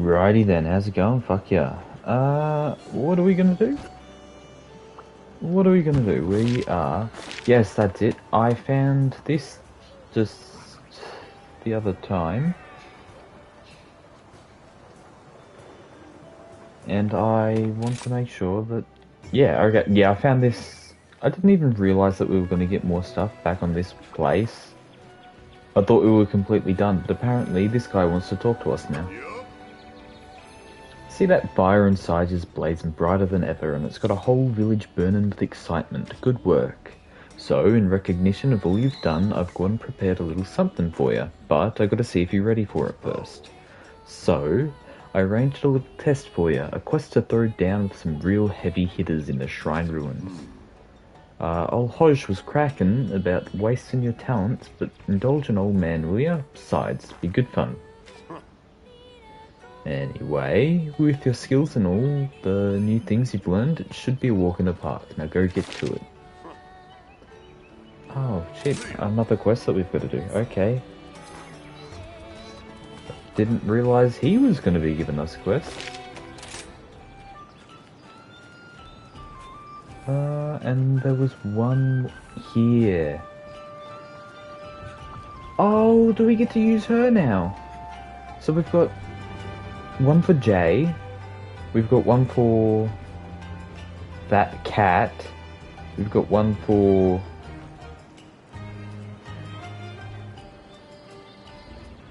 Righty then, how's it going? Fuck yeah. What are we gonna do? What are we gonna do? We are... Yes, that's it. I found this just the other time. And I want to make sure that... Yeah, okay. Yeah, I found this... I didn't even realise that we were going to get more stuff back on this place. I thought we were completely done, but apparently this guy wants to talk to us now. See that fire inside is blazing brighter than ever, and it's got a whole village burning with excitement. Good work. So, in recognition of all you've done, I've gone and prepared a little something for you, but I've got to see if you're ready for it first. So, I arranged a little test for you, a quest to throw down with some real heavy hitters in the shrine ruins. Old Hodge was cracking about wasting your talents, but indulge an old man, will ya? Besides, be good fun. Anyway, with your skills and all the new things you've learned, it should be a walk in the park. Now go get to it. Oh shit, another quest that we've got to do. Okay. Didn't realise he was going to be giving us a quest. And there was one here. Oh, do we get to use her now? So we've got one for Jay. We've got one for that cat. We've got one for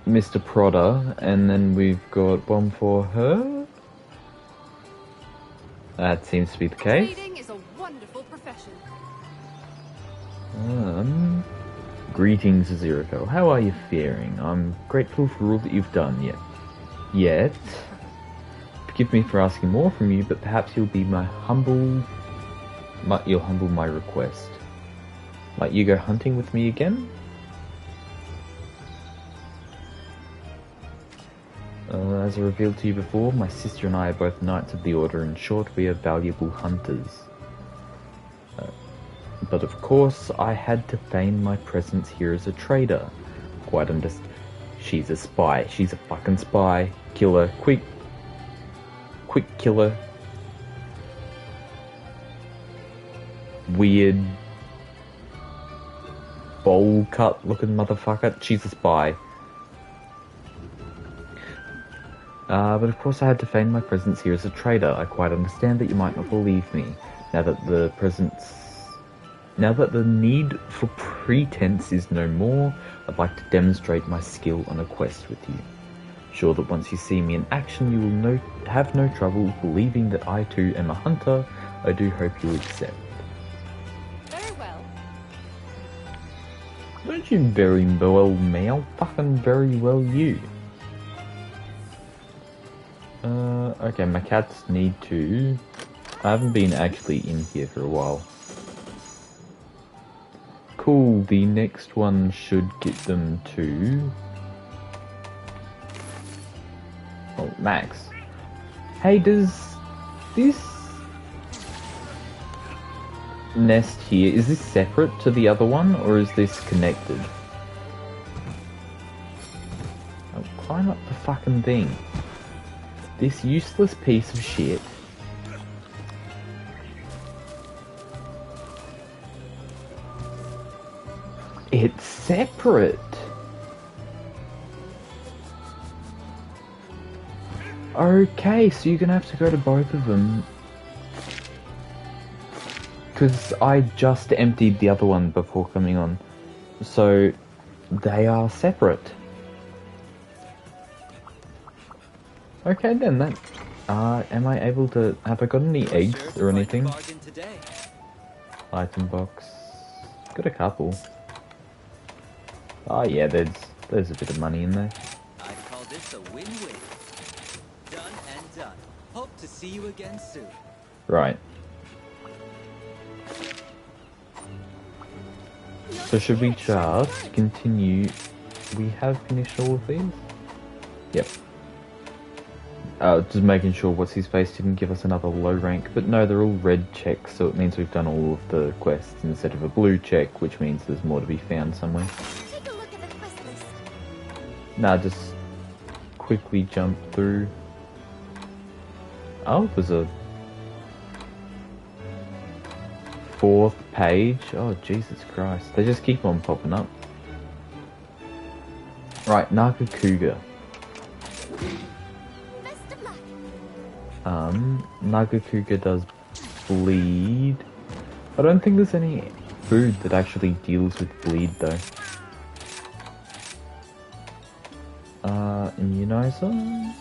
Mr. Prodder, and then we've got one for her. That seems to be the case. Trading is a wonderful profession. Greetings, Izirifael. How are you faring? I'm grateful for all that you've done, yet. Forgive me for asking more from you, but perhaps you'll humble my request. Might you go hunting with me again? As I revealed to you before, my sister and I are both Knights of the Order. In short, we are valuable hunters. But of course, I had to feign my presence here as a trader. Quite understand. She's a spy. She's a fucking spy. Kill her. Quick. Quick, kill her. Weird, bowl cut looking motherfucker. She's a spy. But of course I had to feign my presence here as a trader. I quite understand that you might not believe me. Now that the need for pretense is no more, I'd like to demonstrate my skill on a quest with you. Sure that once you see me in action, you will have no trouble believing that I too am a hunter. I do hope you'll accept. Very well. Don't you very well me? I'll fucking very well you. Okay, my cats need to... I haven't been actually in here for a while. Cool, the next one should get them to... Oh, Max. Hey, does this nest here, is this separate to the other one, or is this connected? Oh, climb up the fucking thing. This useless piece of shit. It's separate. Okay, so you're gonna have to go to both of them. Because I just emptied the other one before coming on. So, they are separate. Okay then, that... am I able to... Have I got any eggs or anything? Item box... Got a couple. Oh yeah, there's a bit of money in there. I call this a win-win. Done and done. Hope to see you again soon. Right. So should we just continue... We have finished all of these? Yep. Just making sure what's his face didn't give us another low rank, but no, they're all red checks, so it means we've done all of the quests instead of a blue check, which means there's more to be found somewhere. Take a look at the quest list. Nah, just quickly jump through. Oh, there's a 4th page. Oh, Jesus Christ. They just keep on popping up. Right, Nagakuga. Best of luck. Nagakuga does bleed. I don't think there's any food that actually deals with bleed though. Immunizer?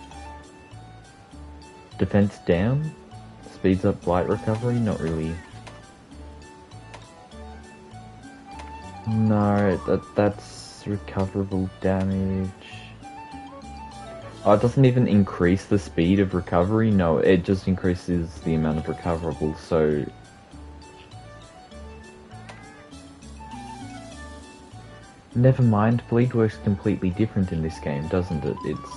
Defense down? Speeds up blight recovery? Not really. No, that's recoverable damage. Oh, it doesn't even increase the speed of recovery? No, it just increases the amount of recoverable, so... Never mind, bleed works completely different in this game, doesn't it? It's...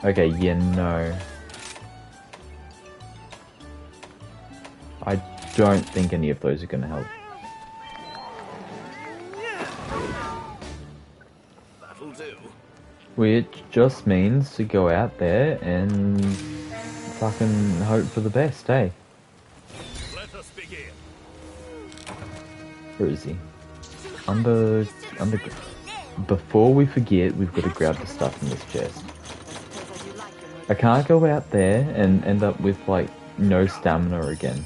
Okay, yeah, no. I don't think any of those are gonna help. That'll do. Which just means to go out there and fucking hope for the best, eh? Let us begin. Where is he? Under... Before we forget, we've got to grab the stuff in this chest. I can't go out there and end up with, like, no stamina again.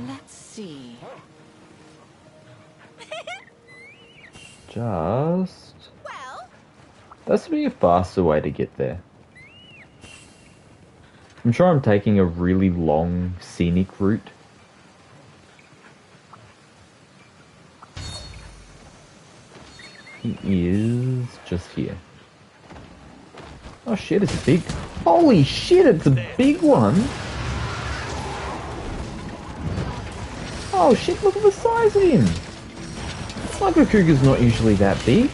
Let's see. Just... Well, That's be a faster way to get there. I'm sure I'm taking a really long, scenic route. He is just here. Oh shit, it's a big... Holy shit, it's a big one! Oh shit, look at the size of him! Nagakuga's not usually that big.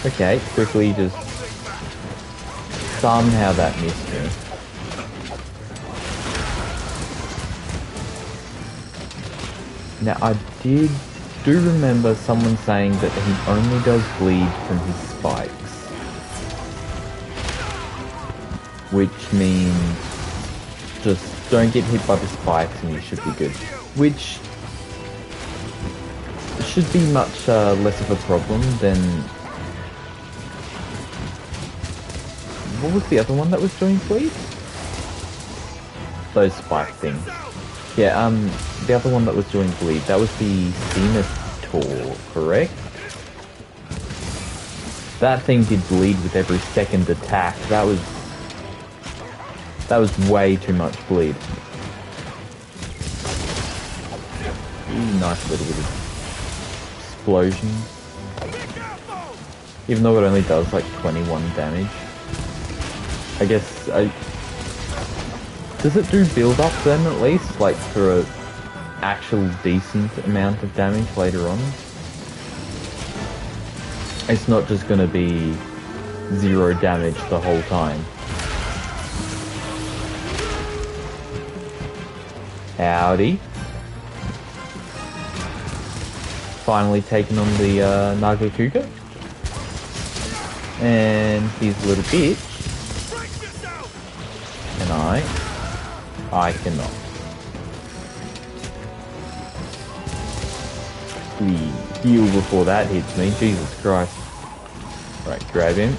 Okay, quickly just... Somehow that missed me. Now I do remember someone saying that he only does bleed from his spikes. Which means just don't get hit by the spikes and you should be good. Which should be much less of a problem than... What was the other one that was doing bleed? Those spike things. Yeah, the other one that was doing bleed, that was the Zenithor, correct? That thing did bleed with every second attack. That was way too much bleed. Ooh, nice little bit of explosion. Even though it only does like 21 damage. I guess does it do build up then at least, like for a actual decent amount of damage later on? It's not just gonna be 0 damage the whole time. Howdy. Finally taken on the Nagakuga. And his little bitch. Can I cannot. We heal before that hits me, Jesus Christ. Right, grab him.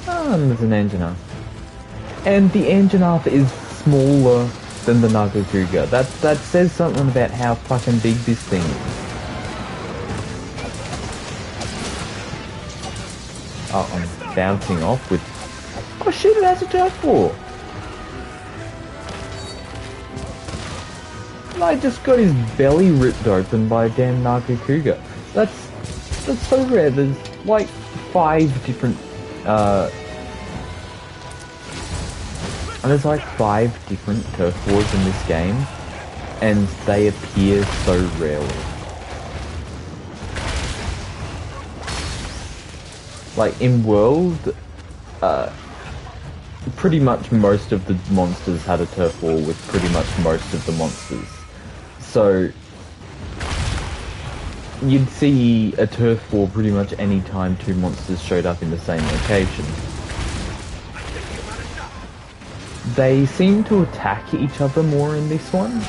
And there's an Anjanath. And the Anjanath is smaller than the Nagakuga. That says something about how fucking big this thing is. Oh, I'm bouncing off with... Oh shit, it has a turf war! And I just got his belly ripped open by a damn Nagakuga. That's so rare. There's like 5 different there's like 5 different turf wars in this game, and they appear so rarely. Like in World, pretty much most of the monsters had a turf war with pretty much most of the monsters. So you'd see a turf war pretty much any time two monsters showed up in the same location. They seem to attack each other more in this one,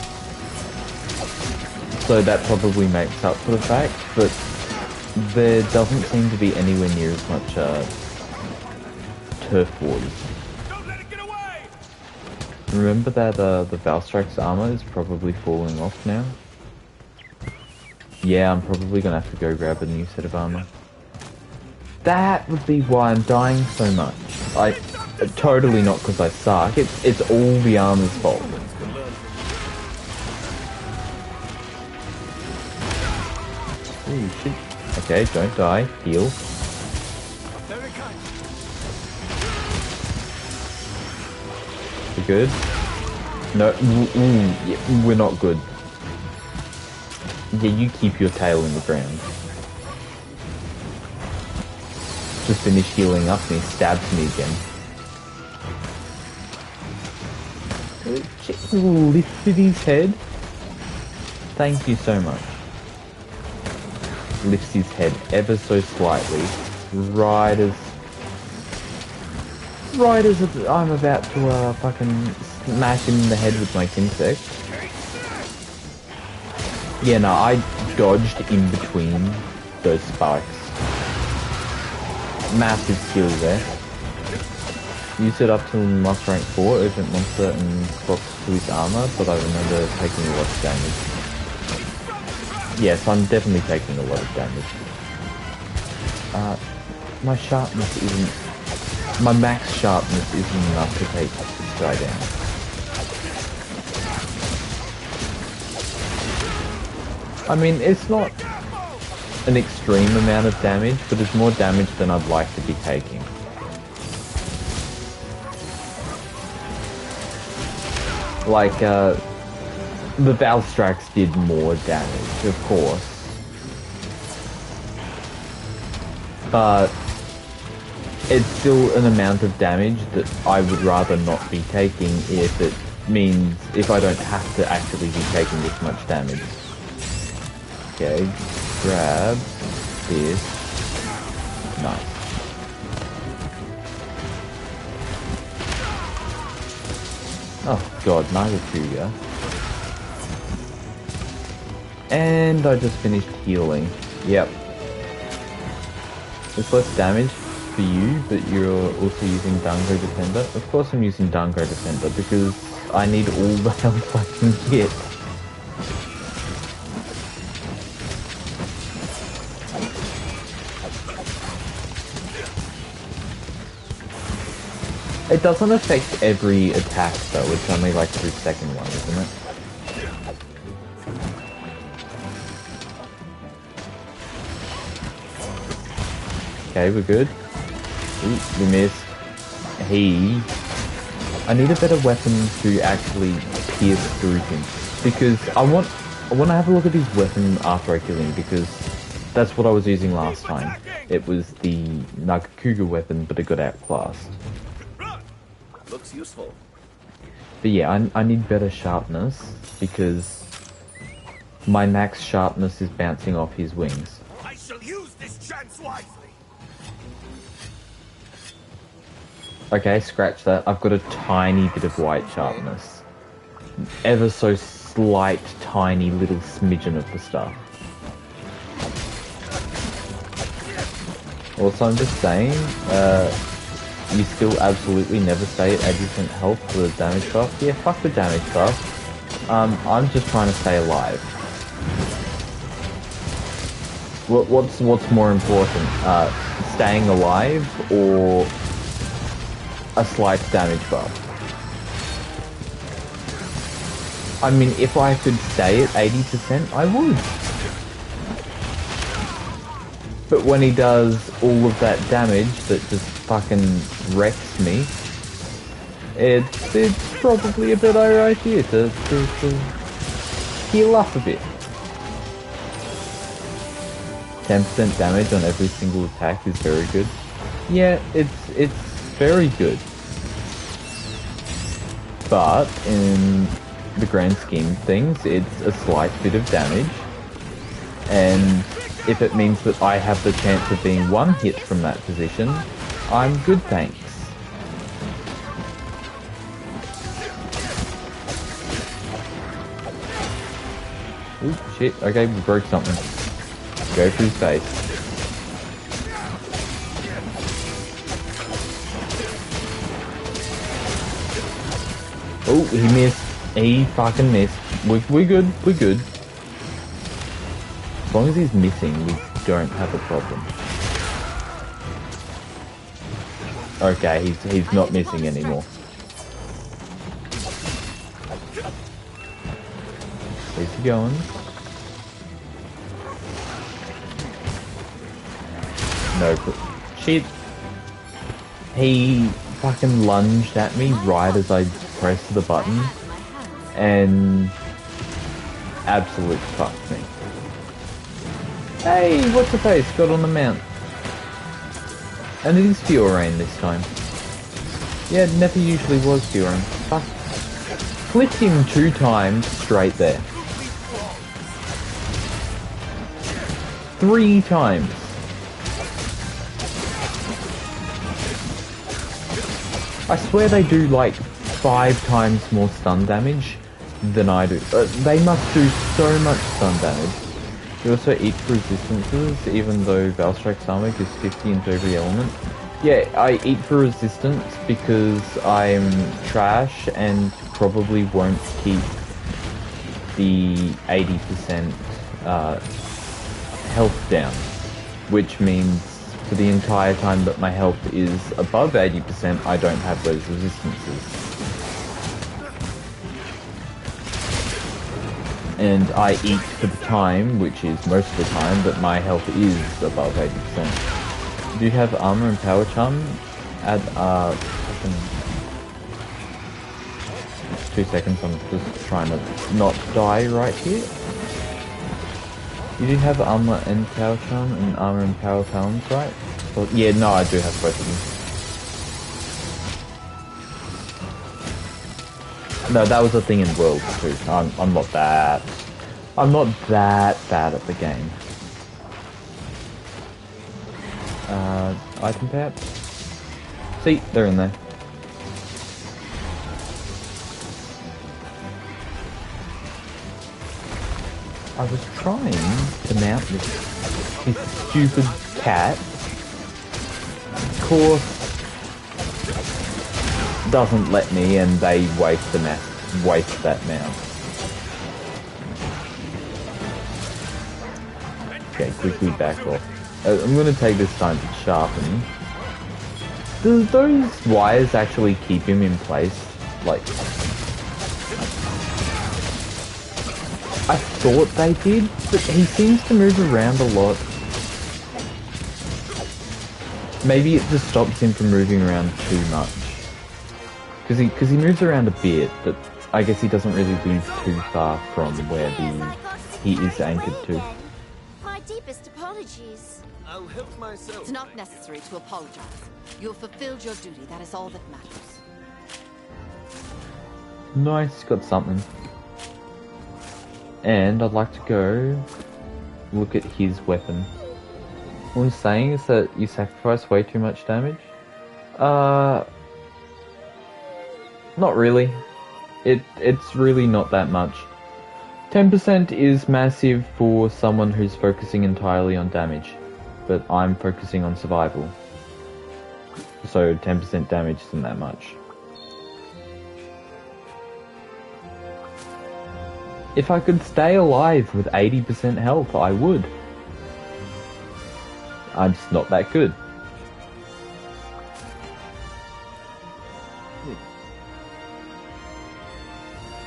so that probably makes up for the fact, but there doesn't seem to be anywhere near as much turf wars. Don't let it get away! Remember that the Valstrax's armor is probably falling off now? Yeah, I'm probably gonna have to go grab a new set of armor. That would be why I'm dying so much. Totally not because I suck, it's all the armor's fault. Ooh, shit. Okay, don't die. Heal. We're good? No, yeah, we're not good. Yeah, you keep your tail in the ground. Just finished healing up and he stabs me again. Lifted his head. Thank you so much. Lifts his head ever so slightly, right as I'm about to fucking smash him in the head with my insect. Yeah, no, I dodged in between those spikes. Massive skill there. Used it up till monster rank 4, urgent monster and procs to his armor, but I remember taking a lot of damage. Yes, I'm definitely taking a lot of damage. My sharpness isn't... My max sharpness isn't enough to take this guy down. I mean, it's not an extreme amount of damage, but it's more damage than I'd like to be taking. Like, the Valstrax did more damage, of course. But it's still an amount of damage that I would rather not be taking if it means if I don't have to actually be taking this much damage. Okay, grab this. Nice. Oh god, neither two, yeah. And I just finished healing. Yep. It's less damage for you, but you're also using Dango Defender. Of course I'm using Dango Defender because I need all the health I can get. It doesn't affect every attack though, it's only like the second one, isn't it? Okay, we're good. Ooh, we missed. I need a better weapon to actually pierce through him. Because I want to have a look at his weapon after I kill him, because that's what I was using last time. It was the Nagakuga weapon, but it got outclassed. Looks useful. But yeah, I need better sharpness, because my max sharpness is bouncing off his wings. I shall use this chance wisely. Okay, scratch that. I've got a tiny bit of white sharpness. Ever so slight, tiny little smidgen of the stuff. Also, I'm just saying, you still absolutely never stay at 80% health for the damage buff. Yeah, fuck the damage buff. I'm just trying to stay alive. What's more important? Staying alive or a slight damage buff? I mean, if I could stay at 80%, I would. But when he does all of that damage that just fucking wrecks me, it's probably a better idea to heal up a bit. 10% damage on every single attack is very good. Yeah, it's very good. But in the grand scheme of things, it's a slight bit of damage. And if it means that I have the chance of being one hit from that position, I'm good, thanks. Ooh, shit. Okay, we broke something. Go through space. Oh, he missed. He fucking missed. We're good. We're good. As long as he's missing, we don't have a problem. Okay, he's not missing anymore. Where's he going? No, shit. He fucking lunged at me right as I pressed the button and absolutely fucked me. Hey, what's the face? Got on the mount. And it is Fiorain this time. Yeah, it never usually was Fiorain. Fuck. Flicked him 2 times straight there. 3 times. I swear they do like 5 times more stun damage than I do. They must do so much stun damage. You also eat for resistances, even though Valstrike's armor gives 50 into every element. Yeah, I eat for resistance because I'm trash and probably won't keep the 80% health down, which means for the entire time that my health is above 80%, I don't have those resistances. And I eat for the time, which is most of the time, that my health is above 80%. Do you have armor and power charm? Add, fucking... 2 seconds, I'm just trying to not die right here. You do have armor and power charm and armor and power talons, right? Well, yeah, no, I do have both of them. No, that was a thing in World too. I'm not that bad at the game. Item perhaps? See, they're in there. I was trying to mount this stupid cat. Of course, doesn't let me, and they waste that mount. Okay, quickly back off. I'm gonna take this time to sharpen. Do those wires actually keep him in place? Like, I thought they did, but he seems to move around a lot. Maybe it just stops him from moving around too much. Because he moves around a bit, but I guess he doesn't really move too far from where he is anchored to. My deepest apologies. I'll help myself. It's not necessary to apologize. You have fulfilled your duty. That is all that matters. Nice, got something. And I'd like to go look at his weapon. What he's saying is that you sacrifice way too much damage? Not really. It's really not that much. 10% is massive for someone who's focusing entirely on damage, but I'm focusing on survival. So 10% damage isn't that much. If I could stay alive with 80% health, I would. I'm just not that good.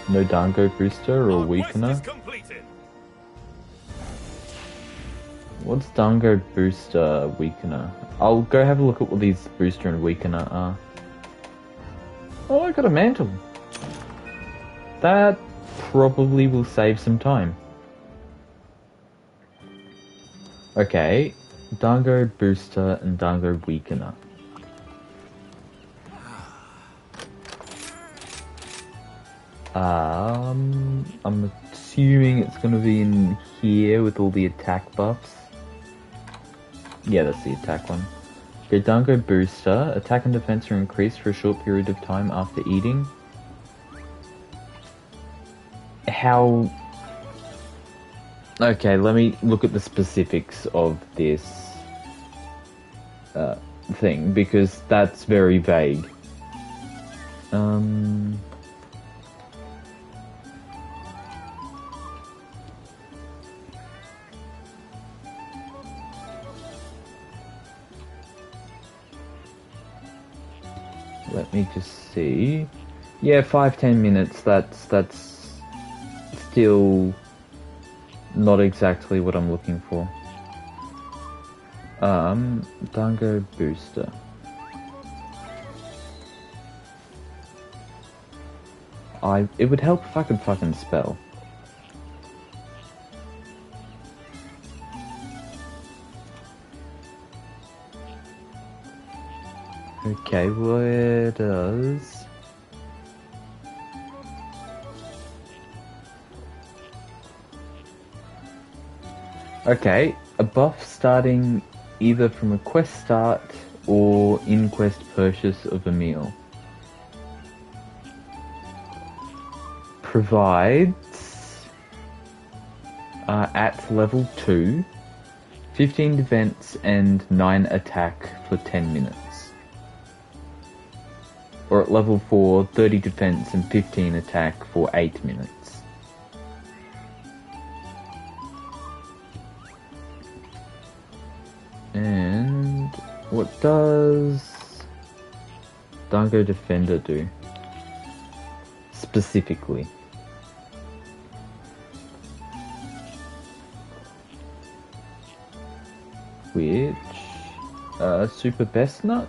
No Dango booster or weakener? What's Dango booster weakener? I'll go have a look at what these booster and weakener are. Oh, I got a mantle. That probably will save some time. Okay, Dango booster and Dango weakener. I'm assuming it's gonna be in here with all the attack buffs. Yeah, that's the attack one. Dango Booster. Attack and defense are increased for a short period of time after eating. How... Okay, let me look at the specifics of this thing, because that's very vague. Let me just see. Yeah, 5-10 minutes. That's still not exactly what I'm looking for. Dango Booster. It would help if I could fucking spell. Okay, where does... Okay, a buff starting either from a quest start or in-quest purchase of a meal. Provides, at level 2, 15 defense and 9 attack for 10 minutes. Or at level 4, 30 defense and 15 attack for 8 minutes. And what does Dango Defender do? Specifically. Which, Super Best Nut?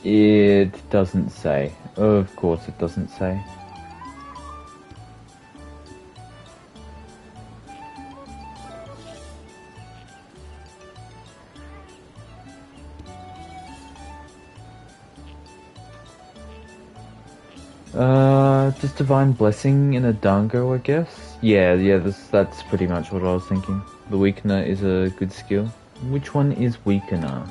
It doesn't say. Of course it doesn't say. Just Divine Blessing in a Dango, I guess? Yeah, that's pretty much what I was thinking. The Weakener is a good skill. Which one is Weakener?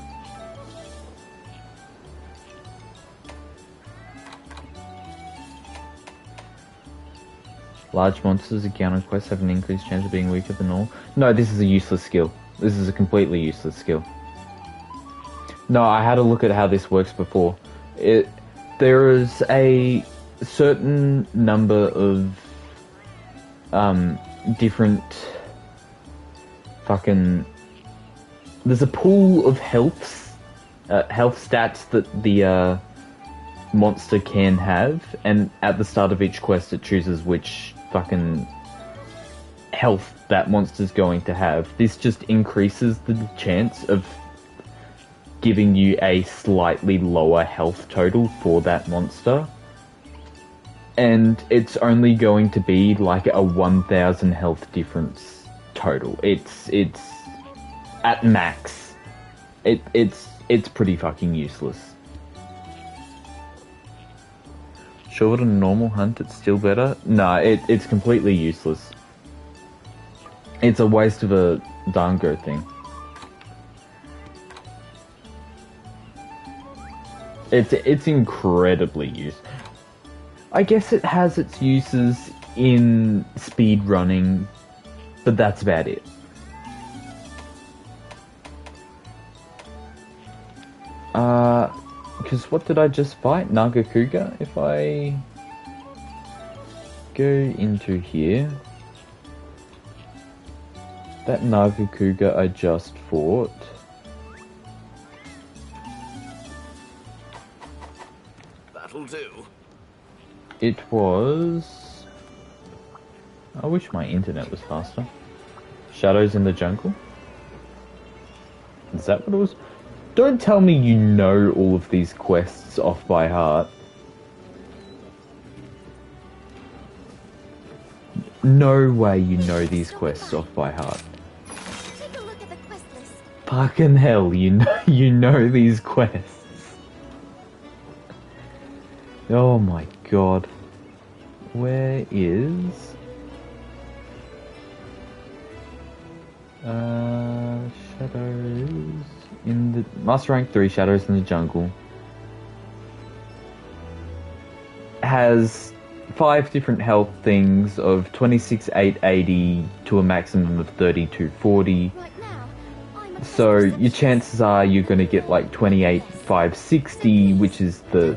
Large monsters encounter quests have an increased chance of being weaker than all. No, this is a useless skill. This is a completely useless skill. No, I had a look at how this works before. There is a certain number of different fucking... There's a pool of health stats that the monster can have, and at the start of each quest it chooses which fucking health that monster's going to have. This just increases the chance of giving you a slightly lower health total for that monster. And it's only going to be like a 1000 health difference total. It's at max. It's pretty fucking useless. Short and normal hunt, it's still better? No, it's completely useless. It's a waste of a Dango thing. It's incredibly used. I guess it has its uses in speed running, but that's about it. Because what did I just fight? Nagakuga? If I go into here, that Nagakuga I just fought, That'll do. it was... I wish my internet was faster. Shadows in the Jungle? Is that what it was? Don't tell me you know all of these quests off by heart. No way you know these quests off by heart. Take a look at the quest list. Fucking hell, you know these quests. Oh my god. Where is... Shadows... In the... Master Rank 3, Shadows in the Jungle. Has 5 different health things of 26,880 to a maximum of 3240. Right now, I'm a So your chances are you're going to get like 28,560, which is the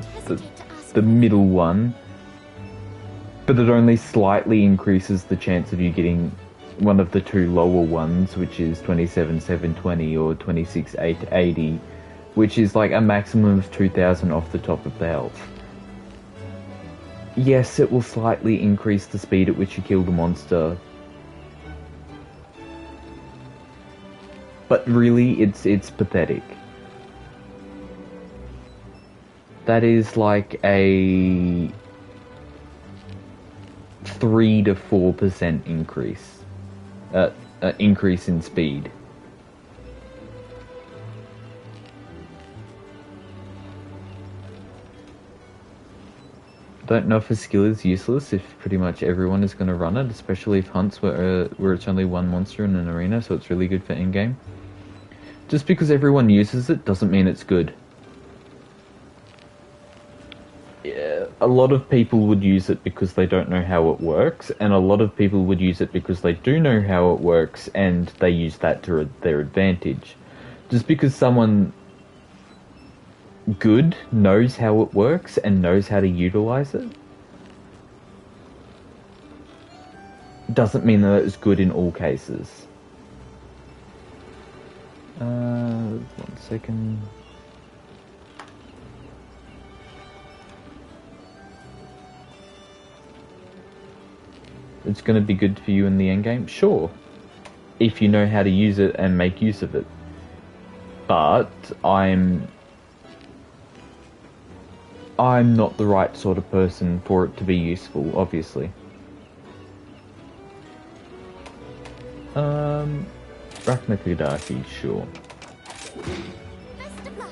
middle one. But it only slightly increases the chance of you getting one of the 2 lower ones, which is 27,720 or 26,880, which is like a maximum of 2,000 off the top of the health. Yes, it will slightly increase the speed at which you kill the monster. But really, it's pathetic. That is like a 3 to 4% increase. Increase in speed. Don't know if a skill is useless if pretty much everyone is going to run it, especially if hunts where it's only one monster in an arena, so it's really good for in-game. Just because everyone uses it doesn't mean it's good. Yeah, a lot of people would use it because they don't know how it works, and a lot of people would use it because they do know how it works and they use that to their advantage. Just because someone good knows how it works and knows how to utilize it doesn't mean that it's good in all cases. 1 second. It's going to be good for you in the endgame? Sure. If you know how to use it and make use of it. But I'm not the right sort of person for it to be useful, obviously. Raknagadaki, sure. Best of luck.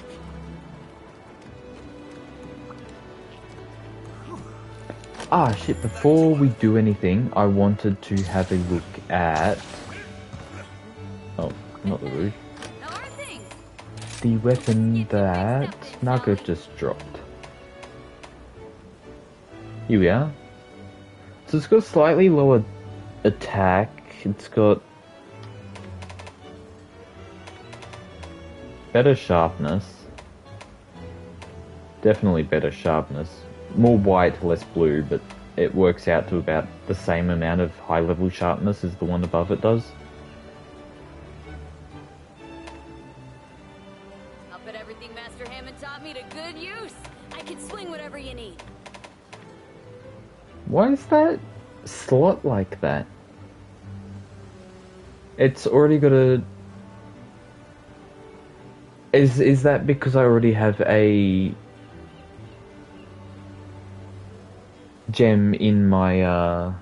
Ah, shit, before we do anything, I wanted to have a look at... Oh, not the roof. How are things? The weapon that Naga just dropped. Here we are. So it's got slightly lower attack. It's got better sharpness. Definitely better sharpness. More white, less blue, but it works out to about the same amount of high level sharpness as the one above it does. I'll put everything Master Hammond taught me to good use. I can swing whatever you need. Why is that slot like that? It's already got a... Is that because I already have a gem in my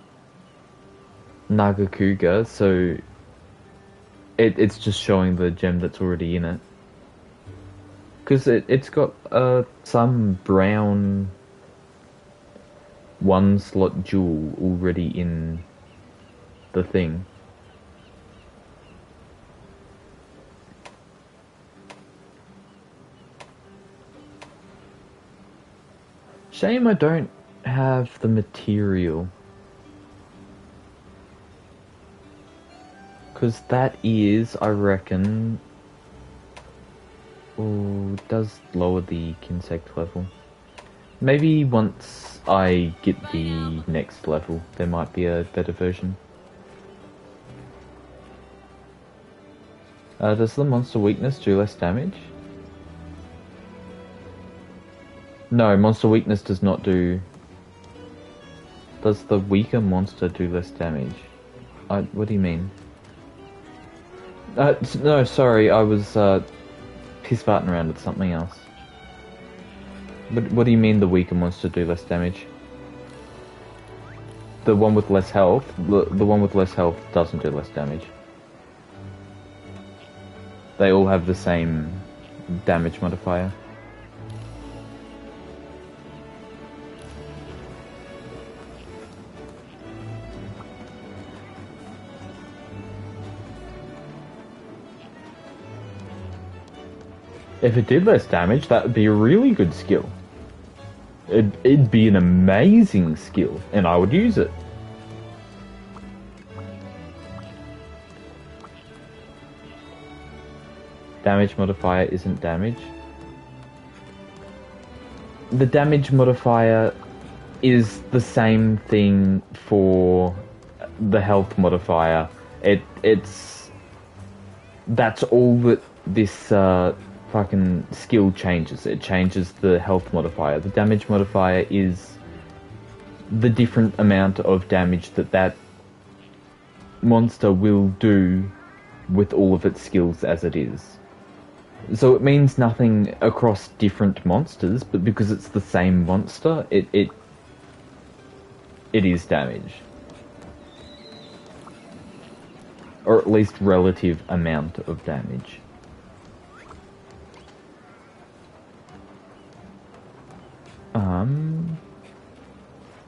Nagakuga, so it's just showing the gem that's already in it. Because it's got some brown 1-slot jewel already in the thing. Shame I don't have the material. Because that is, I reckon... Oh, it does lower the Kinsect level. Maybe once I get the next level, there might be a better version. Does the monster weakness do less damage? No, monster weakness does not do... Does the weaker monster do less damage? What do you mean? No, sorry, I was piss-farting around with something else. What do you mean the weaker monster do less damage? The one with less health? The one with less health doesn't do less damage. They all have the same damage modifier. If it did less damage, that would be a really good skill. It'd be an amazing skill, and I would use it. Damage modifier isn't damage. The damage modifier is the same thing for the health modifier. That's all that this fucking skill changes. It changes the health modifier. The damage modifier is the different amount of damage that monster will do with all of its skills as it is. So it means nothing across different monsters, but because it's the same monster, it is damage. Or at least relative amount of damage.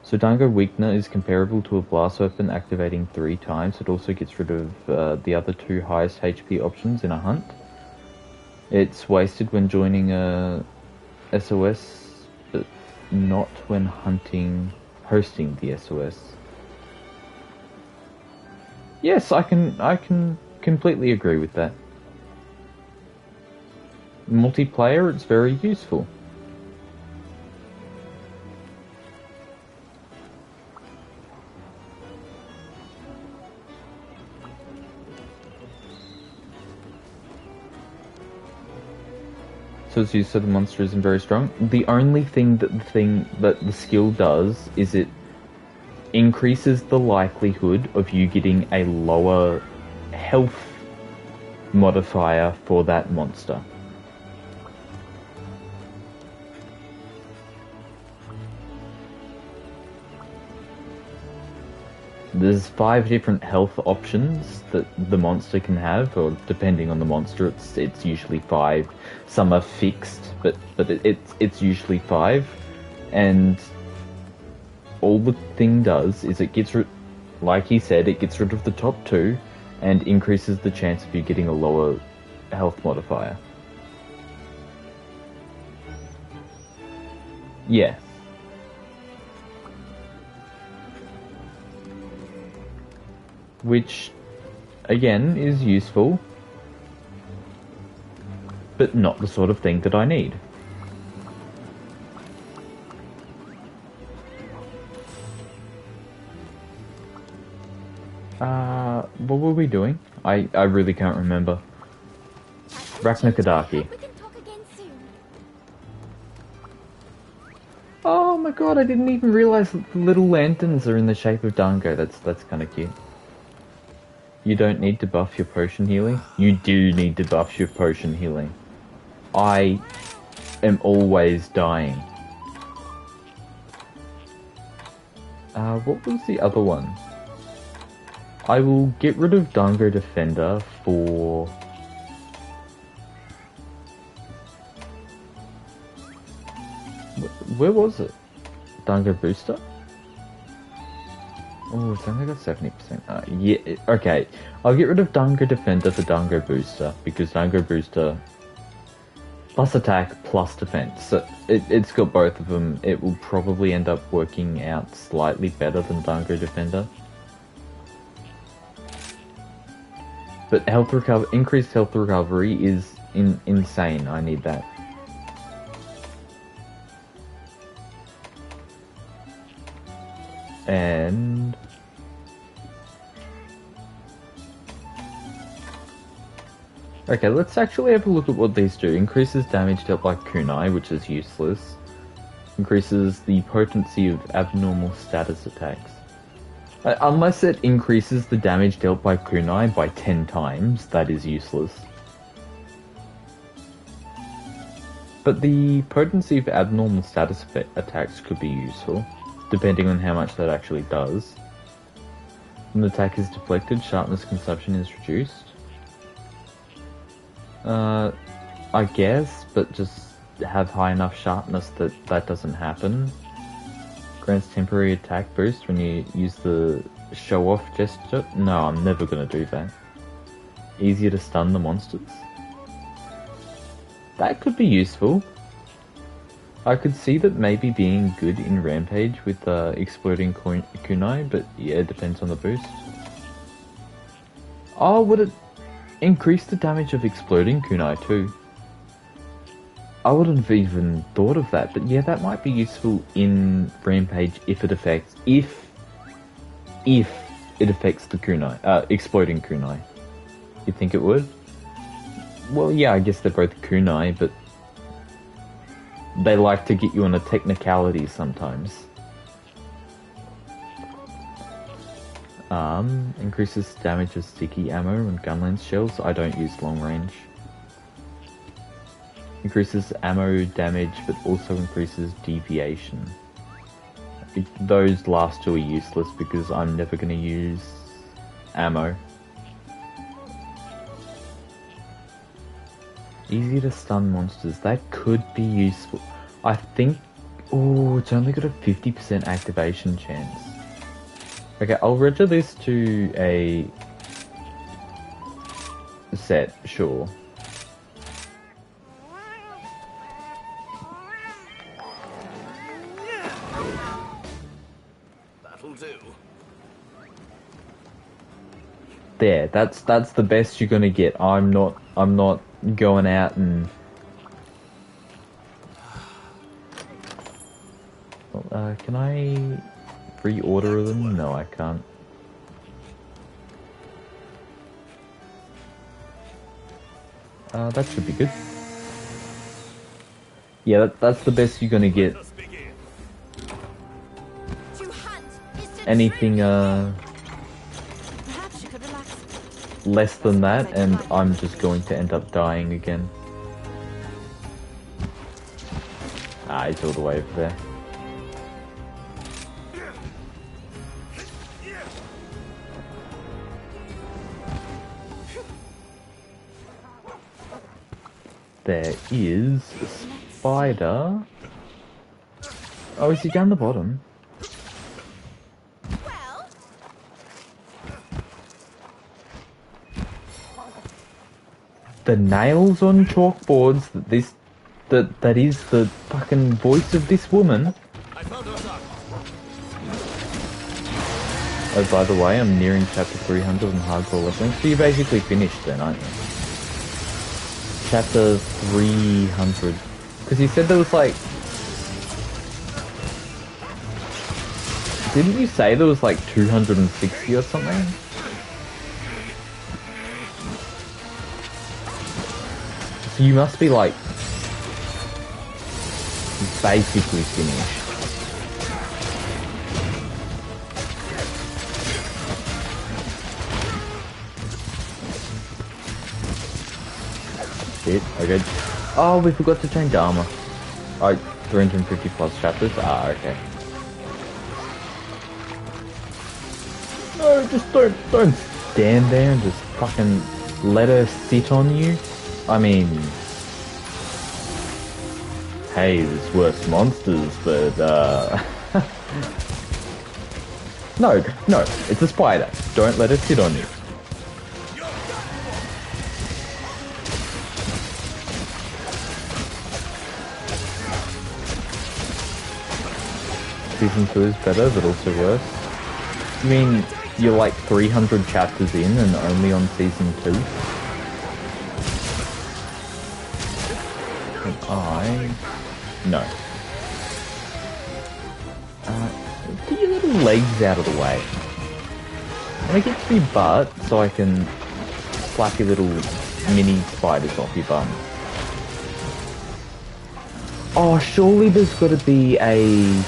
So Dango Weakener is comparable to a blast weapon activating 3 times. It also gets rid of the other 2 highest HP options in a hunt. It's wasted when joining a SOS, but not when hosting the SOS. Yes, I can completely agree with that. Multiplayer, it's very useful. So as you said, the monster isn't very strong. The only thing that the skill does is it increases the likelihood of you getting a lower health modifier for that monster. There's 5 different health options that the monster can have, or depending on the monster, it's usually 5. Some are fixed, but it's usually 5. And all the thing does is it gets rid, like he said, it gets rid of the top 2 and increases the chance of you getting a lower health modifier. Yeah. Which, again, is useful, but not the sort of thing that I need. What were we doing? I really can't remember. Raknakadaki. We can talk again soon. Oh my god, I didn't even realize that the little lanterns are in the shape of Dango. That's kind of cute. You don't need to buff your potion healing. You do need to buff your potion healing. I am always dying. What was the other one? I will get rid of Dango Defender for... Where was it? Dango Booster? Oh, it's only got 70%. Yeah, okay. I'll get rid of Dango Defender for Dango Booster, because Dango Booster plus attack plus defense. So it's got both of them. It will probably end up working out slightly better than Dango Defender. But increased health recovery is insane. I need that. And okay, let's actually have a look at what these do. Increases damage dealt by kunai, which is useless. Increases the potency of abnormal status attacks. Unless it increases the damage dealt by kunai by 10 times, that is useless. But the potency of abnormal status attacks could be useful, depending on how much that actually does. When the attack is deflected, sharpness consumption is reduced. I guess, but just have high enough sharpness that that doesn't happen. Grants temporary attack boost when you use the show-off gesture. No, I'm never gonna do that. Easier to stun the monsters. That could be useful. I could see that maybe being good in Rampage with exploding kunai, but yeah, it depends on the boost. Oh, would it increase the damage of exploding kunai too? I wouldn't have even thought of that, but yeah, that might be useful in Rampage if it affects the kunai, exploding kunai. You think it would? Well, yeah, I guess they're both kunai, but they like to get you on a technicality sometimes. Increases damage of sticky ammo and gun lens shells. I don't use long range. Increases ammo damage, but also increases deviation. Those last two are useless because I'm never going to use ammo. Easy to stun monsters. That could be useful. I think... Oh, it's only got a 50% activation chance. Okay, I'll register this to a set, sure. That'll do. There, that's the best you're gonna get. I'm not going out and can I pre-order them? No, I can't. That should be good. Yeah, that's the best you're gonna get. Anything Perhaps you could relax. less than that, and I'm just going to end up dying again. Ah, he's all the way over there. There is a spider. Oh, is he down the bottom? Well, The nails on chalkboards that is the fucking voice of this woman. I found our target. Oh, by the way, I'm nearing chapter 300 in hardcore wrestling. So you're basically finished then, aren't you? Chapter 300. Because you said there was like... Didn't you say there was like 260 or something? So you must be like... basically finished. Shit, okay. Oh, we forgot to change armor. Alright, 350 plus chapters? Ah, okay. No, just don't stand there and just fucking let her sit on you. I mean... Hey, there's worse monsters, but No, it's a spider. Don't let it sit on you. Season 2 is better, but also worse. You mean you're like 300 chapters in and only on Season 2? And I... No. Get your little legs out of the way. I want to get to your butt so I can slap your little mini spiders off your bum. Oh, surely there's got to be a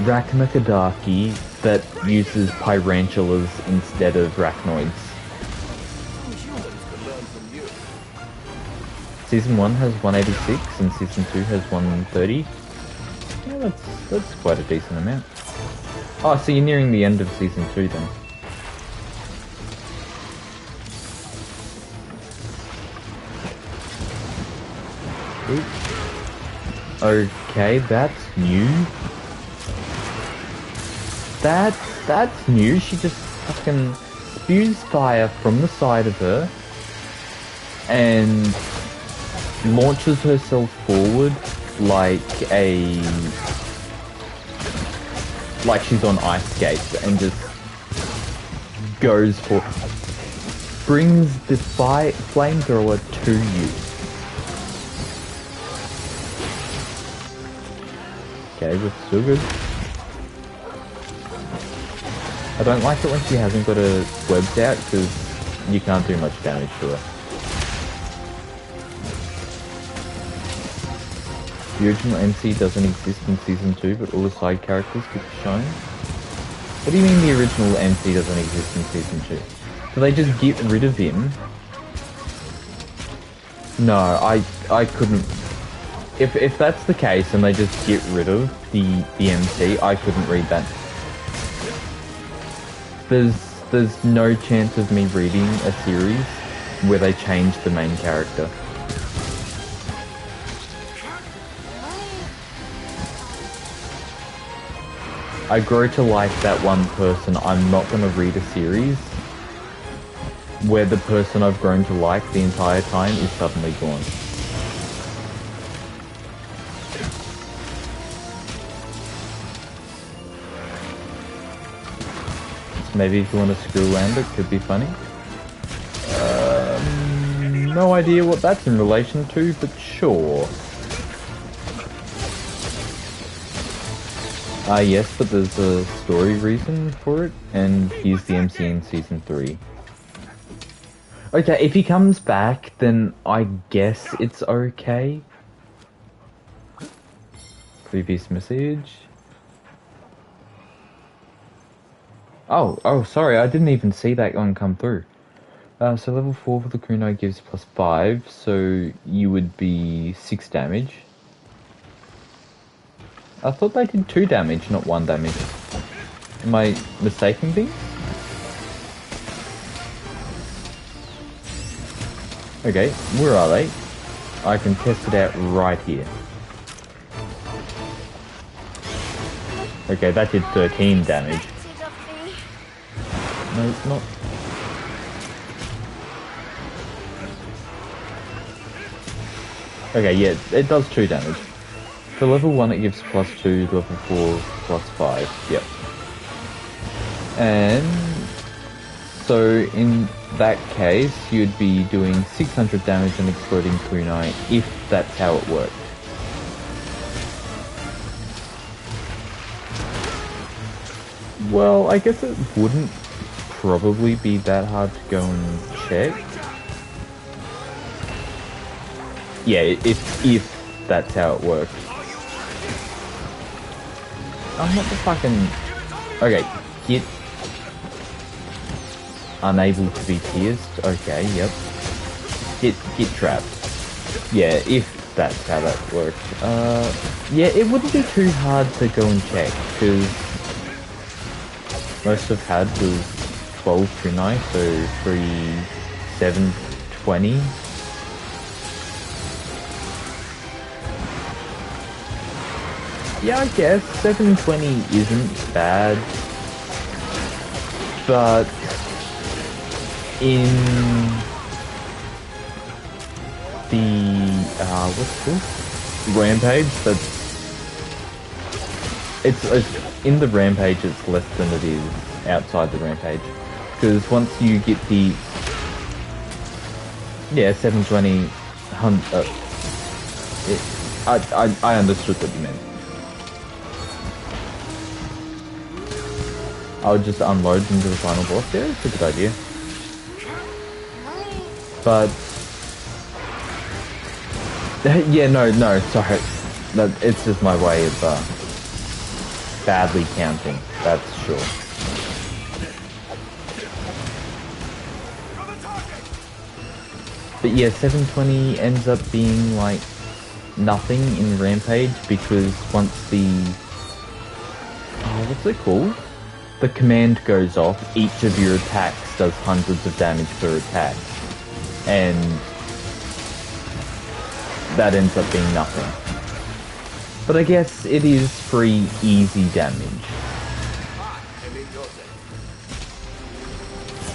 Rachmakadaki that uses Pyrantulas instead of Rachnoids. Season 1 has 186 and Season 2 has 130. Yeah, that's quite a decent amount. Oh, so you're nearing the end of Season 2 then. Oops. Okay, that's new. That's new. She just fucking spews fire from the side of her and launches herself forward like she's on ice skates and just goes for, brings the flamethrower to you. Okay, that's still good. I don't like it when she hasn't got her webs out because you can't do much damage to her. The original MC doesn't exist in Season 2, but all the side characters could be shown. What do you mean the original MC doesn't exist in Season 2? Do they just get rid of him? No, I couldn't. If that's the case and they just get rid of the MC, I couldn't read that. There's no chance of me reading a series where they change the main character. I grow to like that one person. I'm not going to read a series where the person I've grown to like the entire time is suddenly gone. Maybe if you want to screw around it could be funny. No idea what that's in relation to, but sure. Yes, but there's a story reason for it, and he's the MC in Season 3. Okay, if he comes back, then I guess it's okay. Previous message. Oh, sorry, I didn't even see that one come through. So level 4 for the kunai gives +5, so you would be 6 damage. I thought they did 2 damage, not 1 damage. Am I mistaking things? Okay, where are they? I can test it out right here. Okay, that did 13 damage. No, it's not. Okay, yeah, it does 2 damage. For level 1 it gives +2, level 4 +5, yep. And so in that case, you'd be doing 600 damage and exploding kunai if that's how it worked. Well, I guess it wouldn't probably be that hard to go and check. Yeah, if that's how it worked. I'm not the fucking... Okay, get... Unable to be pierced. Okay, yep. Get trapped. Yeah, if that's how that worked. Yeah, it wouldn't be too hard to go and check, because most I've had was 12 kunai, so 720. Yeah, I guess 720 isn't bad, but in the what's this? Rampage, it's in the Rampage it's less than it is outside the Rampage, because once you get the 720 I understood what you meant. I would just unload into the final boss. Yeah, it's a good idea. But yeah, no, sorry. It's just my way of badly counting. That's sure. But yeah, 720 ends up being like nothing in Rampage, because once the what's it called? The command goes off, each of your attacks does hundreds of damage per attack, and that ends up being nothing. But I guess it is free, easy damage.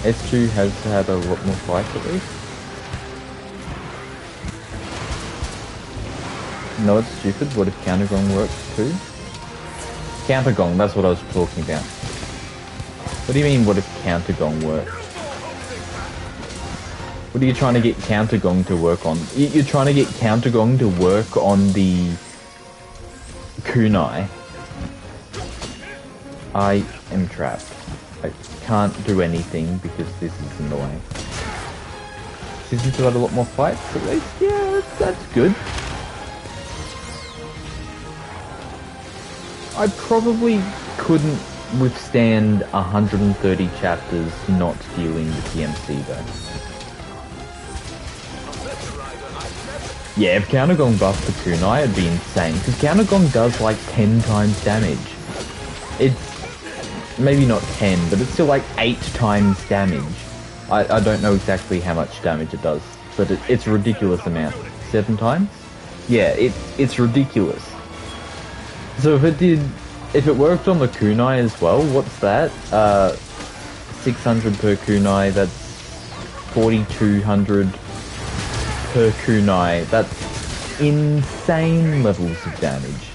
S2 has had a lot more fights at least. No, it's stupid. What if Countergong works too? Countergong, that's what I was talking about. What do you mean, what if Countergong works? What are you trying to get Countergong to work on? You're trying to get Countergong to work on the kunai. I am trapped. I can't do anything because this is in the way. Season 2 had a lot more fights at least? Yeah, that's good. I probably couldn't withstand 130 chapters not dealing with the MC though. Yeah, if Countergong buffed the kunai, it'd be insane, because Countergong does like 10 times damage. It's maybe not 10, but it's still like 8 times damage. I don't know exactly how much damage it does, but it's a ridiculous amount. 7 times? Yeah, it's ridiculous. So if it worked on the kunai as well, what's that? 600 per kunai, that's 4200 per kunai. That's insane levels of damage.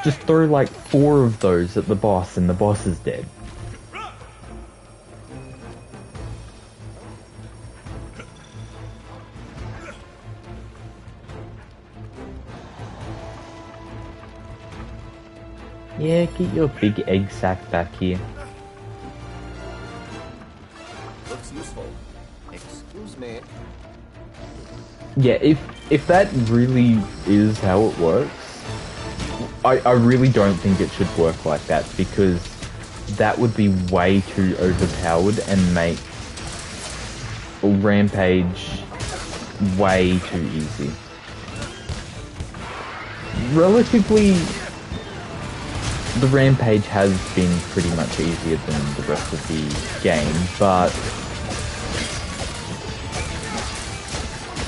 Just throw like 4 of those at the boss and the boss is dead. Yeah, get your big egg sack back here. Looks useful. Excuse me. Yeah, if that really is how it works, I really don't think it should work like that, because that would be way too overpowered and make Rampage way too easy. Relatively, the Rampage has been pretty much easier than the rest of the game, but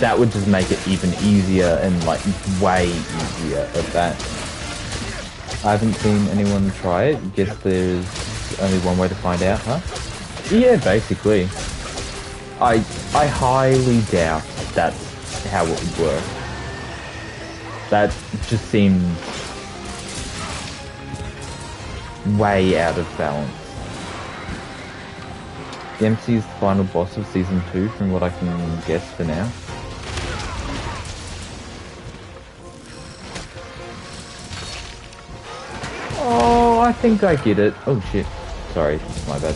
that would just make it even easier and like way easier at that. I haven't seen anyone try it. Guess there's only one way to find out, huh? Yeah, basically. I highly doubt that's how it would work. That just seems way out of balance. The MC is the final boss of Season 2 from what I can guess for now. Oh, I think I get it. Oh shit. Sorry, my bad.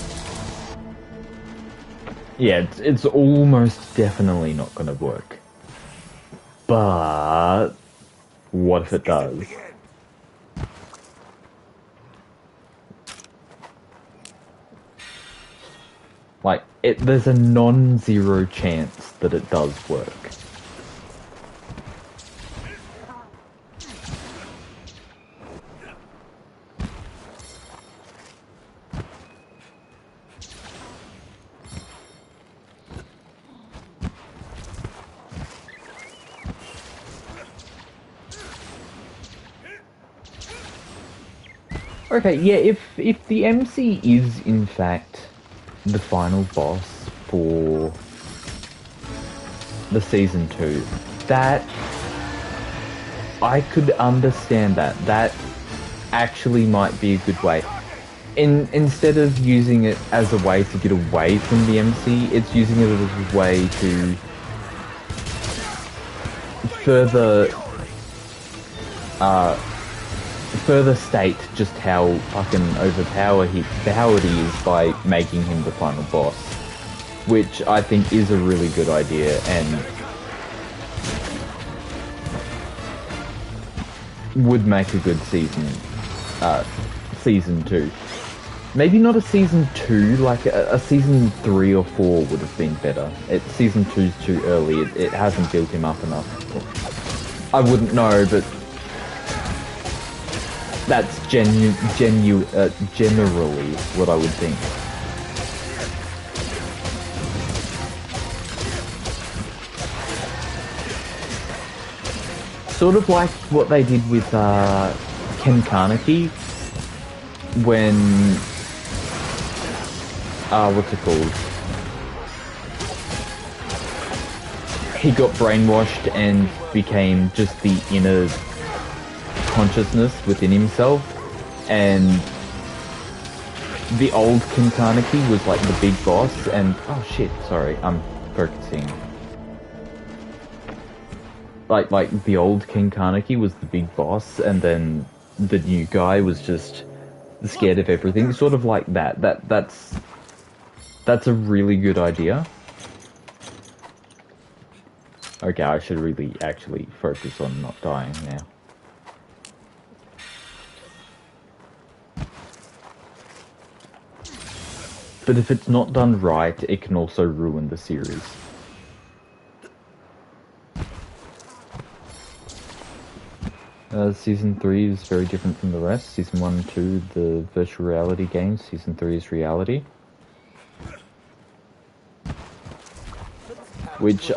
Yeah, it's almost definitely not gonna work. But what if it does? Like, there's a non-zero chance that it does work. Okay, yeah, if the MC is in fact the final boss for the Season 2, that I could understand that. That actually might be a good way. Instead of using it as a way to get away from the MC, it's using it as a way to further state just how fucking overpowered he is by making him the final boss, which I think is a really good idea and would make a good season 2. Maybe not a Season 2, like a Season 3 or 4 would have been better. Season 2's too early, it hasn't built him up enough. I wouldn't know, but that's generally what I would think. Sort of like what they did with Ken Kaneki when what's it called? he got brainwashed and became just the inner consciousness within himself, and the old King Kaneki was like the big boss, and oh shit, sorry, I'm focusing. Like the old King Kaneki was the big boss, and then the new guy was just scared of everything, sort of like that. That's a really good idea. Okay, I should really actually focus on not dying now. But if it's not done right, it can also ruin the series. Season 3 is very different from the rest. Season 1 and 2, the virtual reality games. Season 3 is reality. Which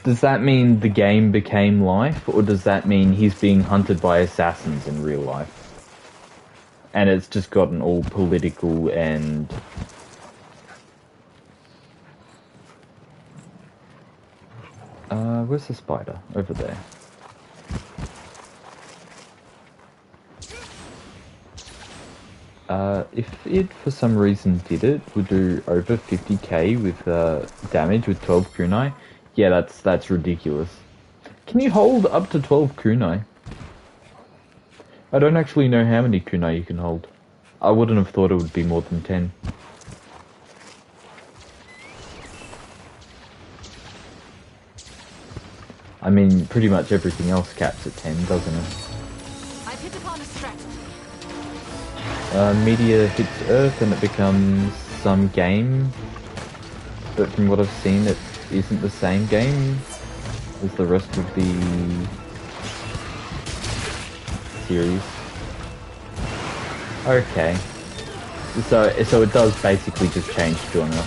Does that mean the game became life, or does that mean he's being hunted by assassins in real life? And it's just gotten all political and... where's the spider? Over there. If it for some reason did it, would do over 50k with damage with 12 kunai. Yeah, that's ridiculous. Can you hold up to 12 kunai? I don't actually know how many kunai you can hold. I wouldn't have thought it would be more than 10. I mean, pretty much everything else caps at 10, doesn't it? I've hit upon a strategy. Meteor hits Earth and it becomes some game, but from what I've seen, it isn't the same game as the rest of the series. Okay. So it does basically just change genre.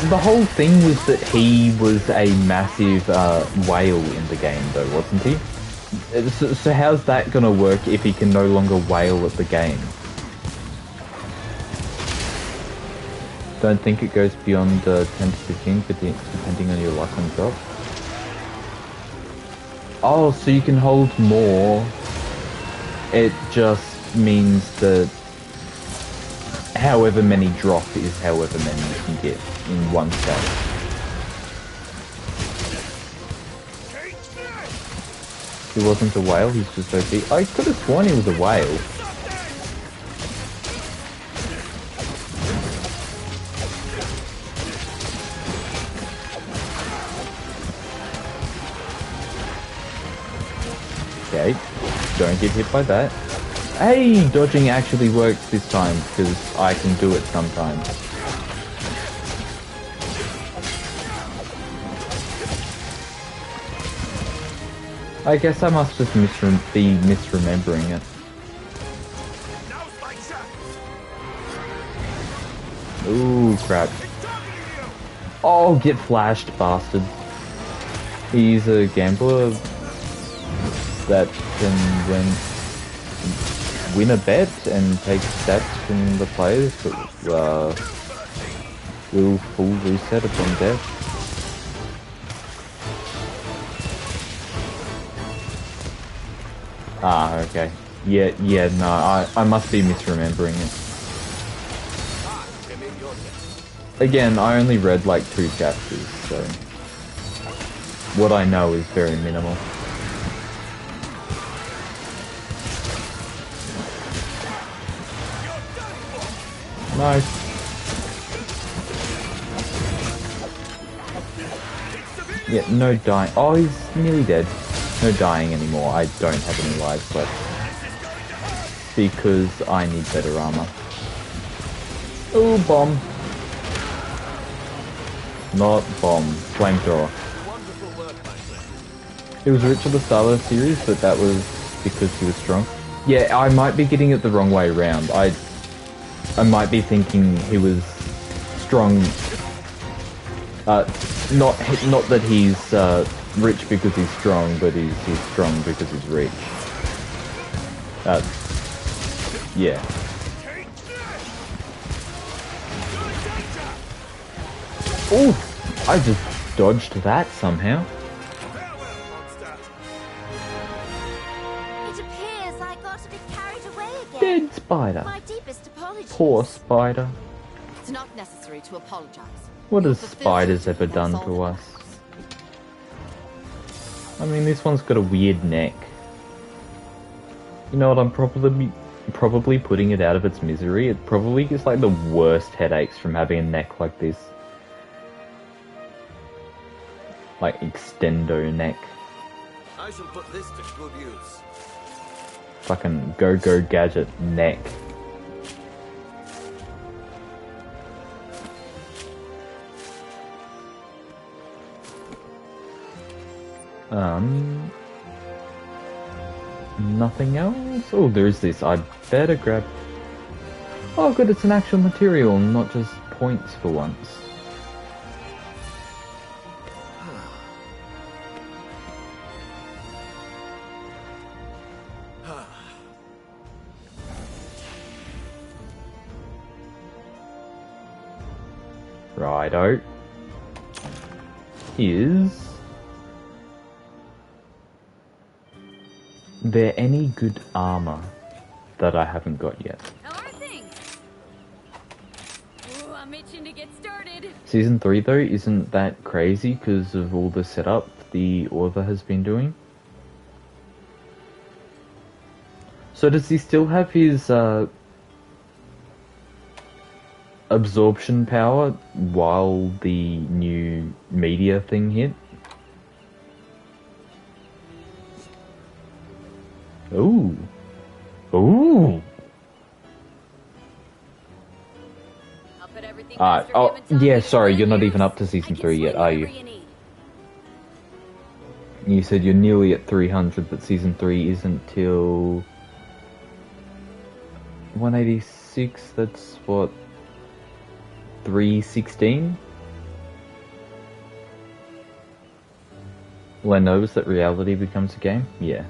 The whole thing was that he was a massive whale in the game, though, wasn't he? So how's that gonna work if he can no longer whale at the game? Don't think it goes beyond 10 to 15, depending on your luck on drop. Oh, so you can hold more. It just means that however many drop is however many you can get in one stage. He wasn't a whale, he's just OP. I could have sworn he was a whale. Okay, don't get hit by that. Hey, dodging actually works this time, because I can do it sometimes. I guess I must just be misremembering it. Ooh, crap. Oh, get flashed, bastard. He's a gambler that can win a bet and take stats from the players, but will full reset upon death. Ah, okay. Yeah, no, I must be misremembering it. Again, I only read like 2 chapters, so what I know is very minimal. Nice. Yeah, no dying. Oh, he's nearly dead. No dying anymore. I don't have any lives left. Because I need better armor. Ooh, bomb. Not bomb. Flamethrower. He was rich at the start of the series, but that was because he was strong. Yeah, I might be getting it the wrong way around. I might be thinking he was strong. Not that he's rich because he's strong, but he's strong because he's rich. Yeah. Ooh, I just dodged that somehow. It appears I got a bit carried away again. Dead spider. My deepest apologies. Poor spider. It's not necessary to apologize. What You've has fulfilled spiders your ever duty, that's done all to that us? matters. I mean, this one's got a weird neck. You know what, I'm probably putting it out of its misery. It probably gets like the worst headaches from having a neck like this. Like extendo neck. I shall put this to good use. Fucking go-go gadget neck. Nothing else? Oh, there's this. I better grab... Oh, good, it's an actual material, not just points for once. Righto. Is there any good armor that I haven't got yet? How are things? Ooh, I'm itching to get started. Season 3 though isn't that crazy because of all the setup the author has been doing. So does he still have his absorption power while the new media thing hit? Ooh. Ooh. I'll put everything Oh, Master Hammond taught yeah, me sorry, to you're not good even use. up to I season can 3 yet, swing are whatever you? need. You said you're nearly at 300, but season 3 isn't till 186, that's what, 316? Well, I noticed that reality becomes a game? Yeah.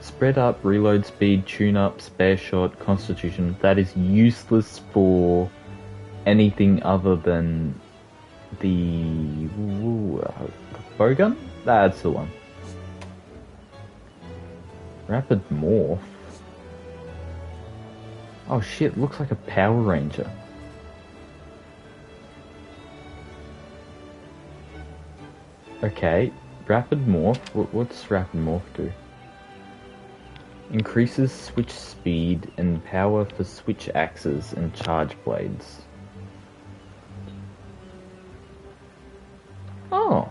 Spread up, reload speed, tune up, spare shot, constitution. That is useless for anything other than the bowgun? That's the one. Rapid morph. Oh shit, looks like a Power Ranger. Okay, rapid morph. What's rapid morph do? Increases switch speed and power for switch axes and charge blades. Oh,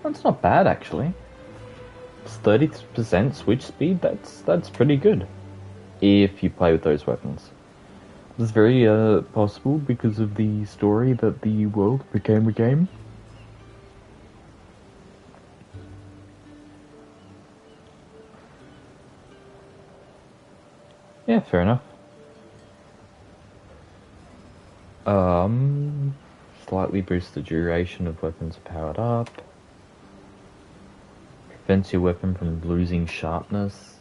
that's not bad actually. It's 30% switch speed. That's pretty good if you play with those weapons. It's very possible because of the story that the world became a game. Yeah, fair enough. Slightly boost the duration of weapons powered up. Prevents your weapon from losing sharpness.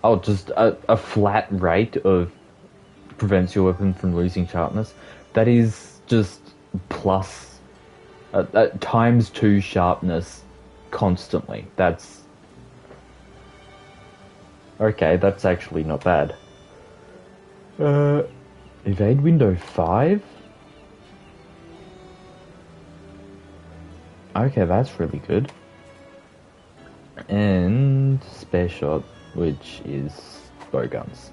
Oh, just a flat rate of prevents your weapon from losing sharpness. That is just plus times 2 sharpness constantly. That's okay. That's actually not bad. Evade window 5. Okay, that's really good. And spare shot, which is bowguns.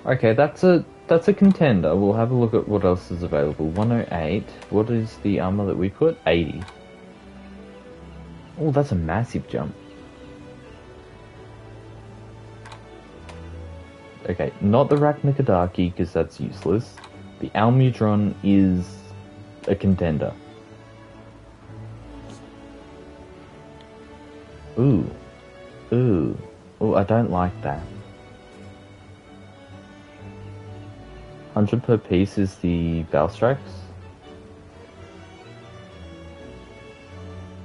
Okay, that's a contender. We'll have a look at what else is available. 108. What is the armor that we put? 80. Oh, that's a massive jump. Okay, not the Raknikadaki, because that's useless. The Almudron is a contender. Ooh. Ooh. Ooh, I don't like that. 100 per piece is the Valstrax.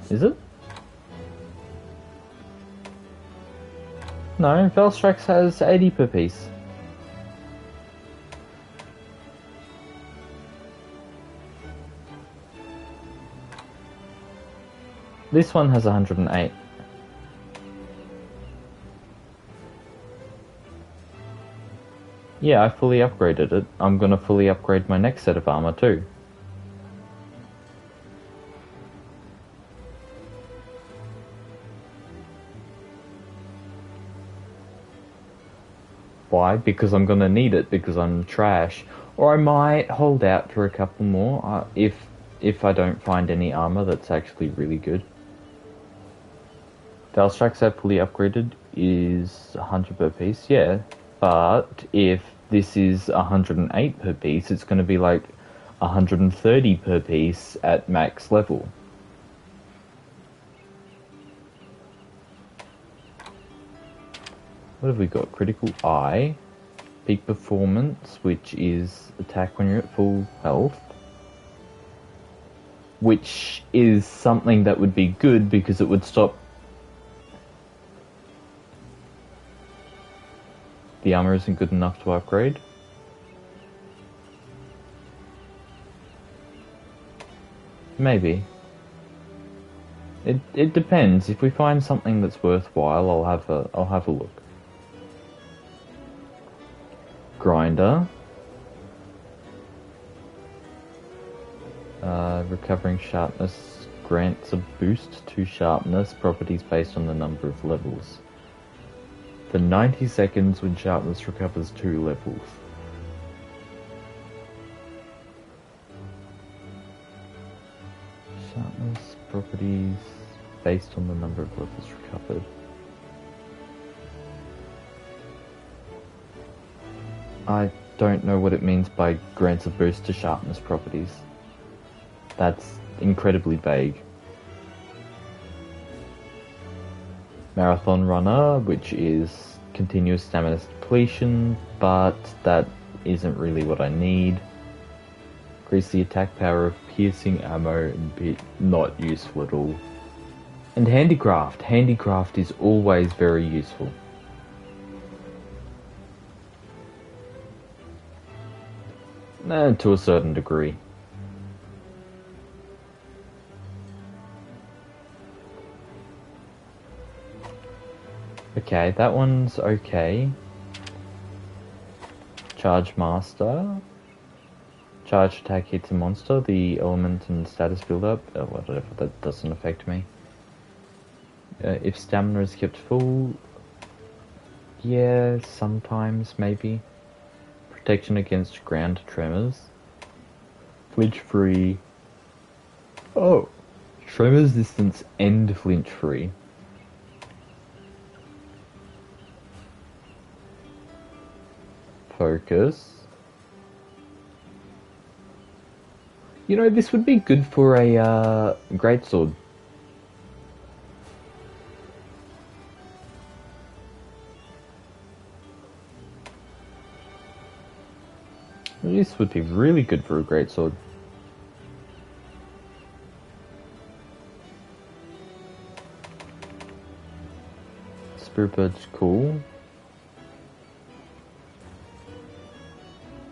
Is it? No, Velstrax has 80 per piece. This one has 108. Yeah, I fully upgraded it. I'm gonna fully upgrade my next set of armor too. Why? Because I'm gonna need it, because I'm trash. Or I might hold out for a couple more, if I don't find any armor that's actually really good. Valstrax I fully upgraded is 100 per piece, yeah. But if this is 108 per piece, it's gonna be like 130 per piece at max level. What have we got? Critical Eye, Peak Performance, which is attack when you're at full health. Which is something that would be good because it would stop the armor isn't good enough to upgrade. Maybe. It depends. If we find something that's worthwhile, I'll have a look. Grinder. Recovering sharpness grants a boost to sharpness properties based on the number of levels. For 90 seconds when sharpness recovers 2 levels. Sharpness properties based on the number of levels recovered. I don't know what it means by grants a boost to sharpness properties. That's incredibly vague. Marathon Runner, which is continuous stamina depletion, but that isn't really what I need. Increase the attack power of piercing ammo, not useful at all. And Handicraft. Handicraft is always very useful. To a certain degree. Okay, that one's okay. Charge Master. Charge attack hits a monster, the element and status build up. Whatever, that doesn't affect me. If stamina is kept full, yeah, sometimes, maybe. Protection against ground tremors. Flinch free. Oh! Tremors distance and flinch free. Focus. You know, this would be good for a greatsword. This would be really good for a greatsword. Spirit Bird's cool.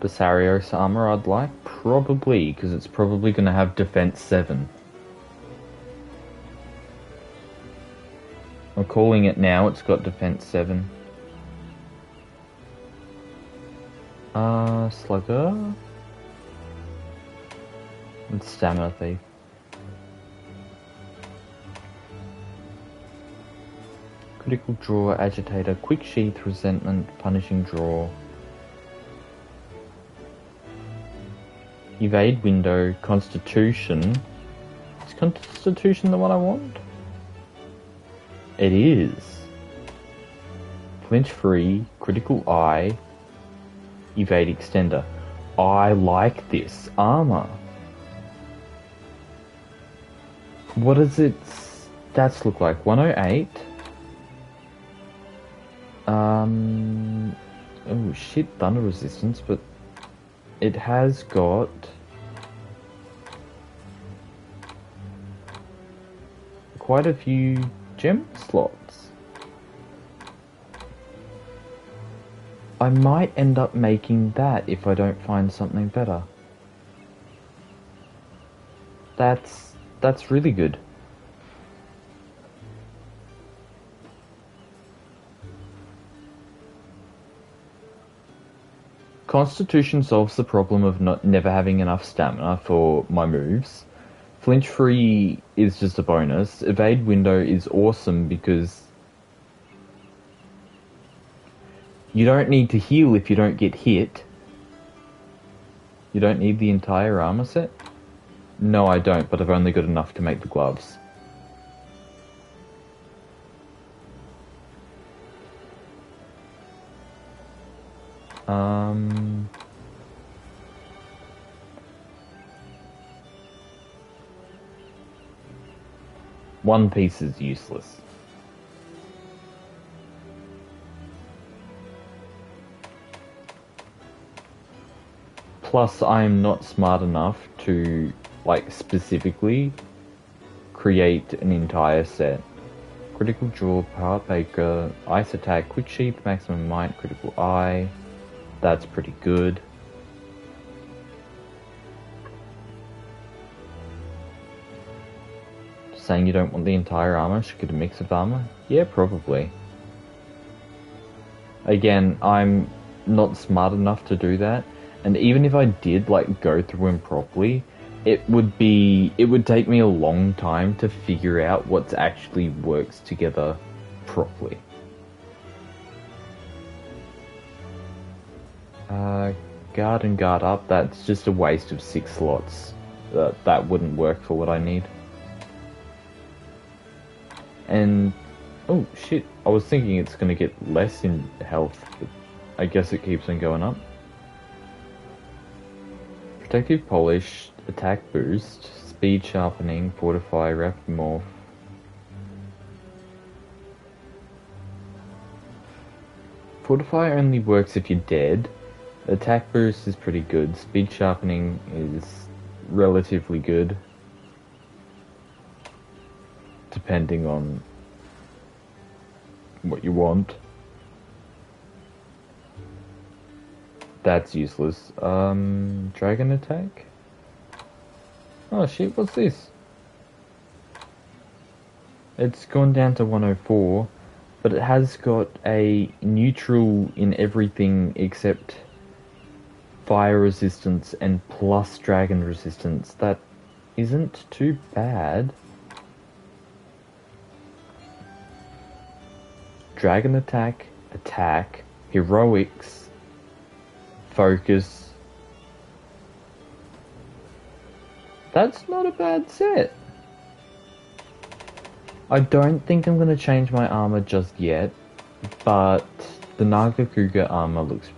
Basarios armor I'd like? Probably, because it's probably going to have defense 7. I'm calling it now, it's got defense 7. Slugger. And Stamina Thief. Critical Draw, Agitator, Quick Sheath, Resentment, Punishing Draw. Evade Window, Constitution. Is Constitution the one I want? It is. Flinch Free, Critical Eye, Evade Extender. I like this armor. What does its stats look like? 108? Oh shit, thunder resistance, but it has got quite a few gem slots. I might end up making that if I don't find something better. That's really good. Constitution solves the problem of never having enough stamina for my moves. Flinch free is just a bonus. Evade window is awesome because you don't need to heal if you don't get hit. You don't need the entire armor set? No, I don't, but I've only got enough to make the gloves. One piece is useless. Plus, I'm not smart enough to, like, specifically create an entire set. Critical Jaw, Power Baker, Ice Attack, Quick Sheath, Maximum Might, Critical Eye. That's pretty good. Saying you don't want the entire armor, should get a mix of armor? Yeah, probably. Again, I'm not smart enough to do that, and even if I did, like, go through them properly, it would take me a long time to figure out what actually works together properly. Guard and guard up, that's just a waste of 6 slots. That wouldn't work for what I need. And, oh shit, I was thinking it's gonna get less in health, but I guess it keeps on going up. Protective Polish, Attack Boost, Speed Sharpening, Fortify, Rapid Morph. Fortify only works if you're dead. Attack Boost is pretty good. Speed Sharpening is relatively good, depending on what you want. That's useless. Dragon Attack? Oh shit, what's this? It's gone down to 104, but it has got a neutral in everything except fire resistance and plus dragon resistance. That isn't too bad. Dragon attack, attack, heroics, focus. That's not a bad set. I don't think I'm going to change my armor just yet, but the Nagakuga armor looks...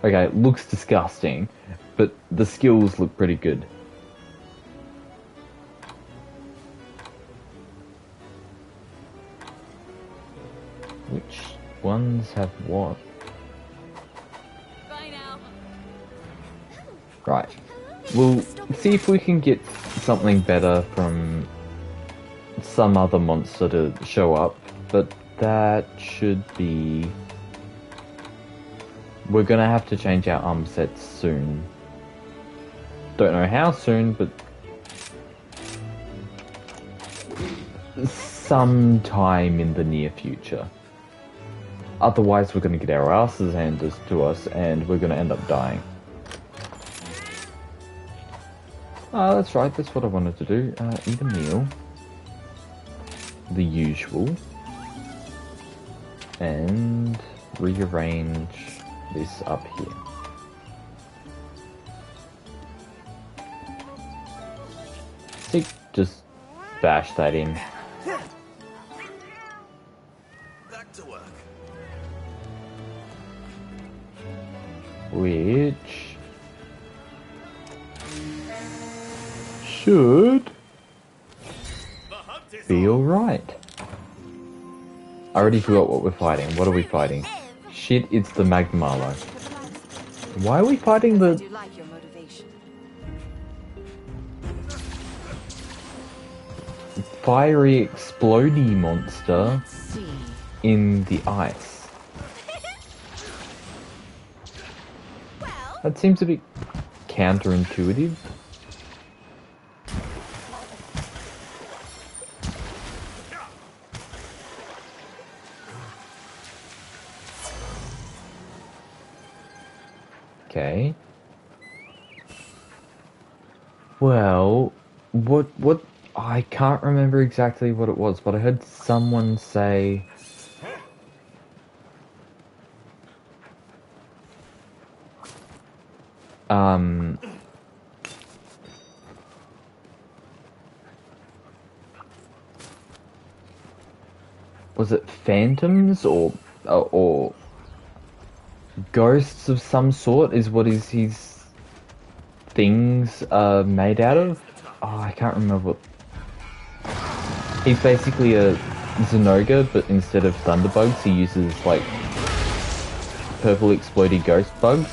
Okay, it looks disgusting, but the skills look pretty good. Which ones have what? Bye now. Right. We'll see if we can get something better from some other monster to show up, but that should be... We're gonna have to change our armor sets soon. Don't know how soon, but sometime in the near future. Otherwise, we're gonna get our asses handed to us, and we're gonna end up dying. Ah, that's right, that's what I wanted to do. Eat a meal. The usual. And rearrange this up here. See, just bash that in. Back to work. Which should be alright. I already forgot what we're fighting. What are we fighting? Shit, it's the Magmarlo. Why are we fighting I the... do like your motivation. fiery explodey monster Let's see. in the ice. Well, That seems a bit counterintuitive. Okay. Well, what, I can't remember exactly what it was, but I heard someone say... was it phantoms or ghosts of some sort is what is his things are made out of? Oh, I can't remember what... He's basically a Zenoga, but instead of thunderbugs, he uses, like, purple explodey ghost bugs.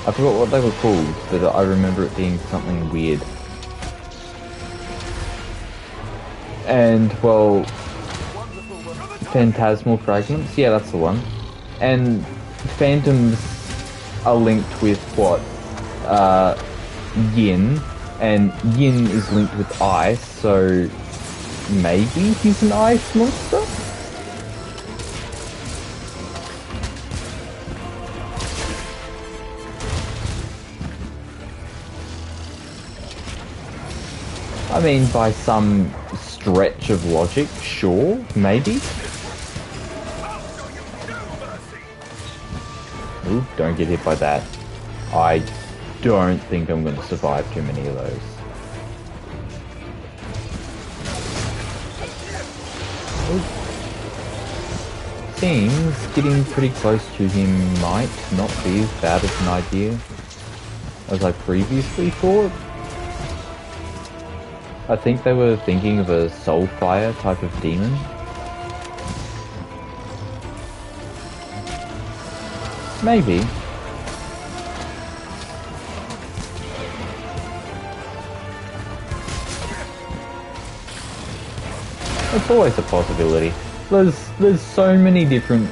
I forgot what they were called, but I remember it being something weird. And, well, phantasmal fragments, yeah, that's the one. And phantoms are linked with what? Yin, and Yin is linked with ice, so maybe he's an ice monster? I mean, by some stretch of logic, sure, maybe. Ooh, don't get hit by that. I don't think I'm going to survive too many of those. Ooh. Seems getting pretty close to him might not be as bad as an idea as I previously thought. I think they were thinking of a Soulfire type of demon. Maybe. It's always a possibility. There's so many different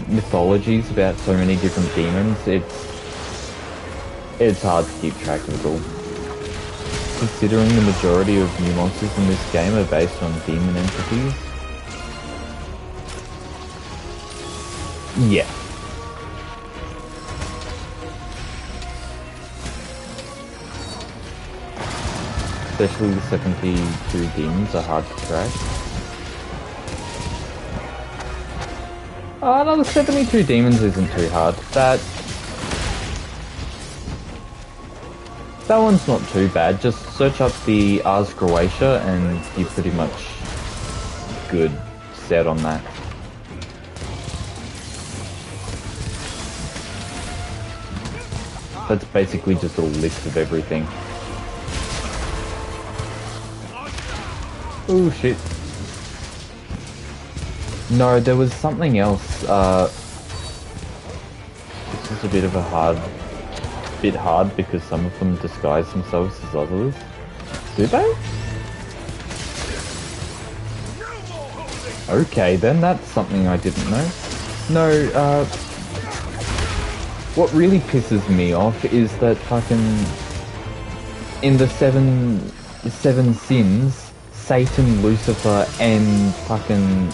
mythologies about so many different demons. It's hard to keep track of it all. Considering the majority of new monsters in this game are based on demon entities. Yeah. Especially the 72 demons are hard to track. Oh no, the 72 demons isn't too hard. That one's not too bad. Just search up the Ars Croatia and you're pretty much good set on that. That's basically just a list of everything. Oh shit. No, there was something else. This is a bit of a bit hard because some of them disguise themselves as others. Do they? Okay, then that's something I didn't know. No, what really pisses me off is that fucking in the seven sins, Satan, Lucifer, and fucking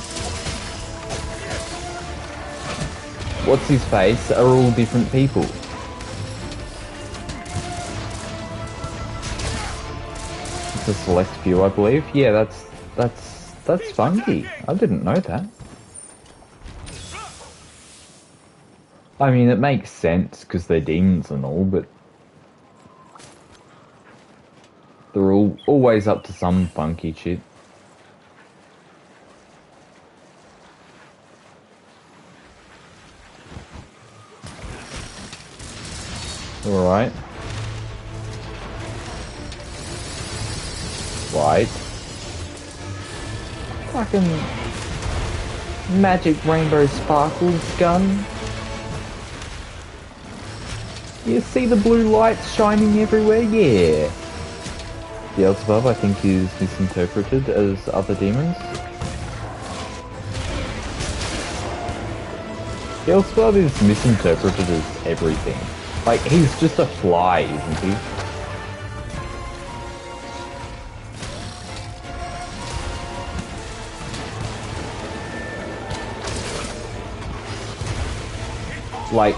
what's his face are all different people. It's a select few, I believe. Yeah, that's funky. I didn't know that. I mean, it makes sense because they're demons and all, but they're always up to some funky shit. Alright. Right. Fucking magic rainbow sparkles gun. You see the blue lights shining everywhere? Yeah. Beelzebub, I think, is misinterpreted as other demons. Beelzebub is misinterpreted as everything. Like, he's just a fly, isn't he? Like,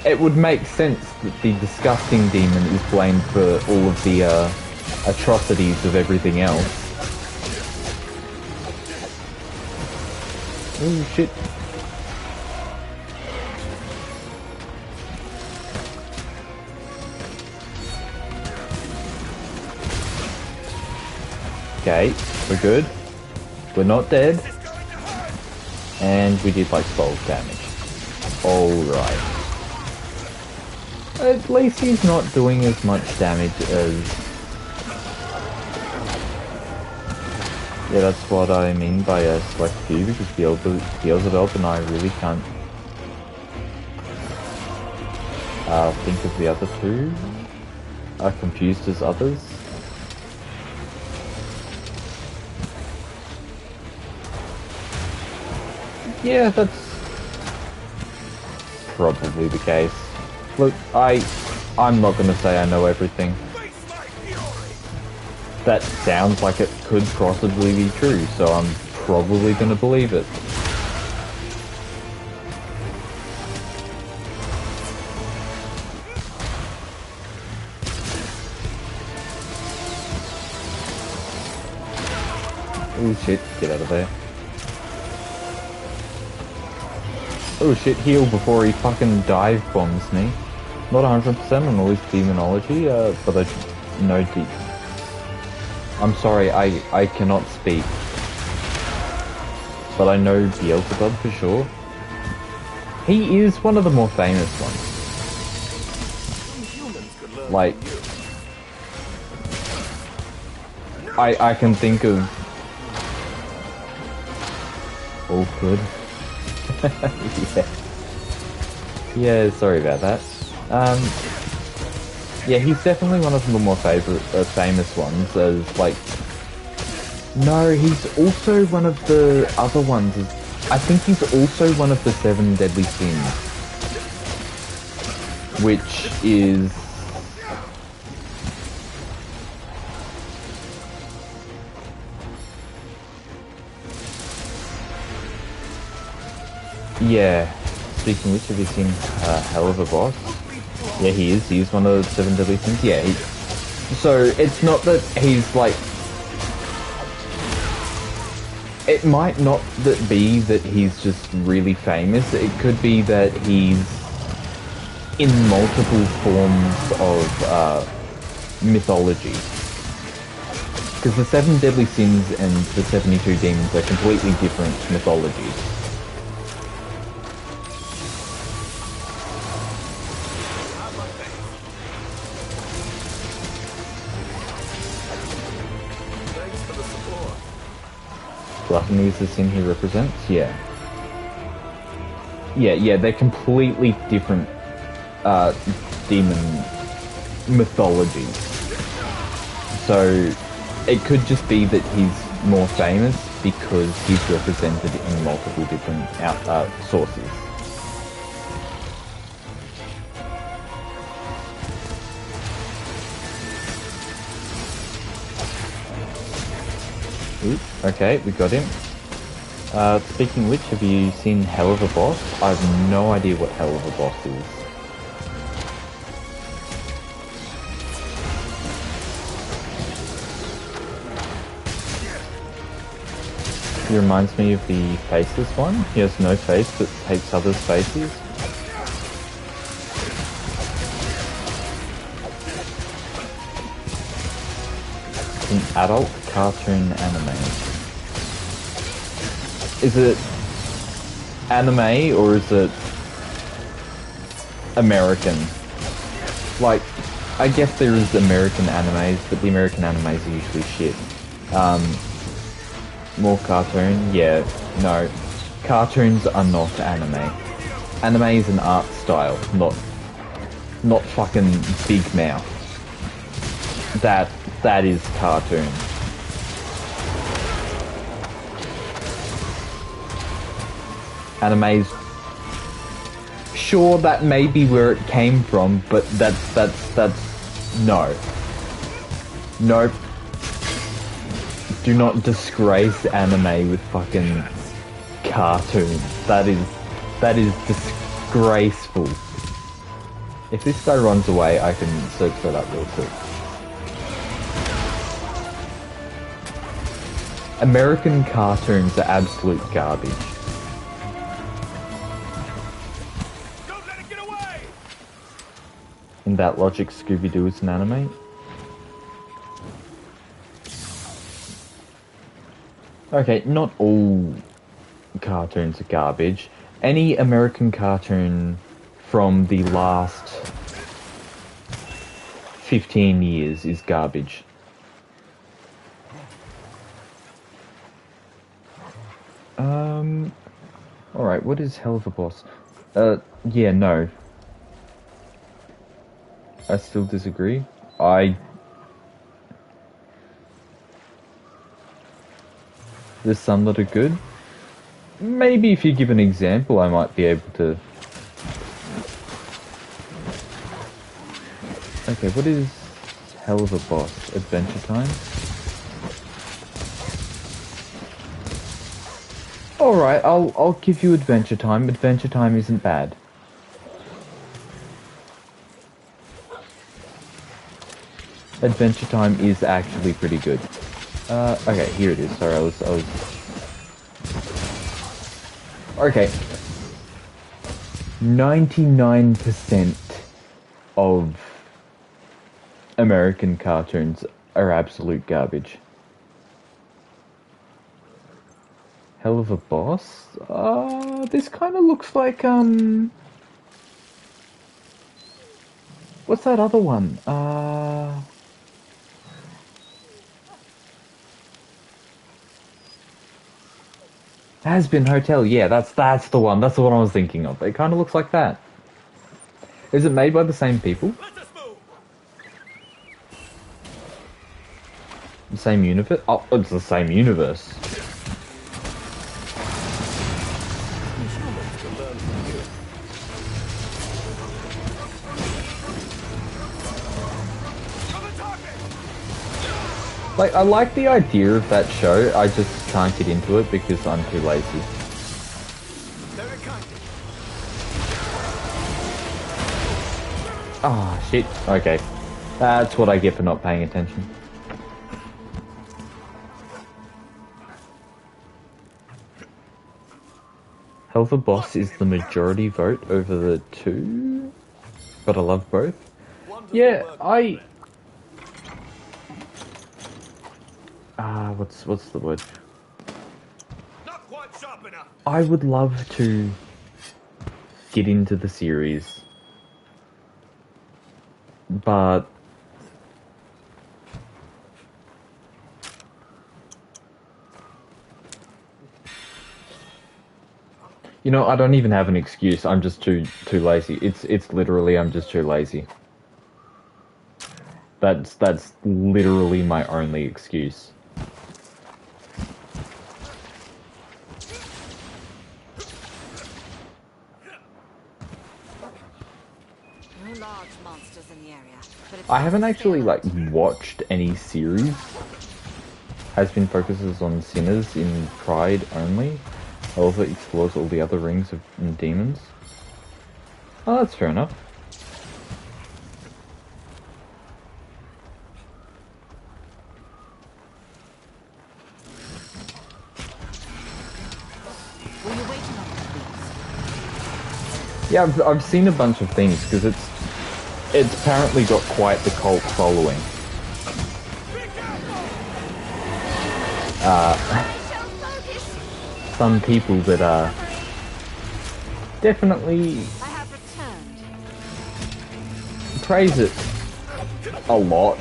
it would make sense that the disgusting demon is blamed for all of the atrocities of everything else. Oh shit. Okay, we're good. We're not dead. And we did like 12 damage. Alright. At least he's not doing as much damage as... Yeah, that's what I mean by a select few, because Beelzebub and I really can't think of the other two. Are confused as others. Yeah, that's probably the case. Look, I'm not gonna say I know everything. That sounds like it could possibly be true, so I'm probably gonna believe it. Oh shit, get out of there. Oh shit, heal before he fucking dive bombs me. Not 100% on all his demonology, but I know deep. I'm sorry, I cannot speak. But I know Beelzebub for sure. He is one of the more famous ones. Like, I can think of... Oh, good. Yeah, sorry about that. Yeah, he's definitely one of the more famous ones, as like... No, he's also one of the other ones. I think he's also one of the 7 deadly sins. Which is... Yeah, speaking of which, have you seen Hell of a Boss? Yeah, he is. He's one of the 7 deadly sins. Yeah, so it's not that he's like... It might not be that he's just really famous. It could be that he's in multiple forms of mythology. Because the 7 deadly sins and the 72 demons are completely different mythologies. Gluttony is the sin he represents? Yeah. Yeah, they're completely different demon mythologies. So it could just be that he's more famous because he's represented in multiple different sources. Oops, okay, we got him. Speaking of which, have you seen Hell of a Boss? I have no idea what Hell of a Boss is. He reminds me of the faceless one. He has no face but takes others' faces. An adult cartoon anime. Is it anime or is it American? Like, I guess there is American animes, but the American animes are usually shit. More cartoon? Yeah, no. cartoons are not anime. Anime is an art style, not fucking Big Mouth. That is cartoon. Anime's sure that may be where it came from, but that's no. Nope. Do not disgrace anime with fucking cartoons. That is disgraceful. If this guy runs away, I can search that up real quick. American cartoons are absolute garbage. Don't let it get away! In that logic, Scooby-Doo is an anime? Okay, not all cartoons are garbage. Any American cartoon from the last 15 years is garbage. Alright, what is Hell of a Boss? Yeah, no. I still disagree. There's some that are good. Maybe if you give an example, I might be able to... Okay, what is Hell of a Boss? Adventure Time? Alright, I'll give you Adventure Time. Adventure Time isn't bad. Adventure Time is actually pretty good. Okay, here it is. Sorry, I was... Okay. 99% of American cartoons are absolute garbage. Hell of a Boss? This kind of looks like, what's that other one? Has-Been Hotel, yeah, that's the one. That's the one I was thinking of. It kind of looks like that. Is it made by the same people? The same universe? Oh, it's the same universe. Like, I like the idea of that show, I just can't get into it because I'm too lazy. Ah, shit. Okay. That's what I get for not paying attention. Hell of a Boss is the majority vote over the two, but I love both. Yeah, what's the word? Not quite sharp enough. I would love to get into the series, but you know, I don't even have an excuse. I'm just too lazy. It's literally I'm just too lazy. That's literally my only excuse. No large monsters in the area, but it's I haven't nice to actually stay like alert. watched any series. Has-Been focuses on sinners in Pride only. However, explores all the other rings of demons. Oh, that's fair enough. Were you waiting on these? Yeah, I've seen a bunch of things because it's apparently got quite the cult following. Some people that are definitely I have returned. praise it a lot.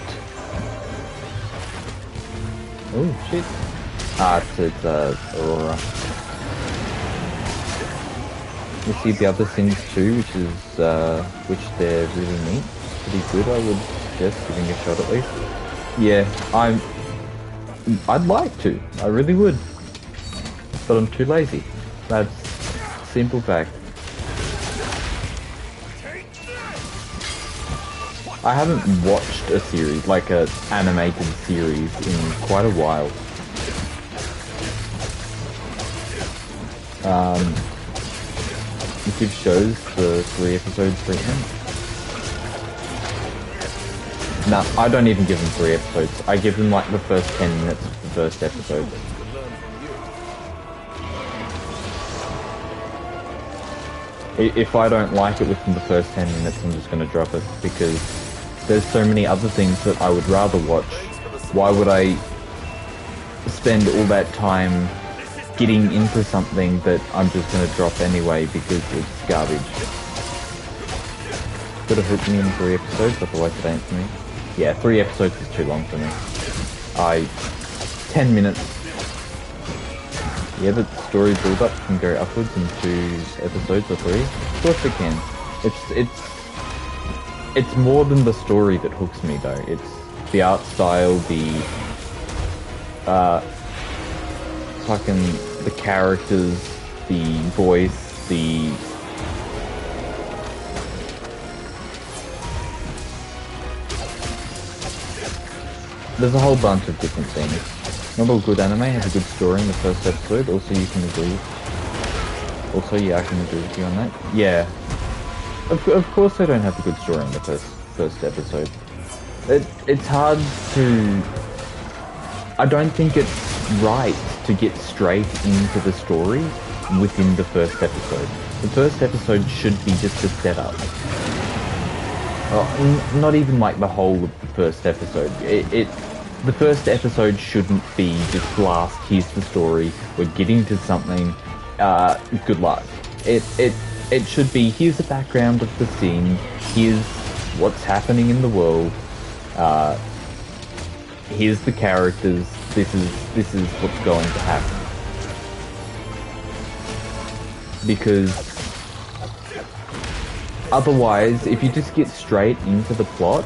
Oh shit! It's Aurora. You see the other things too, which they're really neat, pretty good. I would suggest giving a shot at least. Yeah, I'd like to. I really would, but I'm too lazy. That's simple fact. I haven't watched a series, like an animated series, in quite a while. Give shows the 3 episodes treatment. Nah, I don't even give them 3 episodes. I give them like the first 10 minutes of the first episode. If I don't like it within the first 10 minutes, I'm just going to drop it, because there's so many other things that I would rather watch. Why would I spend all that time getting into something that I'm just going to drop anyway because it's garbage? Gotta hook me in 3 episodes, otherwise it ain't for me. Yeah, 3 episodes is too long for me. 10 minutes. Yeah, but story build-up can go upwards in 2 episodes or 3. Of course it can. It's more than the story that hooks me though. It's the art style, the the characters, the voice, there's a whole bunch of different things. Not all good anime has a good story in the first episode. Also, you can agree. Also, yeah, I can agree with you on that. Yeah, of course they don't have a good story in the first episode. It's hard to. I don't think it's right to get straight into the story within the first episode. The first episode should be just a setup. Not even like the whole of the first episode. The first episode shouldn't be just blast, here's the story, we're getting to something, good luck. It should be, here's the background of the scene, here's what's happening in the world, here's the characters, this is what's going to happen. Because otherwise, if you just get straight into the plot,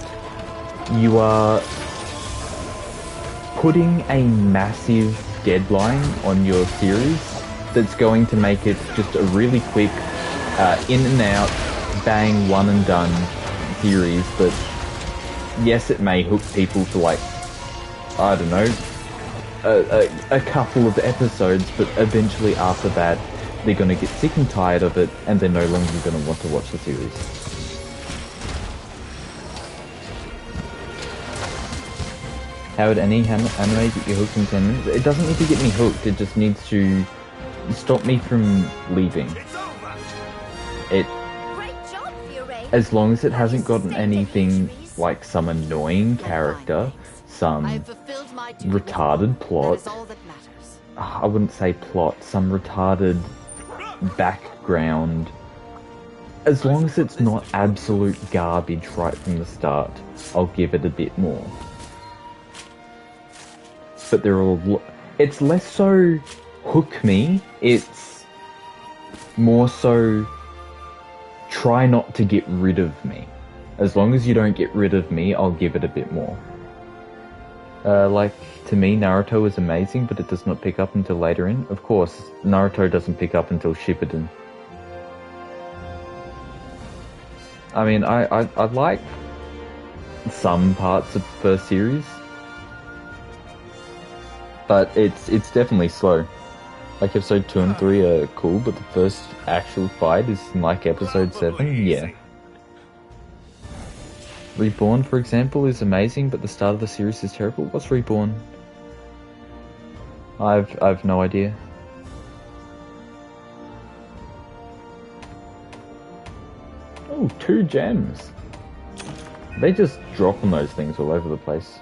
you are putting a massive deadline on your series that's going to make it just a really quick, in and out, bang, one and done series that, yes, it may hook people for like, I don't know, a couple of episodes, but eventually after that, they're going to get sick and tired of it, and they're no longer going to want to watch the series. How would any anime get you hooked in 10 minutes? It doesn't need to get me hooked, it just needs to stop me from leaving. As long as it hasn't gotten anything like some annoying character, some retarded plot, I wouldn't say plot, some retarded background. As long as it's not absolute garbage right from the start, I'll give it a bit more. But they're all... It's less so hook me, it's more so try not to get rid of me. As long as you don't get rid of me, I'll give it a bit more. Like, to me, Naruto is amazing, but it does not pick up until later in. Of course, Naruto doesn't pick up until Shippuden. I mean, I like some parts of the first series, but it's definitely slow. Like, episode 2 and 3 are cool, but the first actual fight is in, like, episode 7, yeah. Reborn, for example, is amazing, but the start of the series is terrible. What's Reborn? I've no idea. Oh, 2 gems. They just dropping those things all over the place.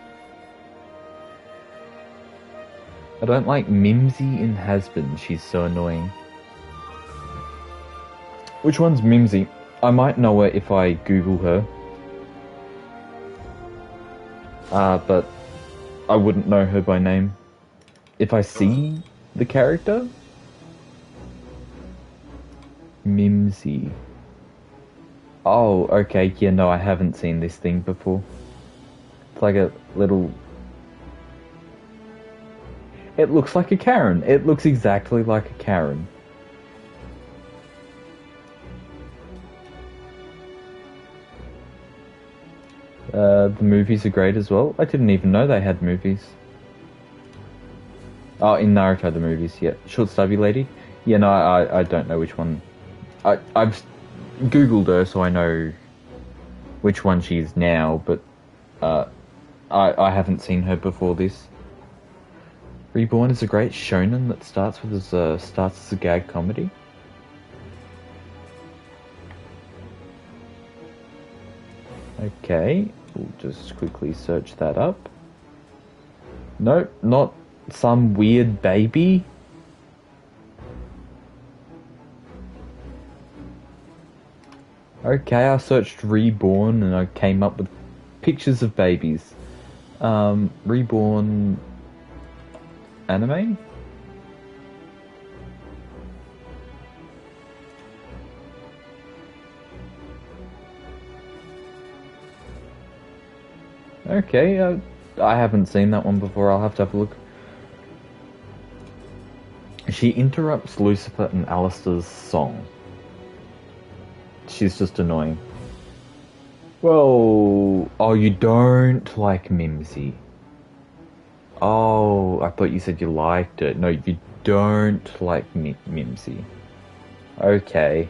I don't like Mimsy in Hasbin. She's so annoying. Which one's Mimsy? I might know her if I Google her. But I wouldn't know her by name. If I see the character, Mimsy. Oh, okay, yeah, no, I haven't seen this thing before. It's like a little... It looks like a Karen. It looks exactly like a Karen. The movies are great as well. I didn't even know they had movies. Oh, in Naruto, the movies, yeah. Short stubby lady? Yeah, no, I don't know which one. I've Googled her, so I know which one she is now, but I haven't seen her before this. Reborn is a great shonen that starts as a gag comedy. Okay, we'll just quickly search that up. Nope, not some weird baby. Okay, I searched Reborn and I came up with pictures of babies. Reborn anime? Okay, I haven't seen that one before. I'll have to have a look. She interrupts Lucifer and Alistair's song. She's just annoying. Well, oh, you don't like Mimsy. Oh, I thought you said you liked it. No, you don't like Mimsy. Okay.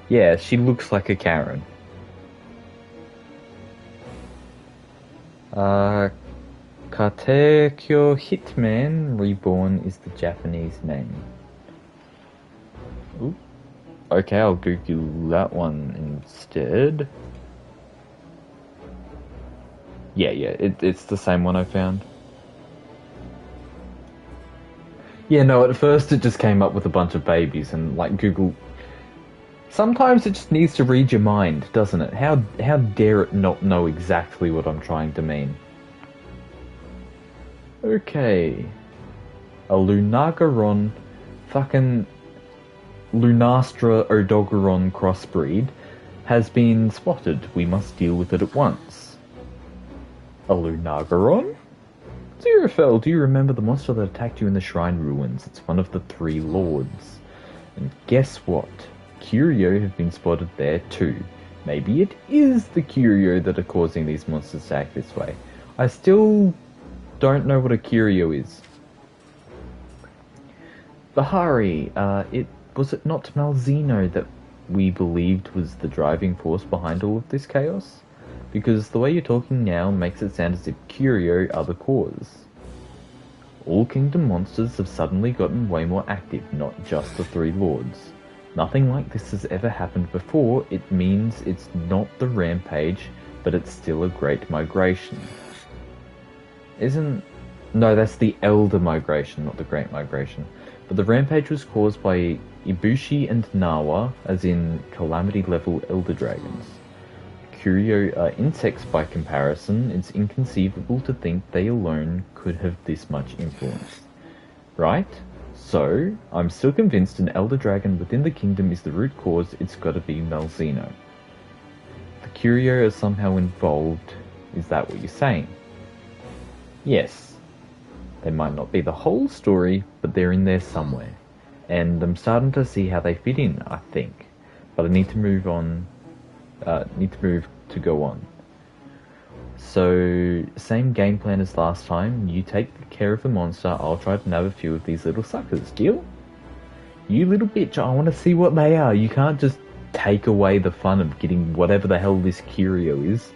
Yeah, she looks like a Karen. Katekyo Hitman Reborn is the Japanese name. Ooh. Okay, I'll Google that one instead. Yeah, it's the same one I found. Yeah, no, at first it just came up with a bunch of babies and, like, Google... Sometimes it just needs to read your mind, doesn't it? How dare it not know exactly what I'm trying to mean? Okay. A Lunagaron fucking Lunastra Odogaron crossbreed has been spotted. We must deal with it at once. A Lunagaron? Izirifael, do you remember the monster that attacked you in the shrine ruins? It's one of the three lords. And guess what? Curio have been spotted there too. Maybe it is the Curio that are causing these monsters to act this way. I still don't know what a Curio is. Bahari, was it not Malzeno that we believed was the driving force behind all of this chaos? Because the way you're talking now makes it sound as if Curio are the cause. All kingdom monsters have suddenly gotten way more active, not just the three lords. Nothing like this has ever happened before. It means it's not the rampage, but it's still a great migration. No, that's the elder migration, not the great migration. But the rampage was caused by Ibushi and Nawa, as in calamity level elder dragons. Curio are insects by comparison. It's inconceivable to think they alone could have this much influence. Right? So, I'm still convinced an elder dragon within the kingdom is the root cause. It's gotta be Malzeno. The Curio are somehow involved. Is that what you're saying? Yes. They might not be the whole story, but they're in there somewhere. And I'm starting to see how they fit in, I think. But I need to move on. To go on. So, same game plan as last time. You take care of the monster, I'll try to nab a few of these little suckers. Deal? You little bitch, I want to see what they are. You can't just take away the fun of getting whatever the hell this Curio is.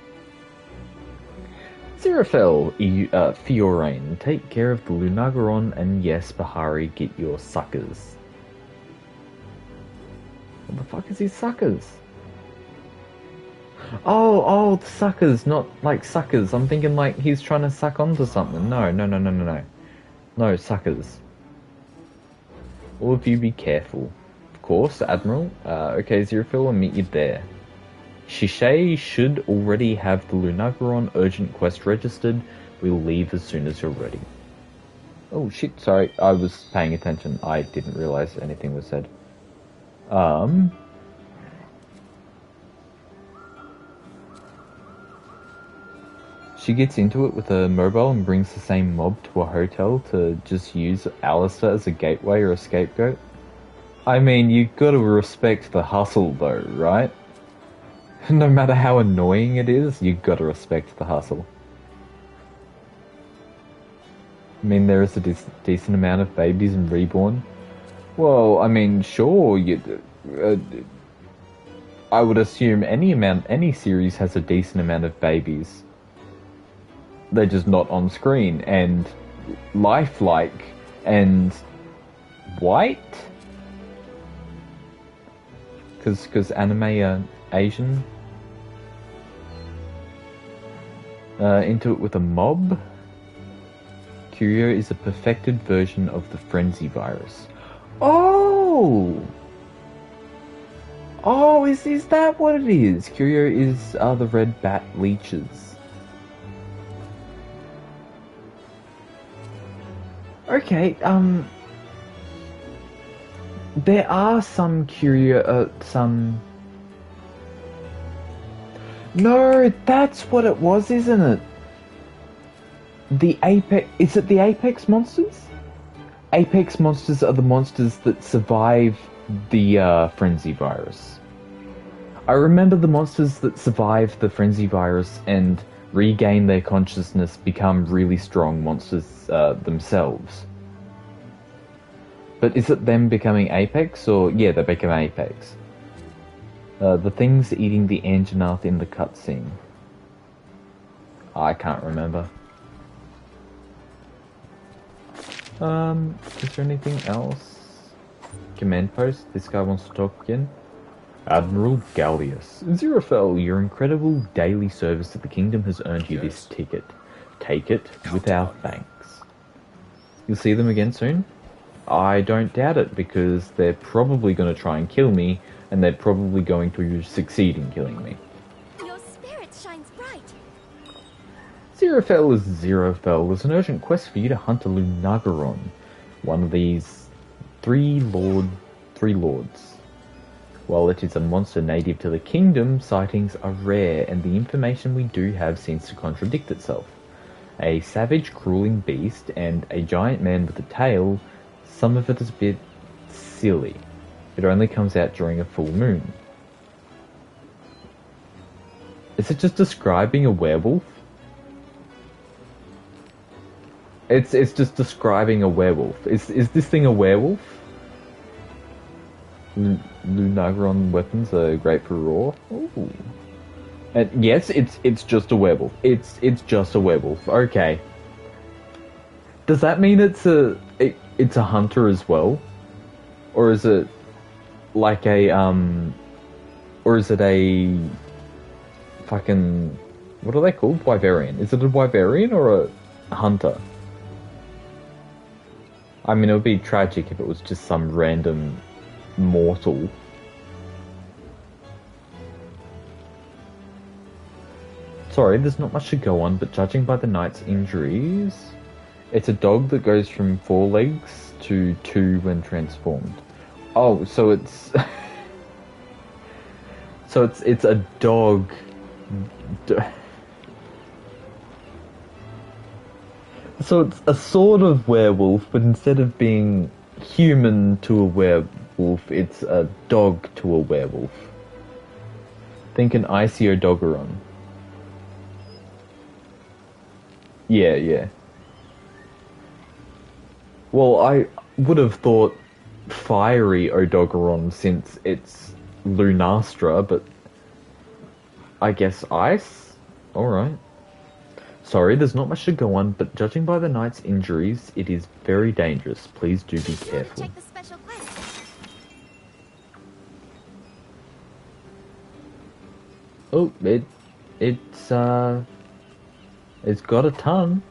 Izirifael, Fiorain, take care of the Lunagaron, and yes, Bahari, get your suckers. What the fuck is these suckers? Oh, the suckers, not like suckers. I'm thinking like he's trying to suck onto something. No. No, suckers. All of you be careful. Of course, Admiral. Okay, Izirifael, I'll meet you there. Shishay should already have the Lunagaron urgent quest registered. We'll leave as soon as you're ready. Oh shit, sorry, I was paying attention. I didn't realize anything was said. Um, she gets into it with a mobile and brings the same mob to a hotel to just use Alistair as a gateway or a scapegoat. I mean, you gotta respect the hustle though, right? No matter how annoying it is, you gotta respect the hustle. I mean, there is a decent amount of babies in Reborn. Well, I mean, sure, I would assume any series has a decent amount of babies. They're just not on screen, and lifelike, and white? Because anime are Asian. Into it with a mob. Curio is a perfected version of the frenzy virus. Oh! Oh, is that what it is? Curio is the red bat leeches. Okay, there are some Curio, No, that's what it was, isn't it? The Apex... Is it the Apex monsters? Apex monsters are the monsters that survive the frenzy virus. I remember the monsters that survive the frenzy virus and regain their consciousness become really strong monsters themselves. But is it them becoming Apex, or... Yeah, they become Apex. The things eating the Anjanath in the cutscene. I can't remember. Is there anything else? Command post, this guy wants to talk again. Admiral Gallius. Izirifael, your incredible daily service to the kingdom has earned you this ticket. Take it with our thanks. You'll see them again soon? I don't doubt it, because they're probably going to try and kill me, and they're probably going to succeed in killing me. Your spirit shines bright. Izirifael is Izirifael. There's an urgent quest for you to hunt a Lunagaron, one of these three lords. While it is a monster native to the kingdom, sightings are rare, and the information we do have seems to contradict itself. A savage, crueling beast, and a giant man with a tail, some of it is a bit silly. It only comes out during a full moon. Is it just describing a werewolf? It's just describing a werewolf. Is this thing a werewolf? Lunagaron weapons are great for raw. Ooh. And yes, it's just a werewolf. It's just a werewolf. Okay. Does that mean it's a hunter as well, or is it like a or is it a fucking, what are they called? Wyverian. Is it a Wyverian or a hunter? I mean, it would be tragic if it was just some random mortal. Sorry, there's not much to go on, but judging by the knight's injuries, it's a dog that goes from 4 legs to 2 when transformed. Oh, so it's so it's a dog. So it's a sort of werewolf, but instead of being human to a werewolf, it's a dog to a werewolf. Think an Icy-Odogaron. Yeah. Well, I would have thought fiery Odogaron since it's Lunastra, but I guess ice? Alright. Sorry, there's not much to go on, but judging by the knight's injuries, it is very dangerous. Please do be careful. Check the special quest. Oh, it's got a ton.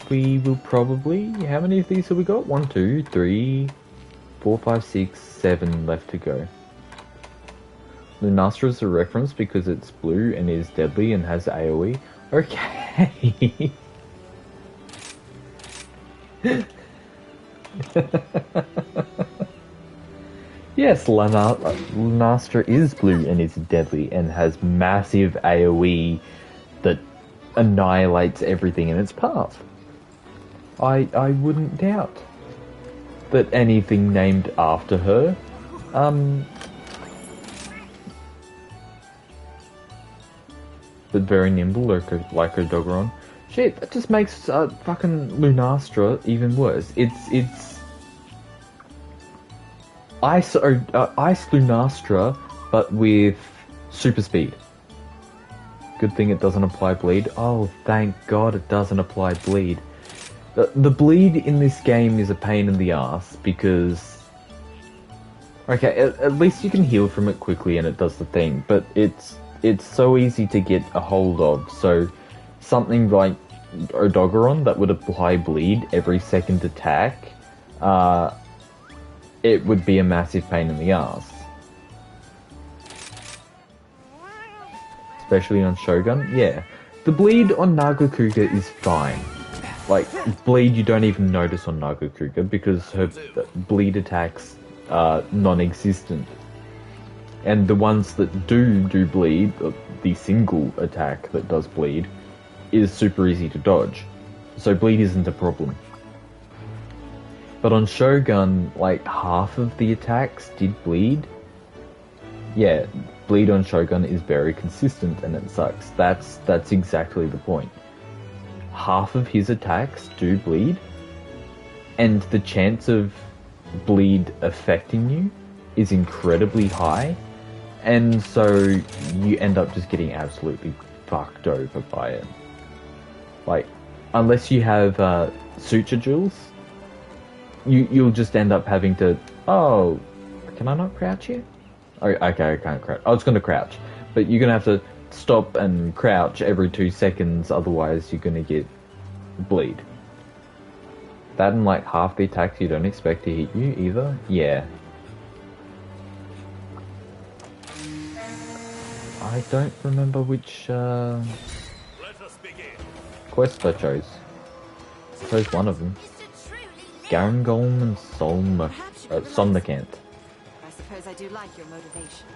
We will probably... How many of these have we got? 1, 2, 3, 4, 5, 6, 7 left to go. Lunastra is a reference because it's blue and is deadly and has AoE. Okay. Yes, Lunastra is blue and is deadly and has massive AoE that annihilates everything in its path. I wouldn't doubt that anything named after her, but very nimble like her Doggeron. Shit, that just makes fucking Lunastra even worse. It's Ice Lunastra, but with super speed. Good thing it doesn't apply bleed. Oh, thank God it doesn't apply bleed. The bleed in this game is a pain in the ass because... Okay, at least you can heal from it quickly and it does the thing, but it's so easy to get a hold of, so something like Odogaron that would apply bleed every second attack, it would be a massive pain in the ass. Especially on Shogun, yeah. The bleed on Nagakuga is fine. Like, bleed you don't even notice on Nagakuga because her bleed attacks are non-existent. And the ones that do bleed, the single attack that does bleed, is super easy to dodge. So bleed isn't a problem. But on Shogun, like, half of the attacks did bleed. Yeah, bleed on Shogun is very consistent and it sucks. That's exactly the point. Half of his attacks do bleed, and the chance of bleed affecting you is incredibly high, and so you end up just getting absolutely fucked over by it. Like, unless you have suture jewels, you'll just end up having to... Oh, can I not crouch here? Oh, okay, I can't crouch. I was going to crouch, but you're going to have to stop and crouch every 2 seconds, otherwise you're going to get bleed. That and like half the attacks you don't expect to hit you either. Yeah. I don't remember which quest I chose. I chose one of them. Garangolm and Somnicant. I suppose I do like your motivation.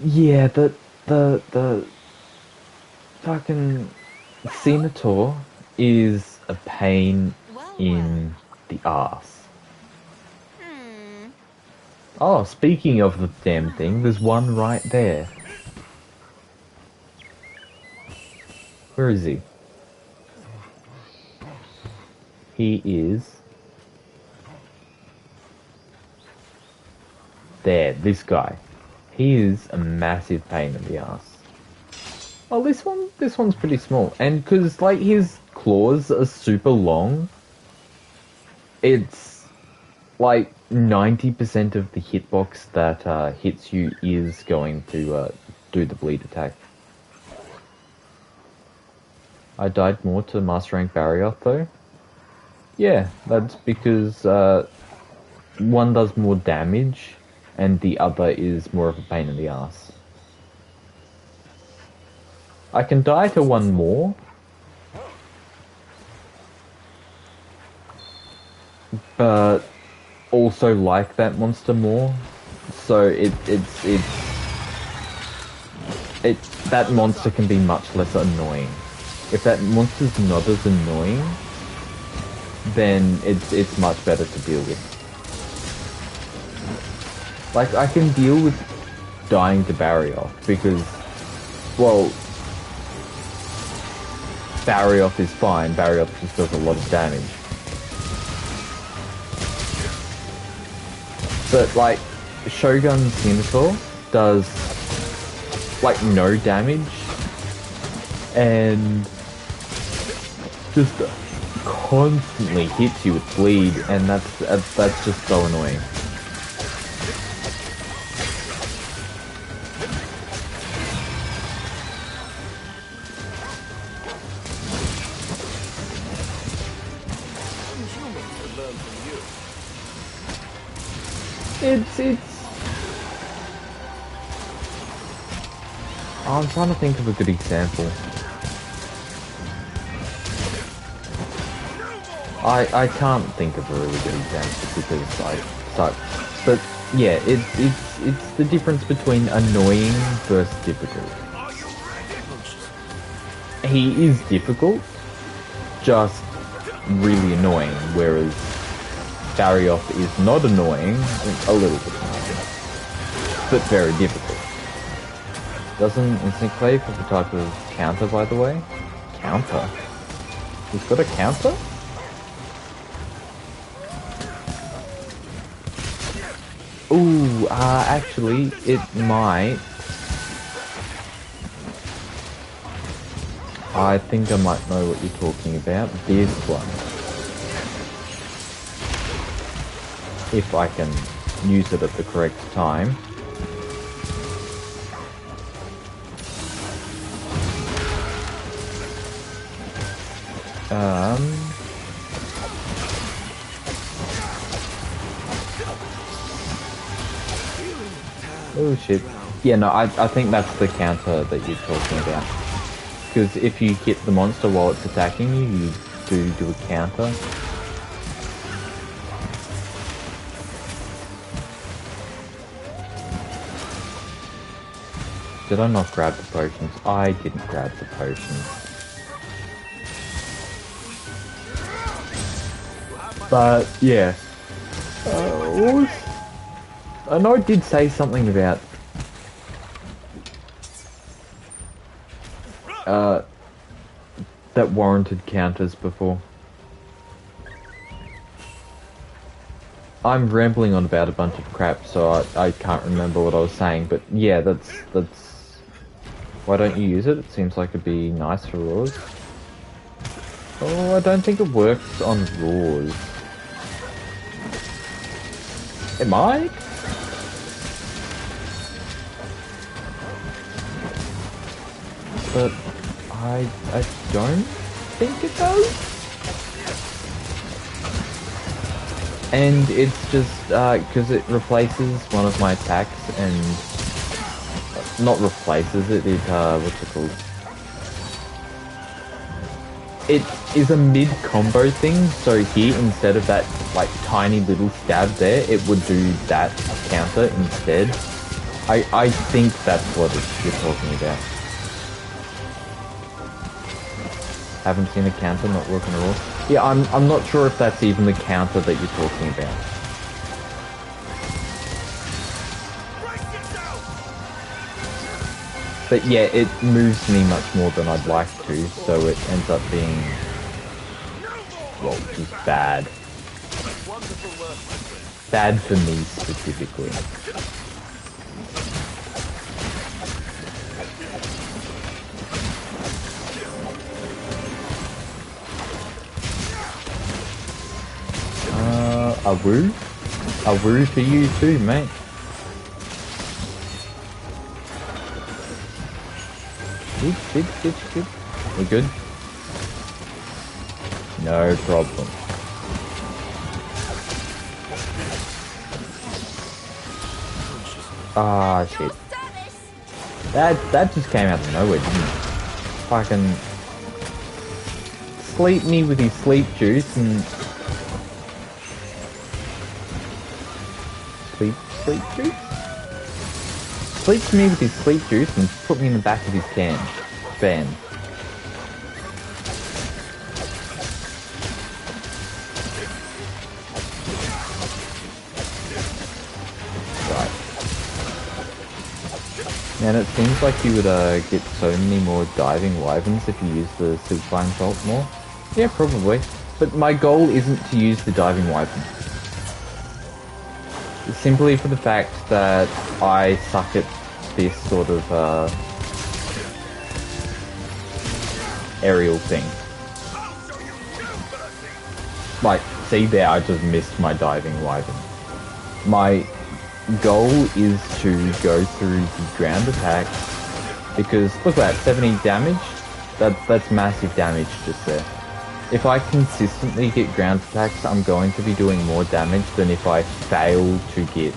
Yeah, the fucking Senator is a pain in the arse. Oh, speaking of the damn thing, there's one right there. Where is he? He is... There, this guy. He is a massive pain in the ass. Oh, this one's pretty small. And because, like, his claws are super long, it's, like, 90% of the hitbox that hits you is going to do the bleed attack. I died more to Master Rank Barrioth, though. Yeah, that's because one does more damage, and the other is more of a pain in the ass. I can die to one more, but also like that monster more, so that monster can be much less annoying. If that monster's not as annoying, then it's much better to deal with. Like, I can deal with dying to Barrioth because, well, Barrioth is fine. Barrioth just does a lot of damage. But, like, Shogun Senator does, like, no damage and just constantly hits you with bleed, and that's just so annoying. I'm trying to think of a good example. I can't think of a really good example because I suck. But yeah, it's the difference between annoying versus difficult. He is difficult, just really annoying, whereas Barrioff is not annoying, a little bit annoying, but very difficult. Doesn't instant clave have a type of counter, by the way? Counter? He's got a counter? Ooh, actually, it might. I think I might know what you're talking about. This one. If I can use it at the correct time. Oh shit. Yeah, no, I think that's the counter that you're talking about. Because if you hit the monster while it's attacking you, you do a counter. Did I not grab the potions? I didn't grab the potions. But, yeah. I know I did say something about that warranted counters before. I'm rambling on about a bunch of crap, so I can't remember what I was saying, but yeah, that's... Why don't you use it? It seems like it'd be nice for Raws. Oh, I don't think it works on Raws. It might? But I don't think it does. And it's just because it replaces one of my attacks and not replaces it. What's it called? It is a mid combo thing. So here, instead of that like tiny little stab there, it would do that counter instead. I think that's what you're talking about. Haven't seen a counter not working at all. Yeah, I'm not sure if that's even the counter that you're talking about. But yeah, it moves me much more than I'd like to, so it ends up being, well, just bad. Bad for me specifically. A woo? A woo for you too, mate. Good. We good? No problem. Ah, shit. That just came out of nowhere, didn't it? Fucking sleep me with his sleep juice and sleep juice? Sleep me with his sleep juice and put me in the back of his van. Right. Man, it seems like you would get so many more diving wyverns if you use the Silkline bolt more. Yeah, probably. But my goal isn't to use the diving wyvern. Simply for the fact that I suck at this sort of aerial thing. Like, see there, I just missed my diving wyvern. My goal is to go through the ground attack because look at that, 70 damage. That's massive damage just there. If I consistently get ground attacks, I'm going to be doing more damage than if I fail to get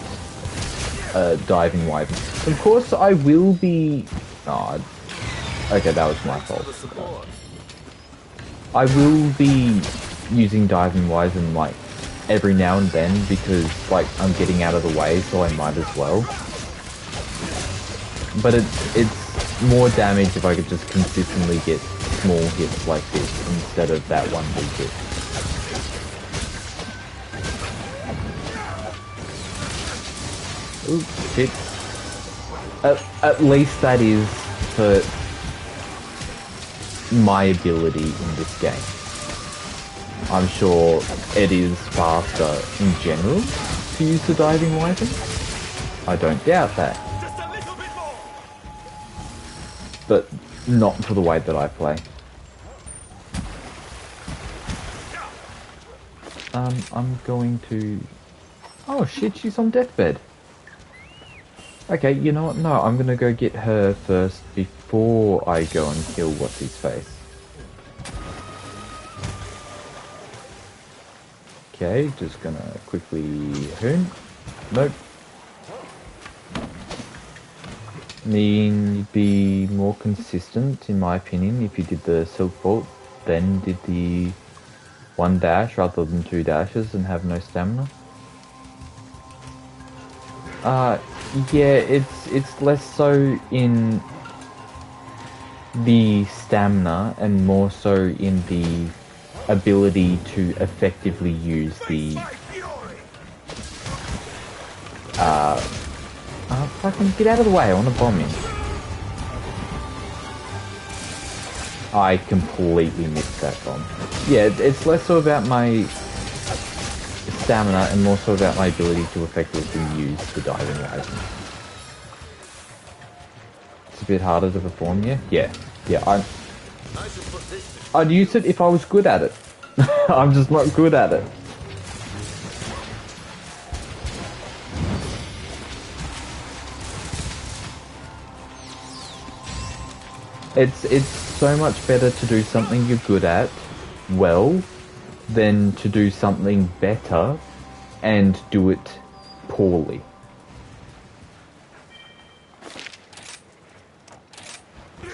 diving wyvern. Of course, I will be... Oh, okay, that was my fault. I will be using diving wise and like every now and then because like I'm getting out of the way, so I might as well. But it's more damage if I could just consistently get small hits like this instead of that one big hit. Ooh, shit. At least that is for my ability in this game. I'm sure it is faster in general to use the diving weapon. I don't doubt that. Just a little bit more. But not for the way that I play. I'm going to... Oh shit, she's on deathbed. Okay, you know what? No, I'm gonna go get her first before I go and kill what's-his-face. Okay, just gonna quickly... Hoon? Nope. You'd be more consistent, in my opinion, if you did the Silk Bolt, then did the 1 dash rather than 2 dashes and have no stamina. Yeah, it's less so in the stamina and more so in the ability to effectively use the fucking get out of the way, I want to bomb him. I completely missed that bomb. Yeah, it's less so about my stamina and more so about my ability to effectively use the diving weapon. It's a bit harder to perform, yeah? Yeah, I'd use it if I was good at it. I'm just not good at it. It's so much better to do something you're good at well than to do something better and do it poorly.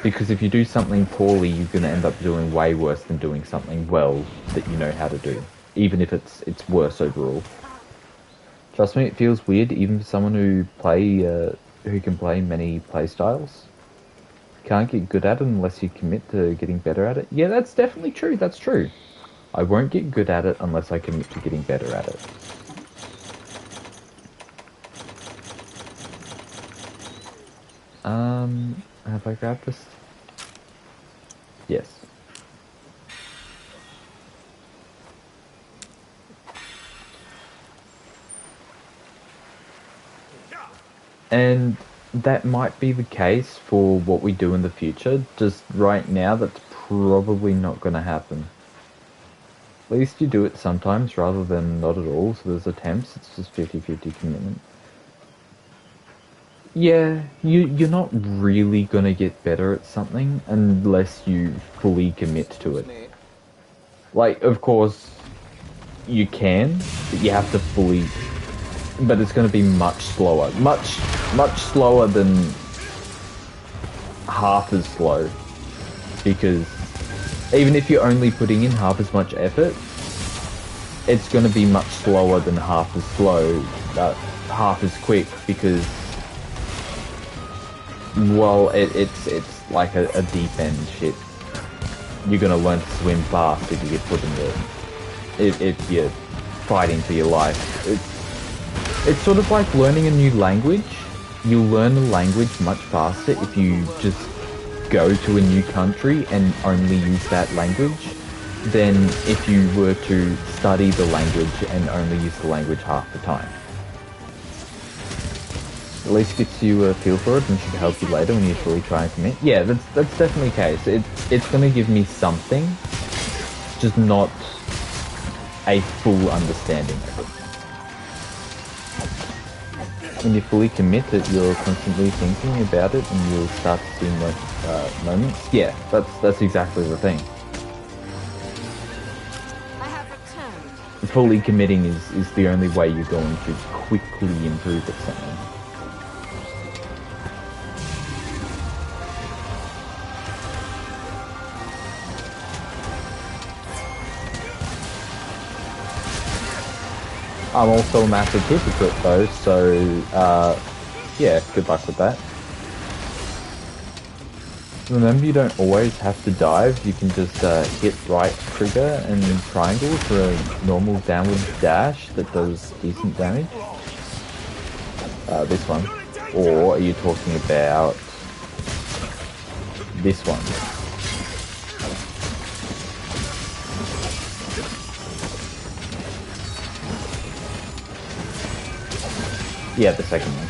Because if you do something poorly, you're going to end up doing way worse than doing something well that you know how to do, even if it's worse overall. Trust me, it feels weird even for someone who can play many playstyles. Can't get good at it unless you commit to getting better at it. Yeah, that's definitely true. That's true. I won't get good at it unless I commit to getting better at it. Have I grabbed this? Yes. And that might be the case for what we do in the future. Just right now, that's probably not going to happen. At least you do it sometimes rather than not at all, so there's attempts, it's just 50-50 commitment. Yeah, you're not really gonna get better at something unless you fully commit to it. Like, of course, you can, but you have to fully... But it's gonna be much slower. Much slower than half as slow. Because even if you're only putting in half as much effort, it's going to be much slower than half as slow, half as quick, because, well, it's like a deep end shit. You're going to learn to swim fast if you get put in there, if you're fighting for your life. It's sort of like learning a new language. You'll learn a language much faster if you just go to a new country and only use that language than if you were to study the language and only use the language half the time. At least gets you a feel for it and should help you later when you fully try and commit. Yeah, that's definitely the case. It's going to give me something, just not a full understanding of it. When you fully commit that you're constantly thinking about it and you'll start to see moments. Yeah, that's exactly the thing. I have returned. Fully committing is the only way you're going to quickly improve at something. I'm also a massive hypocrite though, so yeah, good luck with that. Remember, you don't always have to dive, you can just hit right trigger and triangle for a normal downward dash that does decent damage. This one. Or are you talking about this one? Yeah, the second one.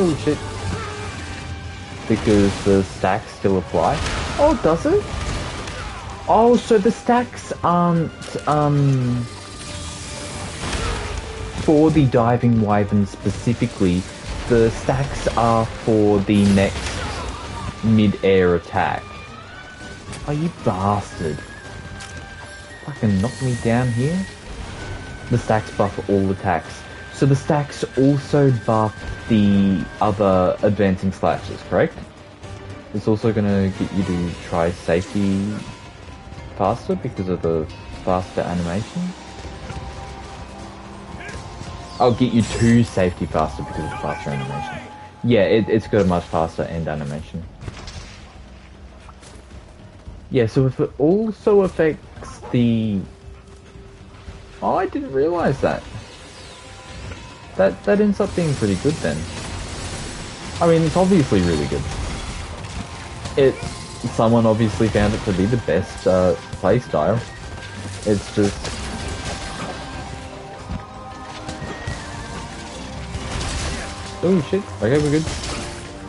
Oh shit. Because the stacks still apply. Oh, does it? Oh, so the stacks aren't, for the diving wyvern specifically. The stacks are for the next mid-air attack. Oh, you bastard. Fucking knock me down here. The stacks buff all attacks. So the stacks also buff the other advancing slashes, correct? It's also gonna get you to try safety faster because of the faster animation. I'll get you to safety faster because of the faster animation. Yeah, it's got a much faster end animation. Yeah, so if it also affects the... Oh, I didn't realise that. That ends up being pretty good then. I mean, it's obviously really good. Someone obviously found it to be the best playstyle. It's just... Oh shit, okay, we're good.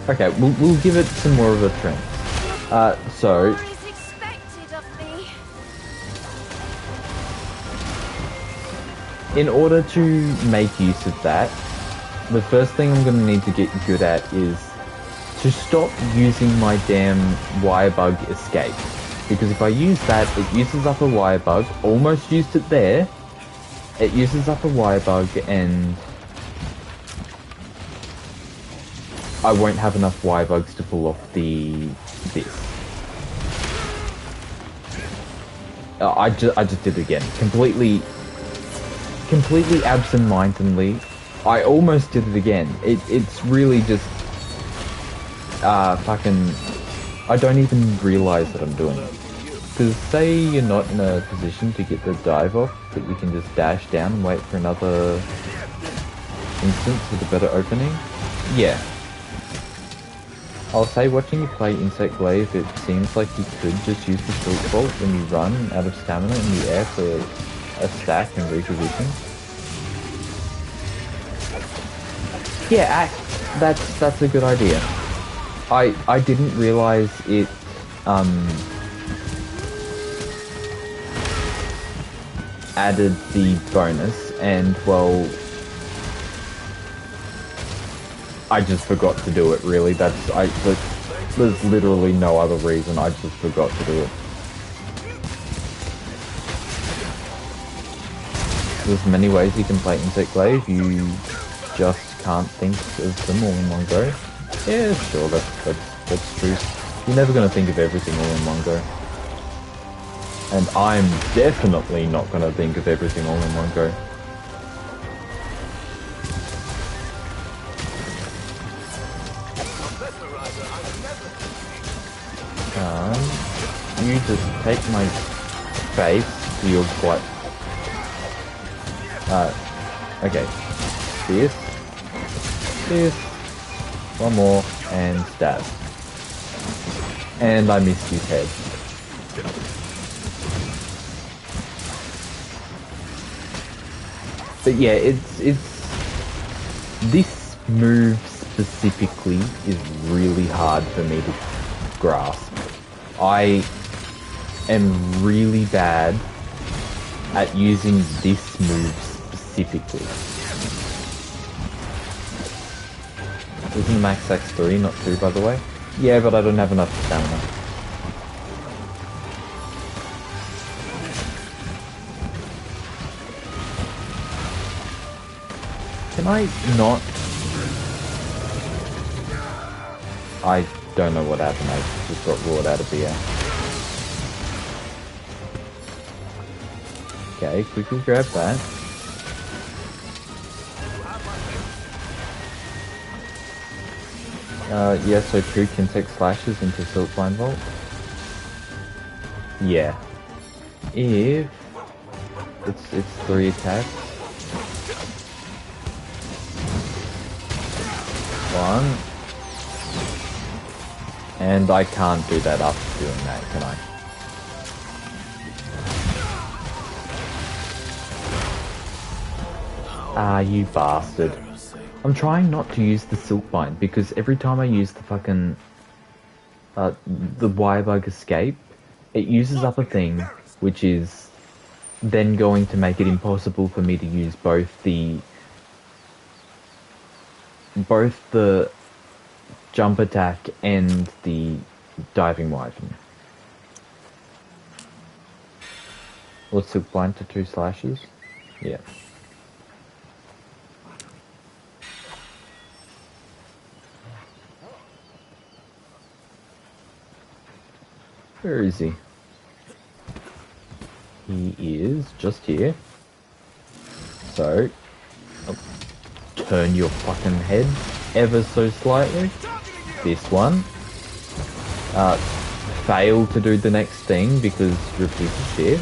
Okay, we'll give it some more of a trend. So... More is expected of me. In order to make use of that, the first thing I'm going to need to get good at is to stop using my damn wire bug escape. Because if I use that, it uses up a wire bug. Almost used it there. It uses up a wire bug and I won't have enough wire bugs to pull off this. I just did it again. Completely absent-mindedly. I almost did it again. It's really just fucking... I don't even realise that I'm doing it. Because say you're not in a position to get the dive off, but you can just dash down and wait for another instance with a better opening. Yeah. I'll say watching you play Insect Glaive, it seems like you could just use the Short Bolt when you run out of stamina in the air for a stack and reposition. Yeah, that's a good idea. I didn't realise it added the bonus, and well, I just forgot to do it. Really, there's literally no other reason. I just forgot to do it. There's many ways you can play Insect Glaive. You just can't think of them all in one go. Yeah, sure, that's true. You're never going to think of everything all in one go. And I'm definitely not going to think of everything all in one go. You just take my face, you're quite... okay. This, one more, and stab. And I missed his head. But yeah, this move specifically is really hard for me to grasp. I am really bad at using this move specifically. Isn't max X 3, not 2 by the way? Yeah, but I don't have enough stamina. Can I not? I don't know what happened, I just got roared out of the air. Okay, quickly grab that. Yeah, so 2 Kinsec slashes into Silkbind Vault. Yeah. If it's 3 attacks. 1. And I can't do that after doing that, can I? Ah, you bastard. I'm trying not to use the Silkbind because every time I use the fucking the Wirebug escape, it uses up a thing which is then going to make it impossible for me to use both the jump attack and the diving wyvern. Or Silkbind to 2 slashes? Yeah. Where is he? He is just here. So, I'll turn your fucking head ever so slightly. This one. Fail to do the next thing because you're a piece of shit.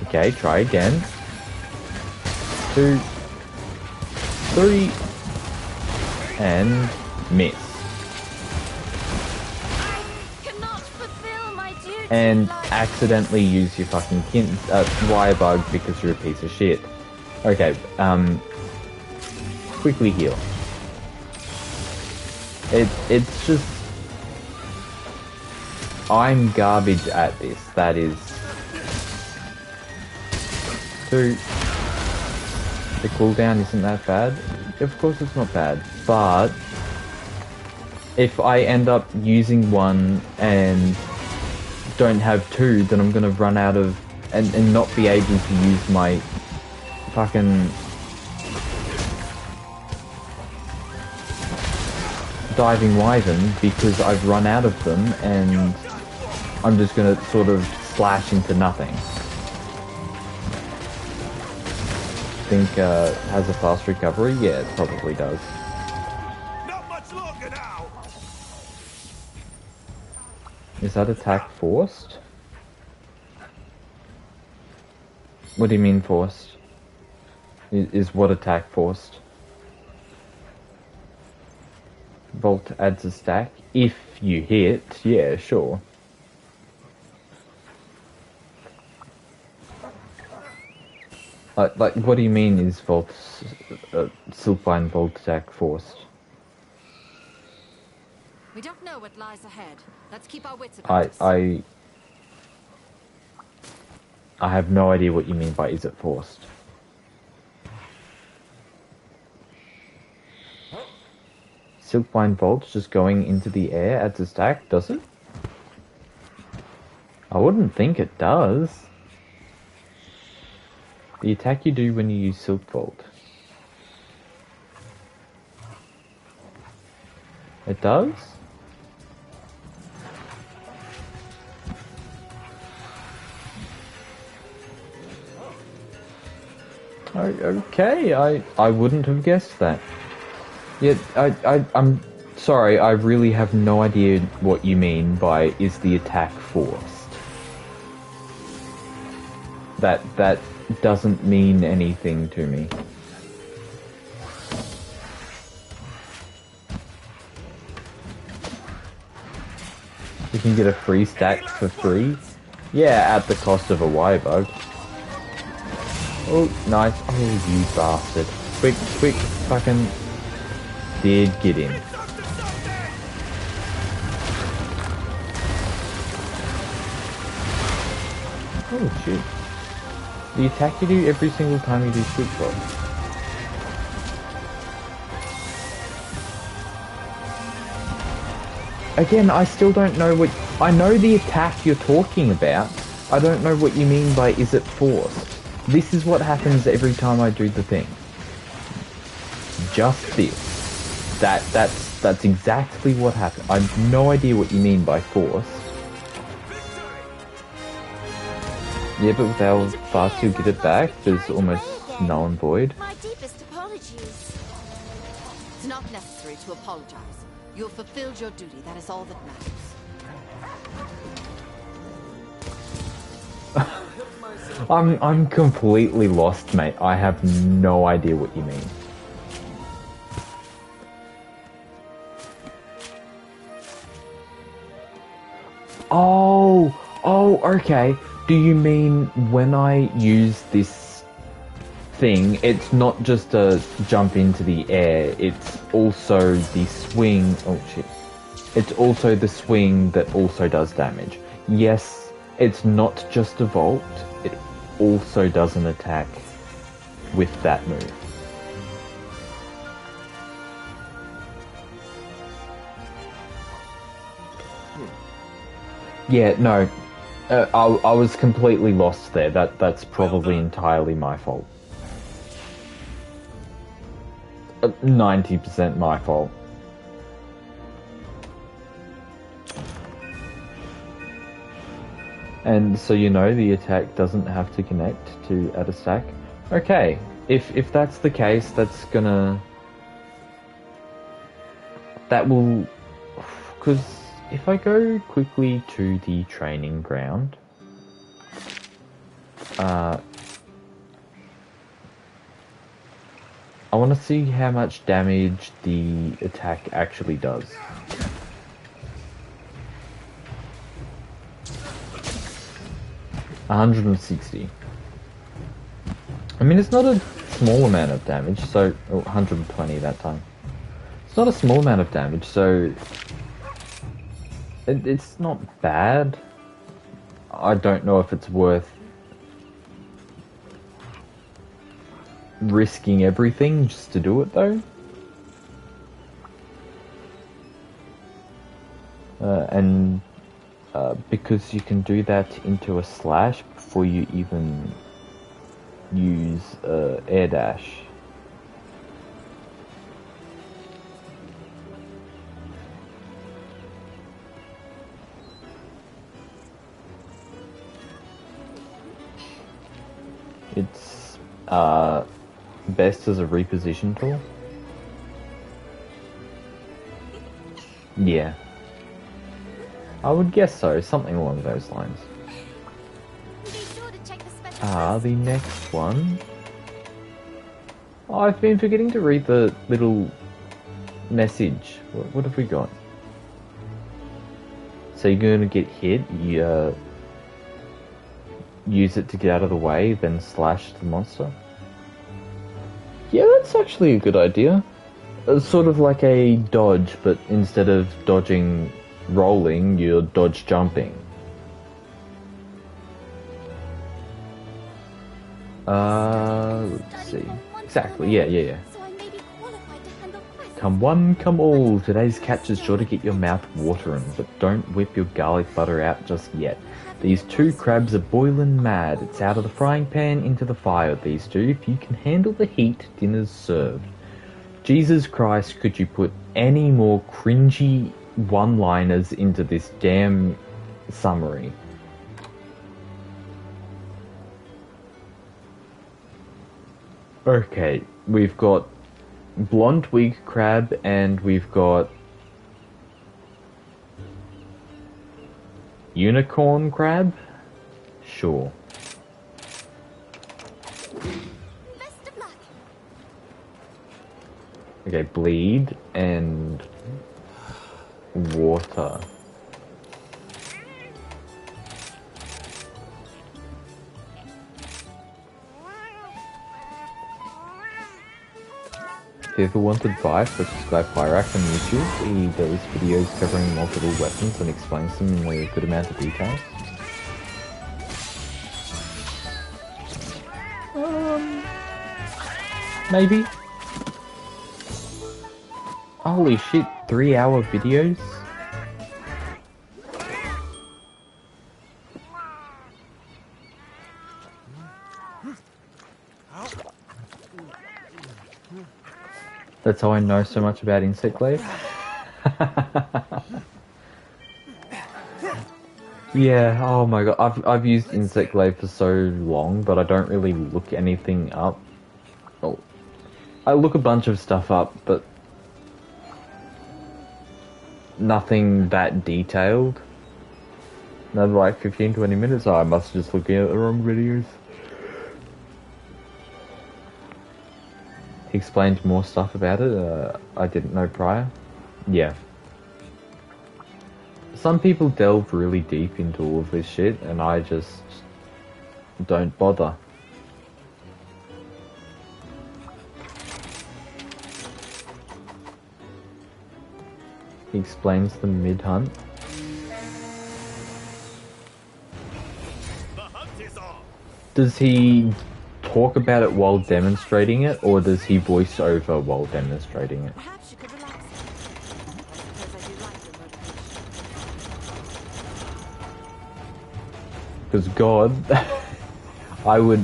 Okay, try again. 2, 3, and miss. And accidentally use your fucking Wirebug because you're a piece of shit. Okay, quickly heal. It's just... I'm garbage at this, that is... 2... The cooldown isn't that bad? Of course it's not bad, but... If I end up using one and don't have 2, then I'm gonna run out of... and not be able to use my fucking diving wyvern because I've run out of them and I'm just gonna sort of slash into nothing. Think has a fast recovery? Yeah, it probably does. Not much longer now. Is that attack forced? What do you mean forced? Is what attack forced? Volt adds a stack. If you hit, yeah, sure. Like, what do you mean is Volt, Silkbind Volt attack forced? We don't know what lies ahead. Let's keep our wits about us. I have no idea what you mean by is it forced. Silkbind Volt just going into the air adds a stack, does it? I wouldn't think it does. The attack you do when you use Silk Volt. It does? Okay, I wouldn't have guessed that. Yet, I'm sorry, I really have no idea what you mean by is the attack forced. That doesn't mean anything to me. You can get a free stack for free? Yeah, at the cost of a Wirebug. Oh, nice. Oh, you bastard. Quick, fucking... Did get him. Oh, shit. The attack you do every single time you do Silk Volt. Again, I still don't know what... I know the attack you're talking about. I don't know what you mean by is it forced. This is what happens every time I do the thing. Just this. That's exactly what happened. I have no idea what you mean by forced. Yeah, but with how fast you'll get it back, there's almost null and void. My deepest apologies. It's not necessary to apologize. You have fulfilled your duty. That is all that matters. I'm completely lost, mate. I have no idea what you mean. Oh, okay. Do you mean when I use this thing, it's not just a jump into the air, it's also the swing. Oh shit. It's also the swing that also does damage. Yes, it's not just a vault, it also does an attack with that move. Yeah, no. I was completely lost there. That's probably entirely my fault. 90% my fault. And so you know the attack doesn't have to connect to add a stack. Okay, if that's the case, that's gonna... That will... Because if I go quickly to the training ground... I want to see how much damage the attack actually does. $160. I mean, it's not a small amount of damage, so... Oh, 120 that time. It's not a small amount of damage, so... It's not bad. I don't know if it's worth... risking everything just to do it, though. Because you can do that into a slash before you even use air dash. It's best as a reposition tool. Yeah. I would guess so, something along those lines. Be sure to check the special The next one... Oh, I've been forgetting to read the little message. What have we got? So you're going to get hit, you use it to get out of the way, then slash the monster? Yeah, that's actually a good idea. It's sort of like a dodge, but instead of dodging rolling, you're dodge jumping. Let's see. Exactly, yeah. So I may be qualified to handle quests. Come one, come all. Today's catch is sure to get your mouth watering, but don't whip your garlic butter out just yet. These two crabs are boiling mad. It's out of the frying pan into the fire, these two. If you can handle the heat, dinner's served. Jesus Christ, could you put any more cringy one-liners into this damn summary? Okay, we've got blonde wig crab and we've got unicorn crab? Sure. Best of luck. Okay, bleed and water. If you ever want advice, watch this guy Pyrak on YouTube. He does videos covering multiple weapons and explains them in a good amount of detail. Maybe. Holy shit, 3-hour videos? That's how I know so much about insect life. Yeah, oh my god, I've used Insect Glaive for so long, but I don't really look anything up. Oh, I look a bunch of stuff up, but nothing that detailed. Another like 15-20 minutes, oh, I must have just looking at the wrong videos. He explained more stuff about it, I didn't know prior. Yeah. Some people delve really deep into all of this shit, and I just don't bother. He explains the mid-hunt. The hunt is on. Does he talk about it while demonstrating it, or does he voice over while demonstrating it? Perhaps you could relax. Because I do like your motivation. Because God, I would...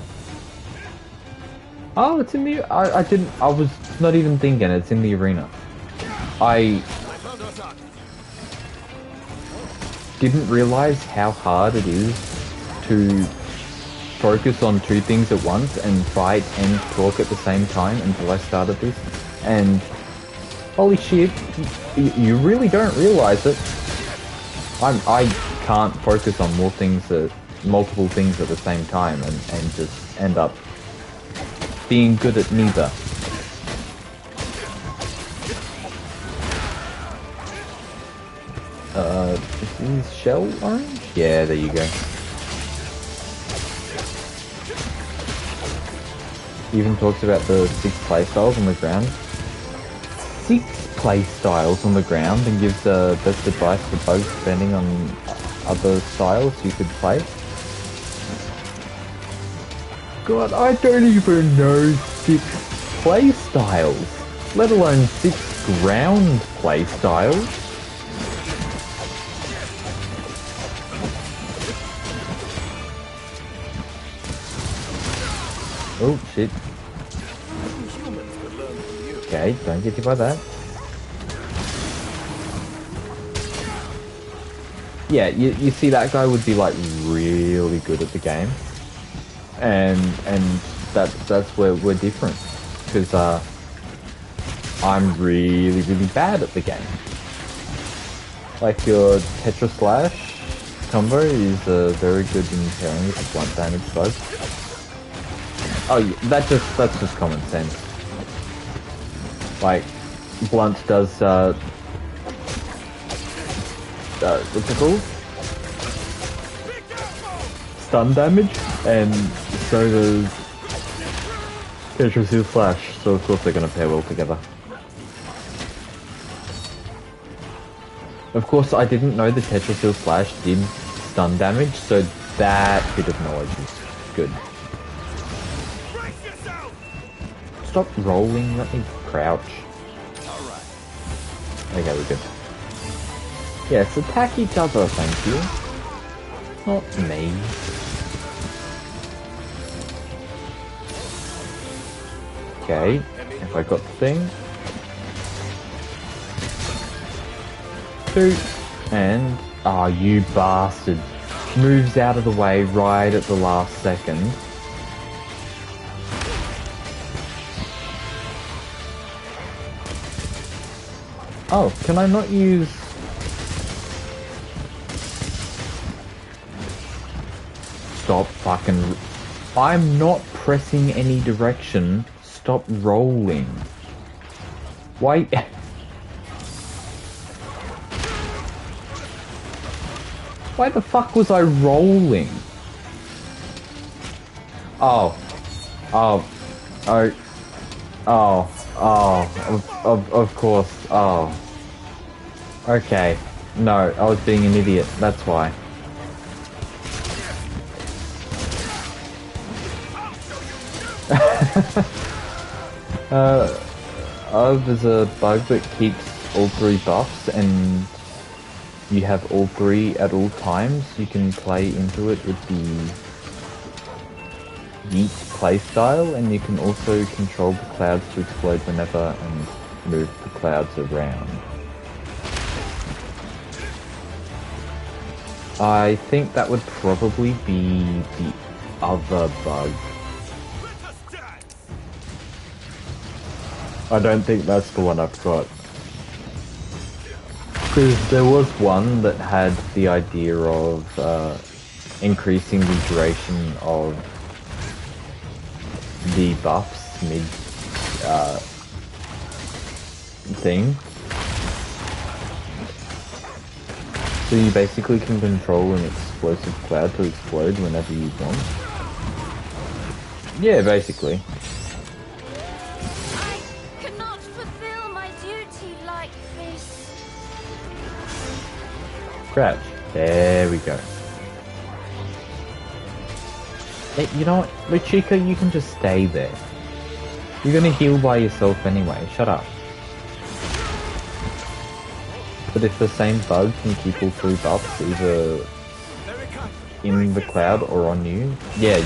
Oh, it's in the... I didn't... I was not even thinking, it's in the arena. I didn't realize how hard it is to focus on two things at once and fight and talk at the same time until I started this. And holy shit, you really don't realize it. I can't focus on multiple things at the same time and just end up being good at neither. Is shell orange? Yeah, there you go. Even talks about the 6 playstyles on the ground. 6 playstyles on the ground, and gives best advice for bugs depending on other styles you could play. God, I don't even know 6 playstyles, let alone 6 ground playstyles. Oh shit. Okay, don't get hit by that. Yeah, you see that guy would be like really good at the game. And that's where we're different. Because I'm really bad at the game. Like your Tetra Slash combo is very good in pairing with the blunt damage bug. Oh, yeah, that's just common sense. Like, blunt does, what's it called? Stun damage, and so does Tetra Seal Flash, so of course they're gonna pair well together. Of course, I didn't know the Tetra Seal Flash did stun damage, so that bit of knowledge is good. Stop rolling, let me crouch. Alright. Okay, we're good. Yes, attack each other, thank you. Not me. Okay, if I got the thing. 2, and... Ah, you bastard. Moves out of the way right at the last second. Oh, can I not use... Stop fucking... I'm not pressing any direction. Stop rolling. Why... Why the fuck was I rolling? Oh. Oh. Oh. Oh. Oh. Of course. Oh. Okay. No, I was being an idiot. That's why. There's a bug that keeps all 3 buffs, and you have all 3 at all times. You can play into it with the Yeet playstyle, and you can also control the clouds to explode whenever and move the clouds around. I think that would probably be the other bug. Let us dance! I don't think that's the one I've got. Because there was one that had the idea of increasing the duration of the buffs mid thing. So you basically can control an explosive cloud to explode whenever you want. Yeah, basically. I cannot fulfill my duty like this. Crouch. There we go. Hey, you know what, Luchica, you can just stay there. You're gonna heal by yourself anyway, shut up. But if the same bug can keep all three buffs, either in the cloud or on you, yeah,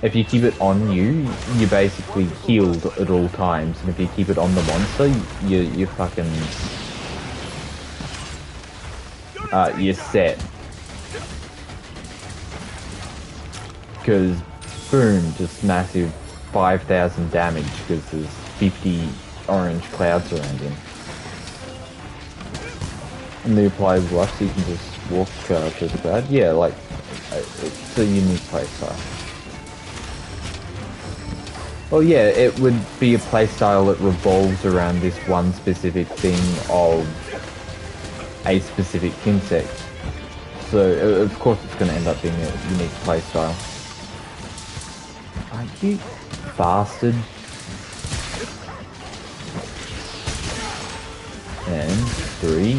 if you keep it on you, you're basically healed at all times, and if you keep it on the monster, you're fucking... you're set. Because, boom, just massive 5,000 damage because there's 50 orange clouds around him. And the applied bluff, so you can just walk through the cloud. Yeah, like, it's a unique playstyle. Well, yeah, it would be a playstyle that revolves around this one specific thing of a specific insect. So, of course, it's going to end up being a unique playstyle. You bastard. And 3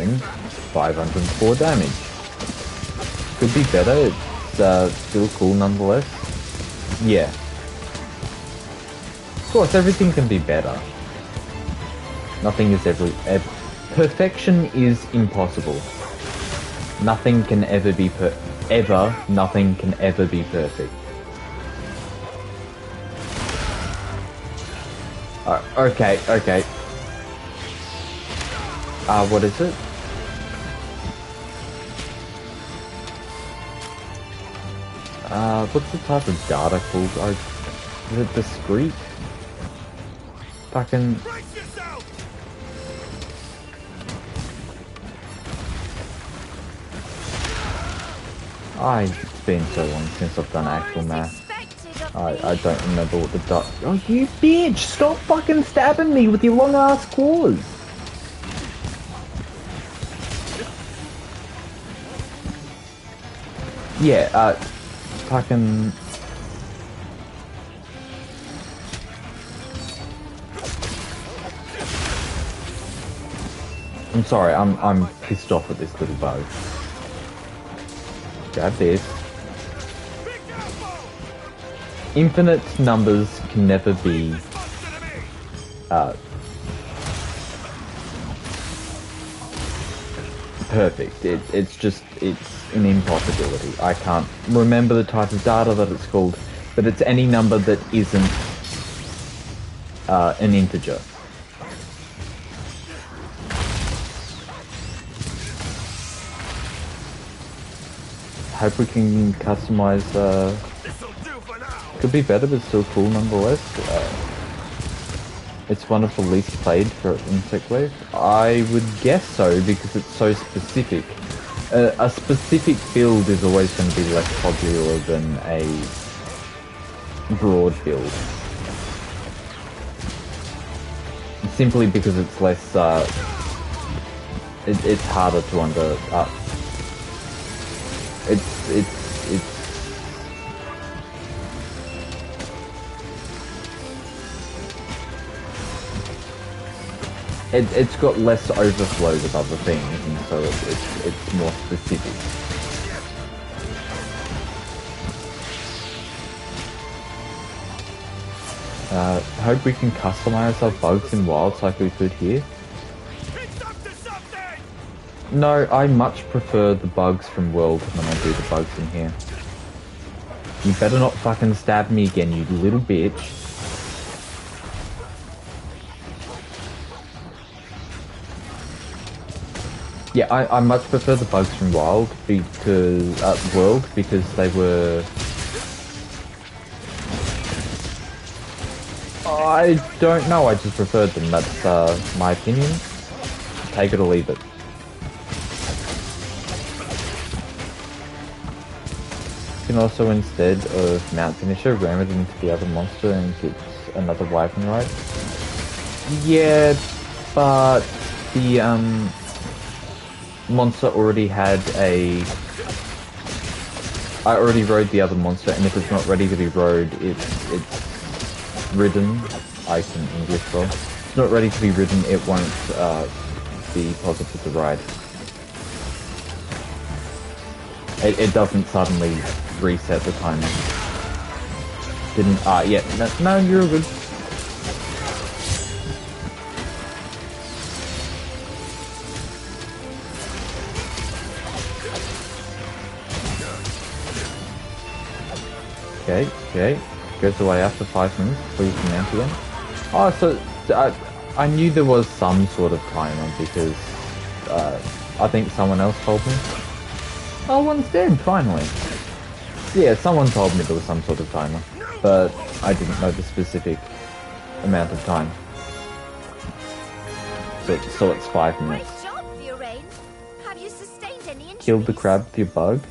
and 504 damage. Could be better, it's still cool nonetheless. Yeah. Of course, everything can be better. Nothing is ever perfection is impossible. Nothing can ever be nothing can ever be perfect. Okay. What is it? What's the type of data called? Is it discrete? Fucking... Brace yourself! It's been so long since I've done actual math. Expected of I me. don't remember what the dot... Oh, you bitch! Stop fucking stabbing me with your long-ass claws! Yeah, fucking... I'm sorry, I'm pissed off at this little bug. Grab this. Infinite numbers can never be, perfect. It's an impossibility. I can't remember the type of data that it's called, but it's any number that isn't, an integer. Hope we can customize, could be better, but still cool nonetheless. It's one of the least played for Insect Wave. I would guess so, because it's so specific. A specific build is always going to be less popular than a broad build. Simply because it's less, it's harder to it's got less overflow with other things, and so it's more specific. Hope we can customize our bugs in Wilds like we could here. No, I much prefer the bugs from World when I do the bugs in here. You better not fucking stab me again, you little bitch. Yeah, I much prefer the bugs from World because they were. I don't know. I just preferred them. That's my opinion. Take it or leave it. You can also, instead of Mount Finisher, ram it into the other monster and get another weapon, right? Yeah, but the monster already had a... I already rode the other monster, and if it's not ready to be rode, it's ridden. I can English well. If it's not ready to be ridden, it won't be positive to ride. It doesn't suddenly reset the timer. Didn't, yeah, no, you're good. Okay, goes away after 5 minutes before you can enter them. Oh, so, I knew there was some sort of timer because, I think someone else told me. Oh, one's dead, finally. Yeah, someone told me there was some sort of timer, but I didn't know the specific amount of time. So it's 5 minutes. Nice job, Fiorraine. Have you sustained any injuries? Killed the crab with your bug?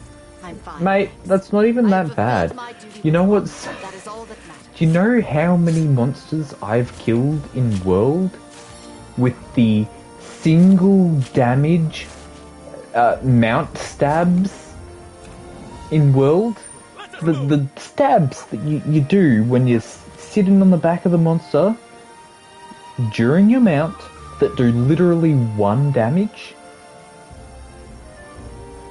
I'm fine. Mate, that's not even I have that bad. fulfilled my duty You know with what's... That is all that matters. Do you know how many monsters I've killed in World with the single damage mount stabs in World? The stabs that you do when you're sitting on the back of the monster during your mount that do literally 1 damage?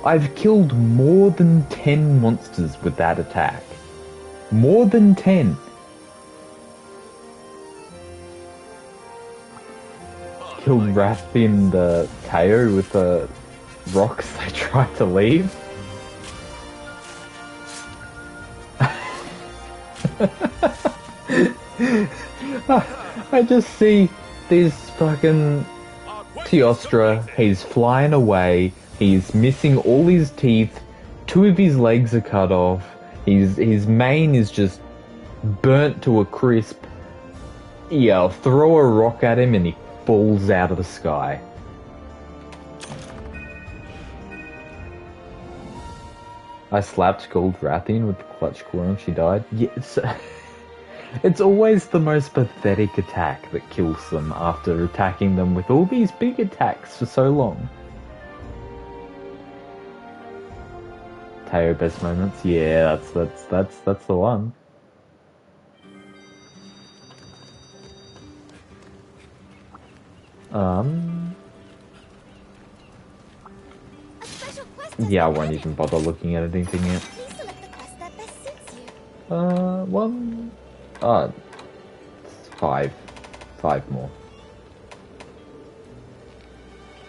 I've killed more than 10 monsters with that attack. More than 10. Killed Rathi and Teo with the rocks they tried to leave. I just see this fucking Teostra, he's flying away, he's missing all his teeth, 2 of his legs are cut off, his mane is just burnt to a crisp. Yeah, I'll throw a rock at him and he falls out of the sky. I slapped Gold Rathian with the clutch claw and she died. Yes. It's always the most pathetic attack that kills them after attacking them with all these big attacks for so long. Teo best moments? Yeah, that's the one. A special quest has Yeah, I been won't added. even bother looking at anything yet. Please select the quest that best suits you. 5 more.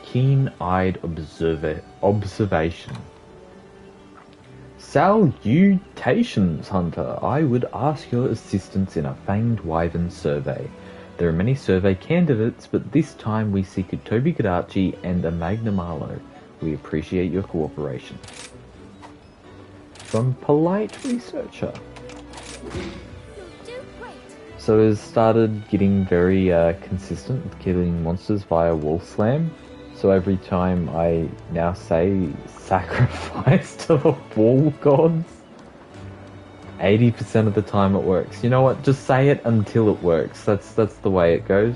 Keen-eyed observation. Salutations, Hunter. I would ask your assistance in a Fanged Wyvern survey. There are many survey candidates, but this time we seek a Toby Gadachi and a Magnum Arlo. We appreciate your cooperation. From Polite Researcher. You'll do great. So has started getting very consistent with killing monsters via wall slam. So every time I now say sacrifice to the wall gods, 80% of the time it works. You know what? Just say it until it works. That's the way it goes.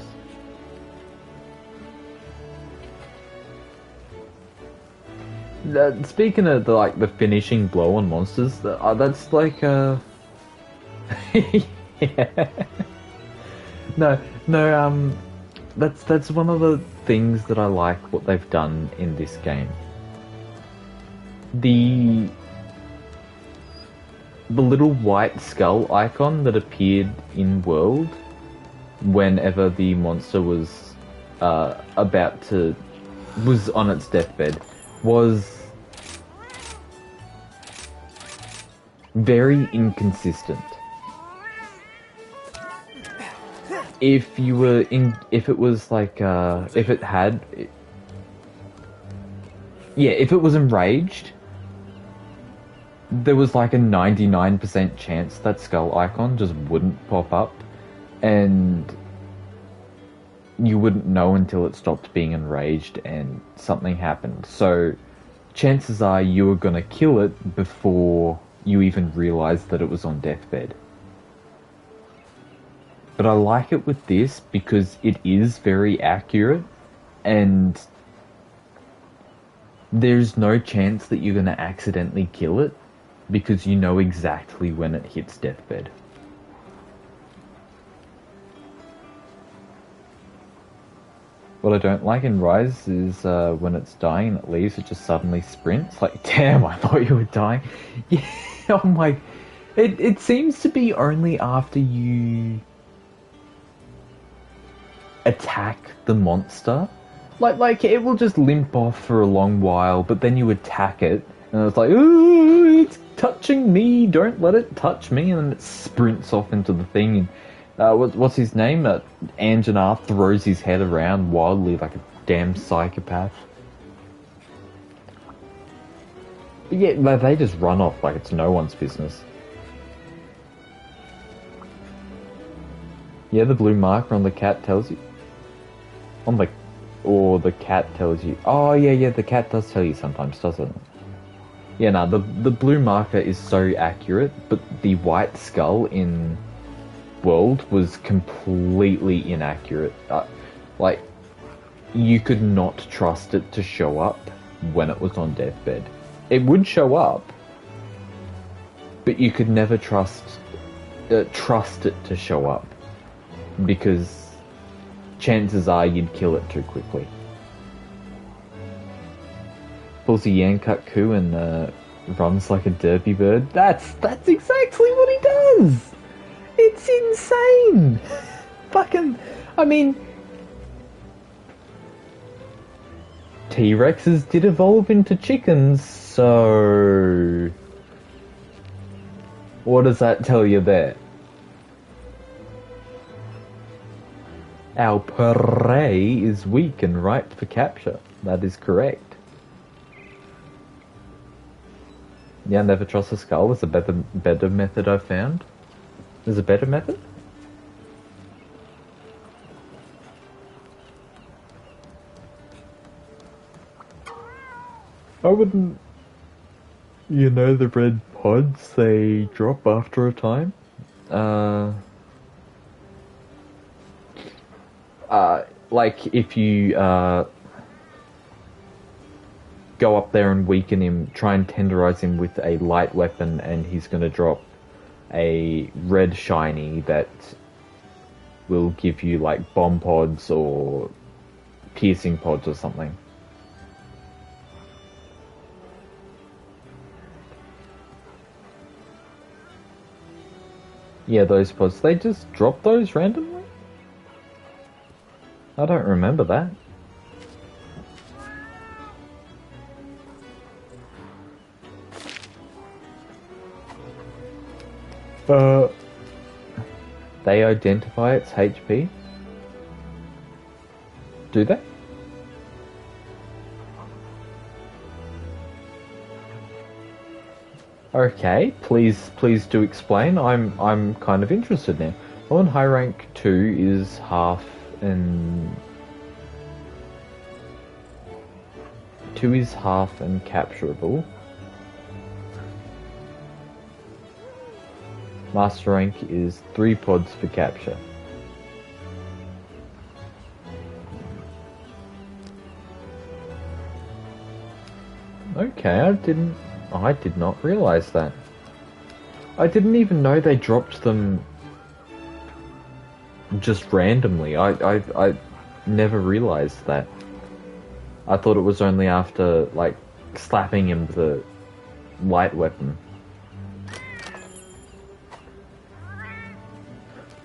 Speaking of the finishing blow on monsters, that's like yeah. No, that's one of the things that I like what they've done in this game. The little white skull icon that appeared in World whenever the monster was was on its deathbed was very inconsistent. If it was like, if it had, Yeah, if it was enraged, there was like a 99% chance that skull icon just wouldn't pop up, and you wouldn't know until it stopped being enraged and something happened. So chances are you were gonna kill it before you even realized that it was on deathbed. But I like it with this because it is very accurate, and there's no chance that you're gonna accidentally kill it because you know exactly when it hits deathbed. What I don't like in Rise is when it's dying and it leaves, it just suddenly sprints. Like, damn, I thought you were dying. Yeah, oh my... It seems to be only after you attack the monster. Like it will just limp off for a long while, but then you attack it, and it's like, ooh, it's touching me, don't let it touch me, and then it sprints off into the thing, and what's his name? Anjanar throws his head around wildly like a damn psychopath. But yeah, they just run off like it's no one's business. Yeah, the blue marker on the cat tells you. Or the cat tells you. Oh yeah, the cat does tell you sometimes, doesn't it? Yeah, no, the blue marker is so accurate, but the white skull in World was completely inaccurate. Like, you could not trust it to show up when it was on deathbed. It would show up, but you could never trust it to show up, because chances are you'd kill it too quickly. Pulls a Yankut coup and runs like a derpy bird. That's exactly what he does! It's insane! Fucking... I mean... T-Rexes did evolve into chickens, so... What does that tell you there? Our prey is weak and ripe for capture. That is correct. Yeah, never trust a skull. There's a better method I've found. There's a better method? I wouldn't... You know the red pods, they drop after a time? Like if you go up there and weaken him, try and tenderize him with a light weapon, and he's going to drop a red shiny that will give you like bomb pods or piercing pods or something. Yeah, those pods, they just drop those randomly? I don't remember that. They identify its HP? Do they? Okay, please do explain. I'm kind of interested now. On high rank 2 is half and 2 is half and capturable. Master rank is 3 pods for capture. Okay, I did not realize that. I didn't even know they dropped them just randomly. I never realized that. I thought it was only after, like, slapping him with a light weapon.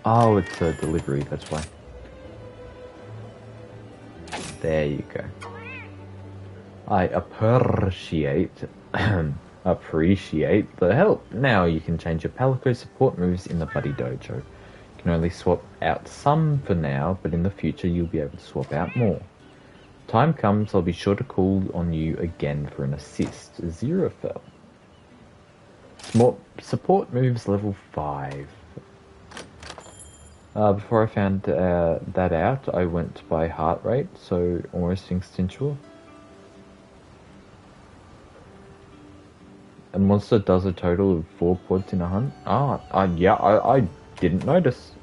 Oh, it's a delivery, that's why. There you go. I appreciate the help. Now you can change your Palico support moves in the Buddy Dojo. You can only swap out some for now, but in the future you'll be able to swap out more. Time comes, I'll be sure to call on you again for an assist. Izirifael. Support moves level 5. Before I found that out, I went by heart rate, so almost instinctual. A monster does a total of 4 pods in a hunt. I didn't notice.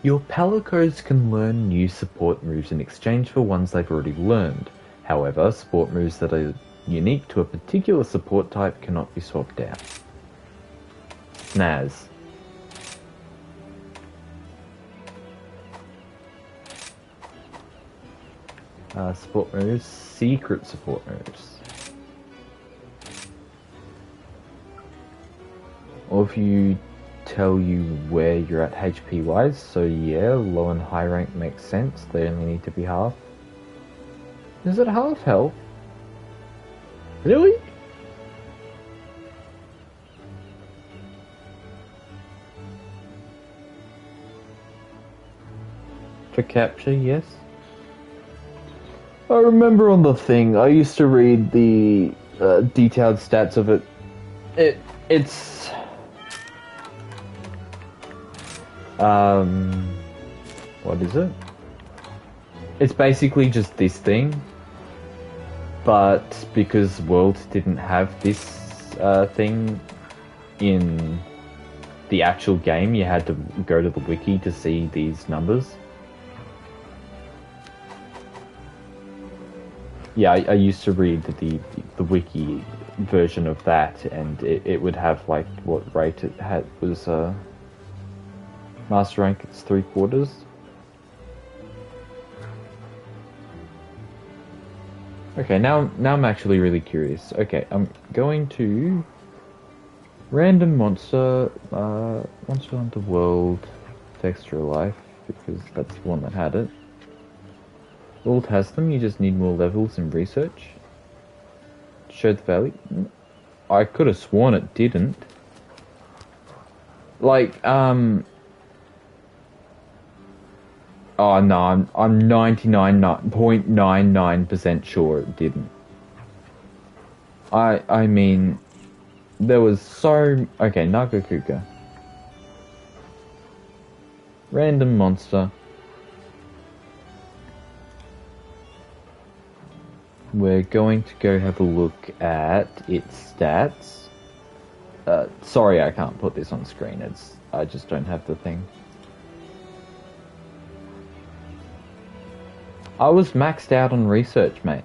Your palicos can learn new support moves in exchange for ones they've already learned. However, support moves that are unique to a particular support type cannot be swapped out. Snaz. Support moves, secret support moves. Or if you tell you where you're at HP wise, so yeah, low and high rank makes sense, they only need to be half. Is it half health? Really? For capture, yes. I remember on the thing, I used to read the detailed stats of it. It's what is it? It's basically just this thing, but because World didn't have this thing in the actual game, you had to go to the wiki to see these numbers. Yeah, I used to read the wiki version of that, and it would have like what rate it had was master rank. It's 3/4. Okay, now I'm actually really curious. Okay, I'm going to random monster monster hunter world texture life because that's the one that had it. World has them, you just need more levels in research. Showed the value. I could have sworn it didn't. Like, oh no, I'm 99.99% sure it didn't. I mean, there was so... Okay, Nagakuka. Random monster. We're going to go have a look at its stats. Sorry, I can't put this on screen. I just don't have the thing. I was maxed out on research, mate.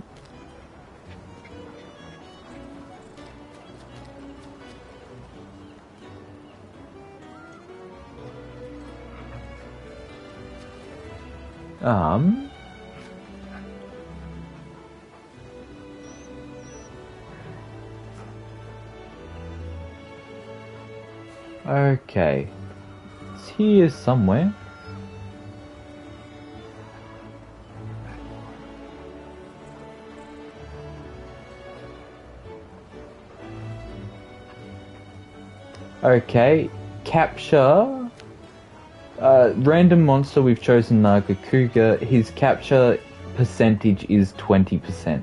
Okay. It's here somewhere. Okay. Capture. Random monster, we've chosen Nagakuga. His capture percentage is 20%.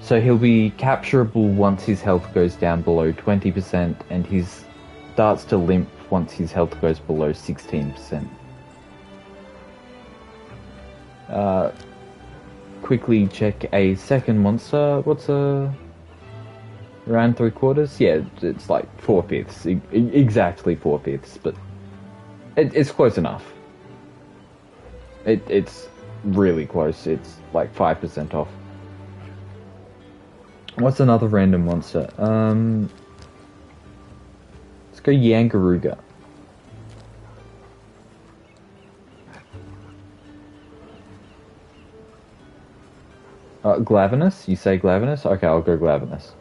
So he'll be capturable once his health goes down below 20%, and he starts to limp once his health goes below 16%. Quickly check a second monster. What's around 3/4? Yeah, it's like 4/5. Exactly 4/5, but it's close enough. It's really close. It's like 5% off. What's another random monster? Let's go Yangaruga. Glavenus? You say Glavenus? Okay, I'll go Glavenus.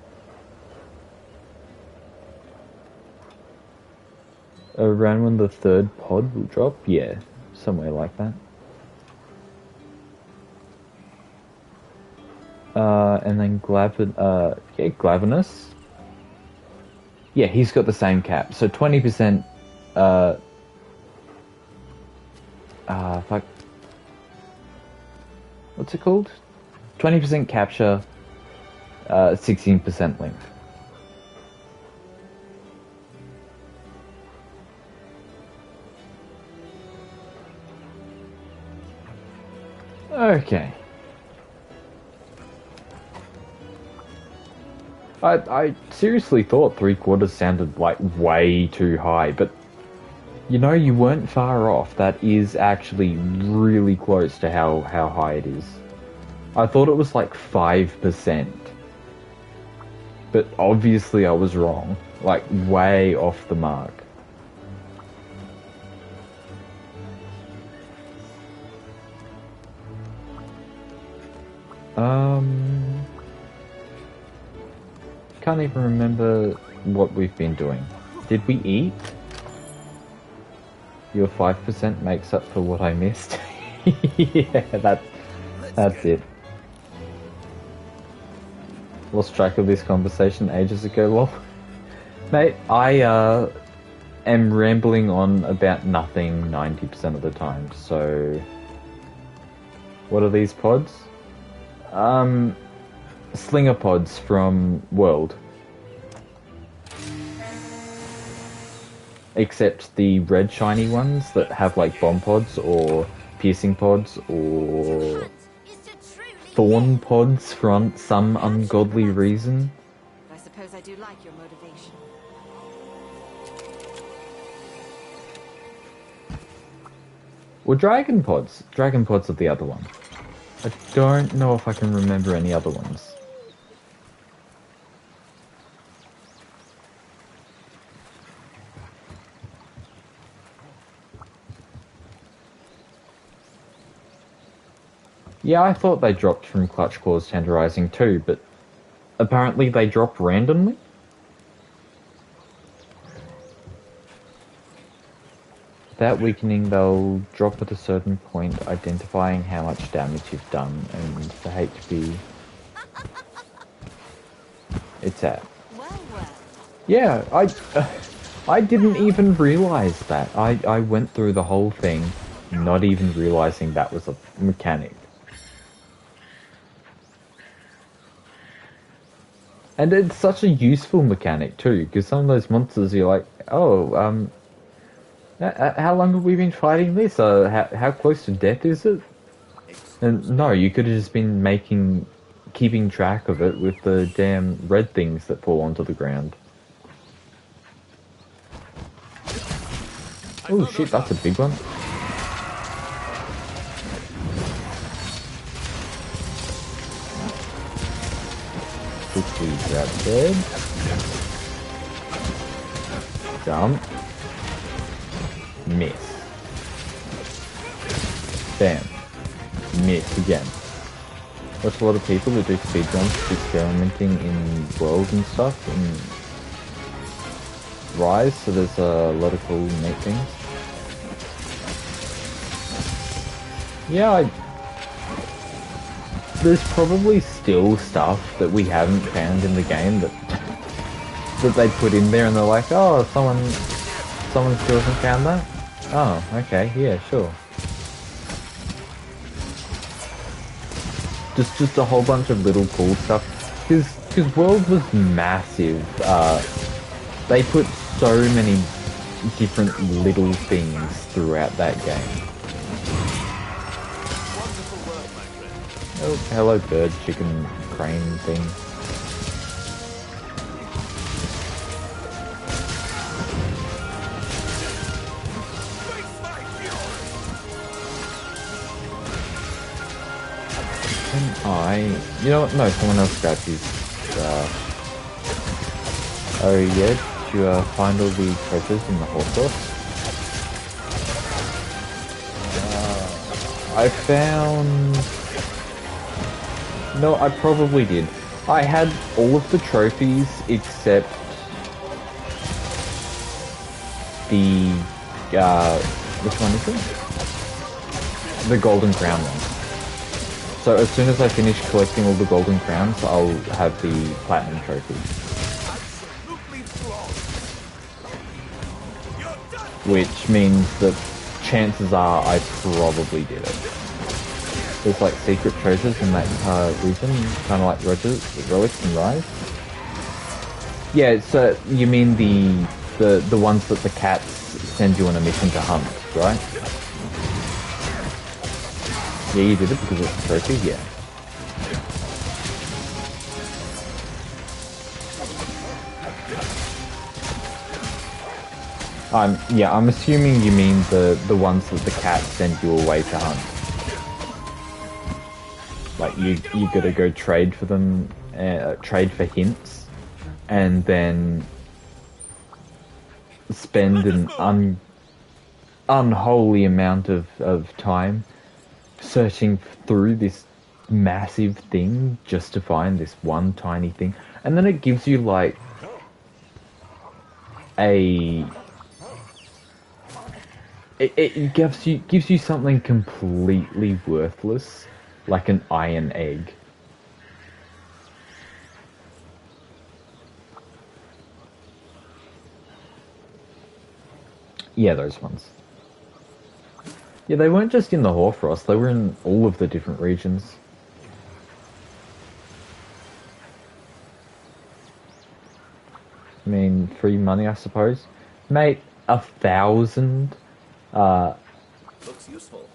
Around when the third pod will drop? Yeah, somewhere like that. And then Glavenus. Yeah, he's got the same cap. So 20% Fuck. What's it called? 20% capture, 16% length. Okay. I seriously thought 3/4 sounded like way too high, but you know, you weren't far off. That is actually really close to how high it is. I thought it was like 5%. But obviously I was wrong. Like, way off the mark. Can't even remember what we've been doing. Did we eat? Your 5% makes up for what I missed. Yeah, that's it. Lost track of this conversation ages ago, lol. Mate, I am rambling on about nothing 90% of the time, so... What are these pods? Slinger pods from World. Except the red shiny ones that have like bomb pods or piercing pods or thorn pods for some ungodly reason. I suppose I do like your motivation. Or dragon pods. Dragon pods are the other one. I don't know if I can remember any other ones. Yeah, I thought they dropped from Clutch Claws Tenderizing too, but apparently they drop randomly? Without weakening, they'll drop at a certain point, identifying how much damage you've done and the HP it's at. Well, well. Yeah, I didn't even realize that. I went through the whole thing not even realizing that was a mechanic. And it's such a useful mechanic too, because some of those monsters you're like, oh, how long have we been fighting this? How close to death is it? And no, you could have just been keeping track of it with the damn red things that fall onto the ground. Oh shit, that's a big one. Quickly grab head. Jump. Miss. Bam. Miss again. Watch a lot of people that do speedruns experimenting in World and stuff and Rise, so there's a lot of cool neat things. Yeah, there's probably still stuff that we haven't found in the game that they put in there and they're like, oh, someone still hasn't found that? Oh, okay, yeah, sure. Just a whole bunch of little cool stuff. Because World was massive. They put so many different little things throughout that game. Oh, hello bird, chicken, crane thing. You know what? No, someone else grabbed his. Oh yeah, did you find all the treasures in the horse horse? I found. No, I probably did. I had all of the trophies except the which one is it? The Golden Crown one. So as soon as I finish collecting all the golden crowns, I'll have the platinum trophy. Which means that chances are I probably did it. There's like secret treasures in that region, kind of like relics and rise. Yeah, so you mean the ones that the cats send you on a mission to hunt, right? Yeah, you did it because it's a trophy, yeah. I'm assuming you mean the ones that the cats send you away to hunt. Like you gotta go trade for them, trade for hints, and then spend an unholy amount of time searching through this massive thing just to find this one tiny thing, and then it gives you like it gives you something completely worthless, like an iron egg. Yeah, those ones. Yeah, they weren't just in the Hoarfrost, they were in all of the different regions. I mean, free money, I suppose. Mate, 1,000... Looks useful.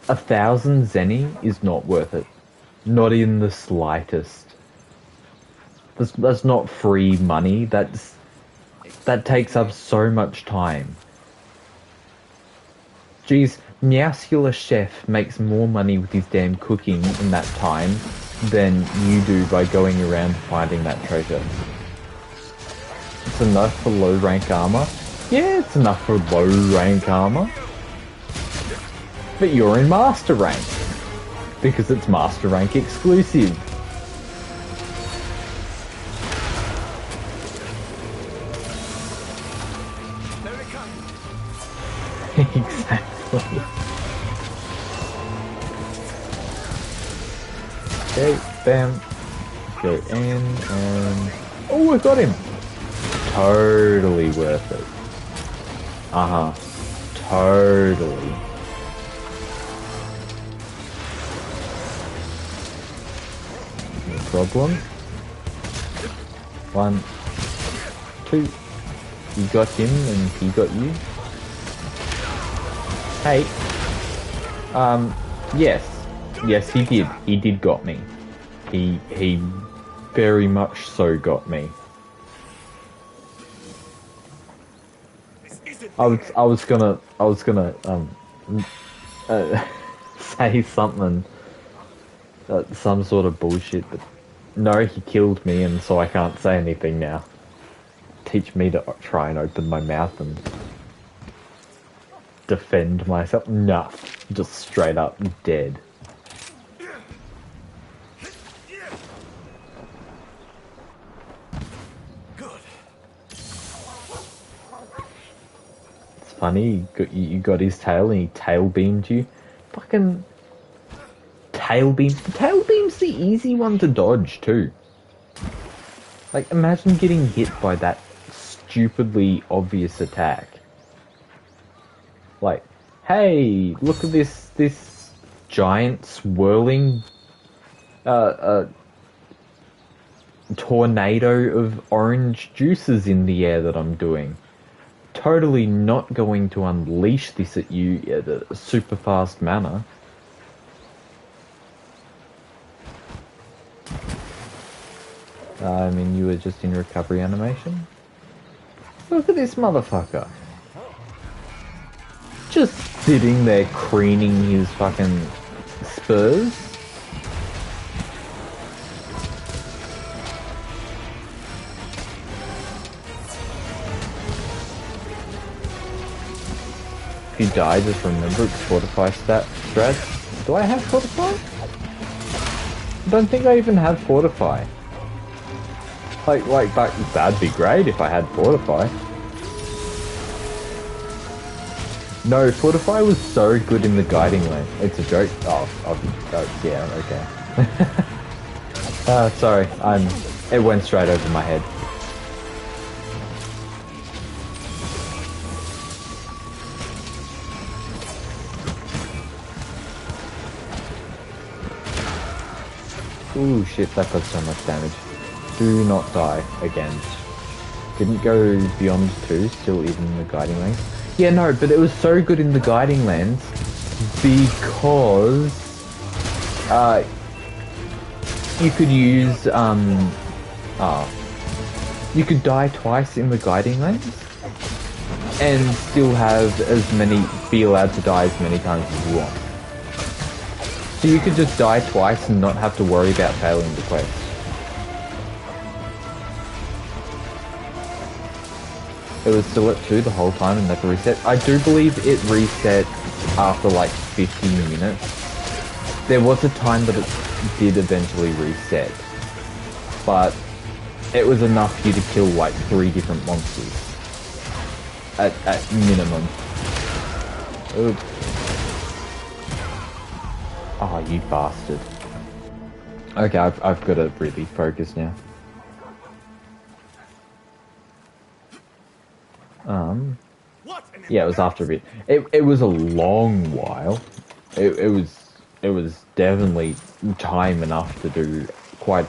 1,000 zenny is not worth it. Not in the slightest. That's not free money, that takes up so much time. Geez, Meowscular Chef makes more money with his damn cooking in that time than you do by going around finding that treasure. It's enough for low rank armor? Yeah, it's enough for low rank armor. But you're in Master Rank. Because it's Master Rank exclusive. There it comes. Exactly. Okay, bam. Go in and... Oh, I got him! Totally worth it. Uh-huh. Totally. No problem. 1, 2. You got him and he got you. Hey. Yes. Yes, he did. He did got me. He very much so got me. I was gonna say something, some sort of bullshit, but no, he killed me, and so I can't say anything now. Teach me to try and open my mouth and defend myself. Nah, just straight up dead. Funny, you got his tail and he tail beamed you. Fucking tail beam. Tail beam's the easy one to dodge too. Like, imagine getting hit by that stupidly obvious attack. Like, hey, look at this giant swirling tornado of orange juices in the air that I'm doing. Totally not going to unleash this at you at a super fast manner. I mean, you were just in recovery animation. Look at this motherfucker. Just sitting there crooning his fucking spurs. If you die, just remember it's Fortify strat. Do I have Fortify? I don't think I even have Fortify. Like that'd be great if I had Fortify. No, Fortify was so good in the guiding lane. It's a joke. Oh yeah, okay. Sorry, it went straight over my head. Ooh, shit, that does so much damage. Do not die again. Didn't go beyond 2, still even in the guiding lanes. Yeah, no, but it was so good in the guiding lanes because you could use you could die twice in the guiding lanes and still have be allowed to die as many times as you want. So you could just die twice and not have to worry about failing the quest. It was still at 2 the whole time and never reset. I do believe it reset after like 15 minutes. There was a time that it did eventually reset, but it was enough for you to kill like 3 different monsters at minimum. Oops. Oh, you bastard. Okay, I've got to really focus now. Yeah, it was after a bit. It was a long while. It was definitely time enough to do quite.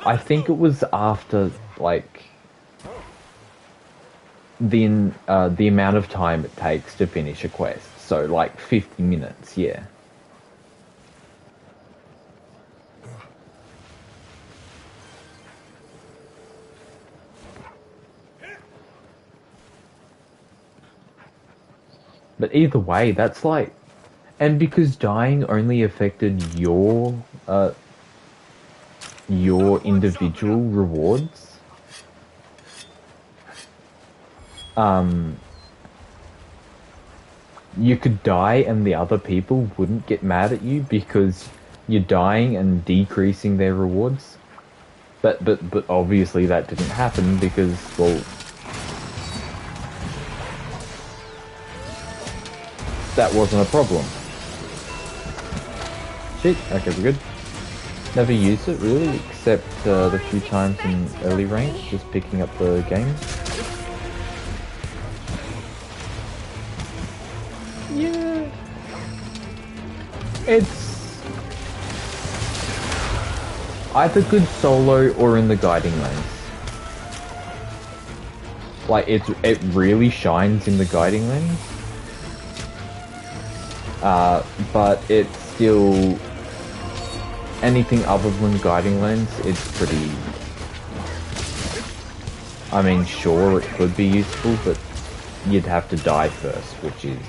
I think it was after like the amount of time it takes to finish a quest. So like 50 minutes, yeah. But either way, that's like, and because dying only affected your individual rewards, you could die and the other people wouldn't get mad at you because you're dying and decreasing their rewards. But obviously that didn't happen because, well, that wasn't a problem. Shit, okay, we're good. Never used it really, except the few times in early rank, just picking up the game. Yeah. It's either good solo or in the guiding lanes. Like, it really shines in the guiding lanes. But it's still anything other than guiding lanes, it's pretty. I mean, sure, it could be useful, but you'd have to die first, which is.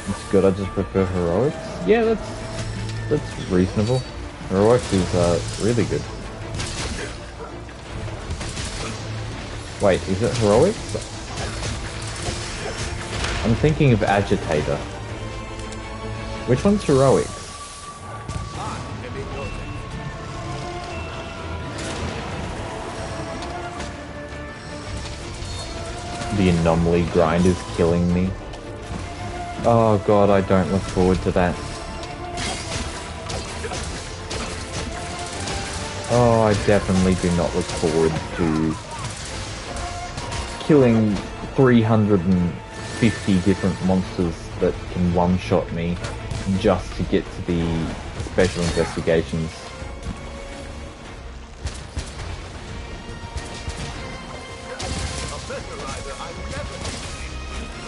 It's good. I just prefer heroics. Yeah, that's reasonable. Heroics is really good. Wait, is it heroics? I'm thinking of Agitator. Which one's heroics? The anomaly grind is killing me. Oh god, I don't look forward to that. Oh, I definitely do not look forward to killing 350 different monsters that can one-shot me just to get to the special investigations.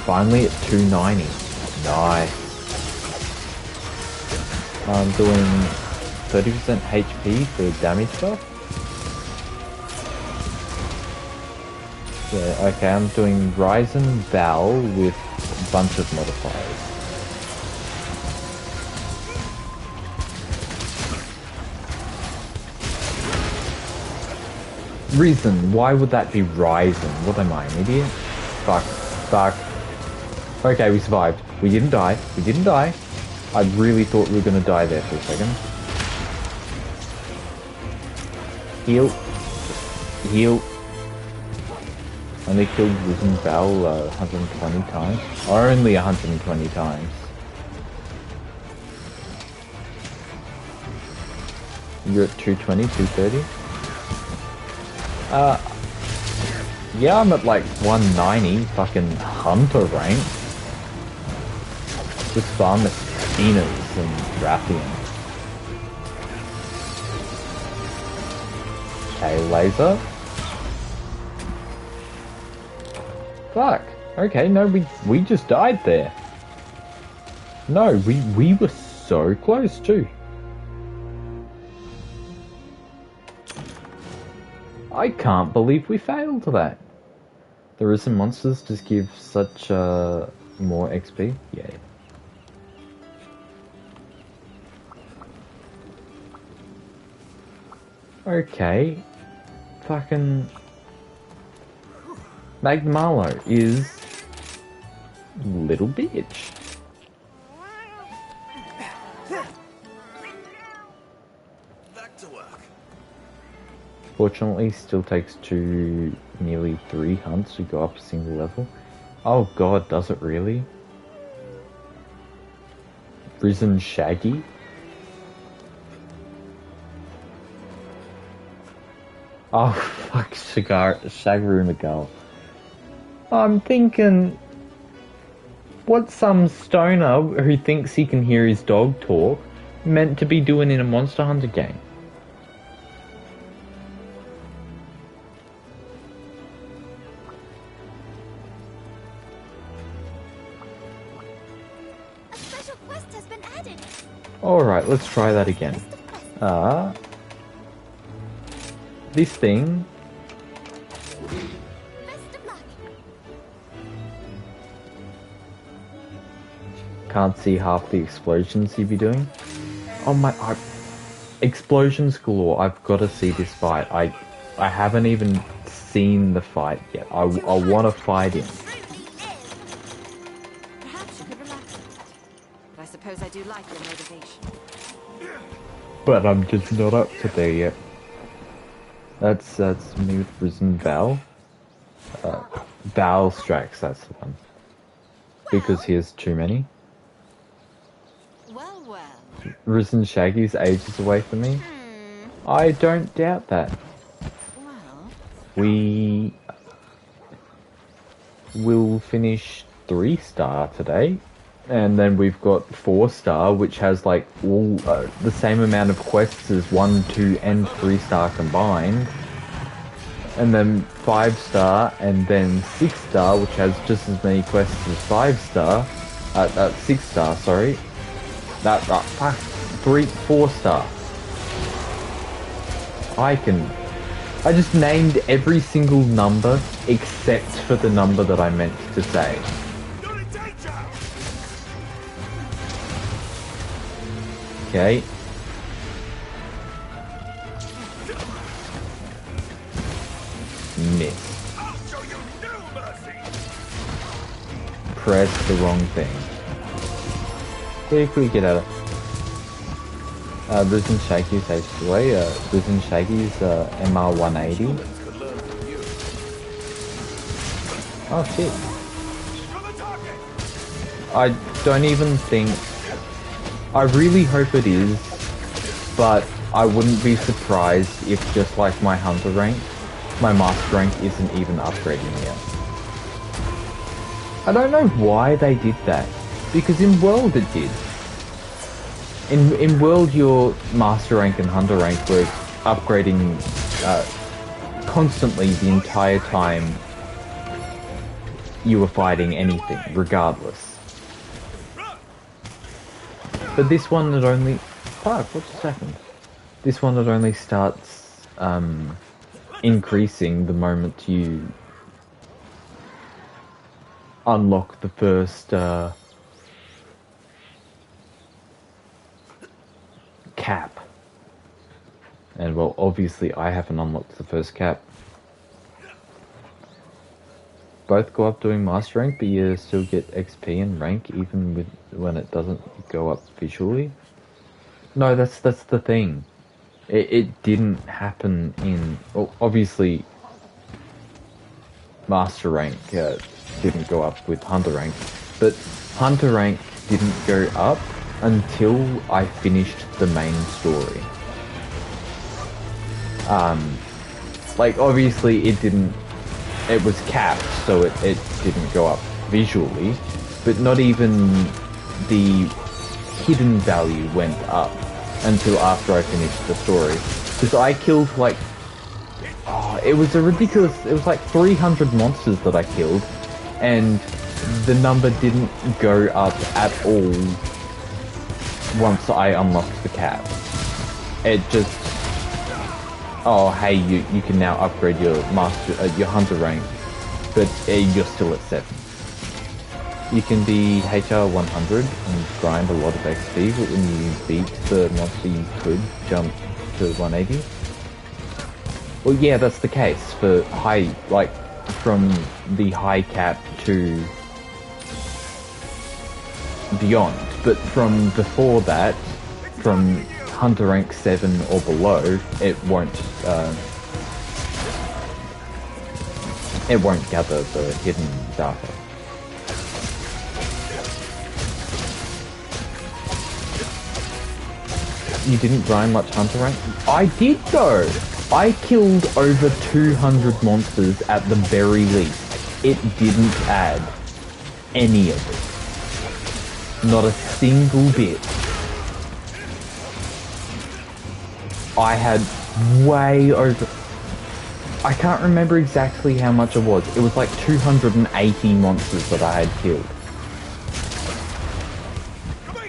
Finally at 290. Nice. I'm doing 30% HP for damage buff. Yeah, okay, I'm doing Rise and Val with a bunch of modifiers. Risen, why would that be Ryzen? What am I, an idiot? Fuck. Okay, we survived. We didn't die. I really thought we were gonna die there for a second. Heal. Only killed Risen Val 120 times. Only 120 times. You're at 220, 230? Yeah, I'm at like 190, fucking Hunter rank. Just farm Athenas. and Rathian. Okay, laser. Fuck. Okay, no, we just died there. No, we were so close too. I can't believe we failed that. The risen monsters just give such more XP. Yeah. Okay. Fucking Magmarlo is little bitch. Back to work. Fortunately, still takes nearly 3 hunts to go up a single level. Oh god, does it really? Risen Shaggy? Oh fuck, Shagaru Miguel. I'm thinking, what's some stoner who thinks he can hear his dog talk meant to be doing in a Monster Hunter game? A special quest has been added. Alright, let's try that again. This thing. Best of luck. Can't see half the explosions you'd be doing. Oh my, explosions galore. I've got to see this fight. I haven't even seen the fight yet. I want to fight him. Perhaps you could relax a bit. But I suppose I do like your motivation. But I'm just not up to there yet. That's me with Risen Val. Val Strax, that's the one. Because he has too many. Well, well. Risen Shaggy's ages away from me. I don't doubt that. Well. We will finish 3-star today. And then we've got 4-star, which has like all the same amount of quests as 1, 2, and 3-star combined. And then 5-star, and then 6-star, which has just as many quests as 5-star. 6-star, sorry. 4-star. I just named every single number except for the number that I meant to say. Okay. Miss. Press the wrong thing. Quickly get out of Risen Shaggy's away. Risen Shaggy's MR180. Oh shit. I don't even think... I really hope it is, but I wouldn't be surprised if, just like my Hunter rank, my Master rank isn't even upgrading yet. I don't know why they did that, because in World it did. In World, your Master rank and Hunter rank were upgrading constantly the entire time you were fighting anything, regardless. But this one that only... Fuck, what just happened? This one that only starts increasing the moment you unlock the first cap. And well, obviously I haven't unlocked the first cap. Both go up doing Master rank, but you still get XP and rank even when it doesn't go up visually. No, that's the thing. It didn't happen in... Well, obviously, Master rank didn't go up with Hunter rank, but Hunter rank didn't go up until I finished the main story. Like, obviously it didn't... It was capped, so it didn't go up visually, but not even the hidden value went up until after I finished the story. Because I killed like, it was a ridiculous, it was like 300 monsters that I killed, and the number didn't go up at all once I unlocked the cap. It just, oh hey, you can now upgrade your your hunter rank, but you're still at 7. You can be HR 100 and grind a lot of XP, but when you beat the monster you could jump to 180. Well, yeah, that's the case for high, like, from the high cap to beyond. But from before that, from Hunter rank 7 or below, it won't gather the hidden data. You didn't grind much Hunter rank? I did though! I killed over 200 monsters at the very least. It didn't add any of it. Not a single bit. I had way over... I can't remember exactly how much it was. It was like 280 monsters that I had killed.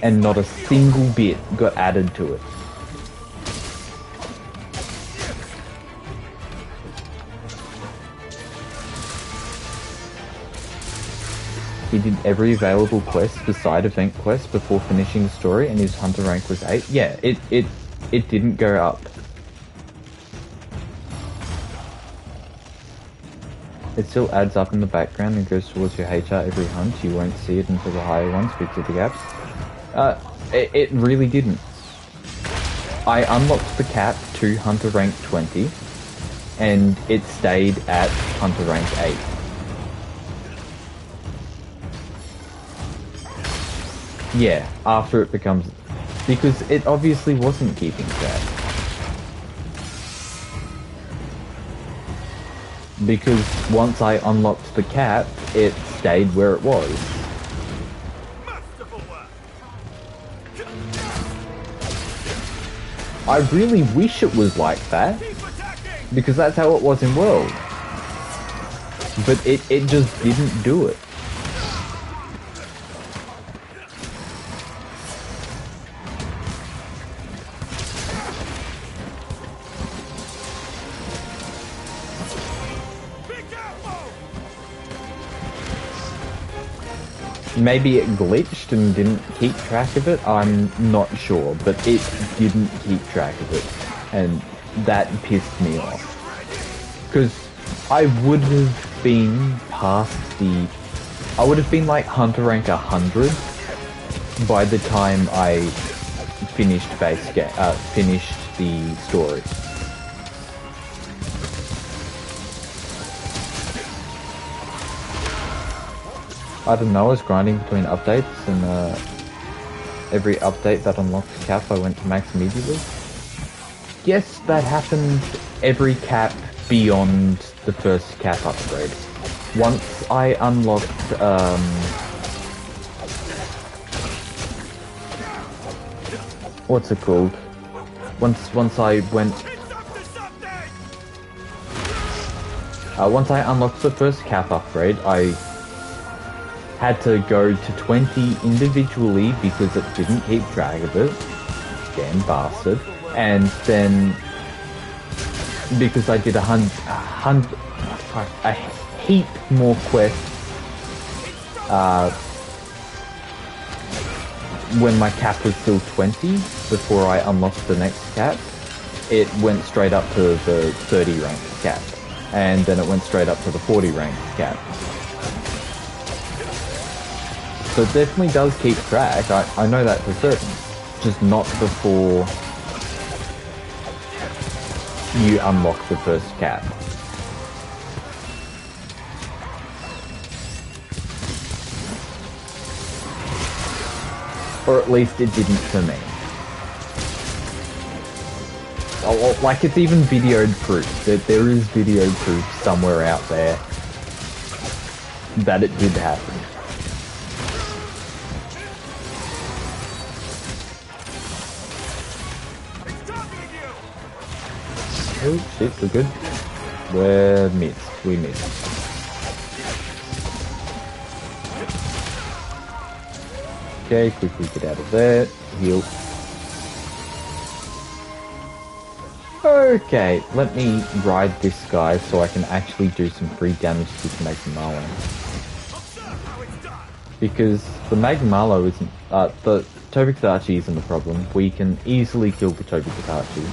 And not a single bit got added to it. He did every available quest beside event quest before finishing the story, and his hunter rank was 8. Yeah, it didn't go up. It still adds up in the background and goes towards your HR every hunt. You won't see it until the higher ones because of the gaps. It really didn't. I unlocked the cap to hunter rank 20, and it stayed at hunter rank 8. Yeah, after it becomes... because it obviously wasn't keeping track. Because once I unlocked the cap, it stayed where it was. I really wish it was like that, because that's how it was in World. But it just didn't do it. Maybe it glitched and didn't keep track of it, I'm not sure, but it didn't keep track of it, and that pissed me off. Because I would have been past the... I would have been like hunter rank 100 by the time I finished finished the story. I don't know, I was grinding between updates, and every update that unlocked the cap I went to max immediately. Yes, that happened every cap beyond the first cap upgrade. Once I unlocked, what's it called? Once I went... once I unlocked the first cap upgrade, I had to go to 20 individually because it didn't keep track of it. Damn bastard. And then, because I did a heap more quests when my cap was still 20 before I unlocked the next cap, it went straight up to the 30 rank cap. And then it went straight up to the 40 rank cap. So it definitely does keep track, I know that for certain, just not before you unlock the first cap. Or at least it didn't for me. Oh, like, it's even videoed proof, that there is video proof somewhere out there that it did happen. Oh shit, we're good. We're missed. We missed. Okay, quickly get out of there. Heal. Okay, let me ride this guy so I can actually do some free damage to the Magmalo. Because the Magmalo isn't, the Tobi-Kadachi isn't the problem. We can easily kill the Tobi-Kadachi.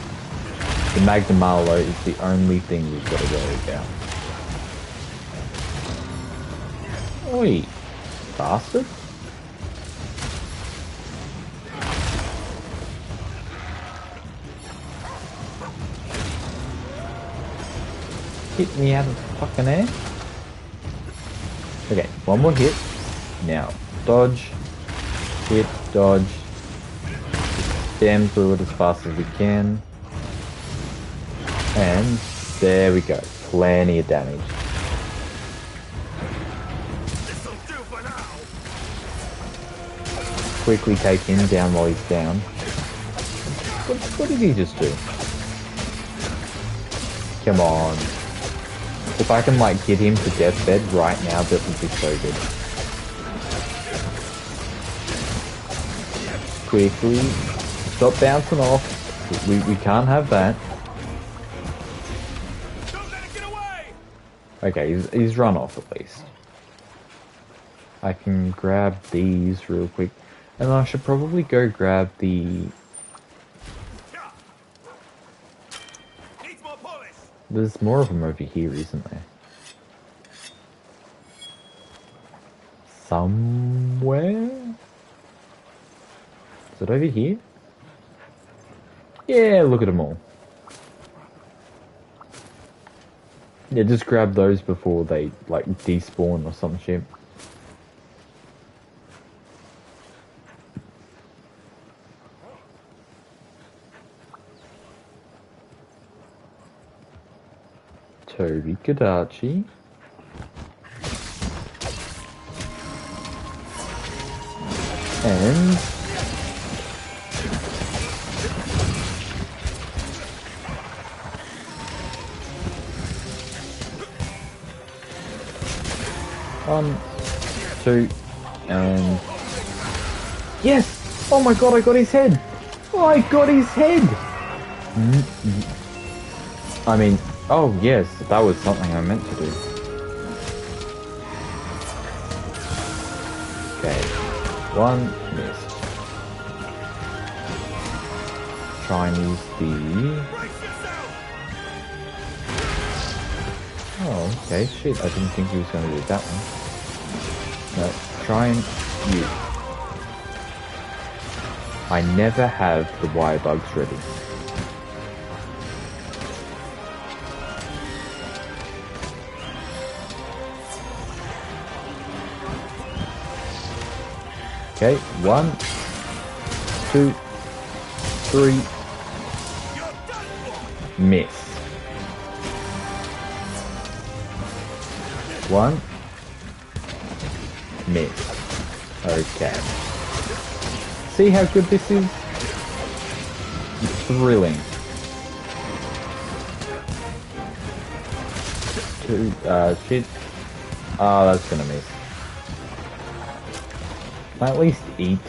The Magmalo is the only thing we've got to worry about. Oi, bastard. Hit me out of the fucking air. Okay, one more hit. Now, dodge, hit, dodge. Jam through it as fast as we can. And there we go. Plenty of damage. Quickly take him down while he's down. What did he just do? Come on. If I can like get him to deathbed right now, that would be so good. Quickly. Stop bouncing off. We can't have that. Don't let it get away! Okay, he's run off at least. I can grab these real quick. And I should probably go grab the... Needs more polish! There's more of them over here, isn't there? Somewhere? Is it over here? Yeah, look at them all. Yeah, just grab those before they, like, despawn or some shit. Tobi-Kadachi. And... one, two, and... Yes! Oh my god, I got his head! Oh, I got his head! I mean... Oh yes, that was something I meant to do. Okay, one missed. Try and use the... Oh, okay, shit, I didn't think he was going to do that one. No, try and use... I never have the wire bugs ready. Okay, 1, 2, 3, miss. 1, miss. Okay. See how good this is? It's thrilling. 2, shit. Oh, that's gonna miss. At least eat.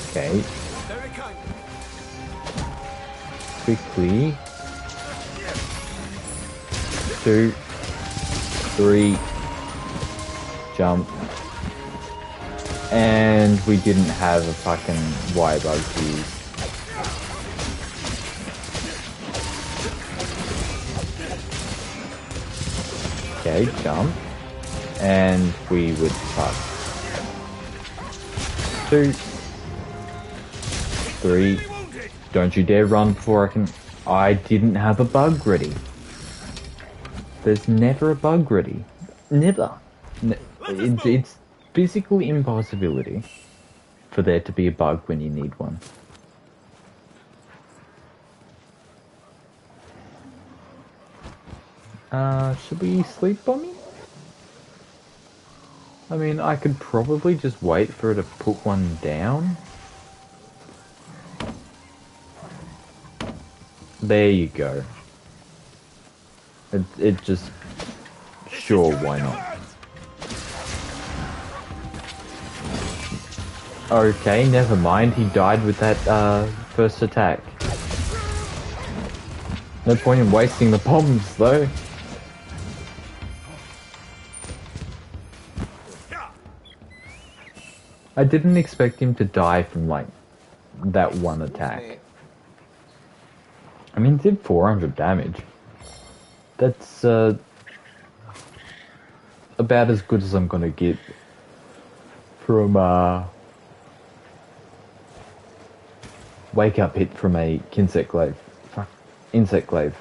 Okay. Quickly. 2, 3, jump. And we didn't have a fucking wire bug to use. Okay, jump. And we would fuck. 2, 3. Don't you dare run before I can... I didn't have a bug ready. There's never a bug ready. Never. It's physical impossibility for there to be a bug when you need one. Should we sleep bombing? I mean, I could probably just wait for her to put one down. There you go. It just... Sure, why not? Okay, never mind. He died with that first attack. No point in wasting the bombs, though. I didn't expect him to die from, like, that one attack. I mean, it did 400 damage. That's, about as good as I'm gonna get from, wake up hit from a insect glaive. Fuck. Insect glaive.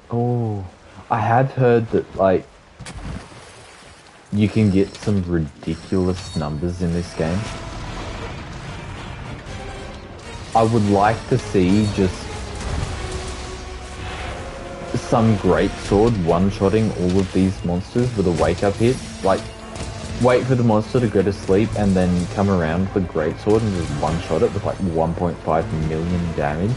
Oh, I had heard that, like, you can get some ridiculous numbers in this game. I would like to see just some greatsword one-shotting all of these monsters with a wake-up hit. Like, wait for the monster to go to sleep and then come around with a greatsword and just one-shot it with like 1.5 million damage.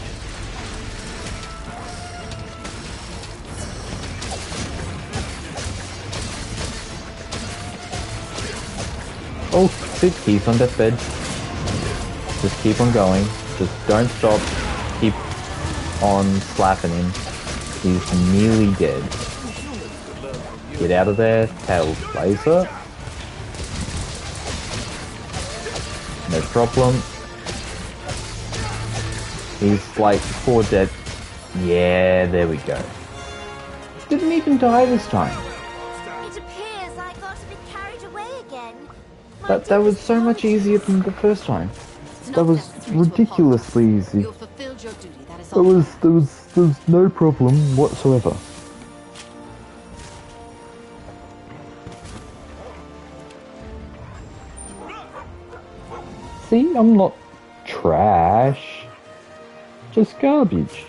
Oh, sit, he's on deathbed. Just keep on going. Just don't stop. Keep on slapping him. He's nearly dead. Get out of there, tail laser. No problem. He's like 4 dead. Yeah, there we go. Didn't even die this time. It appears I got a bit carried away again. That was so much easier than the first time. That was ridiculously easy. You fulfilled your duty. That is all. There was no problem whatsoever. See, I'm not trash. Just garbage.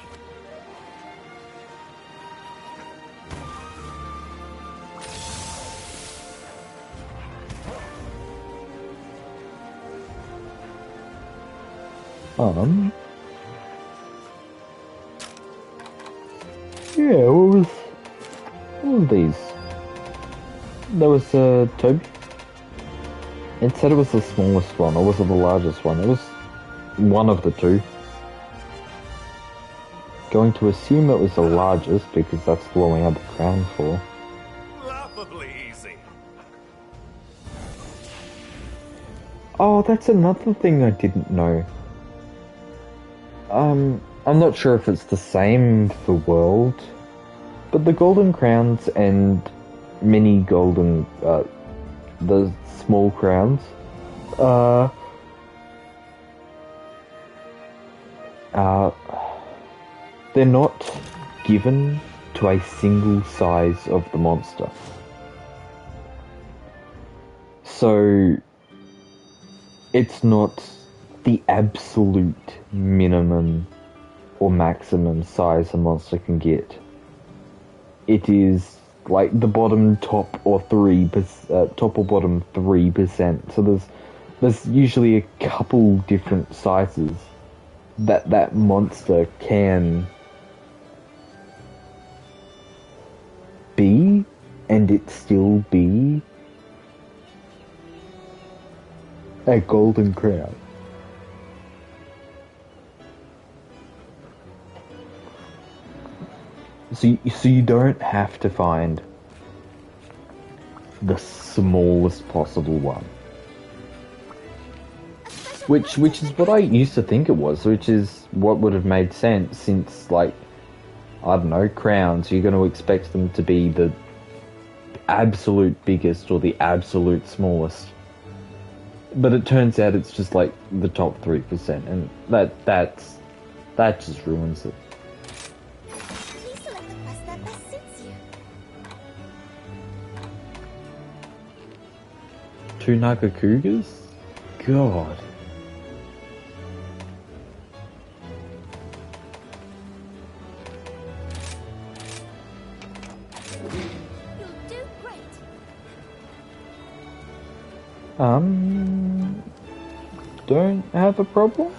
Yeah, what was these? There was Toby. It said it was the smallest one, or was it the largest one? It was one of the two. Going to assume it was the largest, because that's the one we had the crown for. Laughably easy. Oh, that's another thing I didn't know. I'm not sure if it's the same for World, but the golden crowns and mini golden, the small crowns, they're not given to a single size of the monster. So, it's not the absolute minimum or maximum size a monster can get. It is like the bottom top or top or bottom 3%. So there's usually a couple different sizes that monster can be, and it still be a golden crown. So you don't have to find the smallest possible one. Which is what I used to think it was, which is what would have made sense since, like, I don't know, crowns, you're going to expect them to be the absolute biggest or the absolute smallest. But it turns out it's just like the top 3%, and that just ruins it. Please select the quest that best suits you. 2 Naga Cougars? God. Don't have a problem.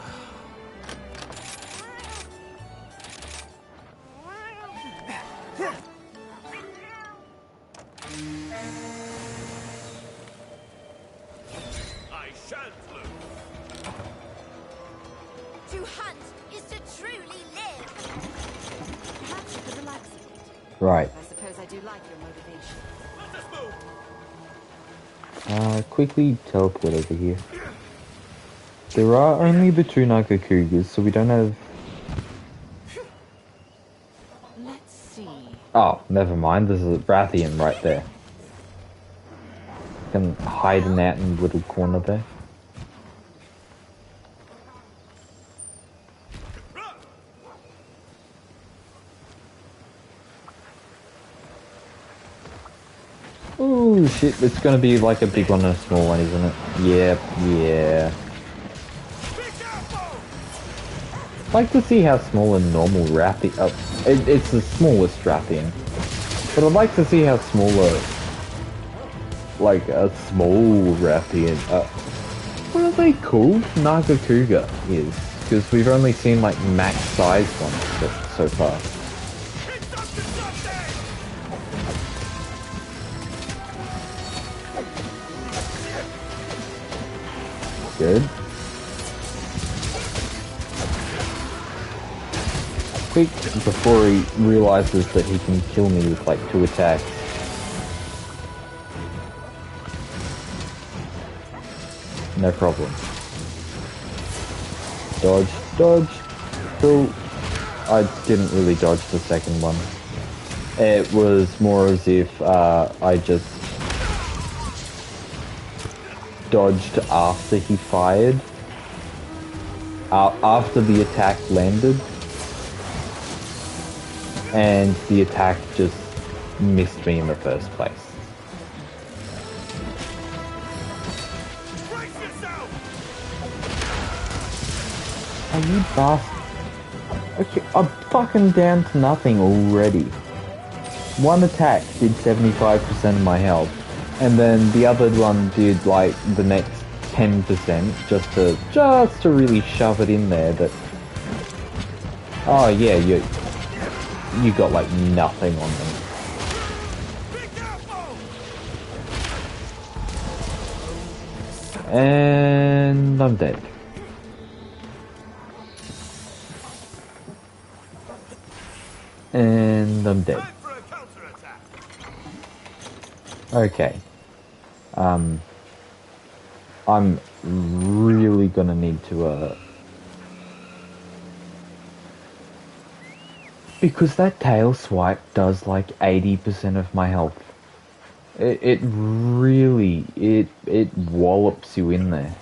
I shan't lose. To hunt is to truly live. Perhaps you could relax a bit. Right. I suppose I do like your motivation. Let us move. Quickly teleport over here. There are only the 2 Naga Cougars, so we don't have... Let's see. Oh, never mind. There's a Rathian right there. Can hide in that in the little corner there. Oh shit, it's gonna be like a big one and a small one, isn't it? Yep, yeah. I'd like to see how small a normal Rathian... it's the smallest Rathian. But I'd like to see how small like a small Rathian... what are they called? Naga Cougar is. Because we've only seen like max size ones so far. Good. Quick, before he realizes that he can kill me with like 2 attacks. No problem. Dodge, dodge. Cool. I didn't really dodge the second one. It was more as if I just dodged after he fired. After the attack landed. And the attack just missed me in the first place. Brace yourself. Are you bastard? Okay, I'm fucking down to nothing already. One attack did 75% of my health. And then the other one did like the next 10% just to really shove it in there that... Oh yeah, you got like nothing on them. And I'm dead. And I'm dead. Time for a counterattack. Okay. I'm really gonna need to, because that tail swipe does like 80% of my health. It really, it wallops you in there.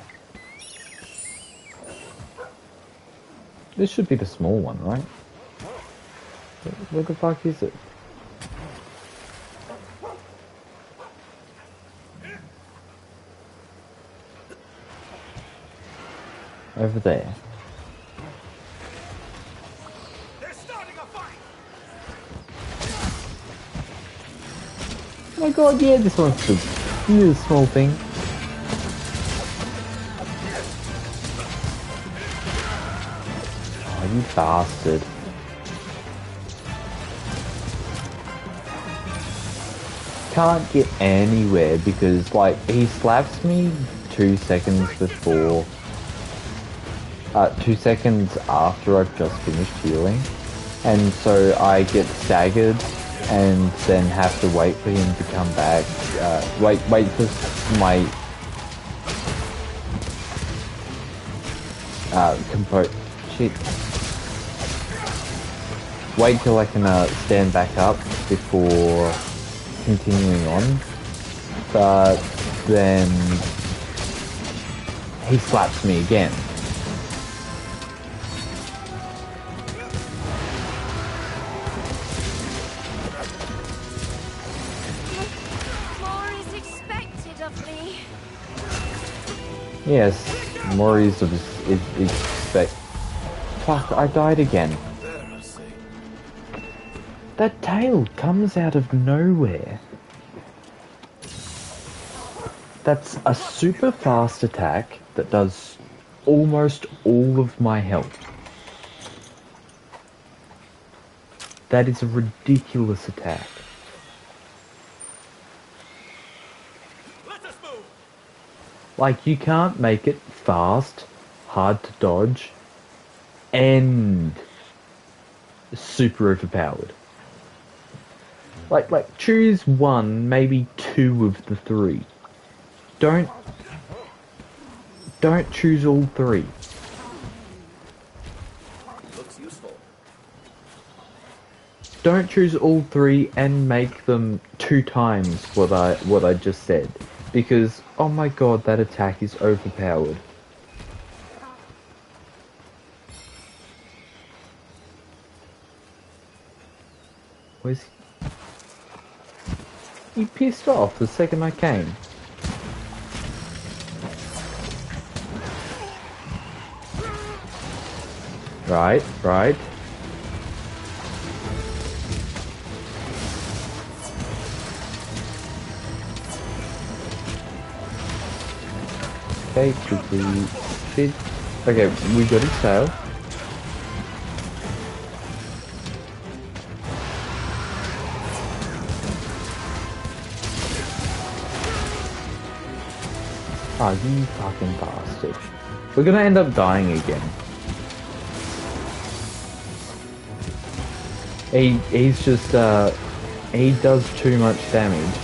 This should be the small one, right? Where the fuck is it? Over there. They're starting a fight. Oh my god, yeah, this one's the small thing. Oh, you bastard. Can't get anywhere because, like, he slaps me 2 seconds before... 2 seconds after I've just finished healing. And so I get staggered and then have to wait for him to come back. Wait for my... Shit. Wait till I can stand back up before continuing on. But then he slaps me again. More is expected of me. Yes, more is expect. Fuck, I died again. That tail comes out of nowhere. That's a super fast attack that does almost all of my health. That is a ridiculous attack. Let us move. Like, you can't make it fast, hard to dodge, and super overpowered. Like choose one, maybe two of the three. Don't choose all three. Looks useful. Don't choose all three and make them 2 times what I just said. Because, oh my god, that attack is overpowered. Where's he? He pissed off the second I came. Right. Okay, quickly. Shit. Okay, we got his tail. Ah, you fucking bastard. We're gonna end up dying again. He's just, he does too much damage.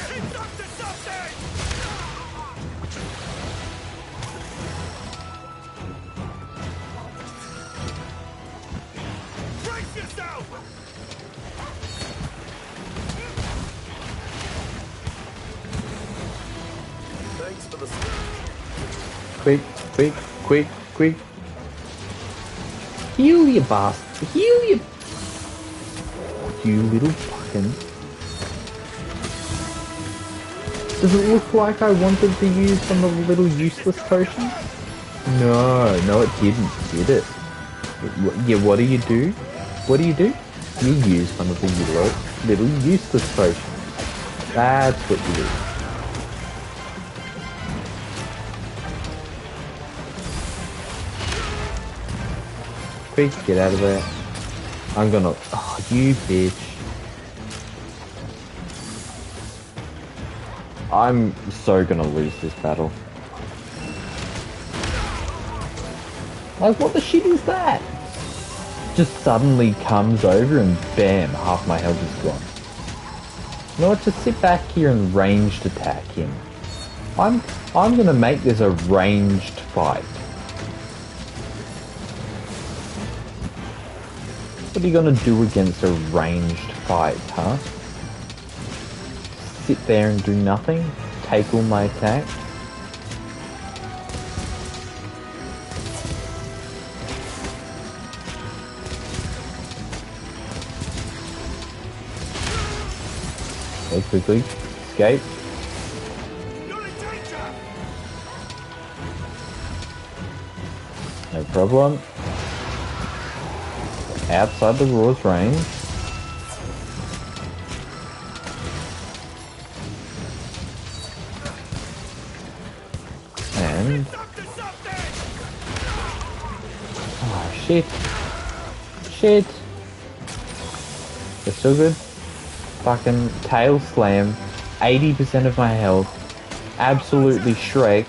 It's up to something! Brace yourself! Thanks for the... Quick. Heal you bastard. Heal you. You little fucking... Does it look like I wanted to use some of the little useless potions? No, it didn't, did it? Yeah, what do? You use one of the little useless potions. That's what you do. Quick, get out of there. I'm gonna... Oh, you bitch. I'm so gonna lose this battle. Like, what the shit is that? Just suddenly comes over and bam, half my health is gone. You know what, just sit back here and ranged attack him. I'm gonna make this a ranged fight. What are you gonna do against a ranged fight, huh? Sit there and do nothing? Take all my attacks? Okay, quickly. Escape. You're in danger! No problem. Outside the Raw's range. And... It's up to something! Oh, shit. Shit. They're still good. Fucking tail slam. 80% of my health. Absolutely shreked.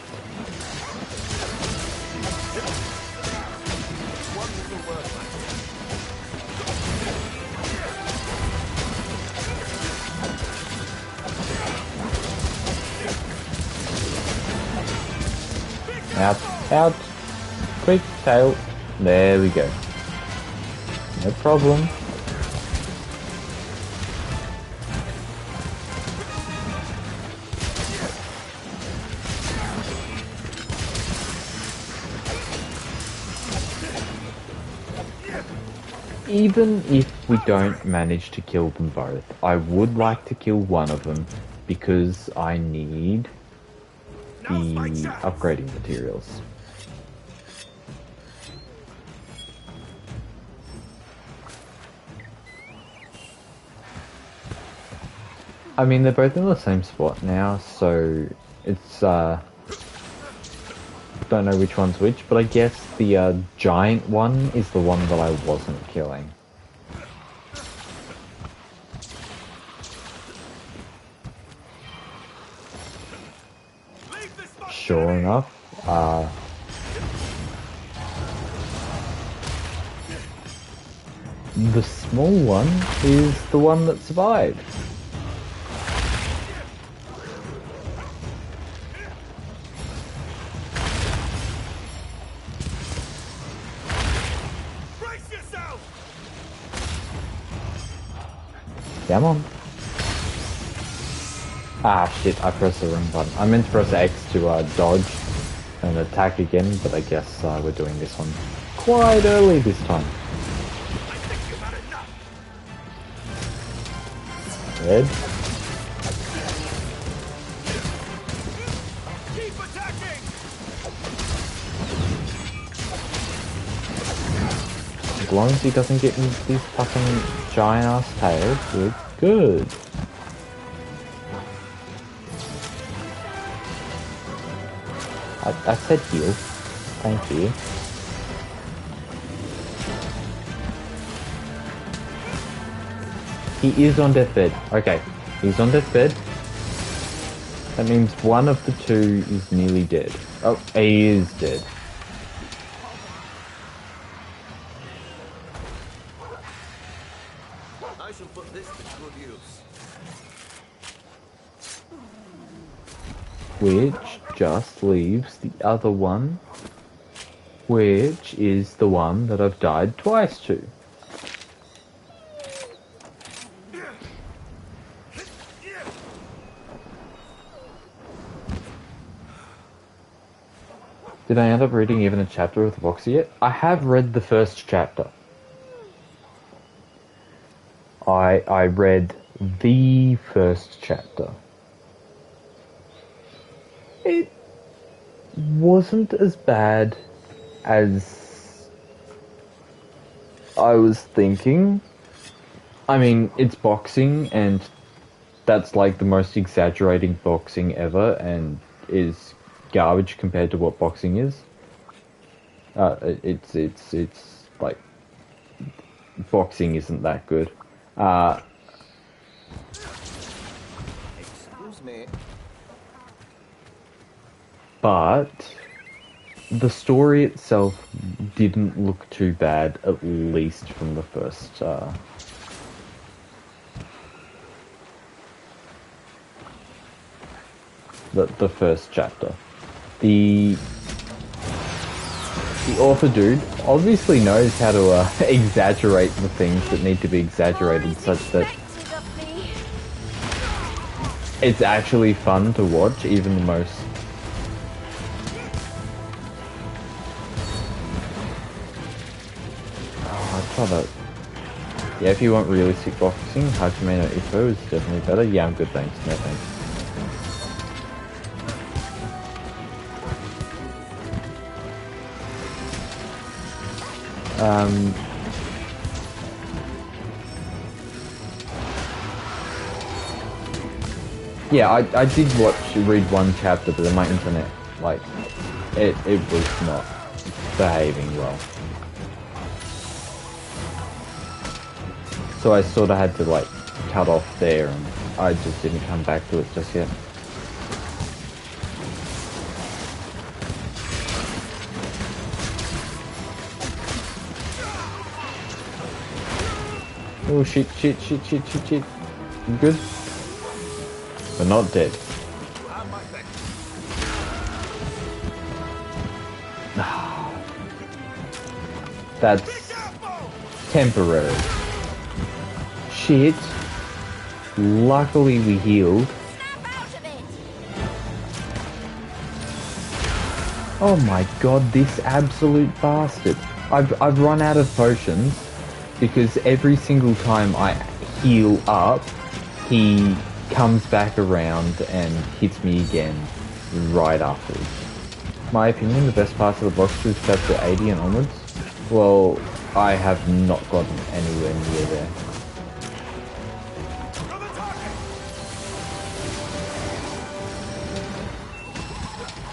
Out. Quick tail. There we go. No problem. Even if we don't manage to kill them both, I would like to kill one of them because I need the upgrading materials. I mean, they're both in the same spot now, so it's, don't know which one's which, but I guess the, giant one is the one that I wasn't killing. Sure enough, the small one is the one that survived. Brace yourself! Come on. Ah shit, I pressed the wrong button. I meant to press X to dodge and attack again, but I guess we're doing this one quite early this time. I think you've had enough! Red. Keep attacking! As long as he doesn't get me these fucking giant ass tails, we're good. I said heal. Thank you. He is on deathbed. Okay, he's on deathbed. That means one of the two is nearly dead. Oh, he is dead. I shall put this to good use. Which just leaves the other one, which is the one that I've died twice to. Did I end up reading even a chapter of the box yet? I have read the first chapter. I read the first chapter. It wasn't as bad as I was thinking. I mean, it's boxing, and that's like the most exaggerating boxing ever, and is garbage compared to what boxing is. It's like boxing isn't that good. Excuse me. But the story itself didn't look too bad, at least from the first the first chapter. The author dude obviously knows how to exaggerate the things that need to be exaggerated such that it's actually fun to watch, even the most that. Yeah, if you want realistic boxing, Hajime no Ippo is definitely better. Yeah, I'm good, thanks. No thanks. Yeah, I did read one chapter, but then my internet, like, it was not behaving well. So I sort of had to, like, cut off there, and I just didn't come back to it just yet. Oh shit. You good? We're not dead. That's temporary. Shit. Luckily we healed. Oh my god, this absolute bastard. I've run out of potions because every single time I heal up, he comes back around and hits me again right afterwards. My opinion, the best parts of the box is chapter 80 and onwards. Well, I have not gotten anywhere near there.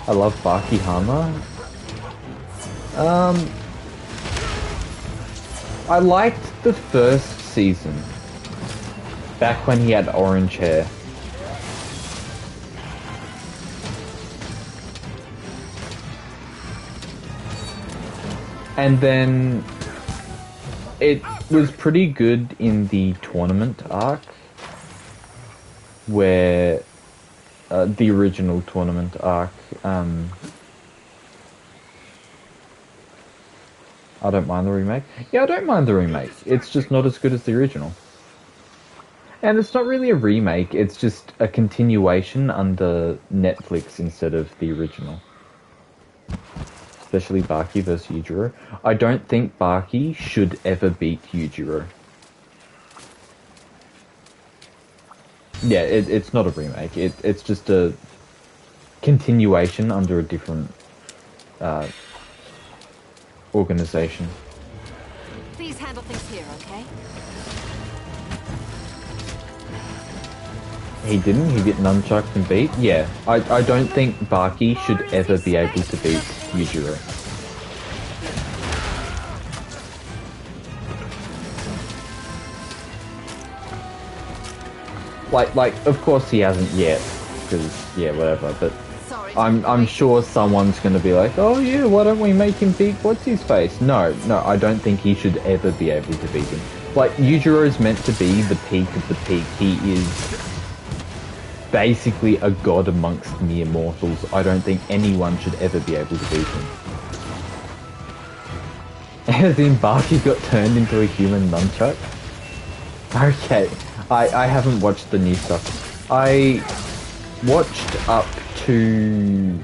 I love Baki Hama. I liked the first season. Back when he had orange hair. And then it was pretty good in the tournament arc, where the original tournament arc. I don't mind the remake. Yeah, I don't mind the remake. It's just not as good as the original. And it's not really a remake, it's just a continuation under Netflix instead of the original. Especially Baki vs. Yujiro. I don't think Baki should ever beat Yujiro. Yeah, it's not a remake. It's just a continuation under a different organization. Please handle things here, okay? He didn't? He get nunchucked and beat? Yeah. I don't think Baki should ever be able to beat Yujiro. Like, of course he hasn't yet, because, yeah, whatever, but I'm sure someone's gonna be like, oh yeah, why don't we make him beat what's-his-face? No, I don't think he should ever be able to beat him. Like, Yujiro is meant to be the peak of the peak. He is basically a god amongst mere mortals. I don't think anyone should ever be able to beat him. As in, Baki got turned into a human nunchuck? Okay, I haven't watched the new stuff. I watched up to...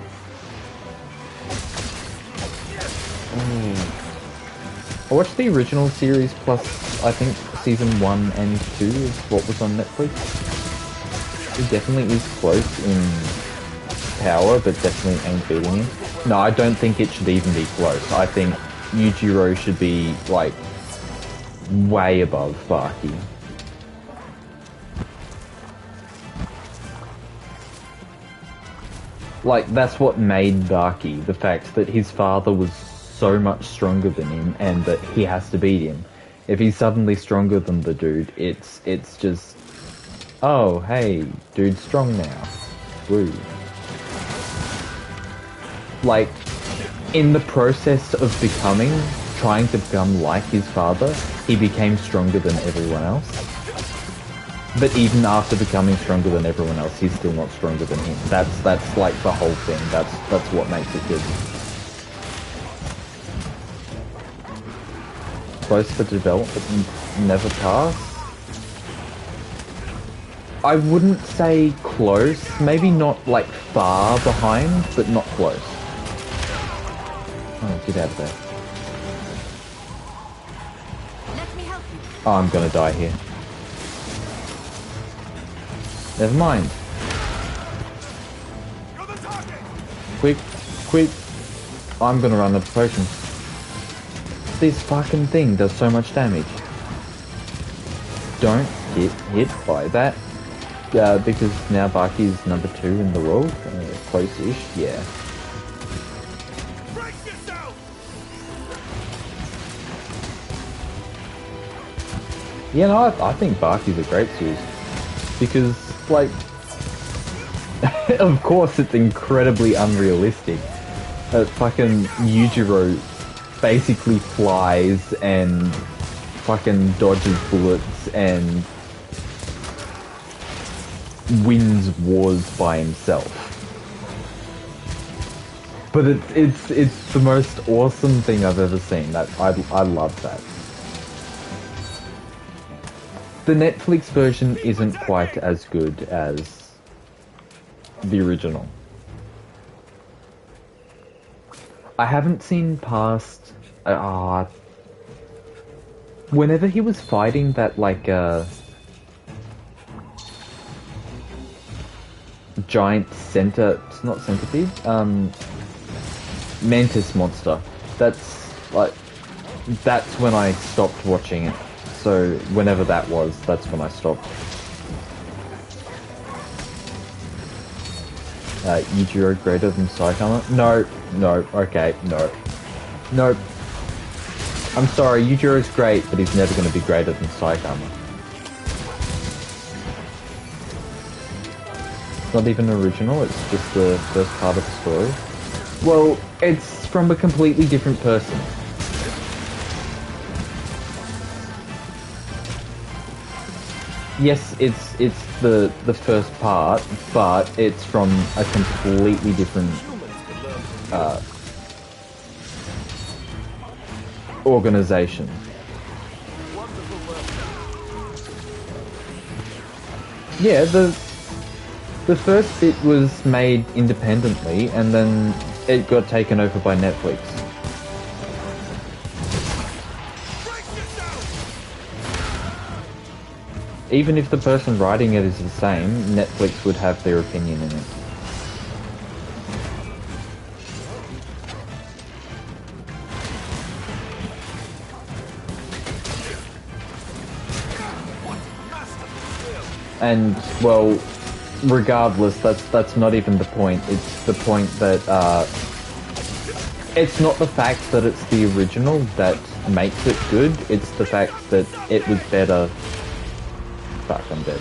I watched the original series plus, I think, season 1 and 2 is what was on Netflix. It definitely is close in power, but definitely ain't beating him. No, I don't think it should even be close. I think Yujiro should be, like, way above Baki. Like, that's what made Baki, the fact that his father was so much stronger than him and that he has to beat him. If he's suddenly stronger than the dude, it's just, oh, hey, dude's strong now. Woo. Like, in the process of trying to become like his father, he became stronger than everyone else. But even after becoming stronger than everyone else, he's still not stronger than him. That's like the whole thing. That's what makes it good. Close for development, never pass. I wouldn't say close. Maybe not like far behind, but not close. Oh, get out of there. Let me help you. Oh, I'm gonna die here. Never mind. Quick. I'm gonna run the potion. This fucking thing does so much damage. Don't get hit by that. Because now Baki's number 2 in the world. Close-ish, yeah. Yeah, no, I think Baki's a great series. Because, like, of course it's incredibly unrealistic. Fucking Yujiro basically flies and fucking dodges bullets and wins wars by himself. But it's the most awesome thing I've ever seen. I love that. The Netflix version isn't quite as good as the original. I haven't seen past... whenever he was fighting that, like, giant it's not centipede, mantis monster. That's when I stopped watching it. So whenever that was, that's when I stopped. Yujiro greater than Saitama? No, no, okay, no. Nope. I'm sorry, Yujiro's great, but he's never going to be greater than Saitama. It's not even original, it's just the first part of the story. Well, it's from a completely different person. Yes, it's the first part, but it's from a completely different organization. Yeah, the first bit was made independently, and then it got taken over by Netflix. Even if the person writing it is the same, Netflix would have their opinion in it. And, well, regardless, that's not even the point. It's the point that, it's not the fact that it's the original that makes it good, it's the fact that it was better. Fuck, I'm dead.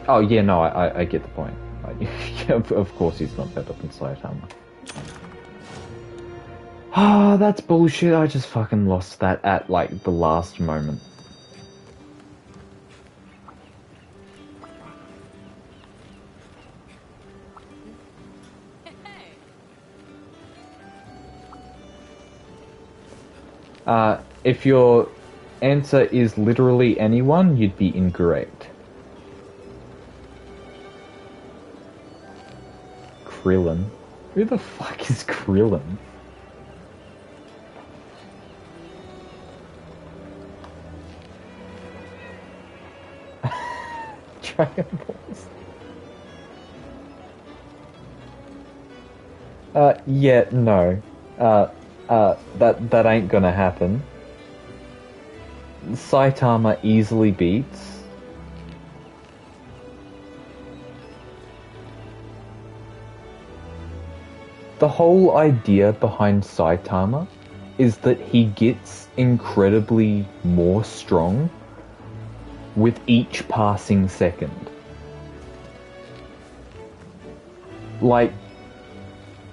Oh, yeah, no, I get the point. Of course he's not better than Saitama. Ah, that's bullshit. I just fucking lost that at, like, the last moment. If your answer is literally anyone, you'd be incorrect. Krillin? Who the fuck is Krillin? Dragon Balls. Yeah, no. That ain't gonna happen. Saitama easily beats. The whole idea behind Saitama is that he gets incredibly more strong with each passing second. Like,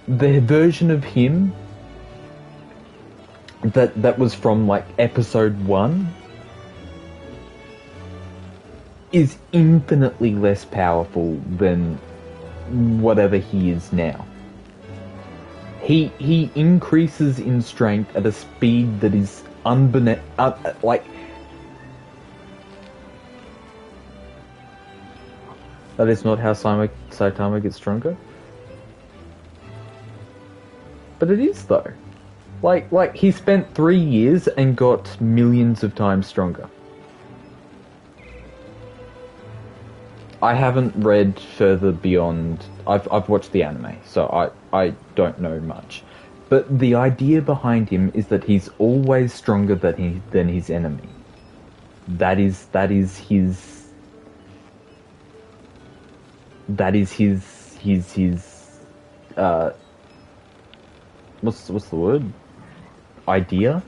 the version of him that was from, like, episode 1 is infinitely less powerful than whatever he is now. He increases in strength at a speed that is like, that is not how Saitama gets stronger. But it is, though. Like he spent 3 years and got millions of times stronger. I haven't read further beyond. I've watched the anime, so I don't know much. But the idea behind him is that he's always stronger than his enemy. That is his what's the word? Idea?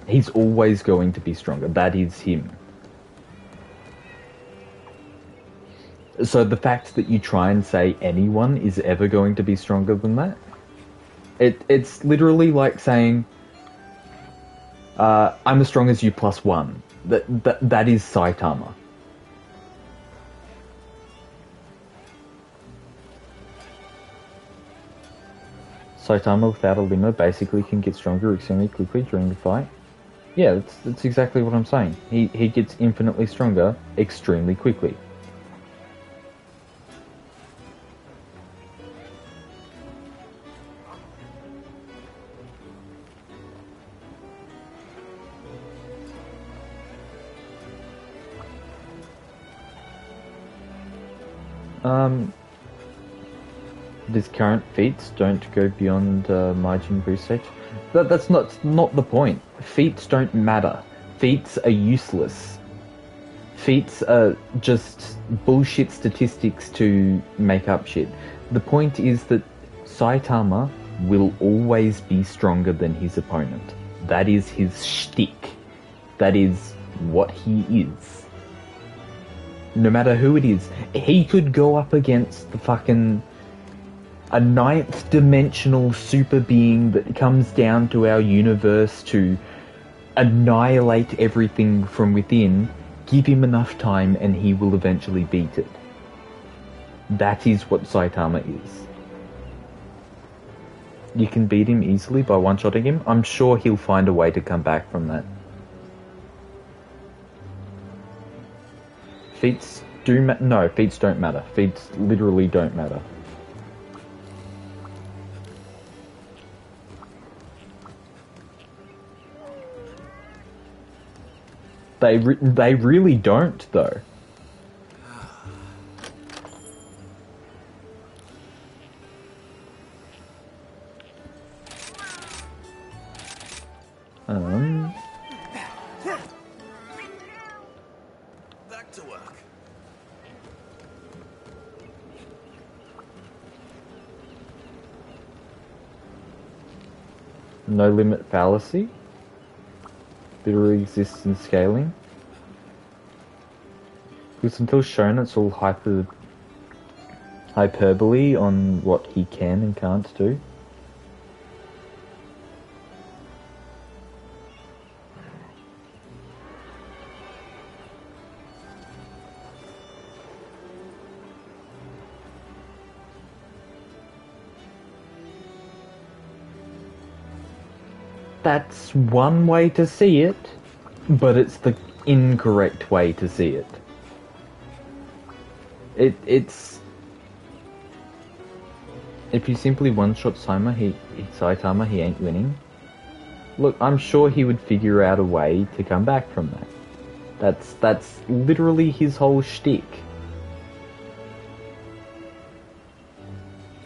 He's always going to be stronger. That is him. So the fact that you try and say anyone is ever going to be stronger than that, it's literally like saying, I'm as strong as you plus 1. That is Saitama. Saitama without a limo basically can get stronger extremely quickly during the fight. Yeah, that's exactly what I'm saying. He gets infinitely stronger extremely quickly. His current feats don't go beyond Majin Buu stage. That's not the point. Feats don't matter. Feats are useless. feats are just bullshit statistics to make up shit. The point is that Saitama will always be stronger than his opponent. That is his shtick. That is what he is. No matter who it is, he could go up against the fucking a ninth dimensional super being that comes down to our universe to annihilate everything from within. Give him enough time and he will eventually beat it. That is what Saitama is. You can beat him easily by one-shotting him. I'm sure he'll find a way to come back from that. Feats do no, feats don't matter. Feats literally don't matter. They really don't, though. Back to work. No limit fallacy. Literally exists in scaling. Because until shown, it's all hyperbole on what he can and can't do. That's one way to see it, but it's the incorrect way to see it. It's if you simply one-shot Saitama, he ain't winning. Look, I'm sure he would figure out a way to come back from that. That's literally his whole shtick.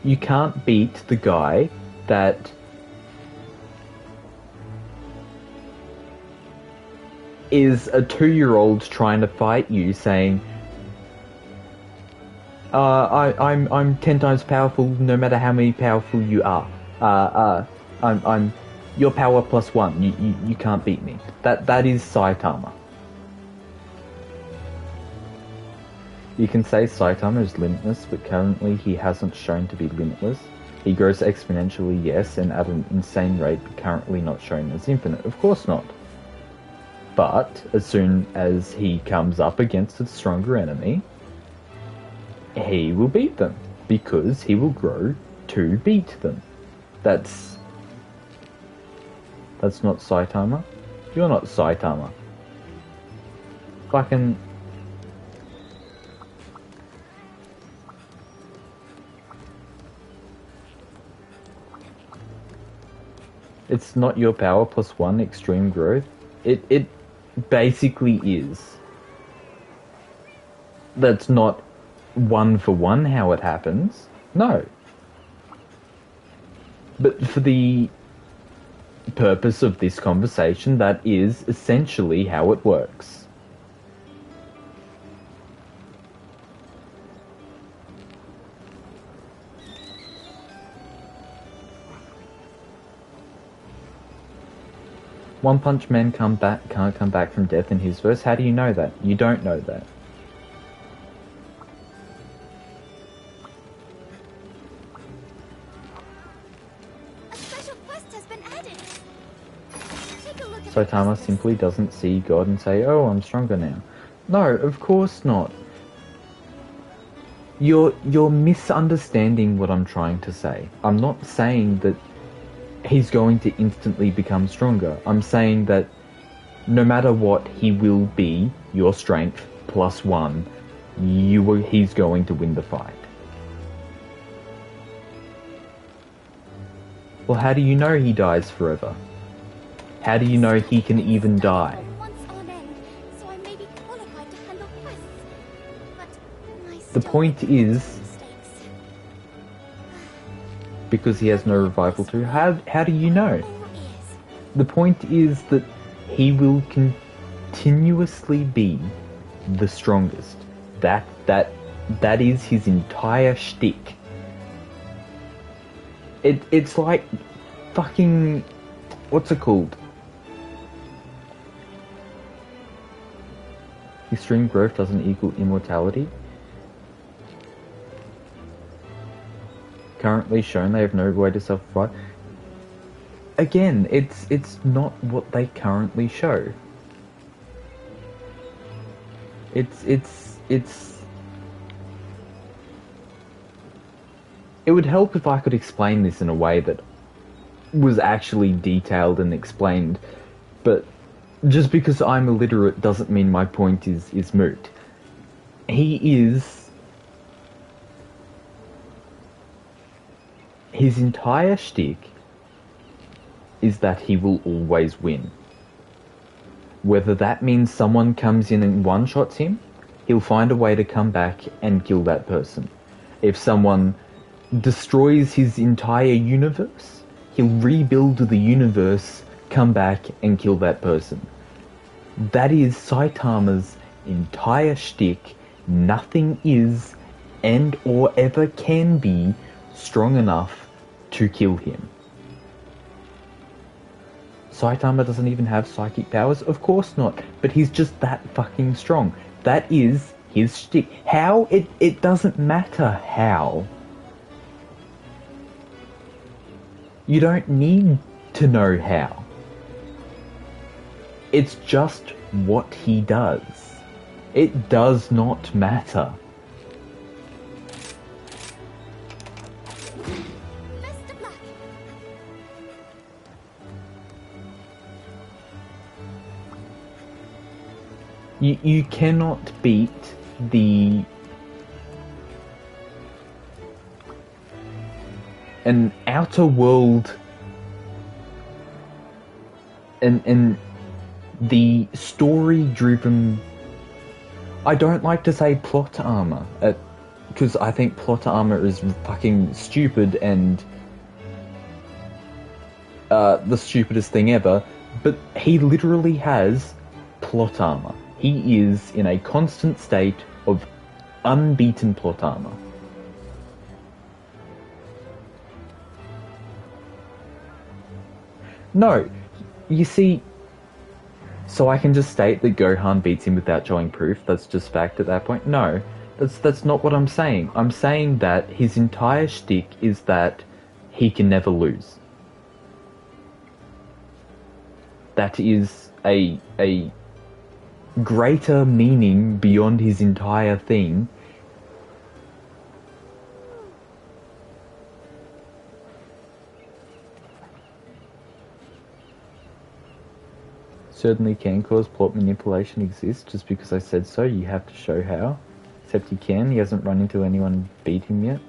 You can't beat the guy that is a 2-year-old trying to fight you, saying, I'm 10 times powerful no matter how many powerful you are. I'm your power plus 1. You can't beat me. That is Saitama. You can say Saitama is limitless, but currently he hasn't shown to be limitless. He grows exponentially, yes, and at an insane rate, but currently not shown as infinite. Of course not. But as soon as he comes up against a stronger enemy, he will beat them, because he will grow to beat them. That's not Saitama. You're not Saitama. Fucking... It's not your power plus 1 extreme growth. It basically is. That's not 1-for-1 how it happens. No. But for the purpose of this conversation, that is essentially how it works. One Punch Man can't come back from death in his verse. How do you know that? You don't know that. A special quest has been added. Take a look at Saitama the simply doesn't see God and say, oh, I'm stronger now. No, of course not. You're misunderstanding what I'm trying to say. I'm not saying that he's going to instantly become stronger. I'm saying that no matter what, he will be your strength plus 1. He's going to win the fight. Well, how do you know he dies forever? How do you know he can even die? once on end, so I may be qualified to handle quests. But I The still point make is, mistakes. because he has no revival to, how do you know? Or is. The point is that he will continuously be the strongest. That is his entire shtick. It's like fucking, what's it called? Extreme growth doesn't equal immortality. Currently shown they have no way to self-revive. Again, it's not what they currently show. It would help if I could explain this in a way that was actually detailed and explained, but just because I'm illiterate doesn't mean my point is moot. His entire shtick is that he will always win. Whether that means someone comes in and one-shots him, he'll find a way to come back and kill that person. If someone destroys his entire universe, he'll rebuild the universe, come back and kill that person. That is Saitama's entire shtick. Nothing is and or ever can be strong enough to kill him. Saitama doesn't even have psychic powers? Of course not, but he's just that fucking strong. That is his shtick. How? It doesn't matter how. You don't need to know how. It's just what he does. It does not matter. Best of luck. You cannot beat an outer world and the story-driven. I don't like to say plot armor, because I think plot armor is fucking stupid and the stupidest thing ever, but he literally has plot armor. He is in a constant state of unbeaten plot armor. No, you see, so I can just state that Gohan beats him without showing proof. That's just fact at that point. No, that's not what I'm saying. I'm saying that his entire shtick is that he can never lose. That is a greater meaning beyond his entire thing. Certainly can cause plot manipulation exists. Just because I said so, you have to show how. Except he can. He hasn't run into anyone beat him yet.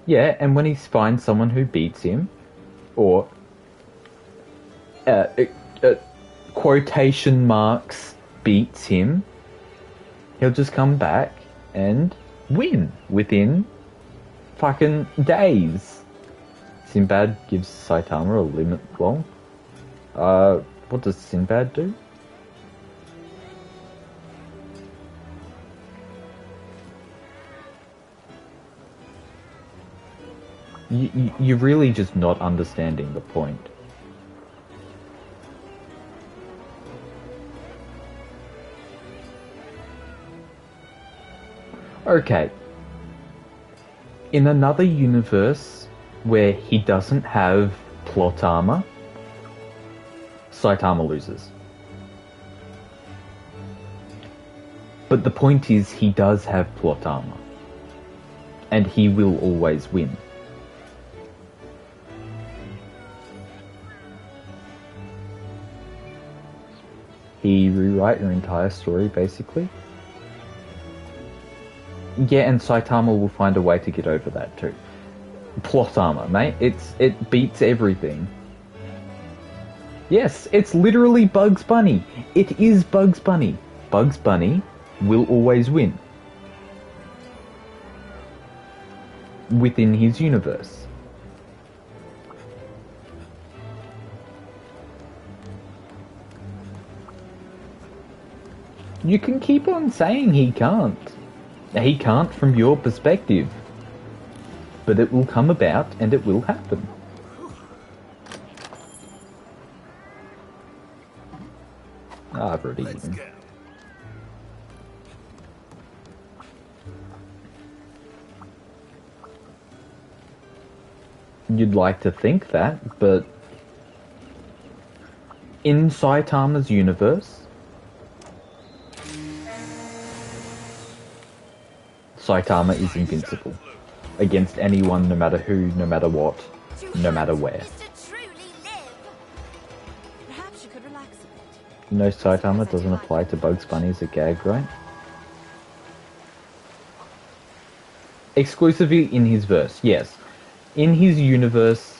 Yeah, and when he finds someone who beats him, or quotation marks beats him, he'll just come back and win within fucking days. Sinbad gives Saitama a limit. Well, what does Sinbad do? You're really just not understanding the point. Okay. In another universe where he doesn't have plot armor, Saitama loses. But the point is, he does have plot armor. And he will always win. He rewrite your entire story, basically. Yeah, and Saitama will find a way to get over that too. Plot armor, mate. It beats everything. Yes, it's literally Bugs Bunny. It is Bugs Bunny. Bugs Bunny will always win. Within his universe. You can keep on saying he can't. He can't from your perspective. But it will come about and it will happen. I've already eaten. Go. You'd like to think that, but in Saitama's universe, Saitama is invincible against anyone, no matter who, no matter what, no matter where. Is to truly live. Perhaps you could relax a bit. You know Saitama doesn't apply to Bugs Bunny as a gag, right? Exclusively in his verse, yes. In his universe,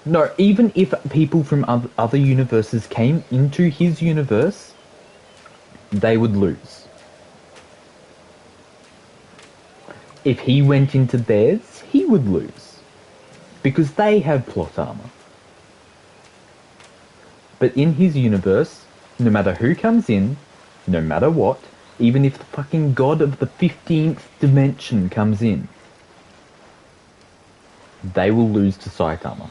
no, even if people from other universes came into his universe, they would lose. If he went into theirs, he would lose. Because they have plot armor. But in his universe, no matter who comes in, no matter what, even if the fucking god of the 15th dimension comes in, they will lose to Saitama.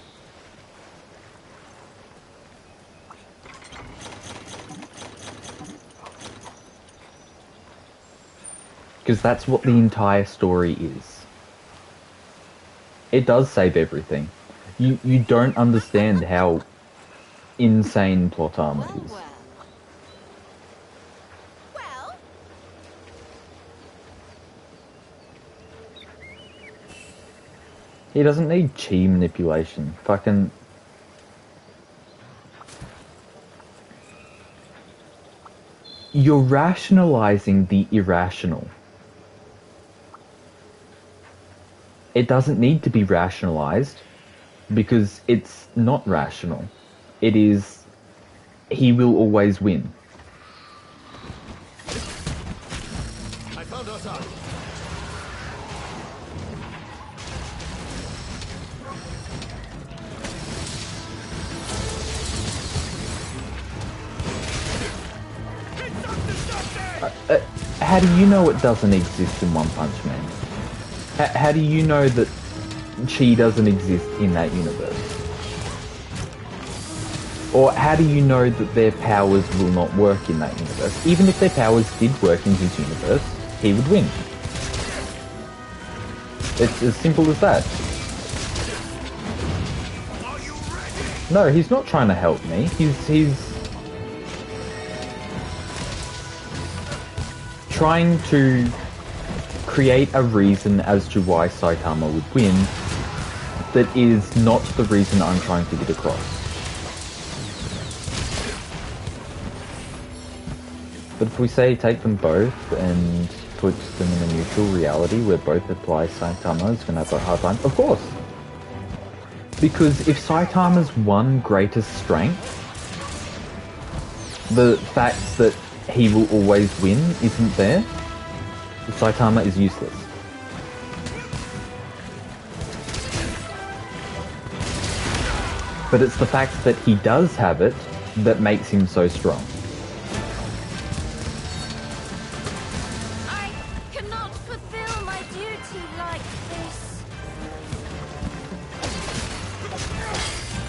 Because that's what the entire story is. It does save everything. You don't understand how insane plot armor Well, is. well. Well, He doesn't need chi manipulation. Fucking... You're rationalizing the irrational. It doesn't need to be rationalized because it's not rational. It is... He will always win. I found us out. How do you know it doesn't exist in One Punch Man? How do you know that chi doesn't exist in that universe? Or how do you know that their powers will not work in that universe? Even if their powers did work in his universe, he would win. It's as simple as that. Are you ready? No, he's not trying to help me. He's trying to create a reason as to why Saitama would win that is not the reason I'm trying to get across. But if we say take them both and put them in a neutral reality where both apply, Saitama is going to have a hard time. Of course! Because if Saitama's one greatest strength, the fact that he will always win isn't there, Saitama is useless. But it's the fact that he does have it that makes him so strong. I cannot fulfill my duty like this.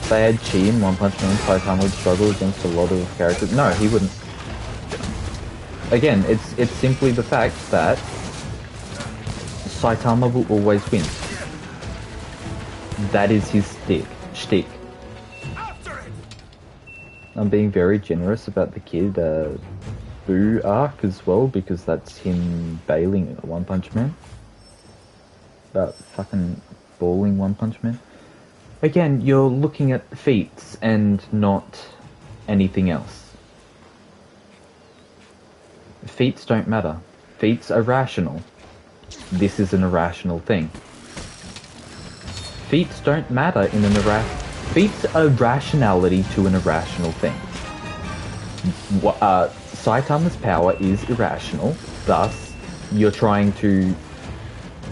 If they had chi in One Punch Man, Saitama would struggle against a lot of characters. No, he wouldn't. Again, it's simply the fact that Saitama will always win. That is his shtick. After it! I'm being very generous about the kid Boo arc as well, because that's him bailing at One Punch Man. Fucking balling One Punch Man. Again, you're looking at feats and not anything else. Feats don't matter. Feats are rational. This is an irrational thing. Feats don't matter in an Feats are rationality to an irrational thing. Saitama's power is irrational, thus you're trying to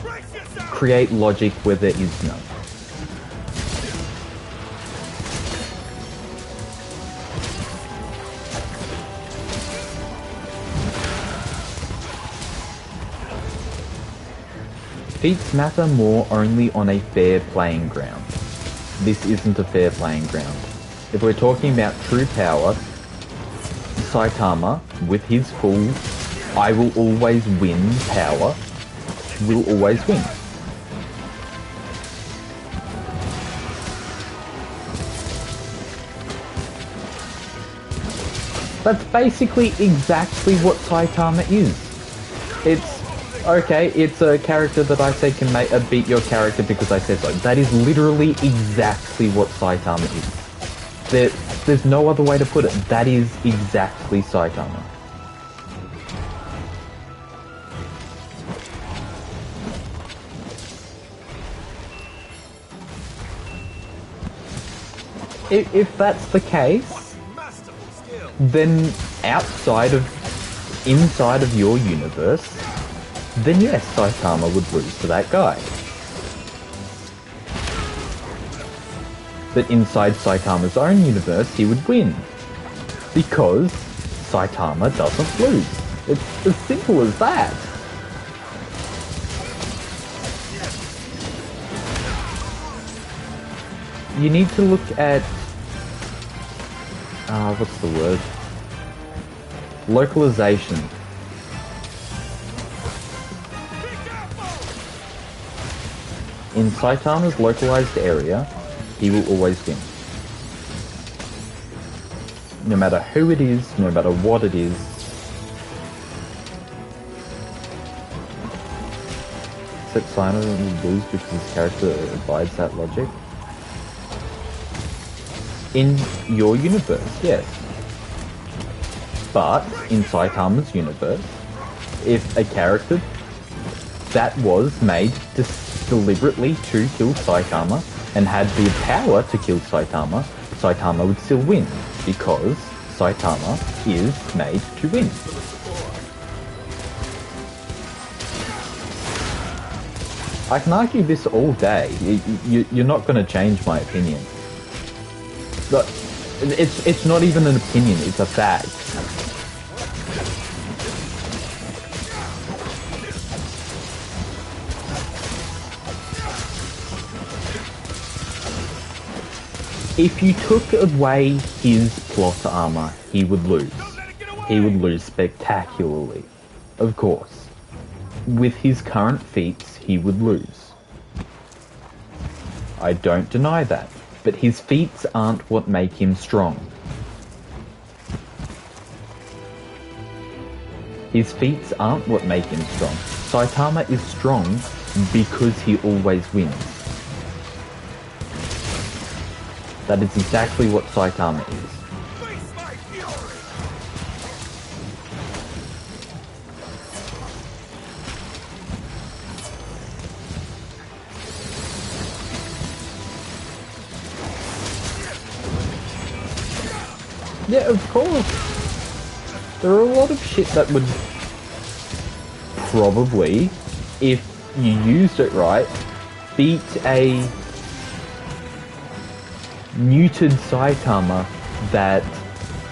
Brace yourself! create logic where there is none. feats matter more only on a fair playing ground. This isn't a fair playing ground. If we're talking about true power, Saitama, with his full I will always win power, will always win. That's basically exactly what Saitama is. It's, okay, it's a character that I say can beat your character because I said so. That is literally exactly what Saitama is. There's no other way to put it. That is exactly Saitama. If that's the case, then inside of your universe, then yes, Saitama would lose to that guy. But inside Saitama's own universe, he would win. Because Saitama doesn't lose. It's as simple as that. You need to look at... what's the word? Localization. In Saitama's localized area, he will always win. No matter who it is, no matter what it is. Except Saitama will lose because his character abides that logic. In your universe, yes. But in Saitama's universe, if a character that was made deliberately to kill Saitama and had the power to kill Saitama, Saitama would still win because Saitama is made to win. I can argue this all day. You're not going to change my opinion. But it's not even an opinion, it's a fact. If you took away his plot armor, he would lose. He would lose spectacularly. Of course. With his current feats, he would lose. I don't deny that. But his feats aren't what make him strong. His feats aren't what make him strong. Saitama is strong because he always wins. That is exactly what Saitama is. Yeah, of course. There are a lot of shit that would probably, if you used it right, beat a muted Saitama that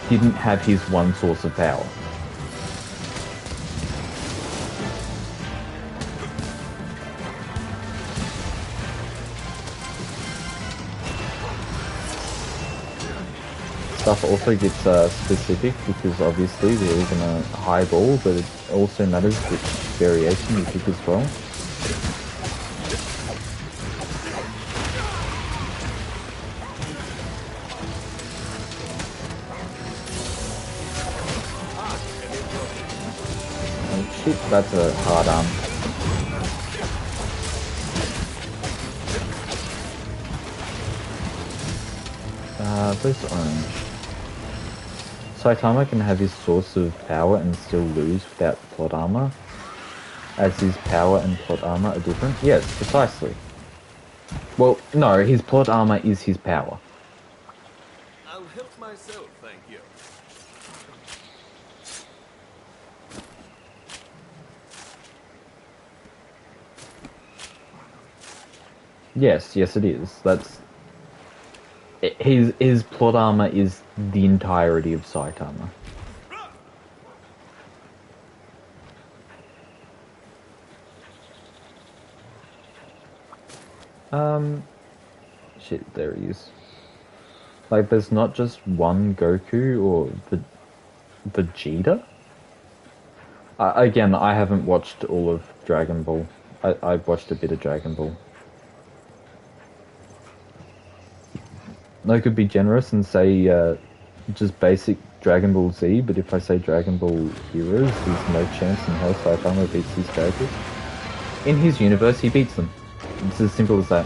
didn't have his one source of power. Stuff also gets specific because obviously there isn't a high ball, but it also matters which variation you pick as well. Oh shit, that's a hard arm. Where's orange? Saitama can have his source of power and still lose without plot armor, as his power and plot armor are different? Yes, precisely. Well, no, his plot armor is his power. I'll help myself, thank you. Yes, yes it is. That's... His plot armor is the entirety of Saitama. Shit, there he is. Like, there's not just one Goku or Vegeta? Again, I haven't watched all of Dragon Ball. I've watched a bit of Dragon Ball. I could be generous and say just basic Dragon Ball Z, but if I say Dragon Ball Heroes, there's no chance in hell Saitama beats these characters. In his universe, he beats them. It's as simple as that.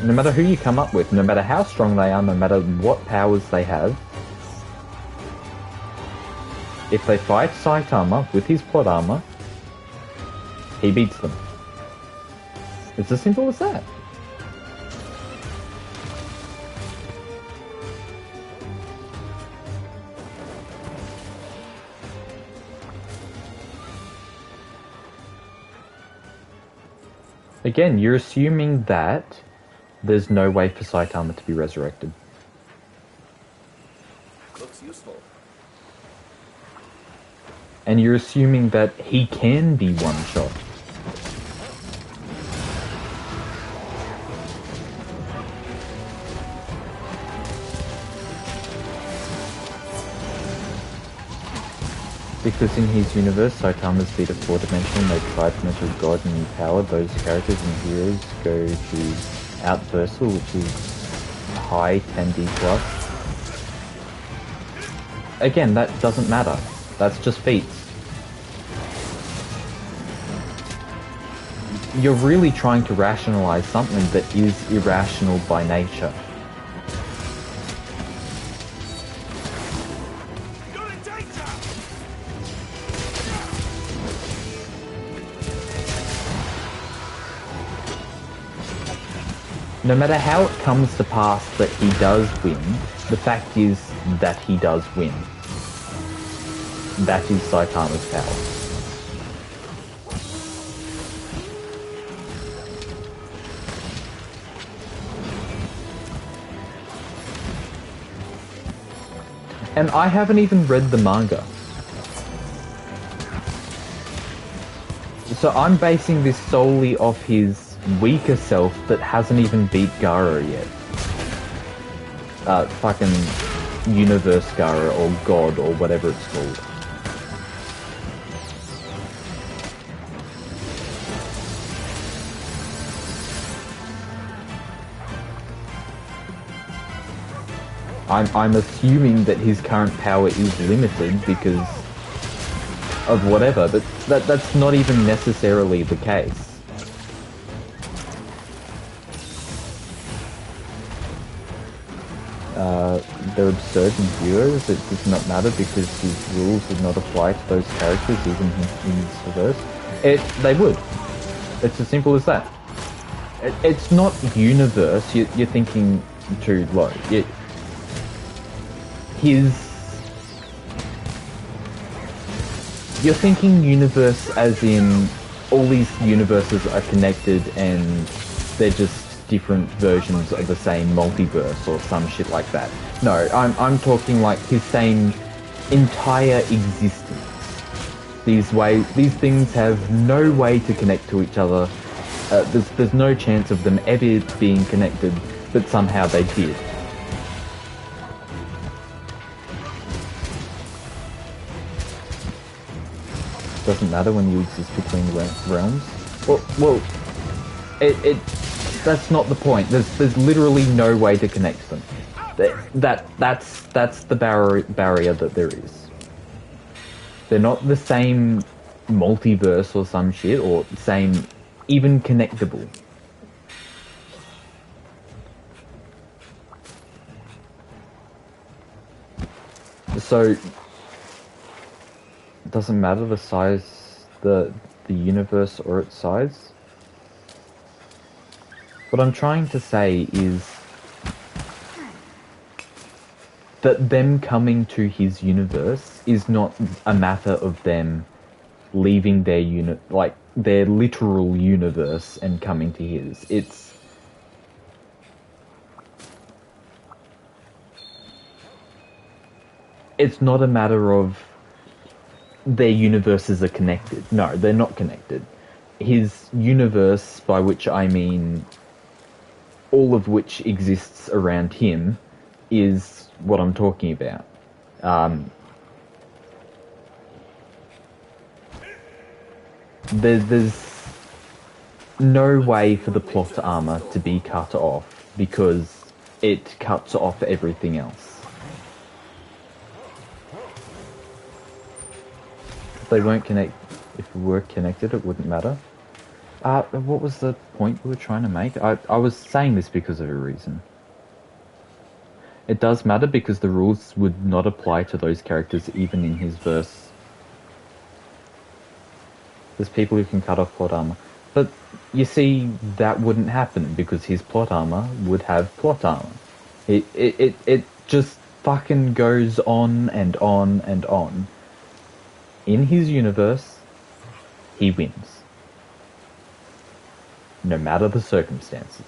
No matter who you come up with, no matter how strong they are, no matter what powers they have, if they fight Saitama with his plot armor, he beats them. It's as simple as that. Again, you're assuming that there's no way for Saitama to be resurrected. Looks useful. And you're assuming that he can be one-shot. Because in his universe, Saitama's beat a 4-dimensional, made 5-dimensional god and new power. Those characters and heroes go to Outversal, which is high 10D plus. Again, that doesn't matter. That's just feats. You're really trying to rationalize something that is irrational by nature. You're in danger! No matter how it comes to pass that he does win, the fact is that he does win. That is Saitama's power. And I haven't even read the manga. So I'm basing this solely off his weaker self that hasn't even beat Gaara yet. Fucking Universe Gaara or God or whatever it's called. I'm assuming that his current power is limited because of whatever, but that's not even necessarily the case. They're absurd in heroes. It does not matter because his rules would not apply to those characters even in his universe. They would. It's as simple as that. It's not universe. You're thinking too low. You're thinking universe as in all these universes are connected and they're just different versions of the same multiverse or some shit like that. No, I'm talking like his same entire existence. These things have no way to connect to each other. There's no chance of them ever being connected, but somehow they did. Doesn't matter when you exist between realms. Well, that's not the point. There's literally no way to connect them. That's the barrier that there is. They're not the same multiverse or some shit, or same even connectable. So it doesn't matter the size, the universe or its size. What I'm trying to say is that them coming to his universe is not a matter of them leaving their their literal universe and coming to his. It's not a matter of their universes are connected. No, they're not connected. His universe, by which I mean all of which exists around him, is what I'm talking about. There's no way for the plot armor to be cut off because it cuts off everything else. If they weren't if we were connected, it wouldn't matter. What was the point we were trying to make? I was saying this because of a reason. It does matter because the rules would not apply to those characters even in his verse. There's people who can cut off plot armor. But, you see, that wouldn't happen because his plot armor would have plot armor. It just fucking goes on and on and on. In his universe, he wins. No matter the circumstances.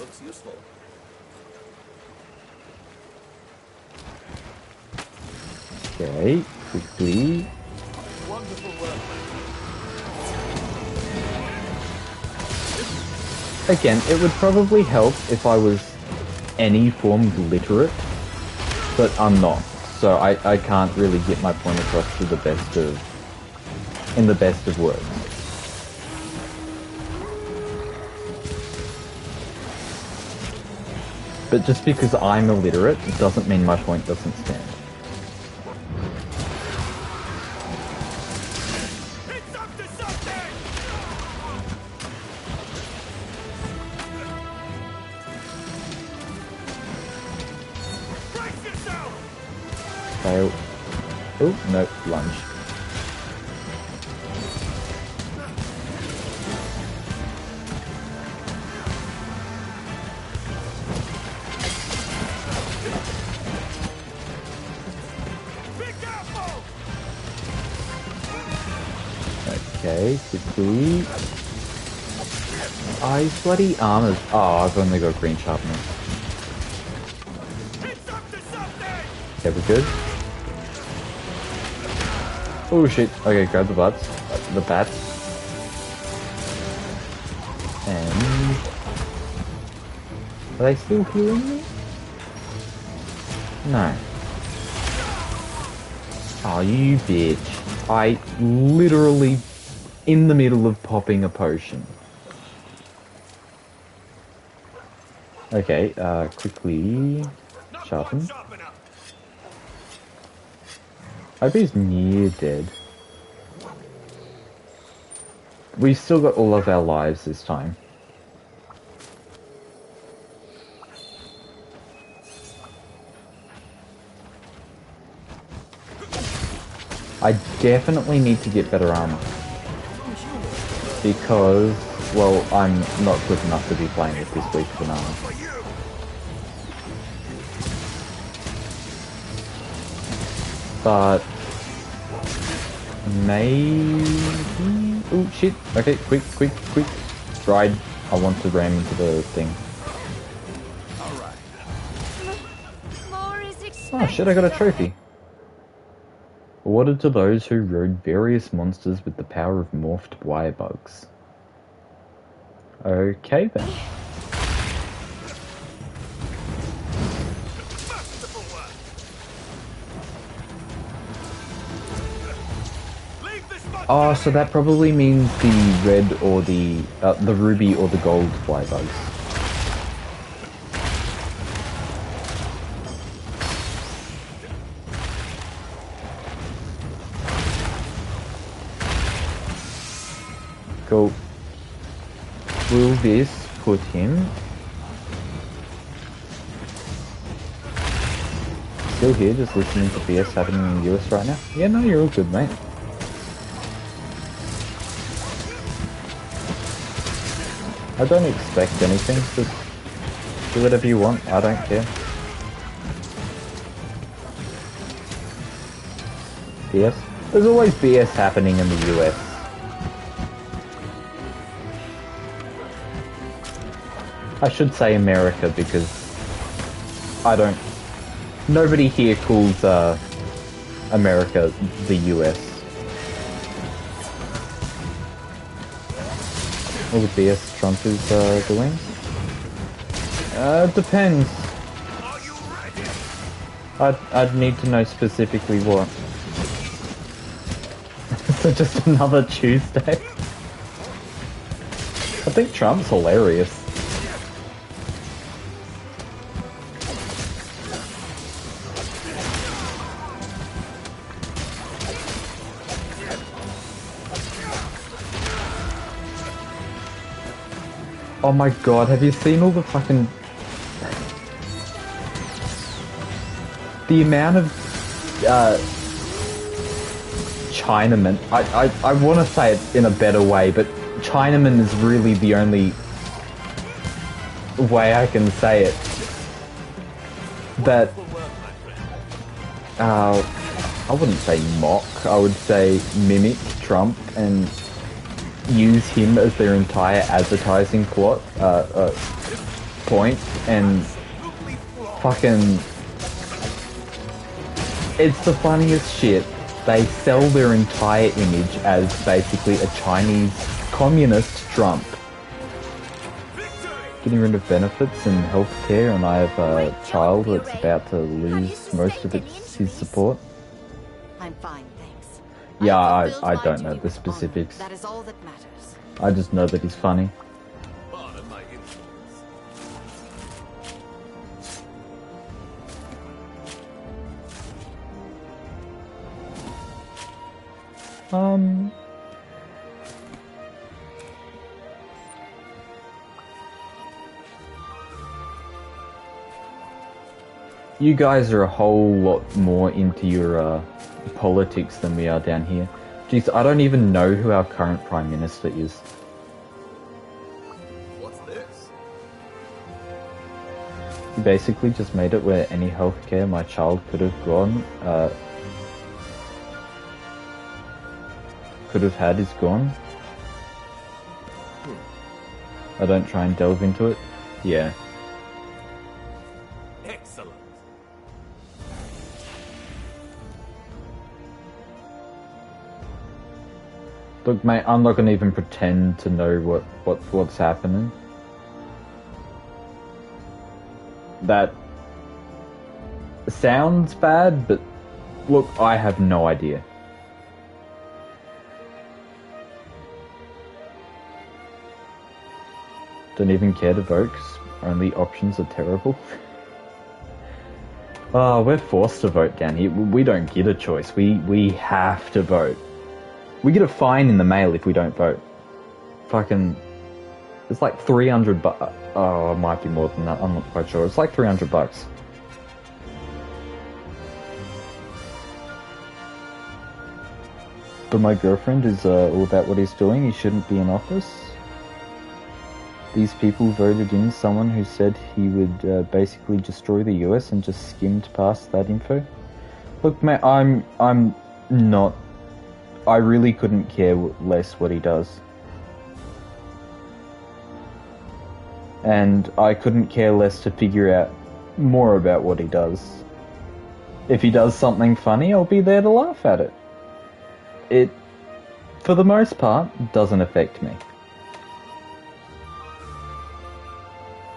Looks useful. Okay, quickly. Wonderful work. Again, it would probably help if I was any form literate, but I'm not. So I can't really get my point across to in the best of words. But just because I'm illiterate, it doesn't mean my point doesn't stand. It's up to something! Brace yourself! Fail. Oh, no, lunge. Be careful! Okay, quickly. His bloody armors. Oh, I've only got green sharpener. It's up to something! Okay, we're good. Oh shit. Okay, grab the bats. The bats. And... Are they still healing me? No. Oh, you bitch. I literally in the middle of popping a potion. Okay, quickly Not sharpen. quite sharp enough. I hope he's near dead. We've still got all of our lives this time. I definitely need to get better armor. Because, well, I'm not good enough to be playing with this week for armor. For you! But... maybe... Oh shit. Okay, quick. Ride. I want to ram into the thing. More is expected. Oh shit, I got a trophy. Awarded to those who rode various monsters with the power of morphed wirebugs. Okay then. Masterful work! Leave this spot! Oh, so that probably means the red or the ruby or the gold wirebugs. Cool. Will this put him... Still here, just listening to BS happening in the US right now? Yeah, no, you're all good, mate. I don't expect anything, just do whatever you want, I don't care. BS. There's always BS happening in the US. I should say America because nobody here calls America the US. All the BS Trump is doing? Depends. Are you ready? I'd need to know specifically what. So just another Tuesday? I think Trump's hilarious. Oh my god, have you seen all the fucking... The amount of, Chinamen... I want to say it in a better way, but Chinaman is really the only way I can say it. That... I wouldn't say mock, I would say mimic Trump and use him as their entire advertising point, and fucking... It's the funniest shit. They sell their entire image as basically a Chinese communist Trump. Getting rid of benefits and healthcare, and I have a child that's about to lose most of his support. I'm fine, thanks. Yeah, have fulfilled I my don't duty know the with honor. specifics. That is all that matters. I just know that he's funny. Pardon my influence. You guys are a whole lot more into your politics than we are down here. Jeez, I don't even know who our current Prime Minister is. What's this? He basically just made it where any healthcare my child could have had is gone. I don't try and delve into it. Yeah. Excellent. Look, mate, I'm not gonna even pretend to know what's happening. That sounds bad, but look, I have no idea. Don't even care to vote, 'cause only options are terrible. Oh, we're forced to vote down here. We don't get a choice. We have to vote. We get a fine in the mail if we don't vote. Fucking... It's like 300 bucks. Oh, it might be more than that. I'm not quite sure. It's like 300 bucks. But my girlfriend is all about what he's doing. He shouldn't be in office. These people voted in someone who said he would basically destroy the US and just skimmed past that info. Look, mate, I'm not... I really couldn't care less what he does. And I couldn't care less to figure out more about what he does. If he does something funny, I'll be there to laugh at it. It, for the most part, doesn't affect me.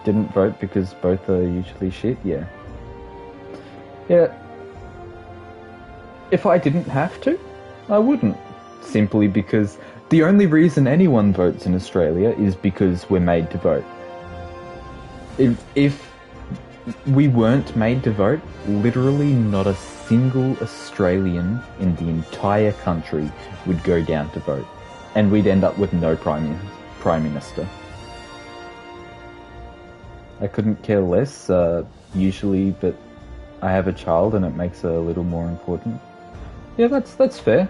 Didn't vote because both are usually shit, yeah. Yeah. If I didn't have to, I wouldn't. Simply because the only reason anyone votes in Australia is because we're made to vote. If we weren't made to vote, literally not a single Australian in the entire country would go down to vote. And we'd end up with no Prime Minister. I couldn't care less, usually, but I have a child and it makes it a little more important. Yeah, that's fair.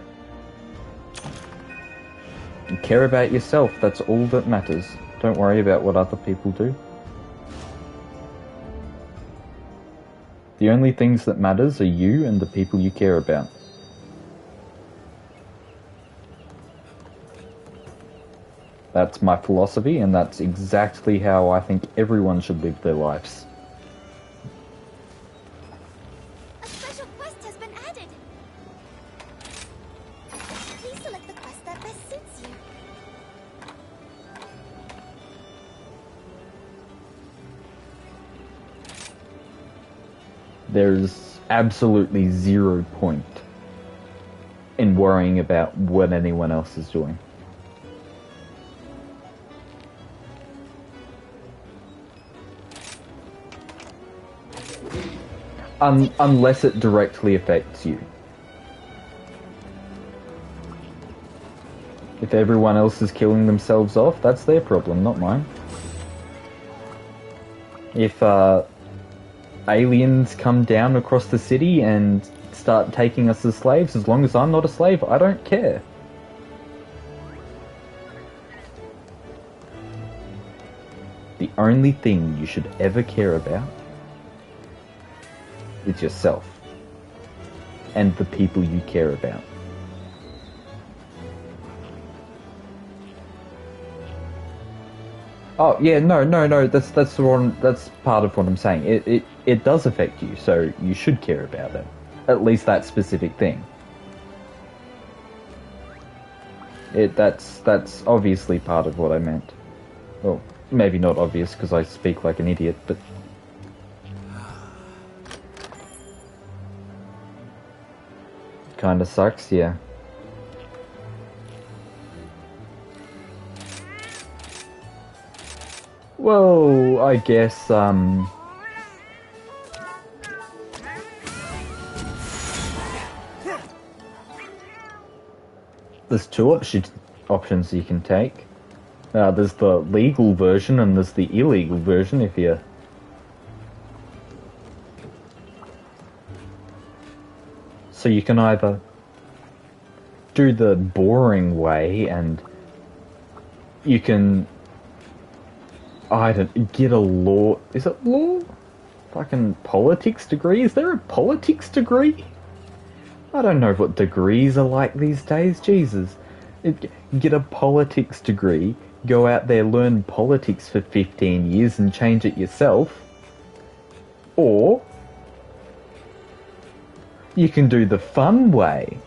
You care about yourself, that's all that matters. Don't worry about what other people do. The only things that matters are you and the people you care about. That's my philosophy, and that's exactly how I think everyone should live their lives. A special quest has been added. Please select the quest that best suits you. There's absolutely zero point in worrying about what anyone else is doing. Unless it directly affects you. If everyone else is killing themselves off, that's their problem, not mine. If aliens come down across the city and start taking us as slaves, as long as I'm not a slave, I don't care. The only thing you should ever care about is yourself and the people you care about. Oh yeah, no. That's the wrong. That's part of what I'm saying. It does affect you, so you should care about it. At least that specific thing. That's obviously part of what I meant. Well, maybe not obvious because I speak like an idiot, but. Kinda sucks, yeah. Well, I guess, there's two options you can take. There's the legal version and there's the illegal version if you... So you can either do the boring way and you can... I don't get a law. Is it law? Fucking politics degree? Is there a politics degree? I don't know what degrees are like these days. Jesus. Get a politics degree, go out there, learn politics for 15 years and change it yourself. Or you can do the fun way.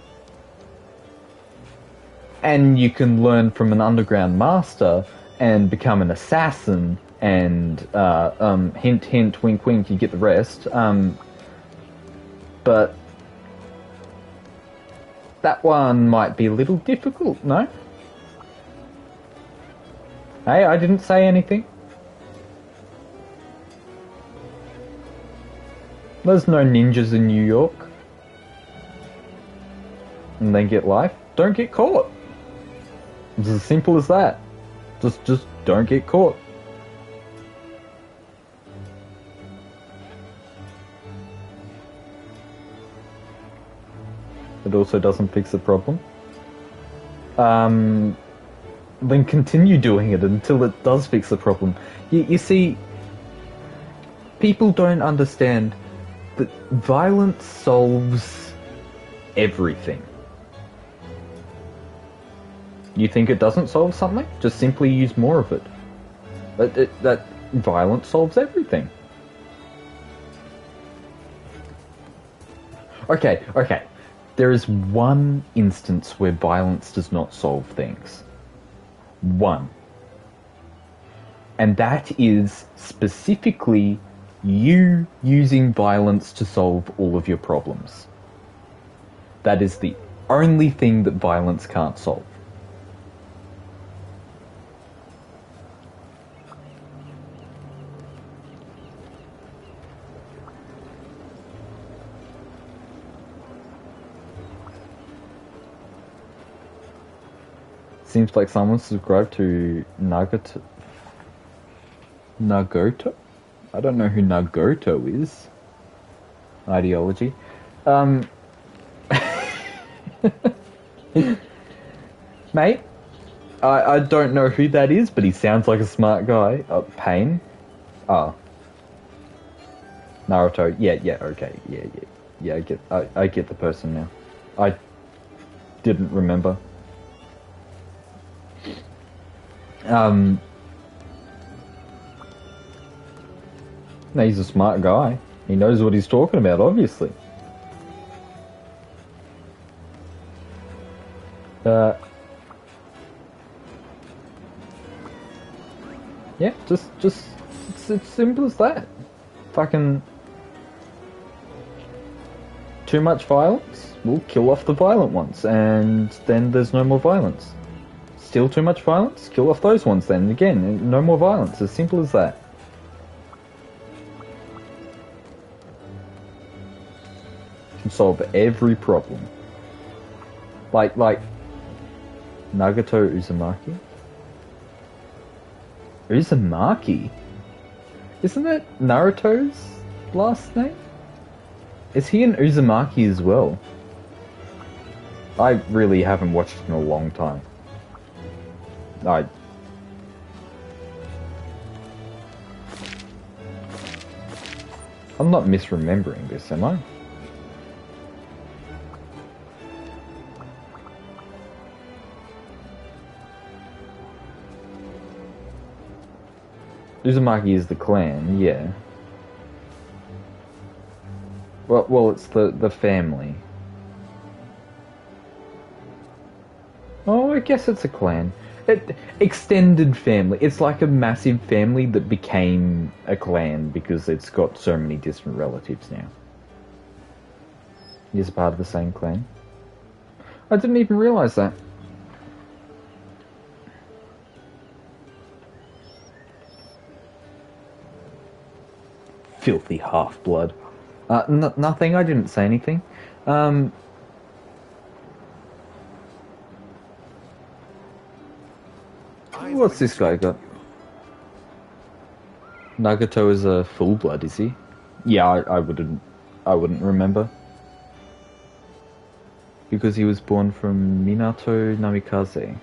And you can learn from an underground master and become an assassin, and hint, hint, wink, wink, you get the rest. But that one might be a little difficult, no? Hey, I didn't say anything. There's no ninjas in New York. And they get life. Don't get caught. It's as simple as that. Just don't get caught. It also doesn't fix the problem. Then continue doing it until it does fix the problem. You see, people don't understand that violence solves everything. You think it doesn't solve something? Just simply use more of it. That violence solves everything. Okay. There is one instance where violence does not solve things. One. And that is specifically you using violence to solve all of your problems. That is the only thing that violence can't solve. Seems like someone subscribed to Nagoto. I don't know who Nagoto is. Ideology. Mate, I don't know who that is, but he sounds like a smart guy. Pain? Oh. Naruto. Yeah, okay. Yeah, I get the person now. I didn't remember. No, he's a smart guy. He knows what he's talking about, obviously. Yeah, just it's simple as that. Fucking too much violence, we'll kill off the violent ones, and then there's no more violence. Still too much violence, kill off those ones then. Again, no more violence, as simple as that. Can solve every problem. Like Nagato Uzumaki? Uzumaki? Isn't that Naruto's last name? Is he an Uzumaki as well? I really haven't watched it in a long time. I'm not misremembering this, am I? Uzumaki is the clan, yeah. Well, it's the family. Oh, I guess it's a clan. Extended family. It's like a massive family that became a clan because it's got so many distant relatives now. He's a part of the same clan. I didn't even realize that. Filthy half-blood. Nothing, I didn't say anything. What's this guy got? Nagato is a full-blood, is he? Yeah, I wouldn't remember. Because he was born from Minato Namikaze.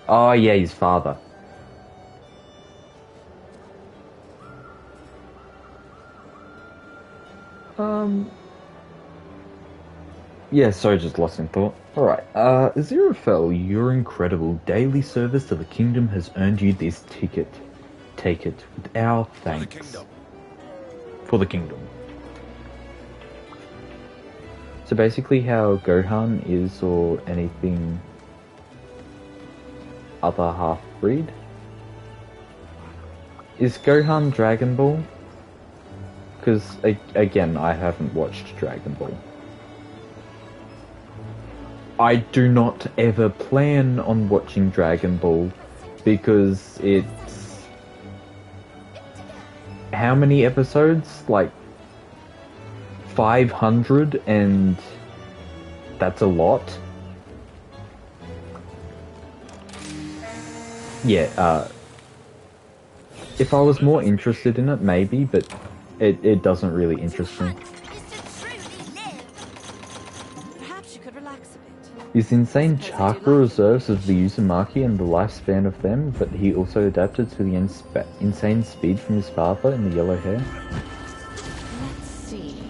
Oh yeah, his father. Yeah, sorry, just lost in thought. Alright, Izirifael, your incredible daily service to the kingdom has earned you this ticket. Take it with our thanks. For the kingdom. So basically how Gohan is, or anything other half-breed. Is Gohan Dragon Ball? Because, again, I haven't watched Dragon Ball. I do not ever plan on watching Dragon Ball because it's... How many episodes? Like 500, and that's a lot. Yeah, if I was more interested in it, maybe, but it doesn't really interest me. His insane chakra reserves of the Uzumaki and the lifespan of them, but he also adapted to the insane speed from his father and the yellow hair. Let's see.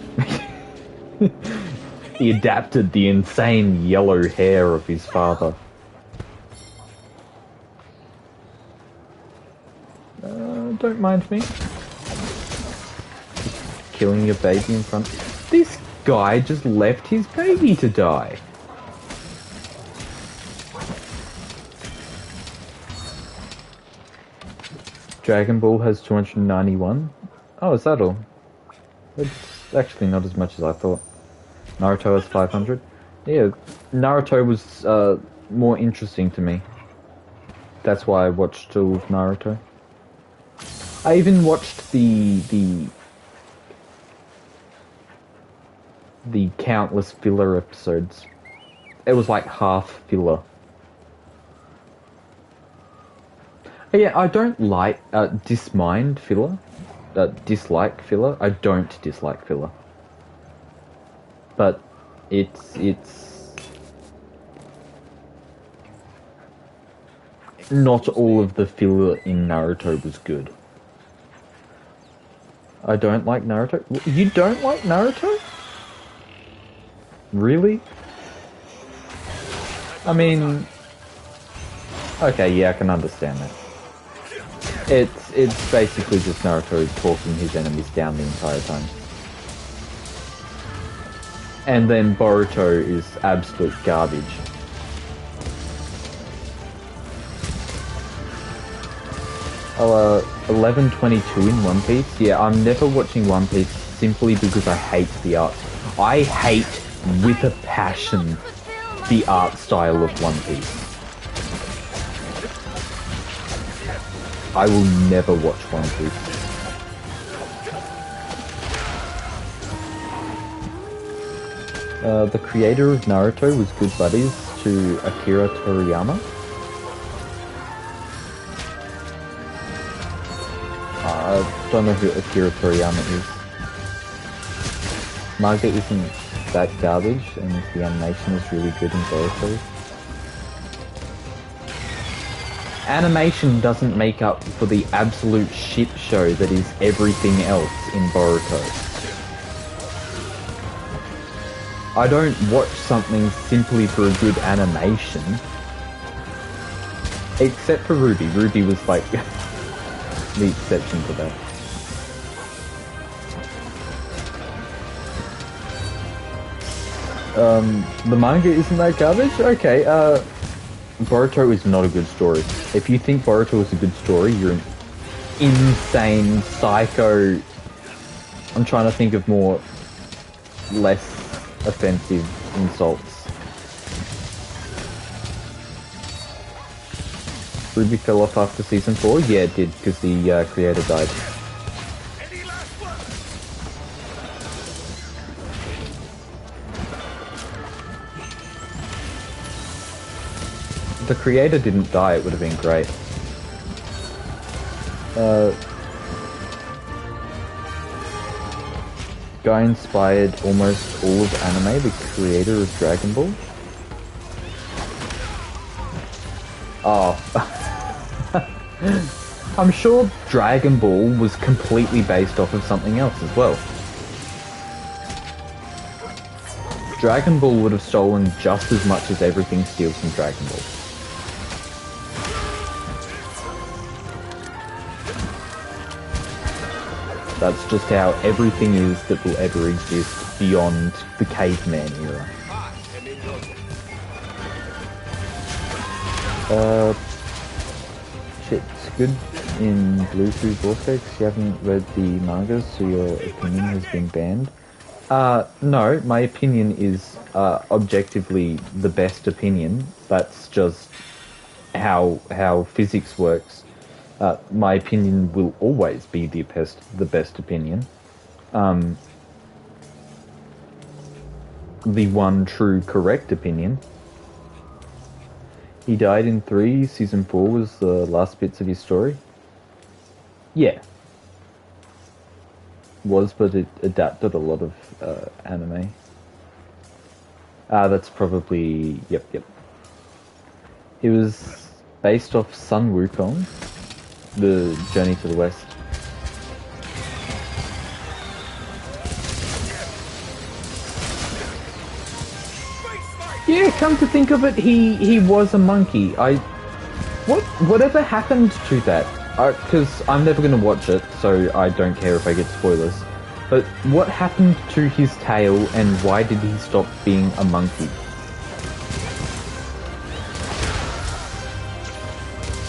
He adapted the insane yellow hair of his father. Don't mind me. Killing your baby in front. This guy just left his baby to die. Dragon Ball has 291. Oh, is that all? It's actually not as much as I thought. Naruto has 500. Yeah, Naruto was more interesting to me. That's why I watched all of Naruto. I even watched the countless filler episodes. It was like half filler. Yeah, I don't like, dislike filler. I don't dislike filler. But it's not all of the filler in Naruto was good. I don't like Naruto? You don't like Naruto? Really? I mean, okay, yeah, I can understand that. It's basically just Naruto talking his enemies down the entire time. And then Boruto is absolute garbage. Oh, 11:22 in One Piece? Yeah, I'm never watching One Piece simply because I hate the art. I hate with a passion the art style of One Piece. I will never watch One Piece. The creator of Naruto was good buddies to Akira Toriyama. I don't know who Akira Toriyama is. Manga isn't that garbage, and the animation is really good in Boruto. Animation doesn't make up for the absolute shit show that is everything else in Boruto. I don't watch something simply for a good animation. Except for Ruby. Ruby was like the exception to that. The manga isn't that garbage? Okay, Boruto is not a good story. If you think Boruto is a good story, you're an insane psycho. I'm trying to think of more less offensive insults. Ruby fell off after season 4? Yeah, it did, because the creator died. Any last one? If the creator didn't die, it would have been great. Guy inspired almost all of anime, the creator of Dragon Ball. Oh. I'm sure Dragon Ball was completely based off of something else as well. Dragon Ball would have stolen just as much as everything steals from Dragon Ball. That's just how everything is that will ever exist beyond the caveman era. Shit, it's good in Bluetooth Vortex. You haven't read the mangas, so your opinion has been banned. No, my opinion is objectively the best opinion. That's just how physics works. My opinion will always be the best opinion. The one true correct opinion. He died in 3, season 4 was the last bits of his story. Yeah. Was, but it adapted a lot of anime. That's probably... Yep. It was based off Sun Wukong, the Journey to the West. Yeah, come to think of it, he was a monkey. Whatever happened to that? Because I'm never going to watch it, so I don't care if I get spoilers. But what happened to his tail, and why did he stop being a monkey?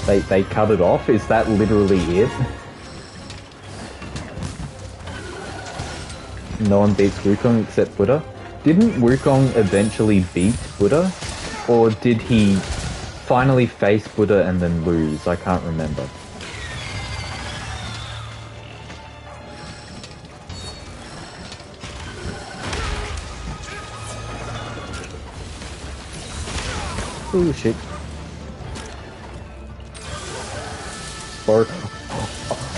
They cut it off? Is that literally it? No one beats Wukong except Buddha? Didn't Wukong eventually beat Buddha? Or did he finally face Buddha and then lose? I can't remember. Oh shit.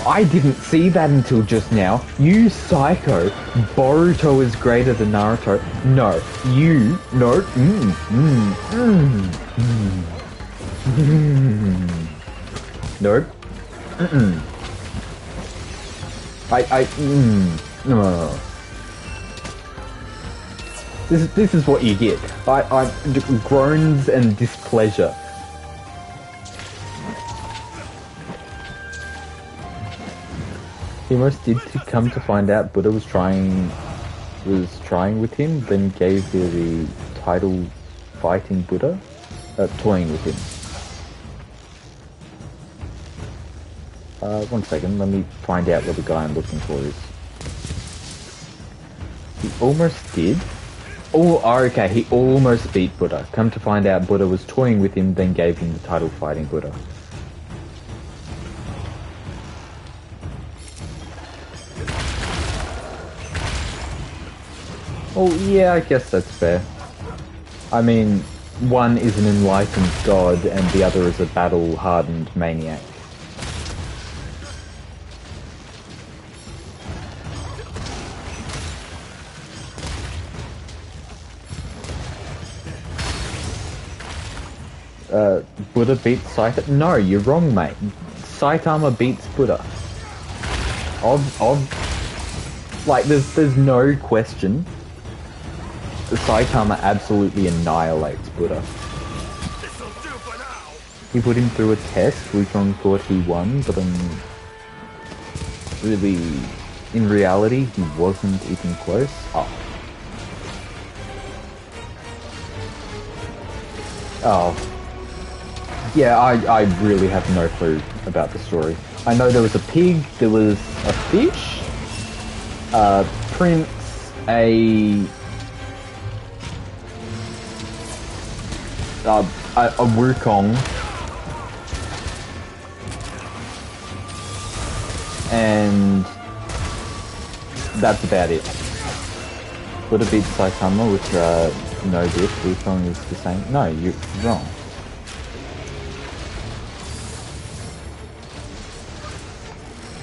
I didn't see that until just now. You psycho. Boruto is greater than Naruto. No. You. No. Nope. No. This is what you get. Groans and displeasure. He almost did to come to find out Buddha was trying with him, then gave the title fighting Buddha, toying with him. 1 second, let me find out what the guy I'm looking for is. He almost did. Oh, okay, he almost beat Buddha. Come to find out Buddha was toying with him, then gave him the title fighting Buddha. Oh, yeah, I guess that's fair. I mean, one is an enlightened god and the other is a battle-hardened maniac. Buddha beats Saitama? No, you're wrong, mate. Saitama beats Buddha. Like, there's no question. Saitama absolutely annihilates Buddha. This'll do for now. He put him through a test. Wukong thought he won, but really, in reality, he wasn't even close. Oh. Yeah, I really have no clue about the story. I know there was a pig, there was a fish, a prince, a Wukong, and that's about it. Buddha beats Saitama with no diff. Wukong is the same. No, you're wrong.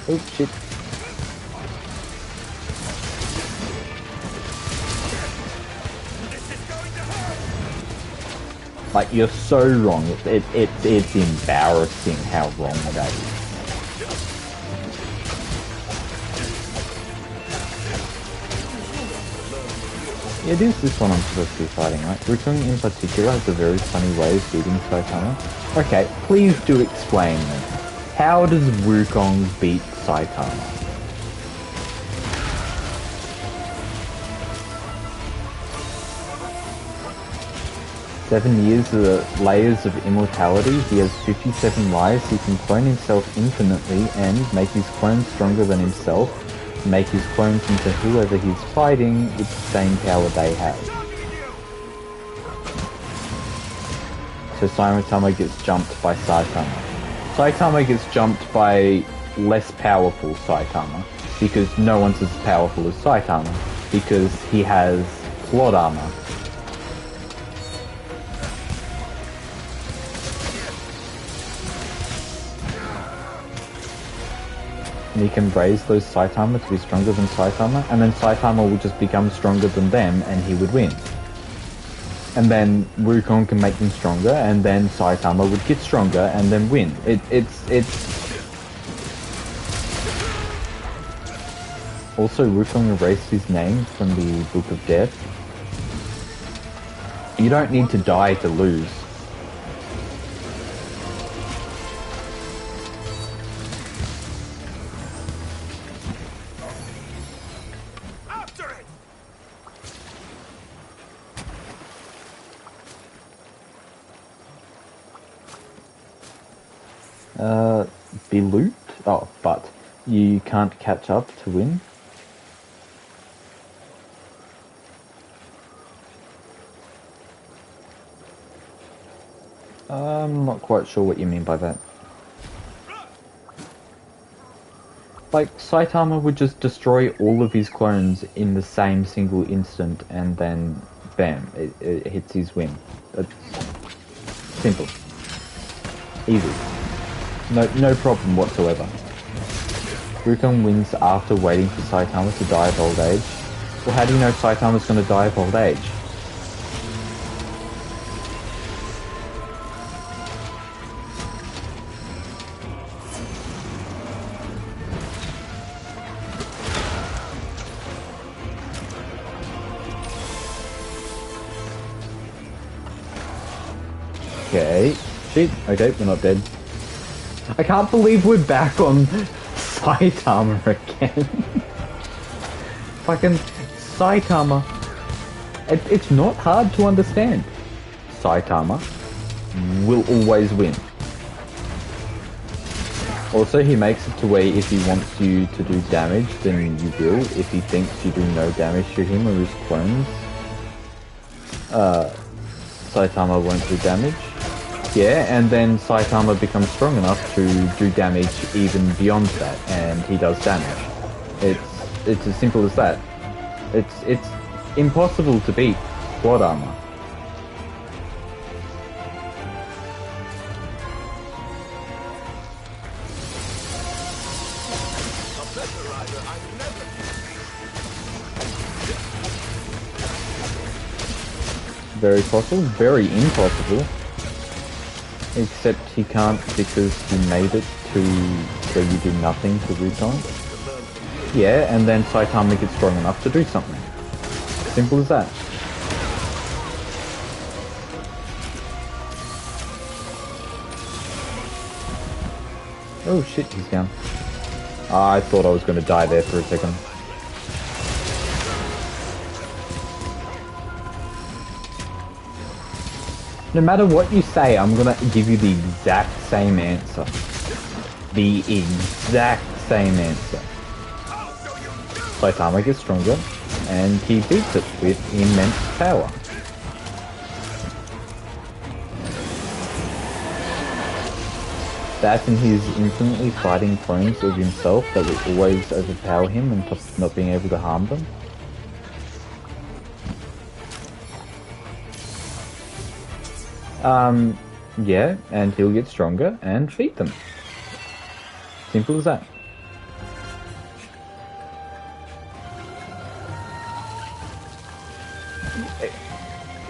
Oh shit. Like, you're so wrong. It's embarrassing how wrong that is. It is this one I'm supposed to be fighting, right? Wukong in particular has a very funny way of beating Saitama. Okay, please do explain me. How does Wukong beat Saitama? Seven years of layers of immortality, he has 57 lives, he can clone himself infinitely and make his clones stronger than himself, make his clones into whoever he's fighting with the same power they have. So Saitama gets jumped by Saitama. Saitama gets jumped by less powerful Saitama, because no one's as powerful as Saitama, because he has plot armor. And he can raise those Saitama to be stronger than Saitama, and then Saitama will just become stronger than them, and he would win. And then Wukong can make them stronger, and then Saitama would get stronger, and then win. It's... Also, Wukong erased his name from the Book of Death. You don't need to die to lose. Be looped? Oh, but you can't catch up to win? I'm not quite sure what you mean by that. Like, Saitama would just destroy all of his clones in the same single instant, and then, bam, it hits his win. It's simple. Easy. No problem whatsoever. Wukong wins after waiting for Saitama to die of old age. Well, how do you know Saitama's gonna die of old age? Okay. Shit. Okay, we're not dead. I can't believe we're back on Saitama again. Fucking Saitama. It's not hard to understand. Saitama will always win. Also, he makes it to where if he wants you to do damage, then you will. If he thinks you do no damage to him or his clones, Saitama won't do damage. Yeah, and then Saitama becomes strong enough to do damage even beyond that, and he does damage. It's as simple as that. It's impossible to beat plot armor. Very possible, very impossible. Except he can't because he made it to where you do nothing to Wukong. Yeah, and then Saitama gets strong enough to do something. Simple as that. Oh shit, he's down. I thought I was going to die there for a second. No matter what you say, I'm gonna give you the exact same answer. The exact same answer. Saitama gets stronger, and he beats it with immense power. That and his infinitely fighting clones of himself that will always overpower him and not being able to harm them. Yeah, and he'll get stronger and beat them. Simple as that.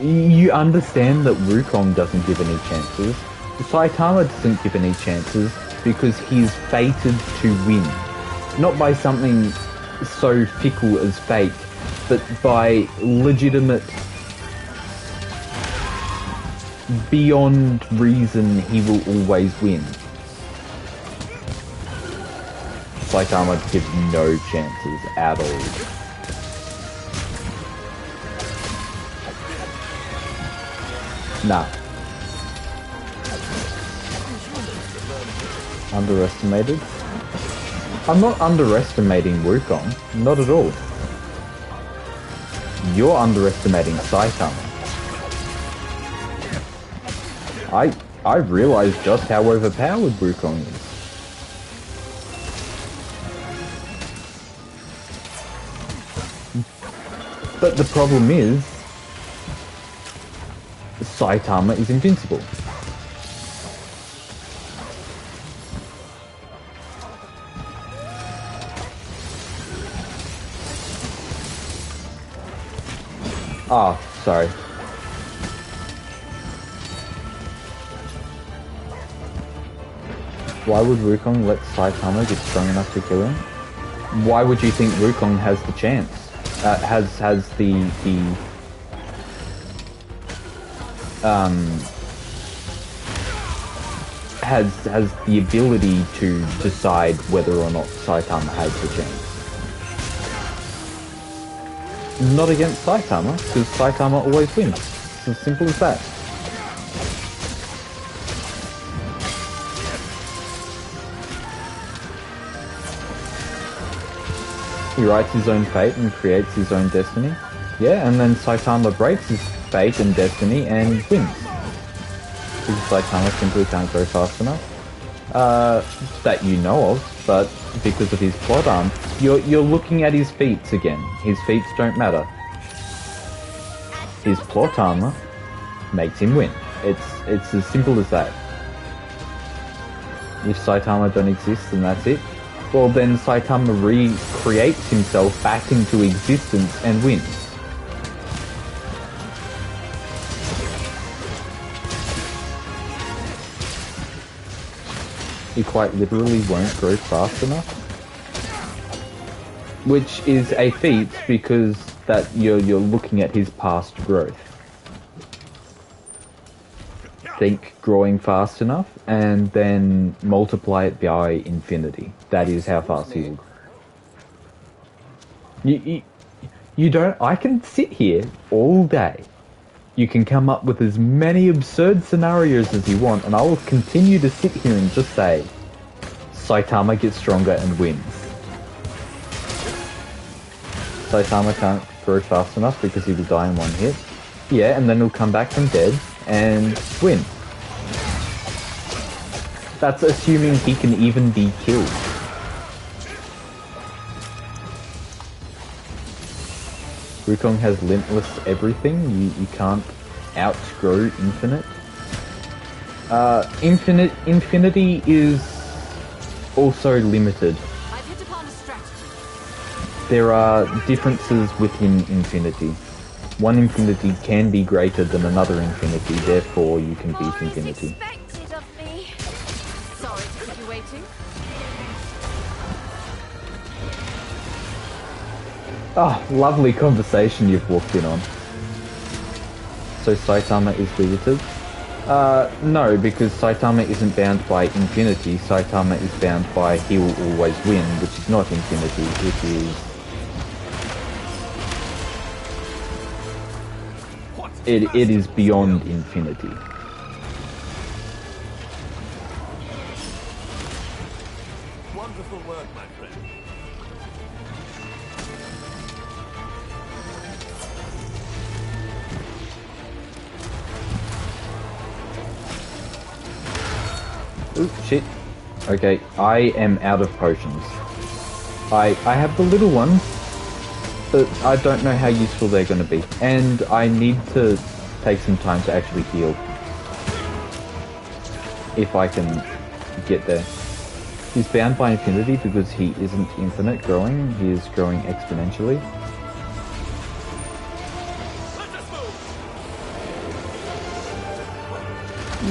You understand that Wukong doesn't give any chances. Saitama doesn't give any chances because he's fated to win. Not by something so fickle as fate, but by legitimate, beyond reason, he will always win. Saitama gives no chances at all. Nah. Underestimated? I'm not underestimating Wukong. Not at all. You're underestimating Saitama. I realize just how overpowered Wukong is. But the problem is, Saitama is invincible. Ah, sorry. Why would Wukong let Saitama get strong enough to kill him? Why would you think Wukong has the chance? Has the ability to decide whether or not Saitama has the chance? Not against Saitama, because Saitama always wins. It's as simple as that. He writes his own fate and creates his own destiny. Yeah, and then Saitama breaks his fate and destiny and wins. Because Saitama simply can't go fast enough. That you know of, but because of his plot arm, you're looking at his feats again. His feats don't matter. His plot armor makes him win. It's as simple as that. If Saitama don't exist, then that's it. Well, then Saitama recreates himself back into existence and wins. He quite literally won't grow fast enough. Which is a feat because that you're looking at his past growth. think, growing fast enough, and then multiply it by infinity. That is how fast he will grow. You don't... I can sit here all day. You can come up with as many absurd scenarios as you want, and I will continue to sit here and just say, Saitama gets stronger and wins. Saitama can't grow fast enough because he will die in one hit. Yeah, and then he'll come back from dead and win. That's assuming he can even be killed. Wukong has limitless everything. You can't outgrow infinite. Infinity is also limited. I've hit upon a strategy. There are differences within infinity. One infinity can be greater than another infinity, therefore you can beat infinity. Expected of me. Sorry to keep you waiting. Ah, lovely conversation you've walked in on. So Saitama is limited? No, because Saitama isn't bound by infinity. Saitama is bound by he will always win, which is not infinity, it is... It is beyond infinity. Wonderful work, my friend. Ooh, shit. Okay, I am out of potions. I have the little ones, but I don't know how useful they're going to be. And I need to take some time to actually heal. If I can get there. He's bound by infinity because he isn't infinite growing, he is growing exponentially.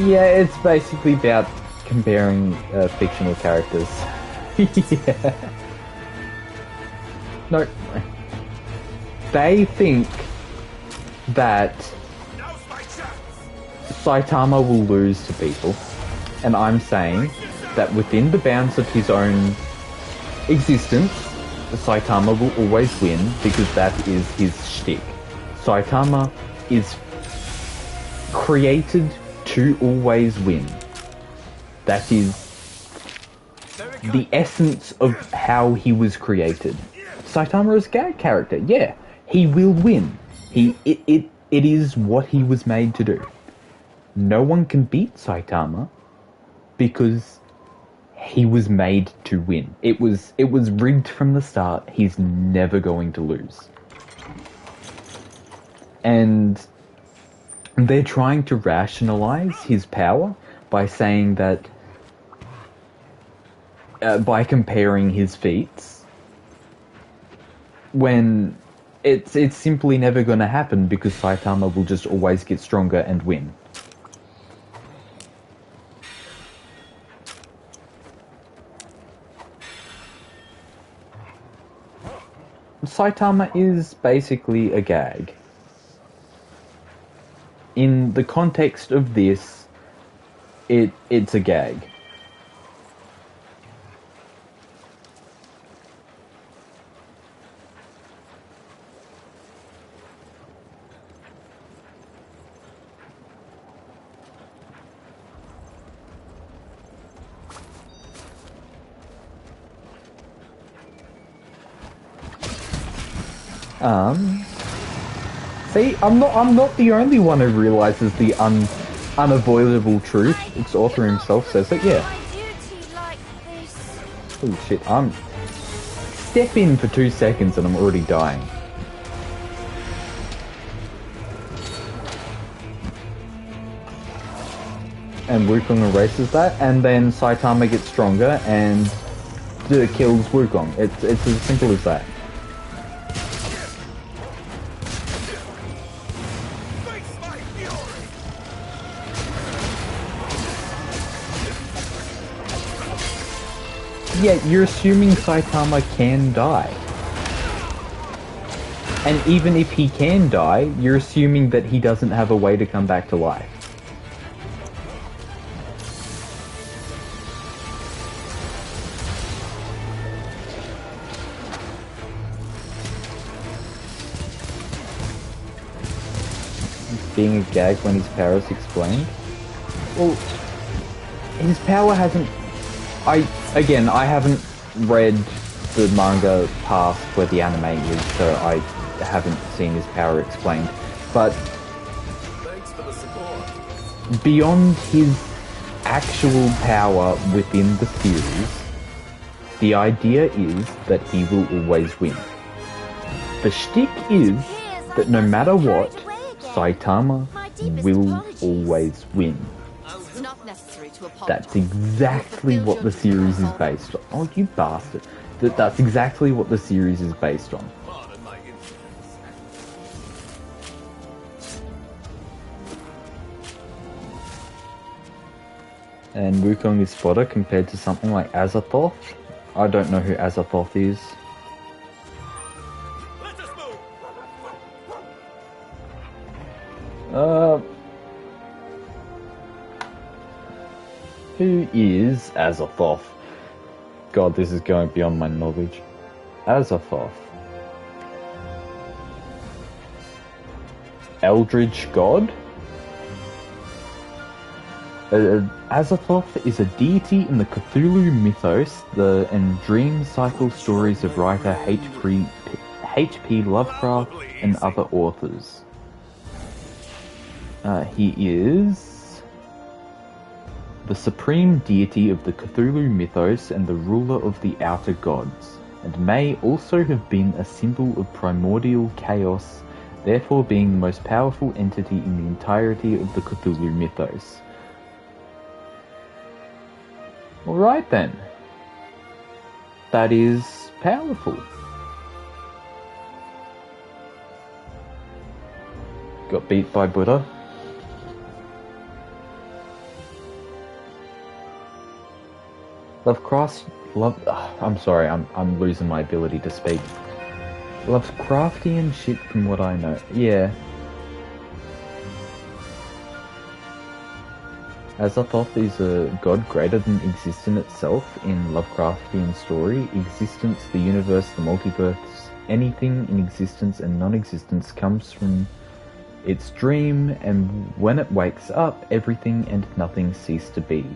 Yeah, it's basically about comparing fictional characters. Yeah. No. They think that Saitama will lose to people, and I'm saying that within the bounds of his own existence, Saitama will always win because that is his shtick. Saitama is created to always win. That is the essence of how he was created. Saitama is a gag character, yeah. He will win. It is what he was made to do. No one can beat Saitama because he was made to win. It was rigged from the start. He's never going to lose. And they're trying to rationalize his power by saying that by comparing his feats, when it's simply never going to happen because Saitama will just always get stronger and win. Saitama is basically a gag. In the context of this, it's a gag. See, I'm not the only one who realizes the unavoidable truth. Its author himself says it, yeah. My duty like this. Oh shit, step in for 2 seconds and I'm already dying. And Wukong erases that, and then Saitama gets stronger and kills Wukong. It's as simple as that. Yeah, you're assuming Saitama can die. And even if he can die, you're assuming that he doesn't have a way to come back to life. being a gag when his power is explained. Well, his power hasn't... I haven't read the manga past where the anime is, so I haven't seen his power explained. But Thanks for the support. beyond his actual power within the series, the idea is that he will always win. The shtick is that no matter what, Saitama will always win. It's not necessary to apologize. That's exactly what the series is based on. Oh, you bastard. That's exactly what the series is based on. Pardon my insolence. And Wukong is fodder compared to something like Azathoth. I don't know who Azathoth is. Let us move. Who is Azathoth? God, this is going beyond my knowledge. Azathoth. Eldritch God? Azathoth is a deity in the Cthulhu mythos and dream cycle stories of writer H.P. Lovecraft and other authors. He is the supreme deity of the Cthulhu mythos and the ruler of the outer gods, and may also have been a symbol of primordial chaos, therefore being the most powerful entity in the entirety of the Cthulhu mythos. Alright then. That is powerful. Got beat by Buddha. I'm sorry, I'm losing my ability to speak. Lovecraftian shit from what I know. Yeah. Azathoth is a god greater than existence itself in Lovecraftian story. Existence, the universe, the multiverse, anything in existence and non-existence comes from its dream, and when it wakes up, everything and nothing cease to be.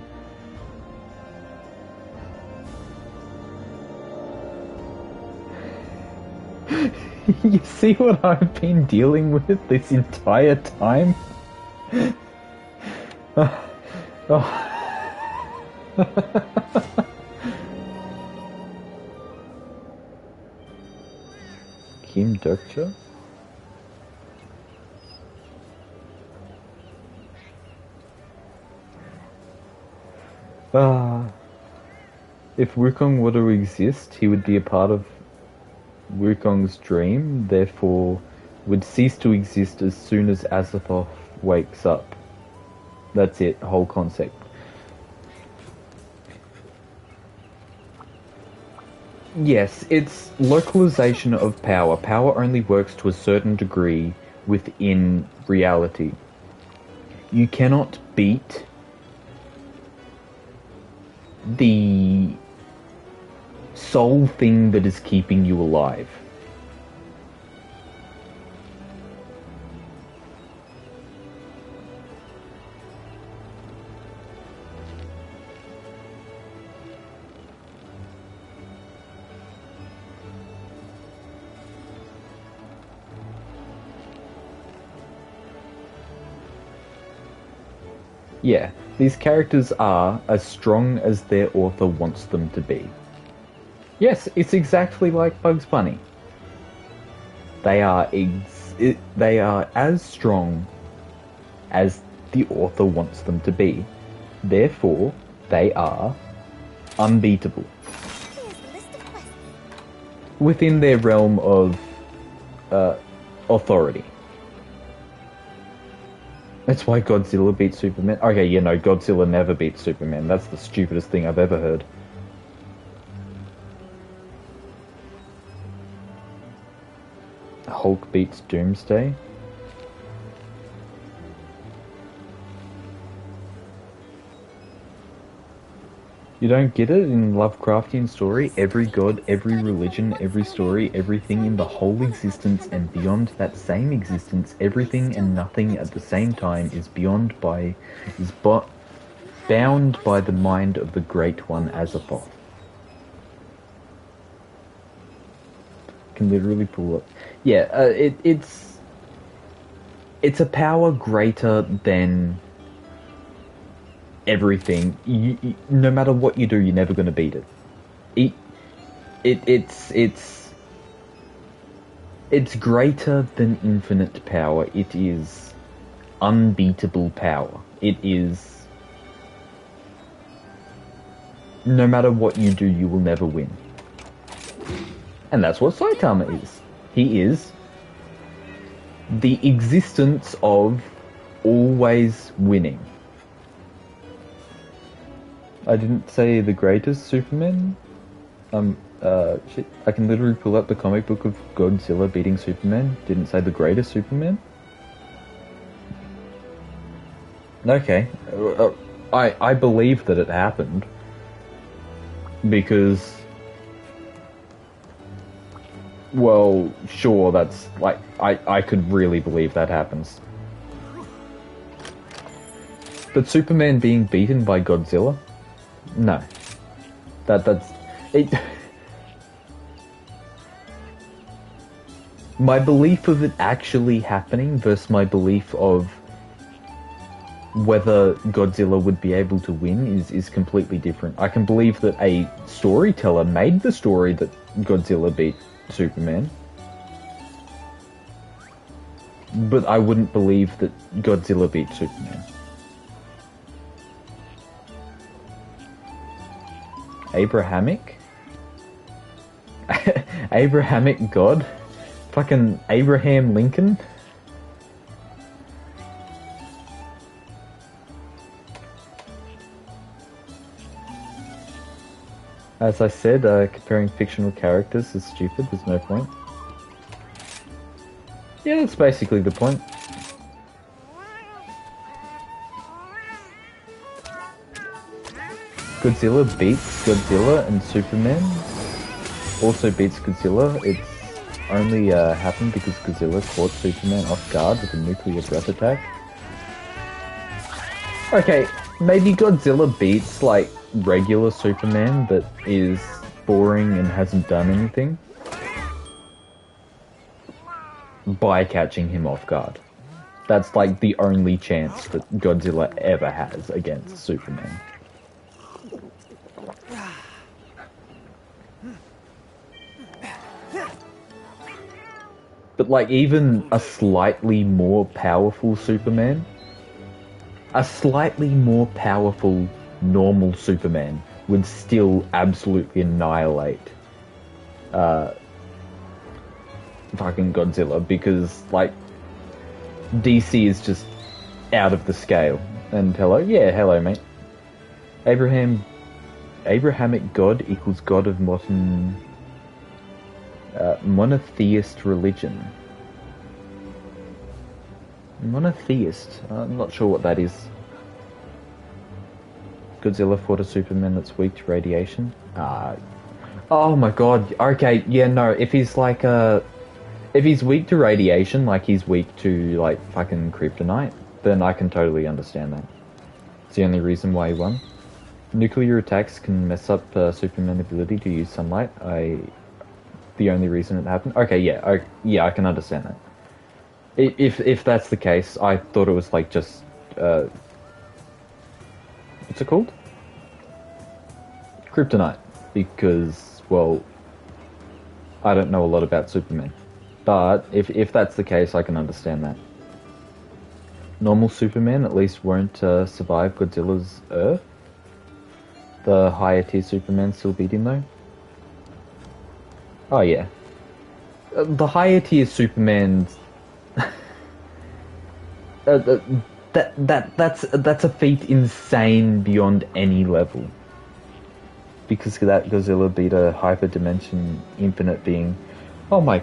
You see what I've been dealing with this entire time? Kim Dirkja? If Wukong were to exist, he would be a part of Wukong's dream, therefore would cease to exist as soon as Azathoth wakes up. That's it, whole concept. Yes, it's localization of power. Power only works to a certain degree within reality. You cannot beat the sole thing that is keeping you alive. Yeah, these characters are as strong as their author wants them to be. Yes, it's exactly like Bugs Bunny. They are as strong as the author wants them to be. Therefore, they are unbeatable. Here's the list of quests. Within their realm of authority. That's why Godzilla beat Superman. Okay, yeah, no, Godzilla never beat Superman. That's the stupidest thing I've ever heard. Hulk beats Doomsday. You don't get it in Lovecraftian story? Every god, every religion, every story, everything in the whole existence and beyond that same existence, everything and nothing at the same time is bound by the mind of the Great One Azathoth. Can literally pull it. Yeah, it's a power greater than everything. No matter what you do, you're never going to beat it. It's greater than infinite power. It is unbeatable power. It is. No matter what you do, you will never win. And that's what Saitama is. He is the existence of always winning. I didn't say the greatest Superman. Shit. I can literally pull up the comic book of Godzilla beating Superman. Didn't say the greatest Superman. Okay. I believe that it happened. Because... well, sure, that's... like, I could really believe that happens. But Superman being beaten by Godzilla? No. That's... it... my belief of it actually happening versus my belief of whether Godzilla would be able to win is completely different. I can believe that a storyteller made the story that Godzilla beat Superman, but I wouldn't believe that Godzilla beat Superman. Abrahamic? Abrahamic God? Fucking Abraham Lincoln? As I said, comparing fictional characters is stupid, there's no point. Yeah, that's basically the point. Godzilla beats Godzilla and Superman also beats Godzilla. It's only happened because Godzilla caught Superman off guard with a nuclear breath attack. Okay, maybe Godzilla beats, like, regular Superman that is boring and hasn't done anything by catching him off guard. That's, like, the only chance that Godzilla ever has against Superman. But, like, even a slightly more powerful Superman, a slightly more powerful normal Superman would still absolutely annihilate fucking Godzilla, because, like, DC is just out of the scale. And hello? Yeah, hello, mate. Abrahamic God equals God of modern... monotheist religion. Monotheist? I'm not sure what that is. Godzilla fought a Superman that's weak to radiation? Oh my god, okay, yeah, no, if he's like, if he's weak to radiation, like he's weak to, like, fucking kryptonite, then I can totally understand that. It's the only reason why he won. Nuclear attacks can mess up Superman's ability to use sunlight. The only reason it happened? Okay, yeah, I can understand that. If that's the case, I thought it was like just, what's it called? Kryptonite. Because, well, I don't know a lot about Superman. But if that's the case, I can understand that. Normal Superman at least won't survive Godzilla's Earth. The higher tier Superman still beat him though. Oh yeah. The higher tier Superman's that's a feat insane beyond any level. Because of that, Godzilla beat a hyperdimension infinite being. Oh my!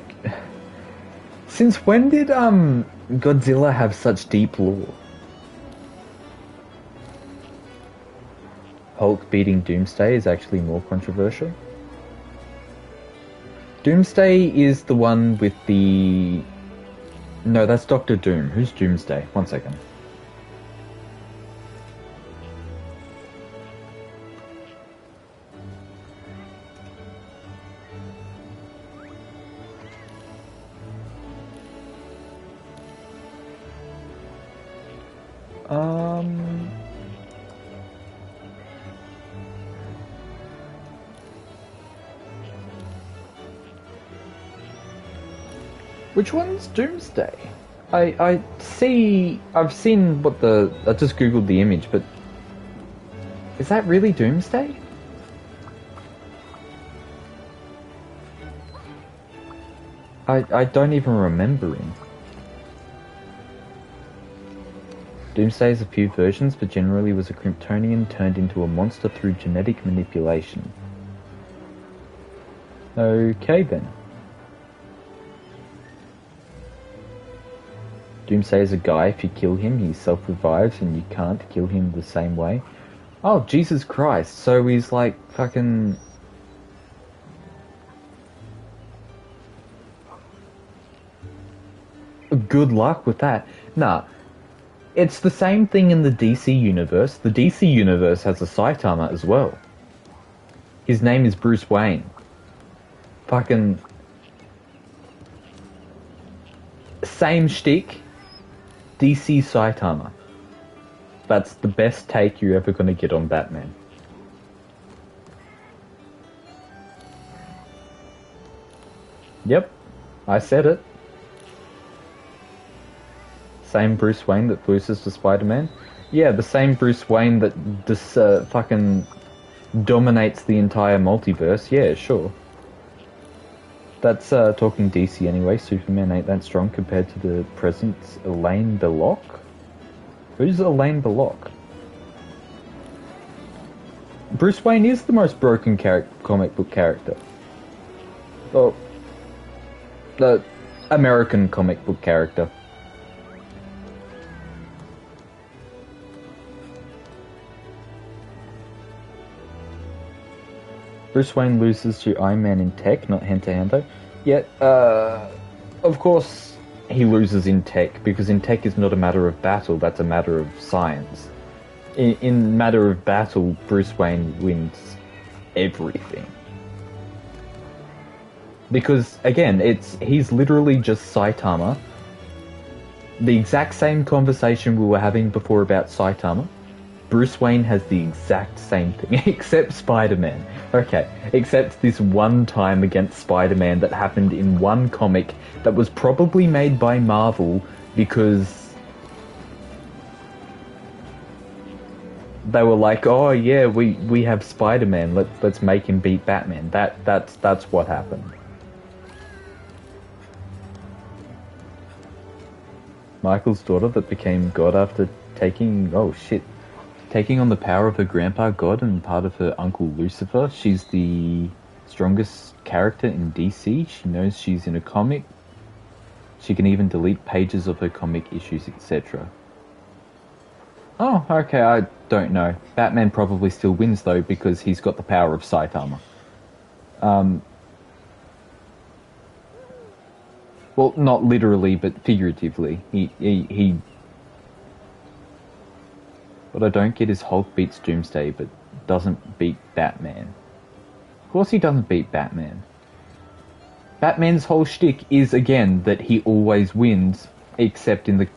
Since when did Godzilla have such deep lore? Hulk beating Doomsday is actually more controversial. Doomsday is the one with the... No, that's Doctor Doom. Who's Doomsday? 1 second. Which one's Doomsday? I've seen what the... I just googled the image, but... Is that really Doomsday? I don't even remember him. Doomsday has a few versions, but generally was a Kryptonian turned into a monster through genetic manipulation. Okay then. Doomsday is a guy, if you kill him, he self-revives and you can't kill him the same way. Oh, Jesus Christ, so he's like fucking... Good luck with that. Nah, it's the same thing in the DC universe. The DC universe has a Saitama as well. His name is Bruce Wayne. Fucking... Same shtick. DC Saitama. That's the best take you're ever going to get on Batman. Yep, I said it. Same Bruce Wayne that loses to Spider-Man. Yeah, the same Bruce Wayne that just fucking dominates the entire multiverse. Yeah, sure. That's talking DC anyway. Superman ain't that strong compared to the present's Elaine Belloc. Who's Elaine Belloc? Bruce Wayne is the most broken comic book character. Well, the American comic book character. Bruce Wayne loses to Iron Man in tech, not hand-to-hand though. Yet, of course he loses in tech, because in tech is not a matter of battle, that's a matter of science. In matter of battle, Bruce Wayne wins everything. Because, again, he's literally just Saitama. The exact same conversation we were having before about Saitama. Bruce Wayne has the exact same thing, except Spider-Man. Okay, except this one time against Spider-Man that happened in one comic that was probably made by Marvel because they were like, oh yeah, we have Spider-Man, let's make him beat Batman. That's what happened. Michael's daughter that became God after taking on the power of her grandpa God and part of her uncle Lucifer. She's the strongest character in DC. She knows she's in a comic. She can even delete pages of her comic issues, etc. Oh, okay, I don't know. Batman probably still wins though because he's got the power of Saitama. Well, not literally, but figuratively. He What I don't get is Hulk beats Doomsday, but doesn't beat Batman. Of course he doesn't beat Batman. Batman's whole shtick is, again, that he always wins, except in the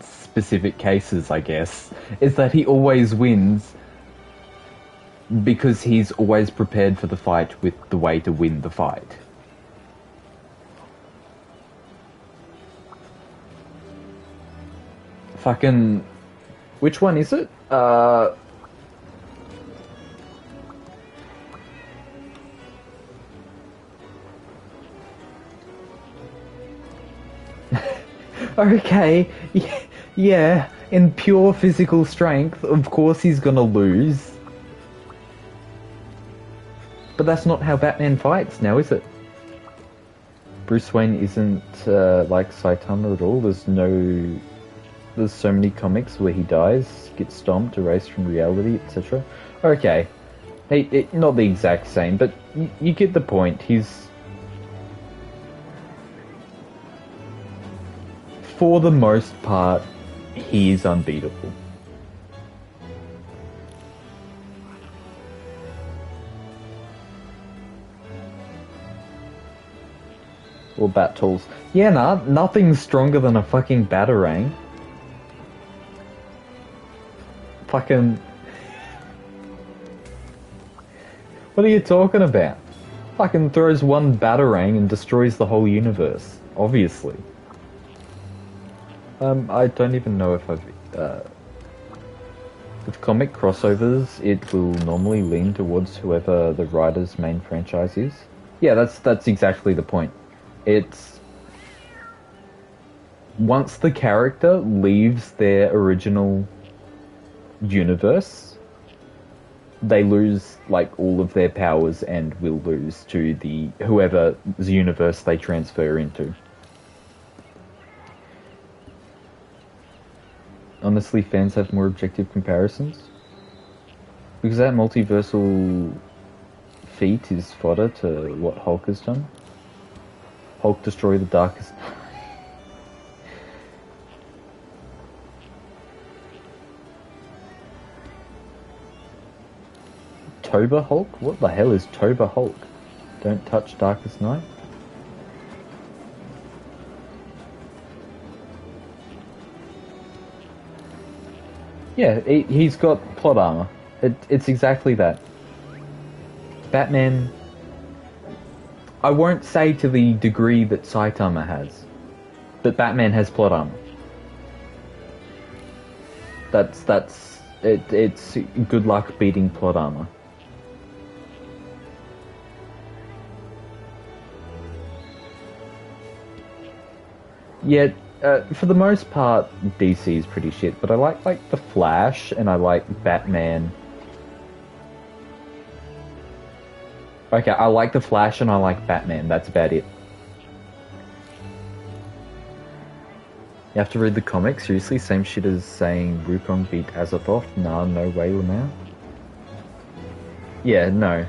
specific cases, I guess, is that he always wins because he's always prepared for the fight with the way to win the fight. Fucking... Which one is it? Okay, yeah, in pure physical strength, of course he's gonna lose. But that's not how Batman fights now, is it? Bruce Wayne isn't like Saitama at all. There's no there's so many comics where he dies, gets stomped, erased from reality, etc. Okay, not the exact same, but you get the point. He's, for the most part, he is unbeatable. Or bat tools. Yeah, nah, nothing's stronger than a fucking batarang. Fucking... What are you talking about? Fucking throws one batarang and destroys the whole universe. Obviously. I don't even know if I've... with comic crossovers, it will normally lean towards whoever the writer's main franchise is. Yeah, that's exactly the point. It's... Once the character leaves their original universe, they lose, like, all of their powers and will lose to the whoever's universe they transfer into. Honestly, fans have more objective comparisons. Because that multiversal feat is fodder to what Hulk has done. Hulk destroy the darkest... Toba Hulk? What the hell is Toba Hulk? Don't touch Darkest Night? Yeah, he's got plot armor. It's exactly that. Batman... I won't say to the degree that Saitama has, but Batman has plot armor. It's good luck beating plot armor. Yeah, for the most part, DC is pretty shit, but I like The Flash, and I like Batman. Okay, I like The Flash and I like Batman, that's about it. You have to read the comics? Seriously? Same shit as saying Wukong beat Azathoth? Nah, no way, Lamau. Yeah, no.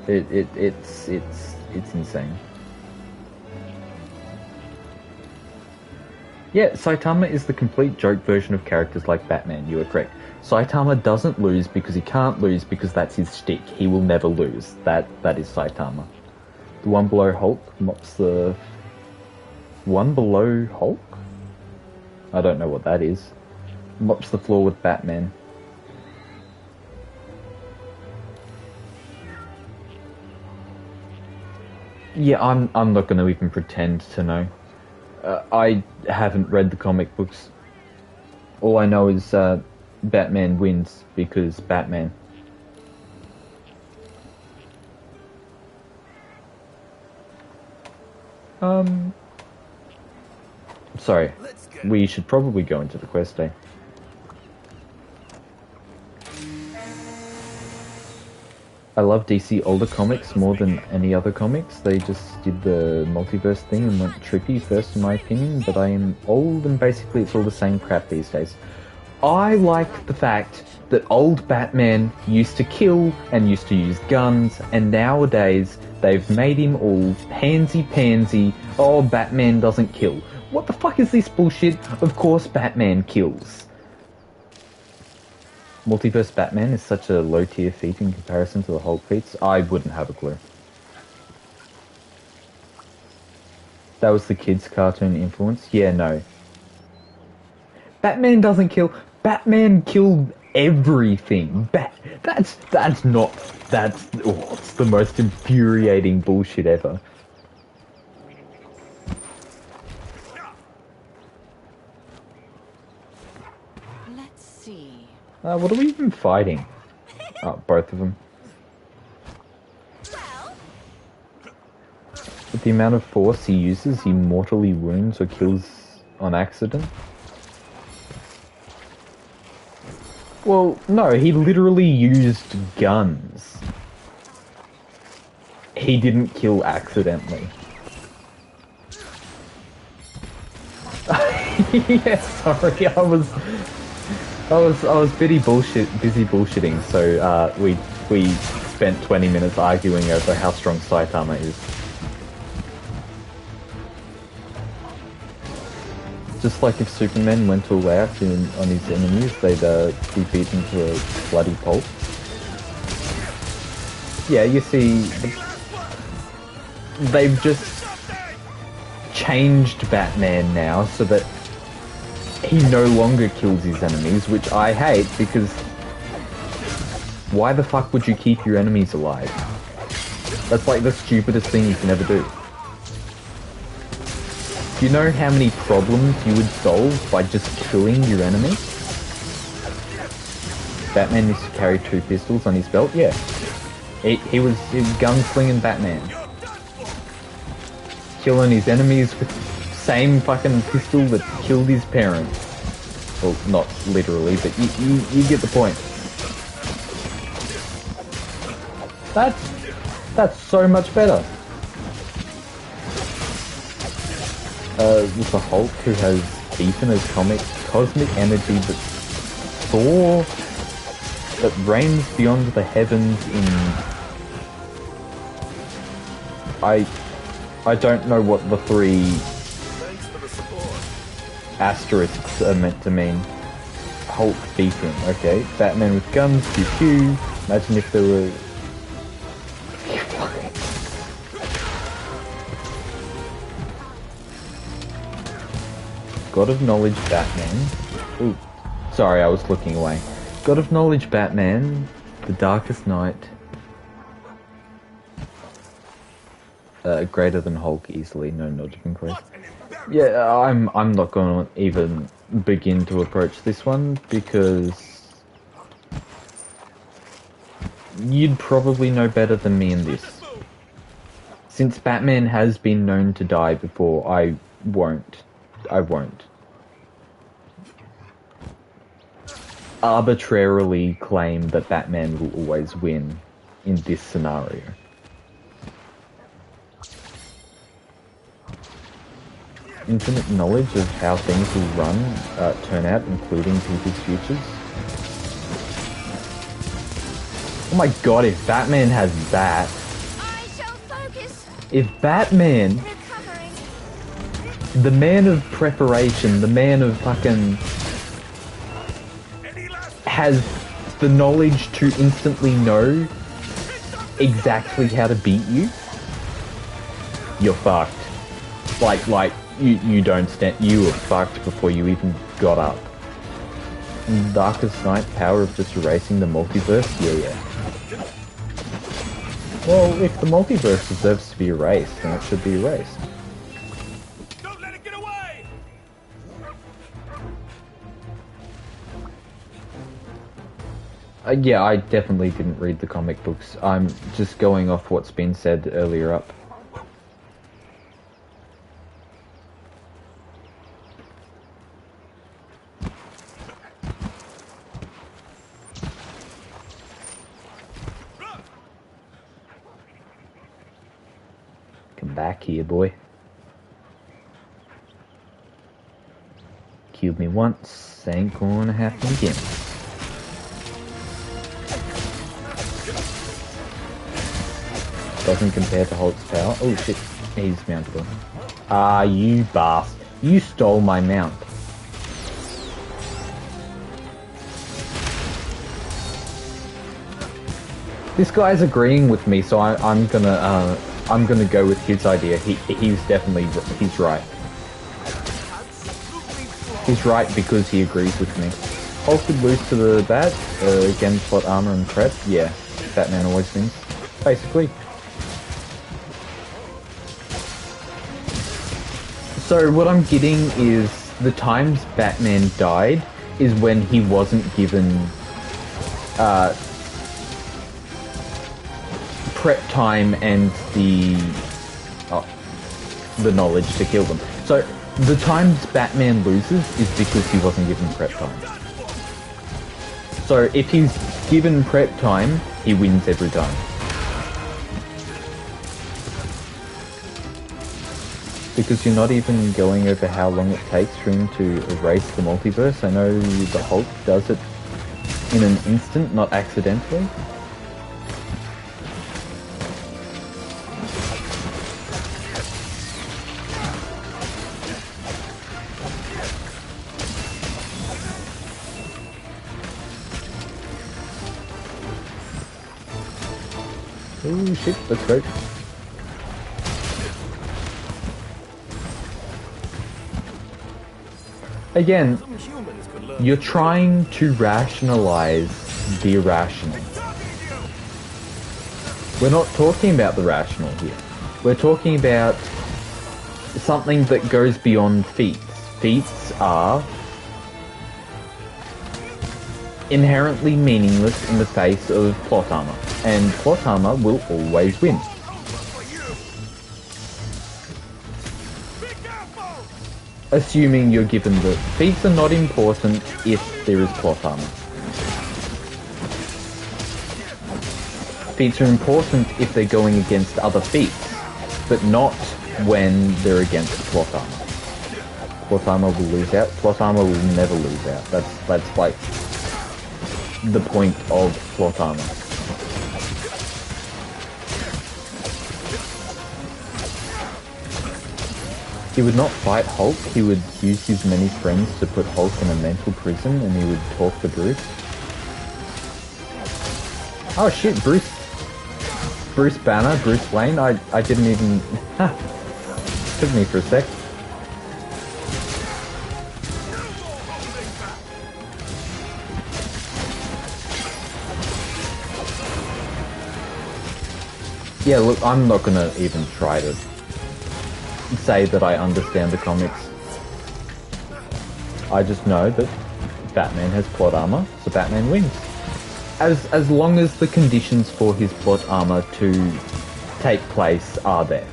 It's insane. Yeah, Saitama is the complete joke version of characters like Batman, you are correct. Saitama doesn't lose because he can't lose because that's his shtick. He will never lose. That is Saitama. The one below Hulk mops the... One below Hulk? I don't know what that is. Mops the floor with Batman. Yeah, I'm not going to even pretend to know. I haven't read the comic books. All I know is Batman wins because Batman. Sorry. We should probably go into the quest day. I love DC older comics more than any other comics. They just did the multiverse thing and went trippy first in my opinion, but I am old and basically it's all the same crap these days. I like the fact that old Batman used to kill and used to use guns, and nowadays they've made him all pansy-pansy, oh, Batman doesn't kill. What the fuck is this bullshit? Of course Batman kills. Multiverse Batman is such a low-tier feat in comparison to the Hulk feats, I wouldn't have a clue. That was the kids' cartoon influence? Yeah, no. Batman doesn't kill. Batman killed everything. It's the most infuriating bullshit ever. Let's see. What are we even fighting? Oh, both of them. With the amount of force he uses, he mortally wounds or kills on accident. Well, no, he literally used guns. He didn't kill accidentally. Yeah, sorry, I was busy bullshitting, so we spent 20 minutes arguing over how strong Saitama is. Just like if Superman went all out on his enemies, they'd be beaten to a bloody pulp. Yeah, you see, they've just changed Batman now so that he no longer kills his enemies, which I hate because why the fuck would you keep your enemies alive? That's like the stupidest thing you can ever do. Do you know how many problems you would solve by just killing your enemy? Batman used to carry 2 pistols on his belt, yeah. He was gunslinging Batman. Killing his enemies with the same fucking pistol that killed his parents. Well, not literally, but you get the point. That's so much better. With the Hulk who has deep in his cosmic energy that Thor that reigns beyond the heavens in I don't know what the 3 asterisks are meant to mean. Hulk beacon, okay. Batman with guns, pew pew. Imagine if there were... God of Knowledge Batman. Ooh, sorry, I was looking away. God of Knowledge Batman, The Darkest Night. Greater than Hulk easily, no, not even close. Yeah, I'm not going to even begin to approach this one because you'd probably know better than me in this. Since Batman has been known to die before, I won't arbitrarily claim that Batman will always win in this scenario. Infinite knowledge of how things will turn out, including people's futures. Oh my god, if Batman has that... I shall focus. If Batman... Recovering. The man of preparation, the man of fucking... has the knowledge to instantly know exactly how to beat you, you're fucked. Like, you don't stand, you were fucked before you even got up. Darkest Night, power of just erasing the multiverse? Yeah. Well, if the multiverse deserves to be erased, then it should be erased. Don't let it get away! Yeah, I definitely didn't read the comic books. I'm just going off what's been said earlier up. Come back here, boy. Killed me once, ain't gonna happen again. Doesn't compare to Hulk's power. Oh shit, he's mountable. Ah, you bastard. You stole my mount. This guy's agreeing with me, so I'm gonna go with his idea. He's right. He's right because he agrees with me. Hulk would lose to the Bat, again, plot armor and prep. Yeah, Batman always wins, basically. So what I'm getting is the times Batman died is when he wasn't given prep time and the knowledge to kill them. So the times Batman loses is because he wasn't given prep time. So if he's given prep time, he wins every time. because you're not even going over how long it takes for him to erase the multiverse. I know the Hulk does it in an instant, not accidentally. Oh shit, let's go. Again, Some humans could learn. you're trying to rationalize the irrational. We're not talking about the rational here. We're talking about something that goes beyond feats. Feats are inherently meaningless in the face of plot armor, and plot armor will always win. Assuming you're given that feats are not important if there is plot armor. Feats are important if they're going against other feats, but not when they're against plot armor. Plot armor will lose out. Plot armor will never lose out. That's like the point of plot armor. He would not fight Hulk, he would use his many friends to put Hulk in a mental prison, and he would talk to Bruce. Oh shit, Bruce Banner, Bruce Wayne, I didn't even... Took me for a sec. Yeah, look, I'm not gonna even try to say that I understand the comics. I just know that Batman has plot armor, so Batman wins. As long as the conditions for his plot armor to take place are there.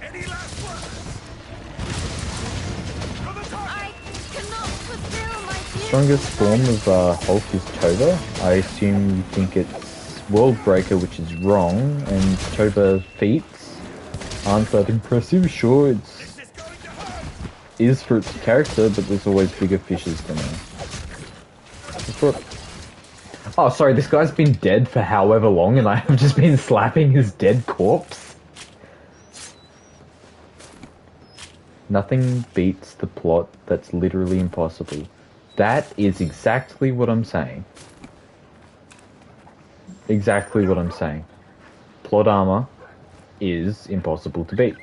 Any last words? I cannot fulfill my duty. Strongest form of Hulk is Toba. I assume you think it's World Breaker, which is wrong, and Toba feats aren't that impressive. Sure, it's is for its character, but there's always bigger fishes than her. Oh, sorry, this guy's been dead for however long, and I have just been slapping his dead corpse. Nothing beats the plot that's literally impossible. That is exactly what I'm saying. Exactly what I'm saying. Plot armor is impossible to beat.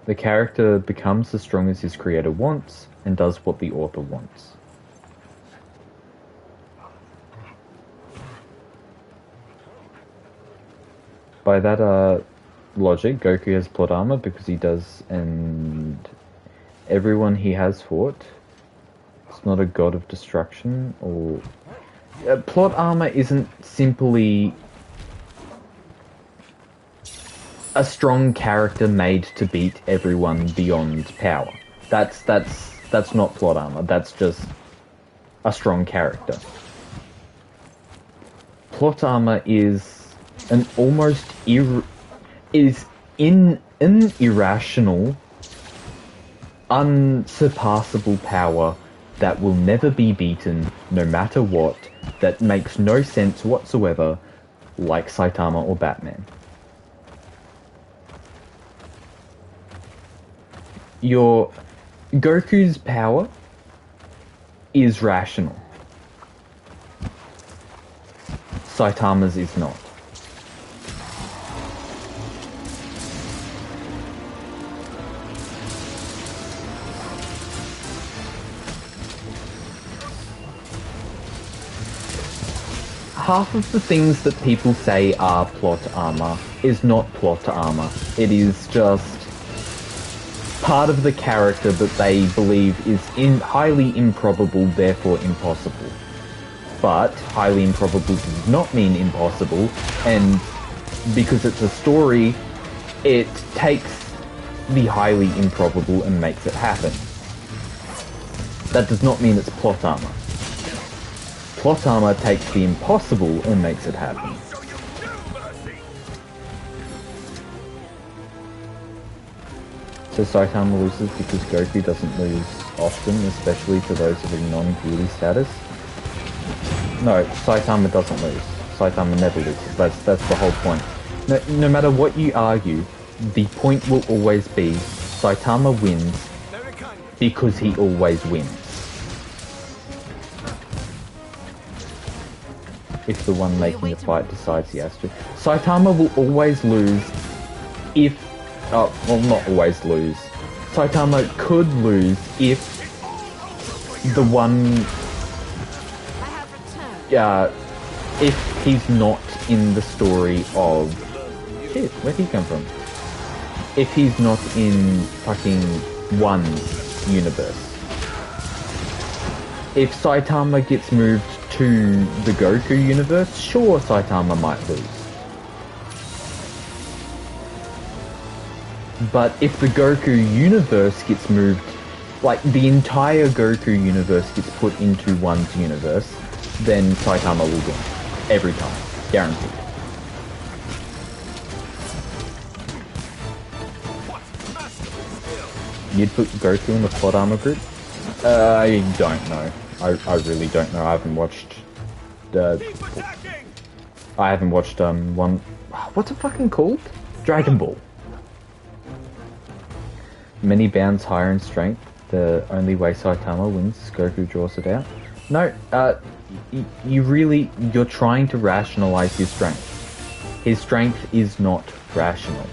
The character becomes as strong as his creator wants, and does what the author wants. By that logic, Goku has plot armor because he does, and everyone he has fought is not a god of destruction, or... plot armor isn't simply a strong character made to beat everyone beyond power. That's not plot armor. That's just a strong character. Plot armor is an almost an irrational, unsurpassable power that will never be beaten, no matter what, that makes no sense whatsoever, like Saitama or Batman. Goku's power is rational. Saitama's is not. Half of the things that people say are plot armor is not plot armor. It is just part of the character that they believe is highly improbable, therefore impossible. But highly improbable does not mean impossible, and because it's a story, it takes the highly improbable and makes it happen. That does not mean it's plot armor. Plot armor takes the impossible and makes it happen. So you do, Mercy. So Saitama loses because Goku doesn't lose often, especially to those of a non-beauty status. No, Saitama doesn't lose. Saitama never loses. That's the whole point. No matter what you argue, the point will always be Saitama wins because he always wins. If the one making the fight decides he has to. Saitama will always lose if... well, not always lose. Saitama could lose if the one... if he's not in the story of... Shit, where'd he come from? If he's not in fucking One's universe. If Saitama gets moved to the Goku universe, sure, Saitama might lose. But if the Goku universe gets moved, like the entire Goku universe gets put into One's universe, then Saitama will win. Every time. Guaranteed. You'd put Goku in the plot armor group? I don't know. I really don't know. I haven't watched one... What's it fucking called? Dragon Ball. Many bounds higher in strength. The only way Saitama wins is Goku draws it out. No, you're trying to rationalize his strength. His strength is not rational.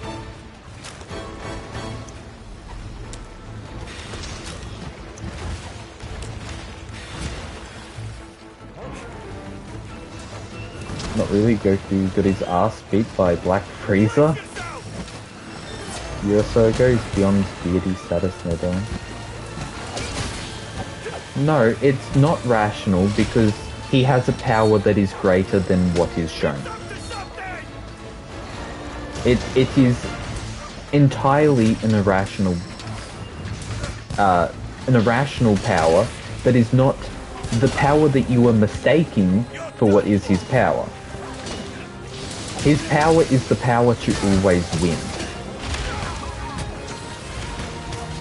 Not really. Goku got his ass beat by Black Frieza. Years ago, he's beyond deity status now. No, it's not rational because he has a power that is greater than what is shown. It is entirely an irrational power that is not the power that you are mistaking for what is his power. His power is the power to always win.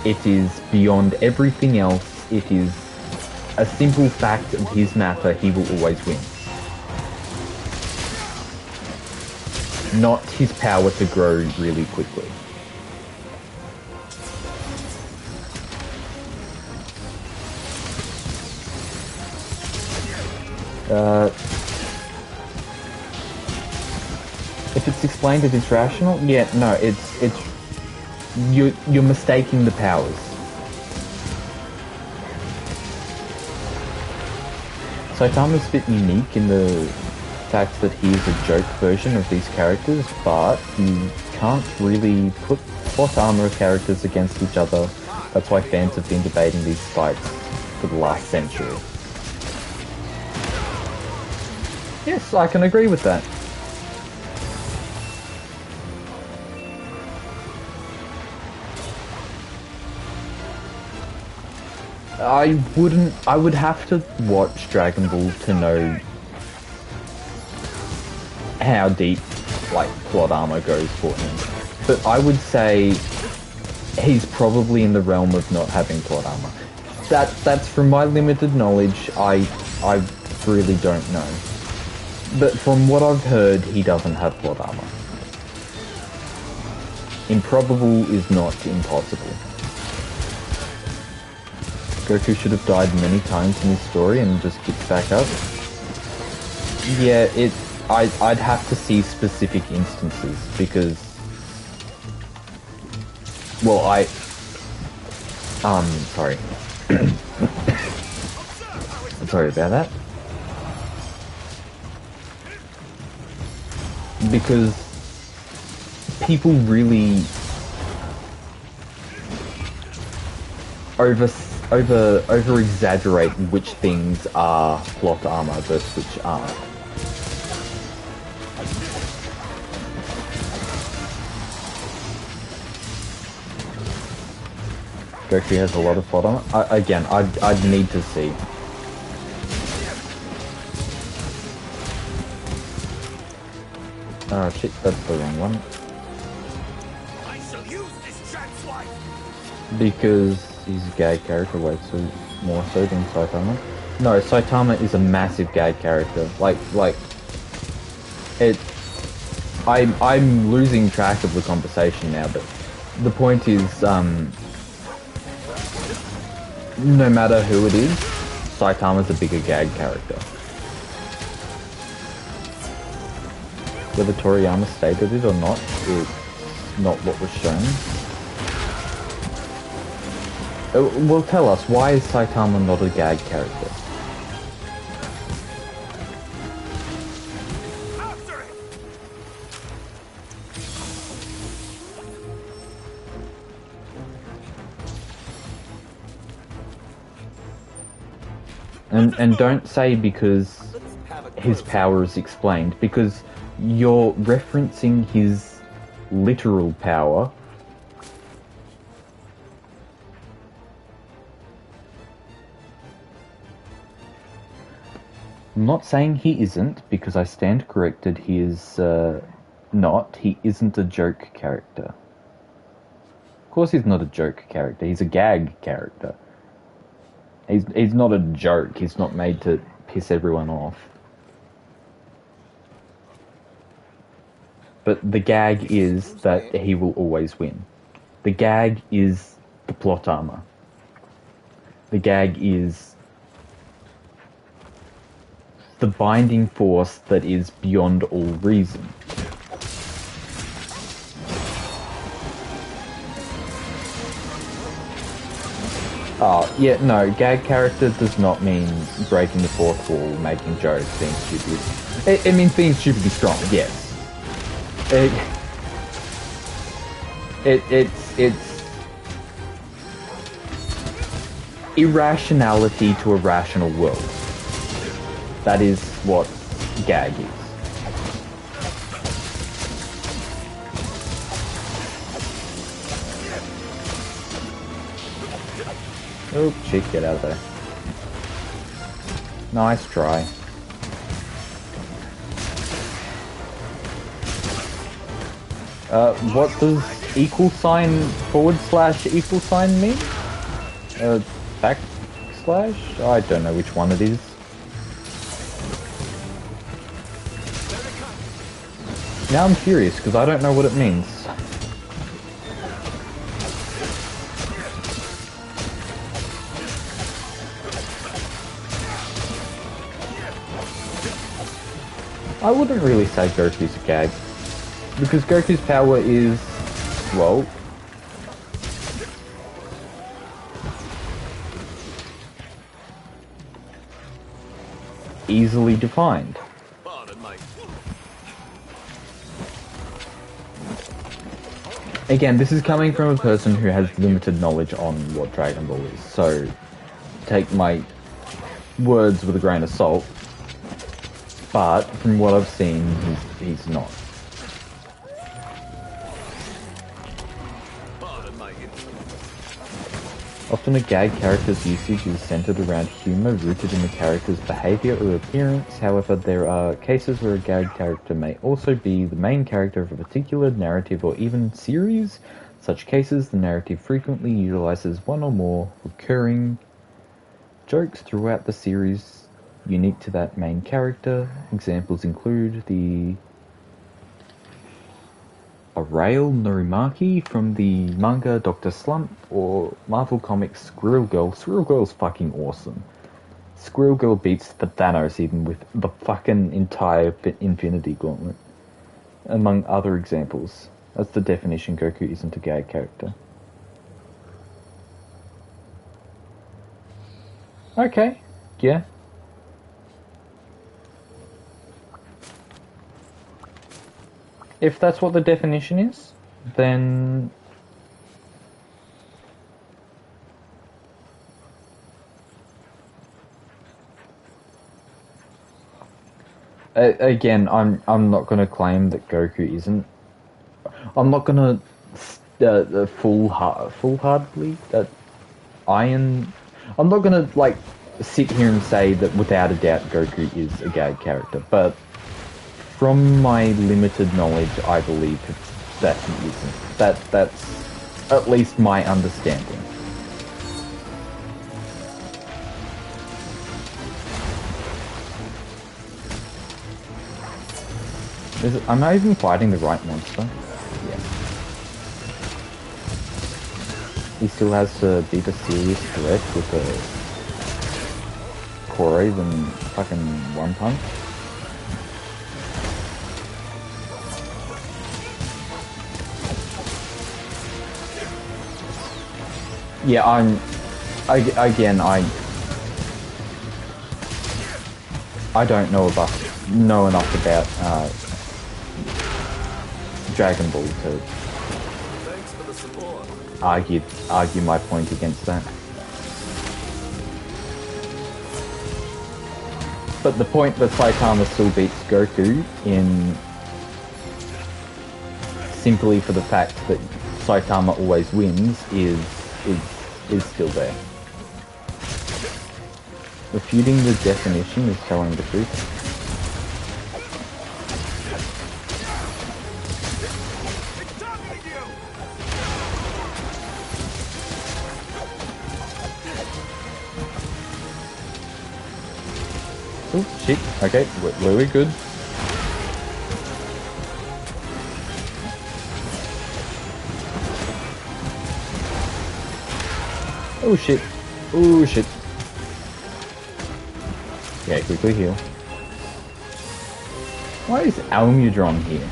It is beyond everything else. It is a simple fact of his matter, he will always win. Not his power to grow really quickly. If it's explained it is rational, yeah, no, you're mistaking the powers. Saitama's a bit unique in the fact that he is a joke version of these characters, but you can't really put plot armor characters against each other. That's why fans have been debating these fights for the last century. Yes, I can agree with that. I would have to watch Dragon Ball to know how deep, like, plot armor goes for him. But I would say he's probably in the realm of not having plot armor. That's from my limited knowledge, I really don't know. But from what I've heard, he doesn't have plot armor. Improbable is not impossible. Goku should have died many times in his story and just gets back up. Yeah, I'd have to see specific instances because, well, sorry. I'm sorry about that. Because people really over exaggerate which things are plot armor versus which aren't. Goku has a lot of plot armor. Again, I'd need to see. Oh shit, that's the wrong one. I shall use this transwipe. Because he's a gag character, way so more so than Saitama. No, Saitama is a massive gag character. Like it. I'm losing track of the conversation now, but the point is, no matter who it is, Saitama's a bigger gag character. Whether Toriyama stated it or not, it's not what was shown. Well, tell us, why is Saitama not a gag character? After it! And don't say because his power is explained, because you're referencing his literal power. I'm not saying he isn't, because I stand corrected, he is not. He isn't a joke character. Of course he's not a joke character, he's a gag character. He's not a joke, he's not made to piss everyone off. But the gag is that he will always win. The gag is the plot armor. The gag is the binding force that is beyond all reason. Oh, yeah, no, gag character does not mean breaking the fourth wall, making jokes, being stupid. It means being stupidly strong, yes. It's irrationality to a rational world. That is what gag is. Oh, shit, get out of there. Nice try. What does $/$ mean? Backslash? I don't know which one it is. Now I'm curious, because I don't know what it means. I wouldn't really say Goku's a gag, because Goku's power is, well, easily defined. Again, this is coming from a person who has limited knowledge on what Dragon Ball is, so take my words with a grain of salt. But from what I've seen, he's not. Often a gag character's usage is centered around humor rooted in the character's behavior or appearance. However, there are cases where a gag character may also be the main character of a particular narrative or even series. In such cases, the narrative frequently utilizes one or more recurring jokes throughout the series unique to that main character. Examples include the Arail Norimaki from the manga Dr. Slump, or Marvel Comics Squirrel Girl. Squirrel Girl's fucking awesome. Squirrel Girl beats the Thanos even with the fucking entire Infinity Gauntlet. Among other examples. That's the definition. Goku isn't a gag character. Okay, yeah. If that's what the definition is, then again, I'm not going to claim that Goku isn't. I'm not going to full-heartedly I'm not going to like sit here and say that without a doubt Goku is a gag character, but from my limited knowledge, I believe that he isn't. That's at least my understanding. Am I even fighting the right monster? Yeah. He still has to beat a serious threat with a Kore than fucking One Punch. Yeah, I don't know enough about Dragon Ball to Thanks for the support. argue my point against that. But the point that Saitama still beats Goku in simply for the fact that Saitama always wins is still there. Refuting the definition is telling the truth. Oh shit, okay, were we good? Oh shit, oh shit. Yeah, quickly heal. Why is Almudron here?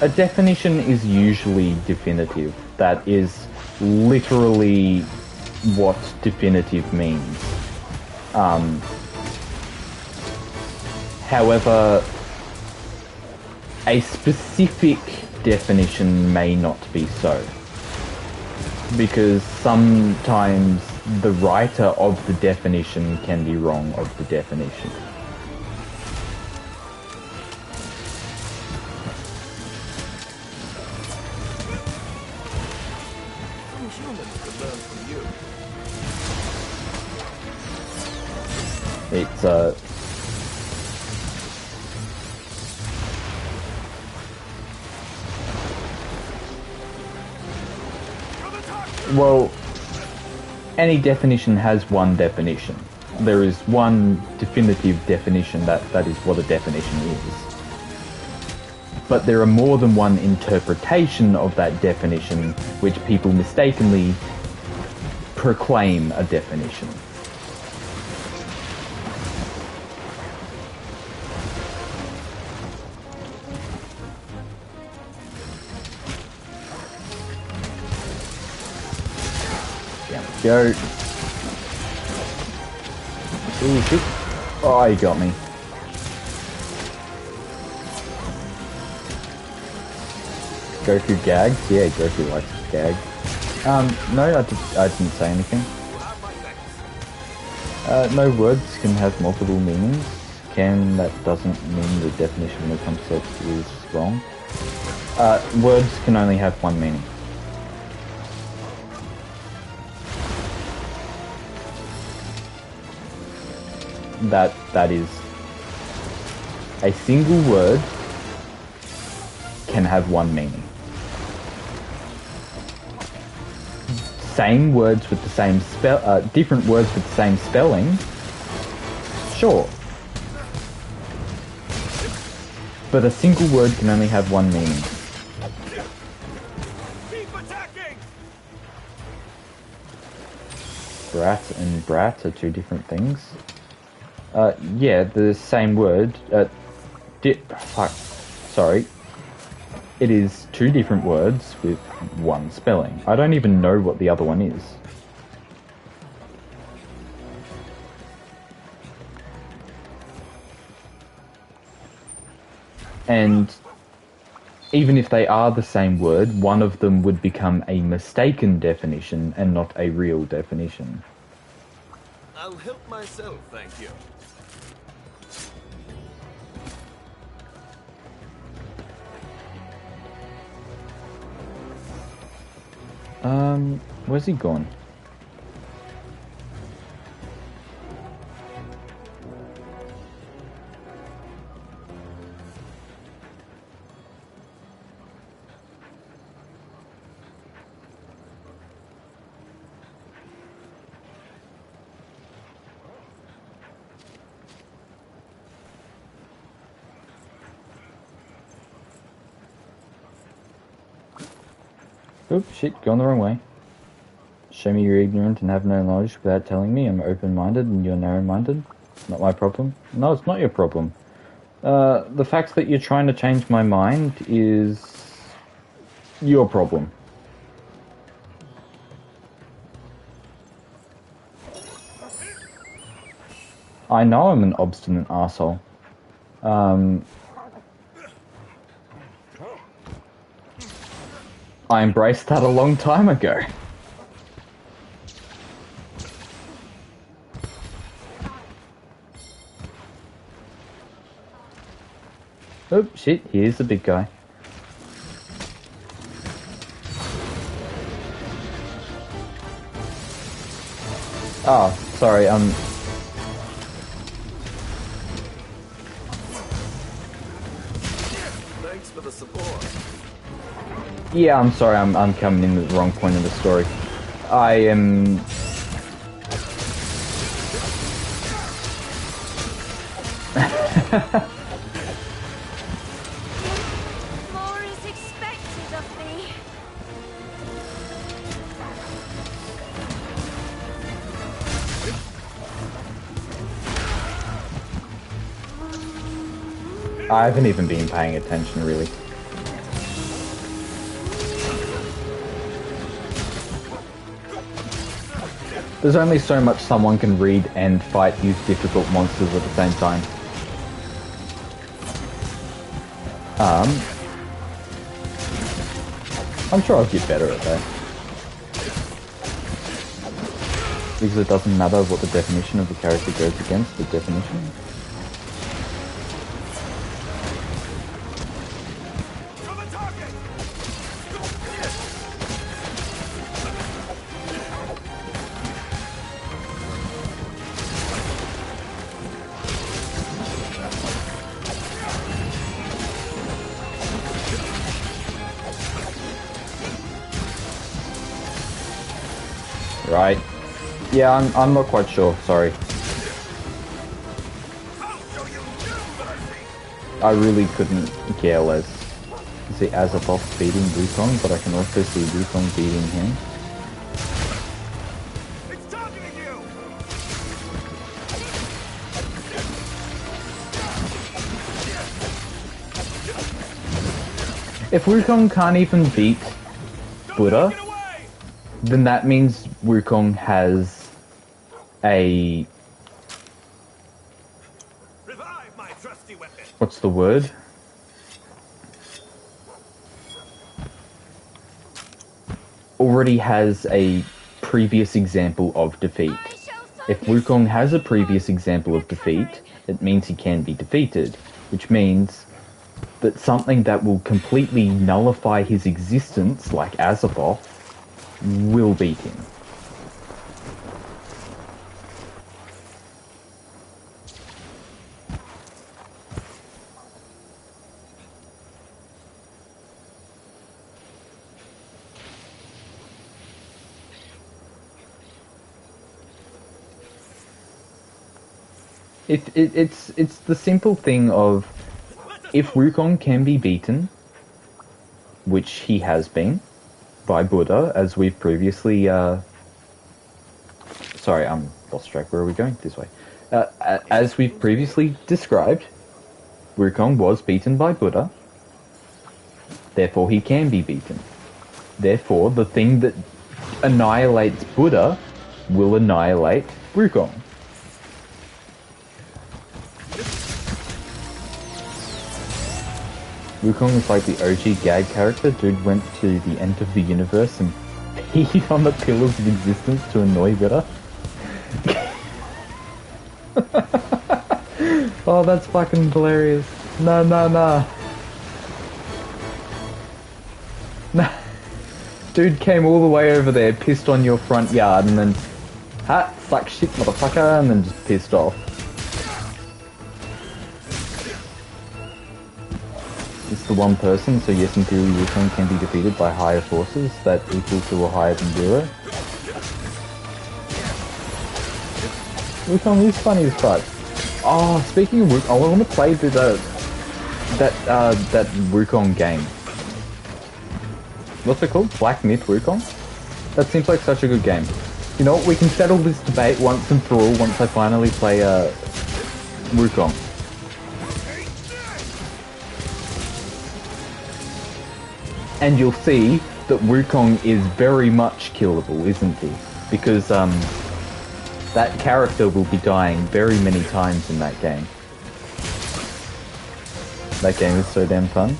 A definition is usually definitive. That is literally what definitive means. However, a specific definition may not be so. Because sometimes the writer of the definition can be wrong of the definition. It's well, any definition has one definition. There is one definitive definition that is what a definition is. But there are more than one interpretation of that definition which people mistakenly proclaim a definition. Go. Ooh, shit. Oh, you got me. Goku gags? Yeah, Goku likes to gag. No, I didn't say anything. No words can have multiple meanings. That doesn't mean the definition of the concept is wrong. Words can only have one meaning. That is, a single word can have one meaning. Same words with the same spell, different words with the same spelling, sure. But a single word can only have one meaning. Keep attacking! Brat and brat are two different things. Yeah, the same word, sorry. It is two different words with one spelling. I don't even know what the other one is. And even if they are the same word, one of them would become a mistaken definition and not a real definition. I'll help myself, thank you. Where's he gone? Oops, shit, going the wrong way. Show me you're ignorant and have no knowledge without telling me I'm open-minded and you're narrow-minded. Not my problem. No, it's not your problem. The fact that you're trying to change my mind is your problem. I know I'm an obstinate arsehole. I embraced that a long time ago. Oh, shit, here's the big guy. Oh, sorry, Thanks for the support. Yeah, I'm sorry, I'm coming in at the wrong point of the story. I am... More is expected of me. I haven't even been paying attention, really. There's only so much someone can read and fight these difficult monsters at the same time. I'm sure I'll get better at that. Because it doesn't matter what the definition of the character goes against the definition. Right. Yeah, I'm not quite sure, sorry. I really couldn't care less. You see Izirifael beating Wukong, but I can also see Wukong beating him. It's targeting you! If Wukong can't even beat Buddha, then that means Wukong has a... Revive my trusty weapon! What's the word? Already has a previous example of defeat. If Wukong has a previous example of defeat, it means he can be defeated, which means that something that will completely nullify his existence, like Izirifael, will beat him. It's the simple thing of, if Wukong can be beaten, which he has been, by Buddha, as we've previously, sorry, I'm lost track, where are we going? This way. As we've previously described, Wukong was beaten by Buddha, therefore he can be beaten. Therefore, the thing that annihilates Buddha will annihilate Wukong. Wukong is like the OG gag character. Dude went to the end of the universe and peed on the pillars of existence to annoy Buddha. Oh, that's fucking hilarious. No. Nah. Dude came all the way over there, pissed on your front yard, and then, suck shit, motherfucker, and then just pissed off. It's the one person, so yes, in theory, Wukong can be defeated by higher forces that equal to or higher than 0. Wukong is funny as fuck. Oh, speaking of Wukong, I want to play that Wukong game. What's it called? Black Myth Wukong? That seems like such a good game. You know what? We can settle this debate once and for all once I finally play Wukong. And you'll see that Wukong is very much killable, isn't he? Because that character will be dying very many times in that game. That game is so damn fun.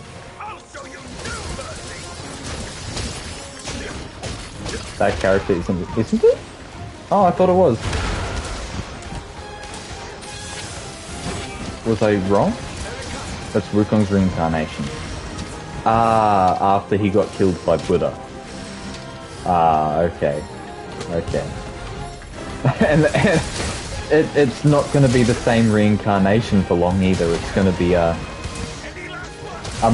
That character isn't it? Oh, I thought it was. Was I wrong? That's Wukong's reincarnation. Ah, after he got killed by Buddha. Ah, okay. Okay. and it's not going to be the same reincarnation for long either. It's going to be a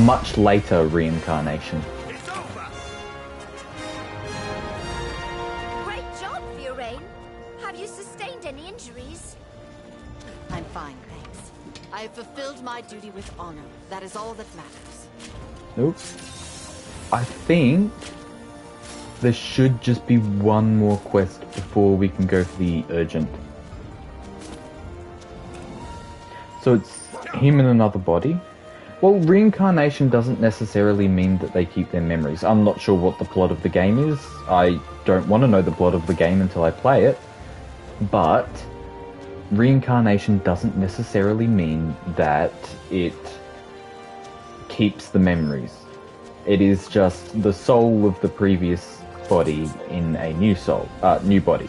much later reincarnation. Great job, Fiorraine. Have you sustained any injuries? I'm fine, thanks. I have fulfilled my duty with honor. That is all that matters. Nope. I think there should just be one more quest before we can go for the urgent. So it's him in another body. Well, reincarnation doesn't necessarily mean that they keep their memories. I'm not sure what the plot of the game is. I don't want to know the plot of the game until I play it. But reincarnation doesn't necessarily mean that it keeps the memories. It is just the soul of the previous body in a new soul, new body.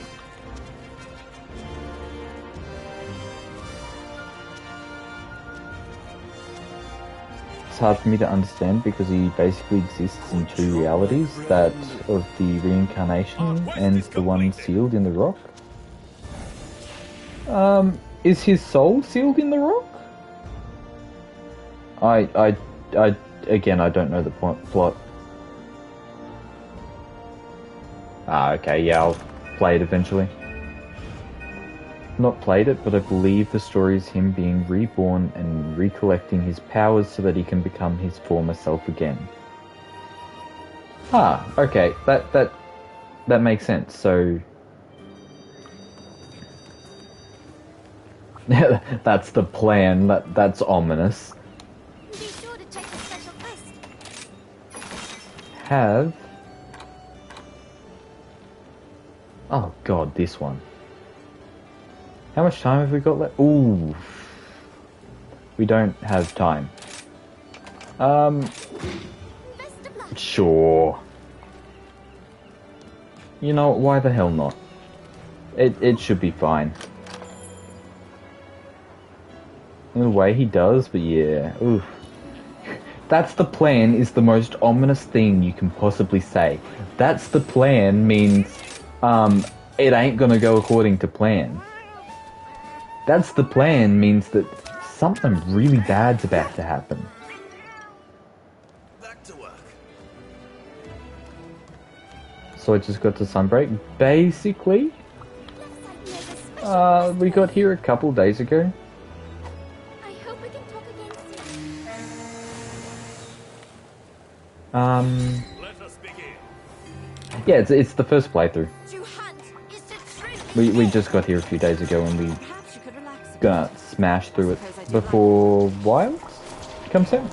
It's hard for me to understand because he basically exists in two realities, that of the reincarnation and the one sealed in the rock. Is his soul sealed in the rock? Again, I don't know the plot. Ah, okay, yeah, I'll play it eventually. Not played it, but I believe the story is him being reborn and recollecting his powers so that he can become his former self again. Ah, okay, that makes sense, so... That's the plan, that's ominous. Be sure to check the special quest. Have... Oh god, this one. How much time have we got left? Ooh. We don't have time. Best of luck. Sure. You know, why the hell not? It should be fine. In a way he does, but yeah. Oof. That's the plan is the most ominous thing you can possibly say. That's the plan means, it ain't gonna go according to plan. That's the plan means that something really bad's about to happen. Back to work. So I just got to Sunbreak. Basically, we got here a couple days ago. I hope we can talk again soon. Let us begin. Yeah, it's the first playthrough. To hunt is to drink. We just got here a few days ago and we Perhaps you could relax a bit. gonna smash through it before Wilds comes out.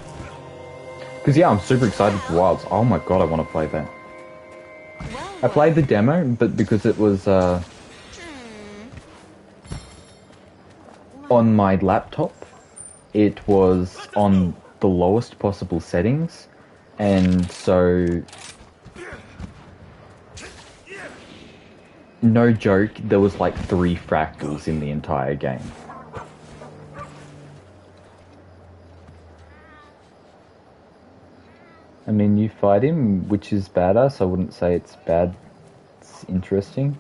Because yeah, I'm super excited for Wilds. Oh my god, I want to play that. I played the demo, but because it was on my laptop, it was on the lowest possible settings, and so no joke, there was like 3 fractals in the entire game. I mean, you fight him, which is badass. I wouldn't say it's bad. It's interesting.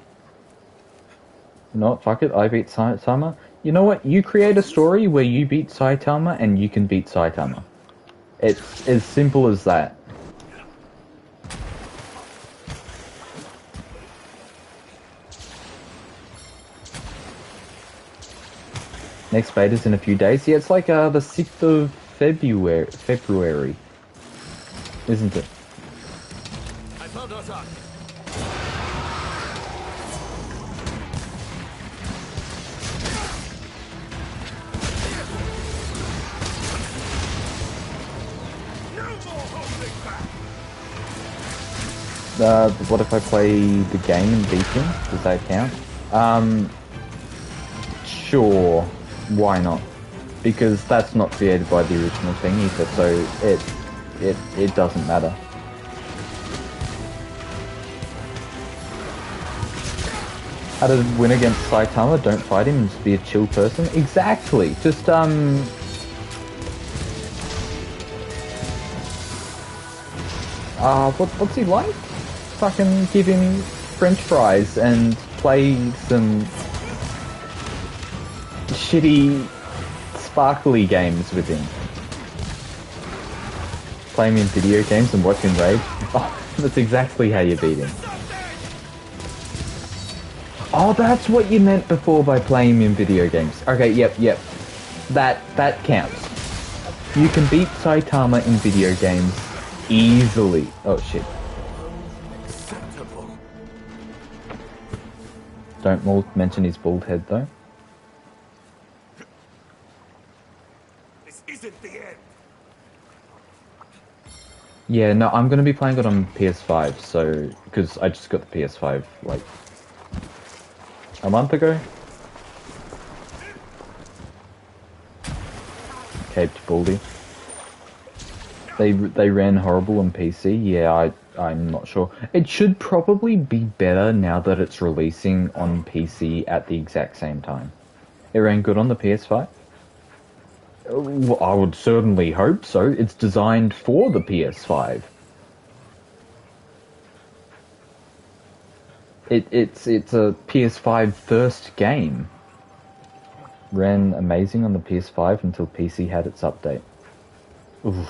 You know what? Fuck it. I beat Saitama. You know what? You create a story where you beat Saitama and you can beat Saitama. It's as simple as that. Next beta's in a few days. Yeah, it's like the 6th of February. Isn't it? What if I play the game and beat him? Does that count? Sure. Why not? Because that's not created by the original thing either, so it doesn't matter. How to win against Saitama? Don't fight him and just be a chill person? Exactly! Just, what's he like? Fucking give him French fries and play some shitty sparkly games with him. Play him in video games and watch him rage. Oh, that's exactly how you beat him. Oh, that's what you meant before by playing him in video games. Okay, yep. That counts. You can beat Saitama in video games easily. Oh shit. Don't mention his bald head though. This isn't the end. Yeah, no, I'm gonna be playing it on PS5, so because I just got the PS5 like a month ago. Caped Baldy. They ran horrible on PC. Yeah, I'm not sure. It should probably be better now that it's releasing on PC at the exact same time. It ran good on the PS5. Well, I would certainly hope so. It's designed for the PS5. It's a PS5 first game. Ran amazing on the PS5 until PC had its update. Oof.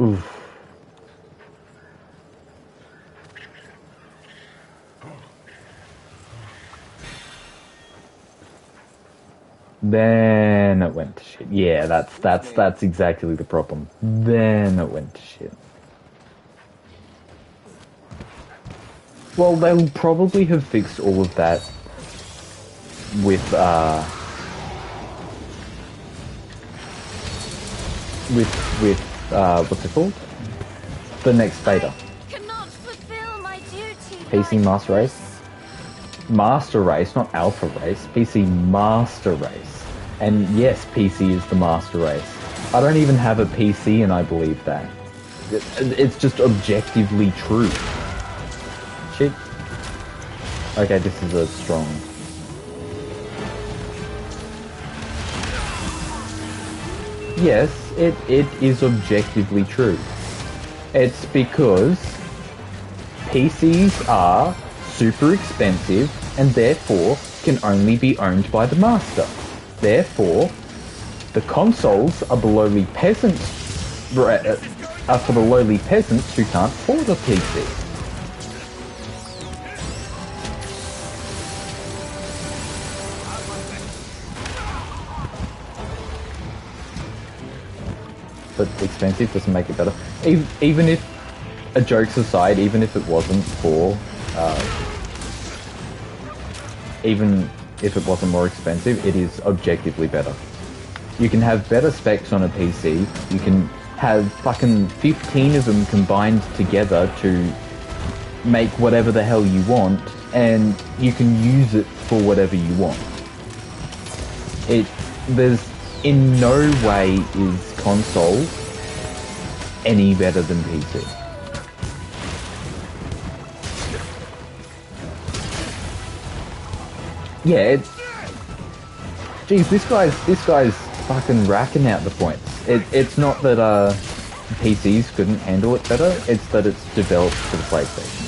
Oof. Then it went to shit. Yeah, that's exactly the problem. Then it went to shit. Well, they'll probably have fixed all of that with what's it called? The next beta. Cannot fulfill my duty. PC Master Race? Master Race, not Alpha Race. PC Master Race. And yes, PC is the Master Race. I don't even have a PC and I believe that. It's just objectively true. Shit. Okay, this is a strong... Yes, it is objectively true. It's because PCs are super expensive and therefore can only be owned by the master. Therefore, the consoles are the lowly peasants are for the lowly peasants who can't afford a PC. But expensive doesn't make it better. Even if, jokes aside, even if it wasn't for, even if it wasn't more expensive, it is objectively better. You can have better specs on a PC, you can have fucking 15 of them combined together to make whatever the hell you want, and you can use it for whatever you want. There's in no way is console any better than PC. Yeah, geez, this guy's fucking racking out the points. It's not that PCs couldn't handle it better, it's that it's developed for the PlayStation.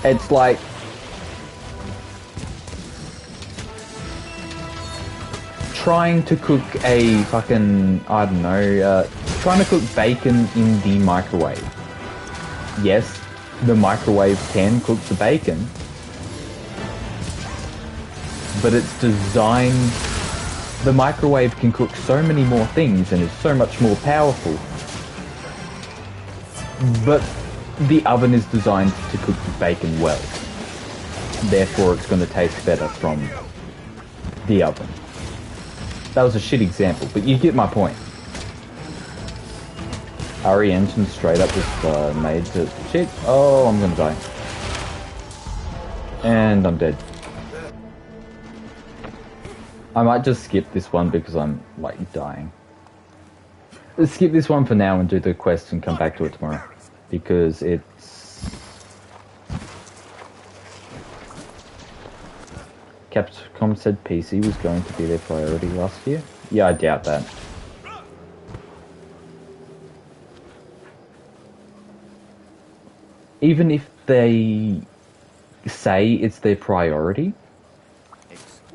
It's like trying to cook a fucking, I don't know, trying to cook bacon in the microwave. Yes, the microwave can cook the bacon, but it's designed the microwave can cook so many more things and is so much more powerful. But the oven is designed to cook bacon well. Therefore, it's going to taste better from the oven. That was a shit example, but you get my point. RE Engine straight up just made to... Shit! Oh, I'm gonna die. And I'm dead. I might just skip this one because I'm, like, dying. Let's skip this one for now and do the quest and come back to it tomorrow. Because it's... Capcom said PC was going to be their priority last year. Yeah, I doubt that. Even if they say it's their priority,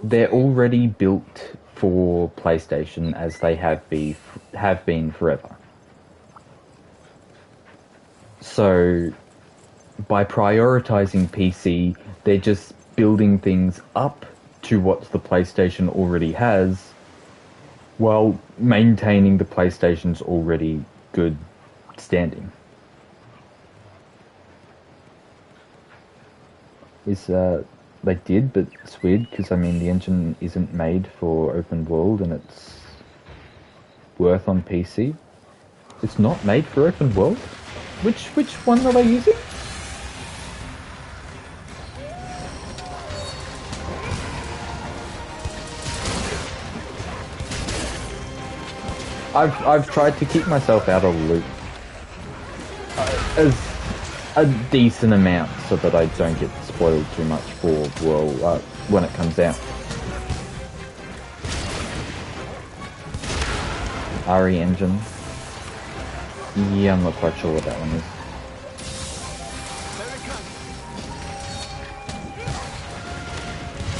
they're already built for PlayStation as they have been forever. So, by prioritizing PC, they're just building things up to what the PlayStation already has, while maintaining the PlayStation's already good standing. They did, but it's weird because I mean the engine isn't made for open world and it's worth on PC. It's not made for open world? Which one are they using? I've tried to keep myself out of the loop as a decent amount so that I don't get spoiled too much for when it comes out. RE Engine. Yeah, I'm not quite sure what that one is.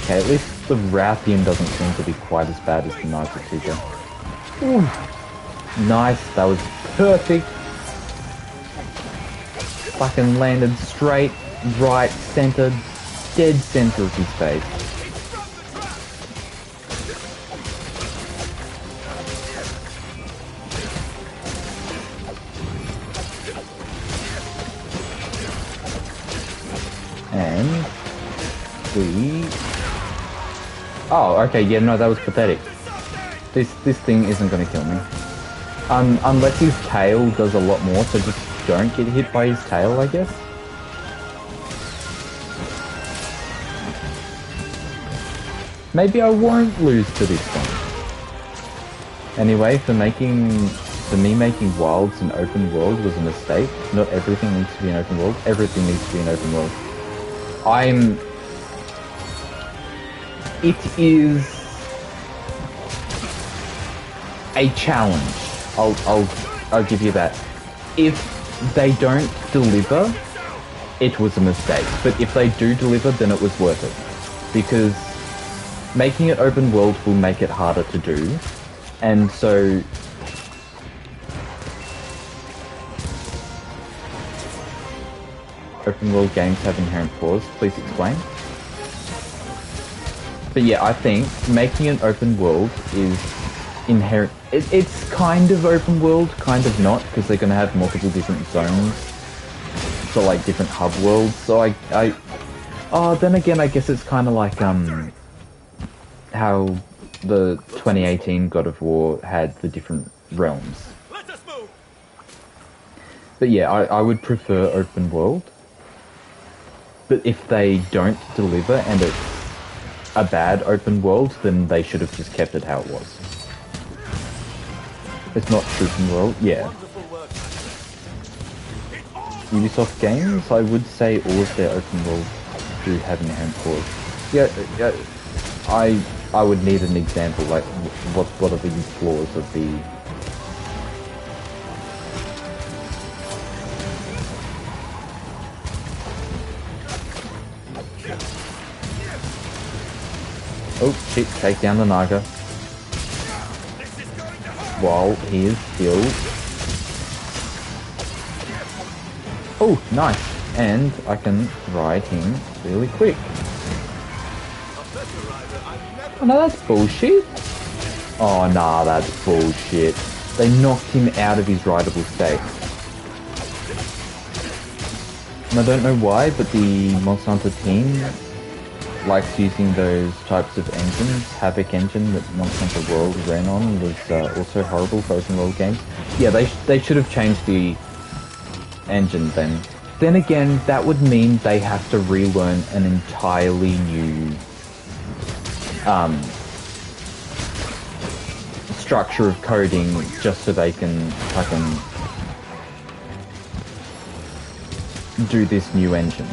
Okay, at least the Rathian doesn't seem to be quite as bad as the Naruto. Ooh. Nice, that was perfect. Fucking landed straight, right, centered, dead center of his face. And we... Oh, okay, yeah, no, that was pathetic. This thing isn't gonna kill me. Unless his tail does a lot more, so just don't get hit by his tail, I guess. Maybe I won't lose to this one. Anyway, for me making Wilds an open world was a mistake. Not everything needs to be an open world. Everything needs to be an open world. It is a challenge. I'll give you that. If they don't deliver, it was a mistake. But if they do deliver, then it was worth it. Because making it open world will make it harder to do. And so... Open world games have inherent flaws. Please explain. But yeah, I think making an open world is inherent. It's kind of open world, kind of not, because they're going to have multiple different zones. So like different hub worlds. So then again, I guess it's kind of like how the 2018 God of War had the different realms. But yeah, I would prefer open world. But if they don't deliver and it's a bad open world, then they should have just kept it how it was. It's not open world, yeah. Ubisoft games, I would say all of their open worlds do have inherent flaws. Yeah, I would need an example, like what are the flaws of the... Oh shit, take down the Naga. While he is still... Oh, nice. And I can ride him really quick. Oh no, that's bullshit. Oh, nah, that's bullshit. They knocked him out of his rideable state. And I don't know why, but the Monster Hunter team likes using those types of engines. Havoc engine that Monster Hunter World ran on was also horrible for open world games. Yeah, they should have changed the engine then. Then again, that would mean they have to relearn an entirely new structure of coding just so they can fucking do this new engine.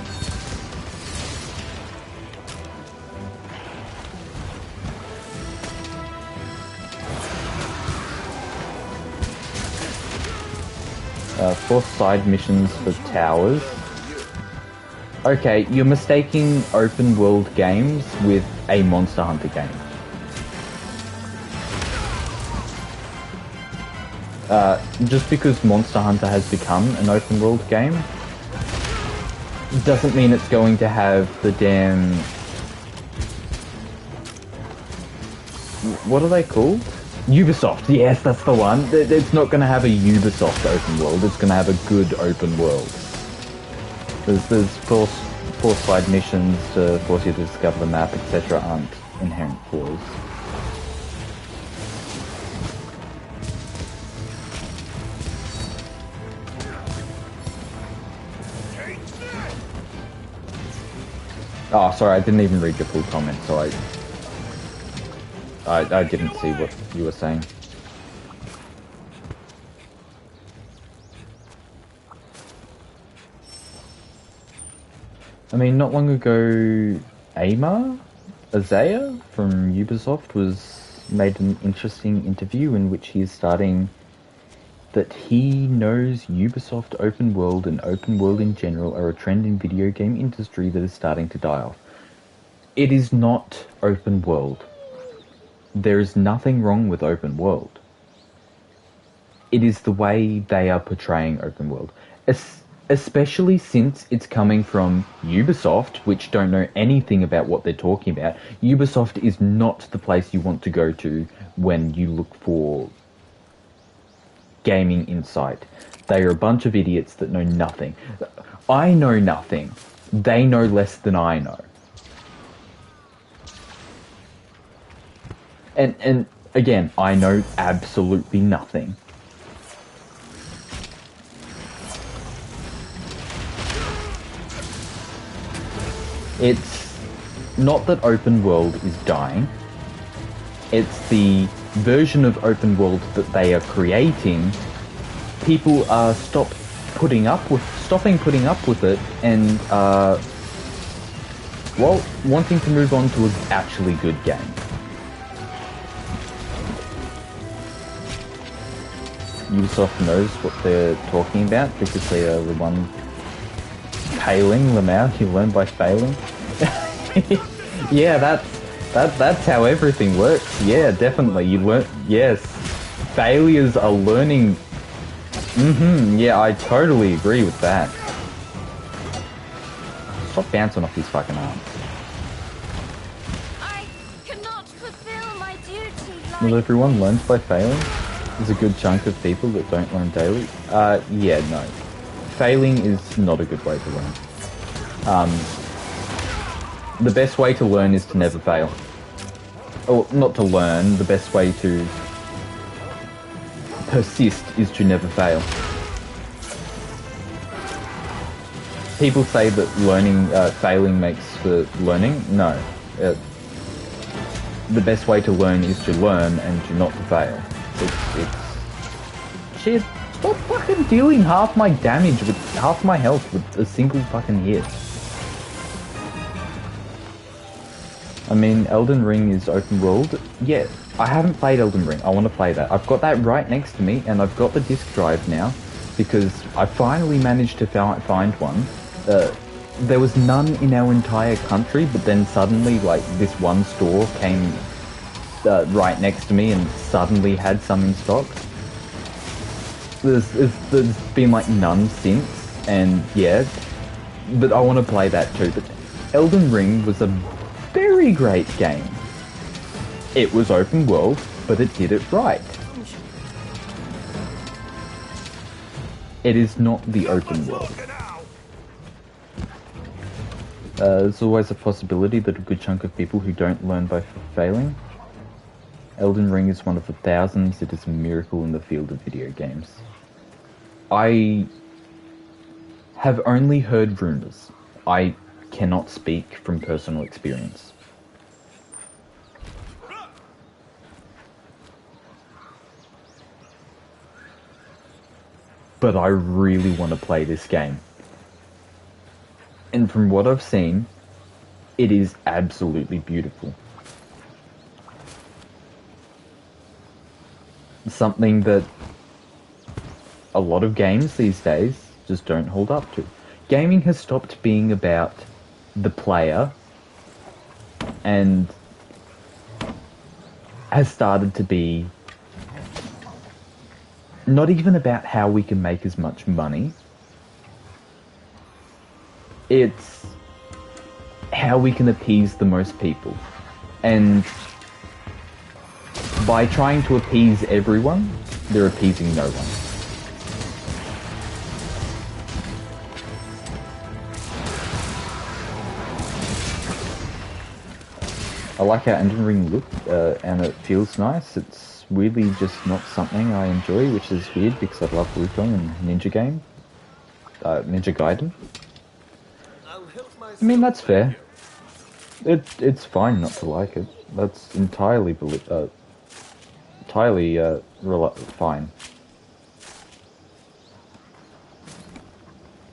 For side missions for towers. Okay, you're mistaking open world games with a Monster Hunter game. Just because Monster Hunter has become an open world game doesn't mean it's going to have the damn... What are they called? Ubisoft, yes, that's the one. It's not going to have a Ubisoft open world, it's going to have a good open world. There's force side missions to force you to discover the map, etc. aren't inherent flaws. Oh, sorry, I didn't even read your full comment, so I didn't see what you were saying. I mean, not long ago, Isaiah from Ubisoft made an interesting interview in which he is starting that he knows Ubisoft open world and open world in general are a trend in video game industry that is starting to die off. It is not open world. There is nothing wrong with open world. It is the way they are portraying open world. Especially since it's coming from Ubisoft, which don't know anything about what they're talking about. Ubisoft is not the place you want to go to when you look for gaming insight. They are a bunch of idiots that know nothing. I know nothing. They know less than I know. And again, I know absolutely nothing. It's not that open world is dying. It's the version of open world that they are creating. People are stopping putting up with it, and well, wanting to move on to an actually good game. Ubisoft knows what they're talking about because they are the one failing Lamau. You learn by failing. Yeah, that's how everything works. Yeah, definitely. You learn. Yes, failures are learning. Yeah, I totally agree with that. Stop bouncing off his fucking arm. I cannot fulfill my duty like... Well, everyone learns by failing. There's a good chunk of people that don't learn daily. Yeah, no. Failing is not a good way to learn. The best way to learn is to never fail. Or, not to learn, the best way to persist is to never fail. People say that failing makes for learning. No. The best way to learn is to learn and to not to fail. Shit, stop fucking dealing half my damage with half my health with a single fucking hit. I mean, Elden Ring is open world. Yeah, I haven't played Elden Ring. I want to play that. I've got that right next to me, and I've got the disc drive now because I finally managed to find one. There was none in our entire country, but then suddenly, like, this one store came right next to me and suddenly had some in stock. There's been like none since, and yeah, but I want to play that too. But Elden Ring was a very great game. It was open world, but it did it right. It is not the open world. There's always a possibility that a good chunk of people who don't learn by failing. Elden Ring is one of the thousands. It is a miracle in the field of video games. I have only heard rumors. I cannot speak from personal experience. But I really want to play this game. And from what I've seen, it is absolutely beautiful. Something that a lot of games these days just don't hold up to. Gaming has stopped being about the player and has started to be not even about how we can make as much money. It's how we can appease the most people. And by trying to appease everyone, they're appeasing no one. I like how Elden Ring looked, and it feels nice. It's weirdly just not something I enjoy, which is weird because I love Wukong and Ninja Gaiden. I mean, that's fair. It's fine not to like it. That's entirely fine.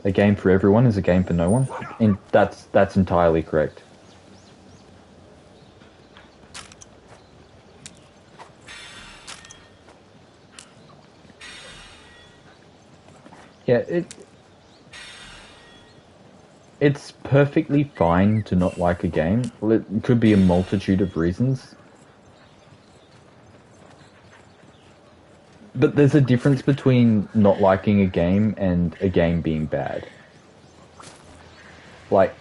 A game for everyone is a game for no one, and that's entirely correct. Yeah, it's perfectly fine to not like a game. Well, it could be a multitude of reasons. But there's a difference between not liking a game and a game being bad. Like,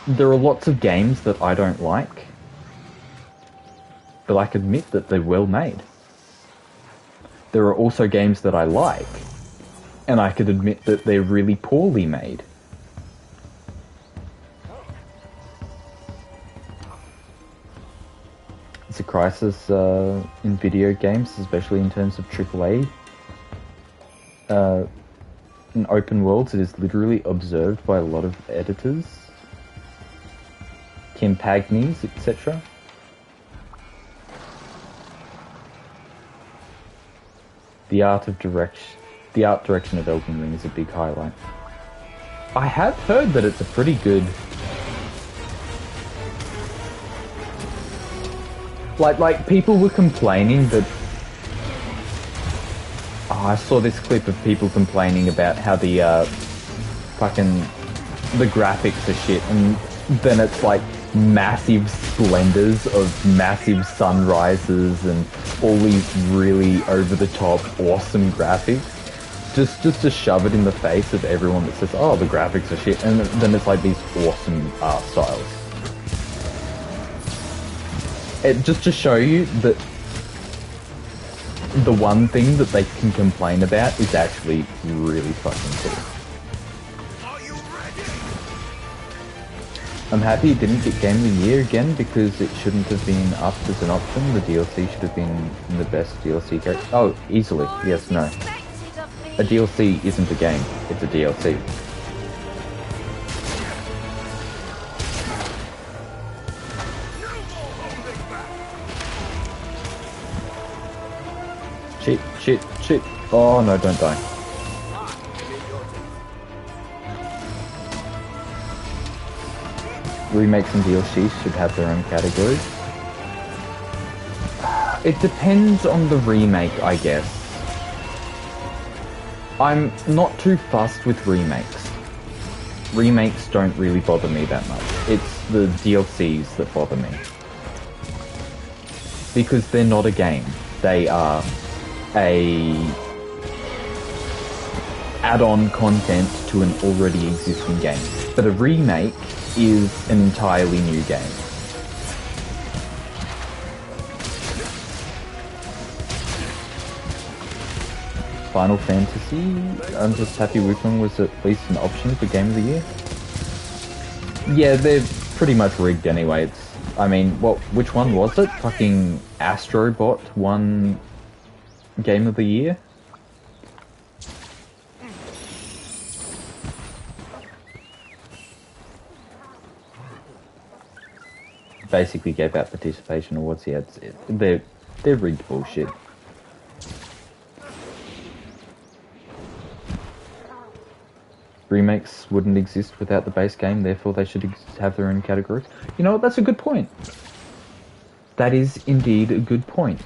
there are lots of games that I don't like, but I can admit that they're well made. There are also games that I like, and I could admit that they're really poorly made. It's a crisis in video games, especially in terms of AAA. In open worlds, it is literally observed by a lot of editors, Campagnes, etc. The art direction of Elden Ring is a big highlight. I have heard that it's a pretty good... Like people were complaining that... Oh, I saw this clip of people complaining about how the graphics are shit, and then it's like massive splendors of massive sunrises and all these really over-the-top awesome graphics. Just to shove it in the face of everyone that says, oh, the graphics are shit, and then it's like these awesome art styles. Just to show you that the one thing that they can complain about is actually really fucking cool. I'm happy it didn't get Game of the Year again because it shouldn't have been up as an option. The DLC should have been the best DLC character. Oh, easily. Yes, no. A DLC isn't a game, it's a DLC. Shit. Oh no, don't die. Remakes and DLCs should have their own categories. It depends on the remake, I guess. I'm not too fussed with remakes. Remakes don't really bother me that much. It's the DLCs that bother me. Because they're not a game. They are a add-on content to an already existing game. But a remake is an entirely new game. Final Fantasy, I'm just happy which one was at least an option for Game of the Year. Yeah, they're pretty much rigged anyway. I mean, which one was it? Fucking Astrobot won Game of the Year? Basically gave out participation awards. Yeah, they're rigged bullshit. Remakes wouldn't exist without the base game, therefore they should have their own categories. You know what, that's a good point. That is indeed a good point.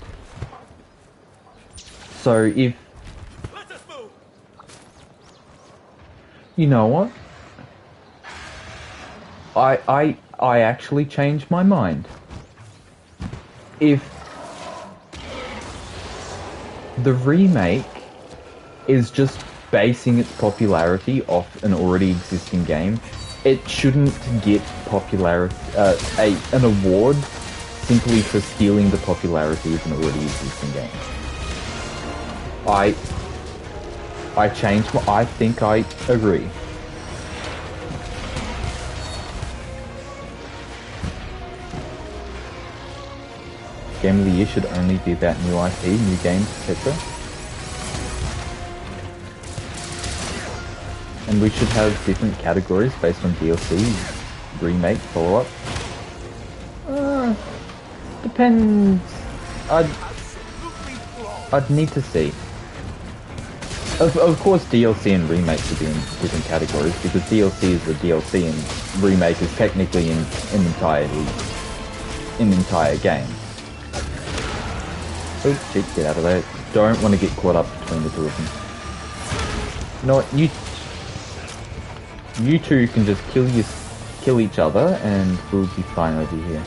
So if... You know what? I actually changed my mind. If the remake is just basing its popularity off an already existing game, it shouldn't get popularity, an award simply for stealing the popularity of an already existing game. I changed my, I think I agree. Game of the Year should only be about new IP, new games, etc. And we should have different categories based on DLC, remake, follow-up. Depends. I'd need to see. Of course, DLC and remake should be in different categories because DLC is a DLC and remake is technically an entire game. Oh shit! Get out of there! Don't want to get caught up between the two of them. You know what? You two can just kill each other, and we'll be fine over here.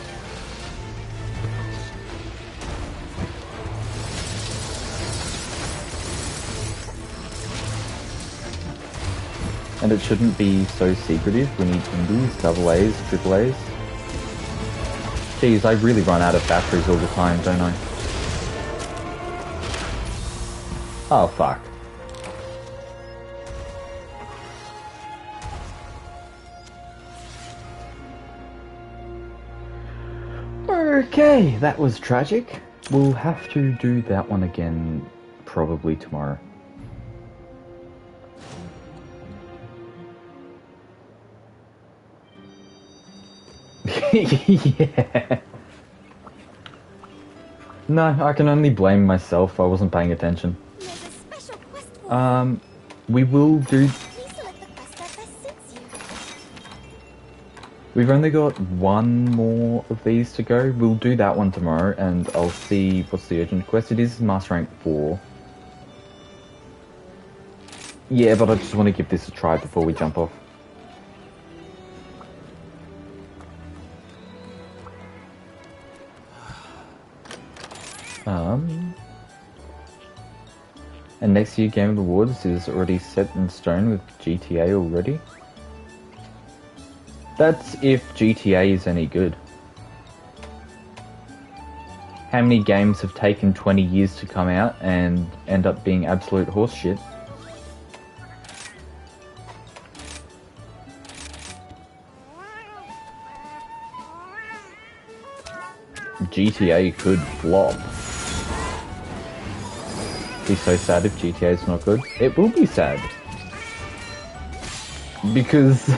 And it shouldn't be so secretive. We need indies, double A's, triple A's. Geez, I really run out of batteries all the time, don't I? Oh, fuck. Okay, that was tragic. We'll have to do that one again probably tomorrow. Yeah. No, I can only blame myself. I wasn't paying attention. There's a special quest for We will do... Please select the quest that best suits you. We've only got one more of these to go. We'll do that one tomorrow, and I'll see what's the urgent quest. It is Master Rank 4. Yeah, but I just want to give this a try before we jump off. And next year Game of the Awards is already set in stone with GTA already. That's if GTA is any good. How many games have taken 20 years to come out and end up being absolute horseshit? GTA could flop. Be so sad if GTA is not good. It will be sad. Because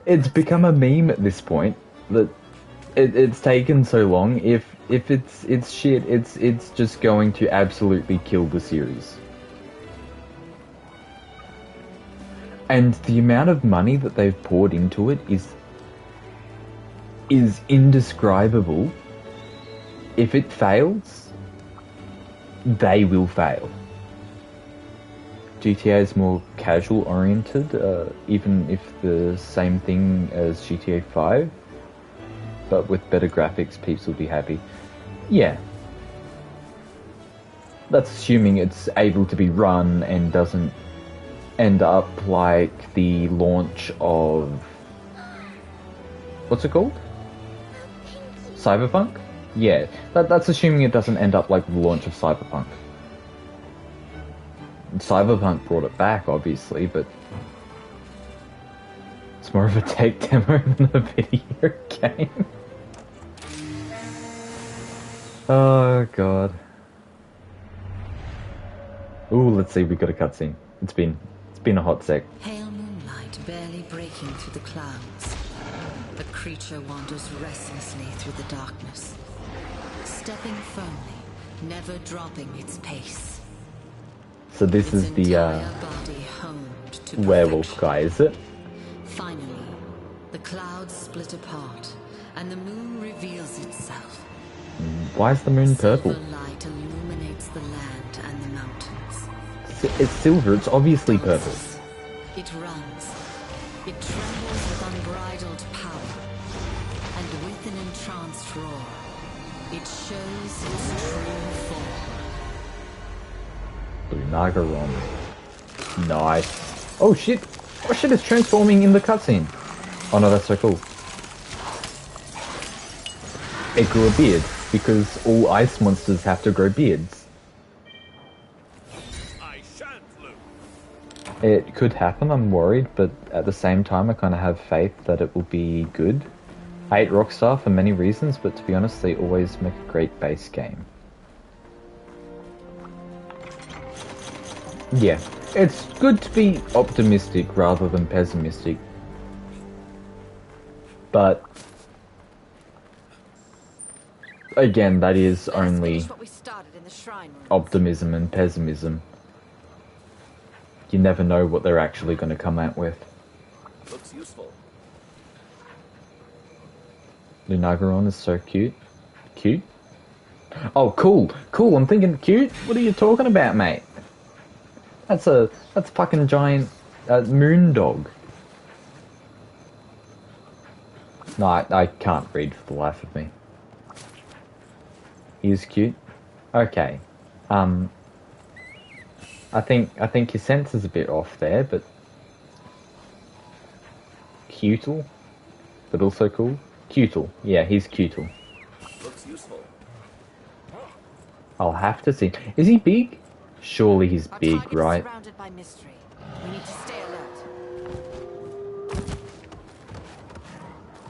it's become a meme at this point that it's taken so long. If it's shit, it's just going to absolutely kill the series. And the amount of money that they've poured into it is indescribable. If it fails, they will fail. GTA is more casual oriented, even if the same thing as GTA 5, but with better graphics, peeps will be happy. Yeah. That's assuming it's able to be run and doesn't end up like the launch of... What's it called? Cyberpunk? Yeah, that's assuming it doesn't end up like the launch of Cyberpunk. Cyberpunk brought it back, obviously, but it's more of a tech demo than a video game. Oh god. Ooh, let's see, we got a cutscene. It's been a hot sec. Pale moonlight barely breaking through the clouds. The creature wanders restlessly through the darkness, stepping firmly, never dropping its pace. So this is the body honed to werewolf perfection. guy, is it? Finally, the clouds split apart, and the moon reveals itself. Why is the moon purple? Silver light illuminates the land and the mountains. It's silver, it's obviously purple. It runs. It trembles with unbridled power. And with an entranced roar, it shows its true form. Lunagaron. Nice. Oh shit! Oh shit, it's transforming in the cutscene. Oh no, that's so cool. It grew a beard, because all ice monsters have to grow beards. I shan't lose. It could happen, I'm worried, but at the same time I kind of have faith that it will be good. I hate Rockstar for many reasons, but to be honest, they always make a great base game. Yeah, it's good to be optimistic rather than pessimistic. But again, that is only What we started in the shrine room. optimism and pessimism. You never know what they're actually going to come out with. Looks useful. Lunagaron is so cute. Cute? Oh, cool. Cool, I'm thinking cute? What are you talking about, mate? That's a fucking giant moon dog. No, I can't read for the life of me. He is cute. Okay. I think your sense is a bit off there, but cutal, but also cool. Cutal. Yeah, he's cutal. Looks useful. I'll have to see. Is he big? Surely he's Our big, target is right? surrounded by mystery. We need to stay alert.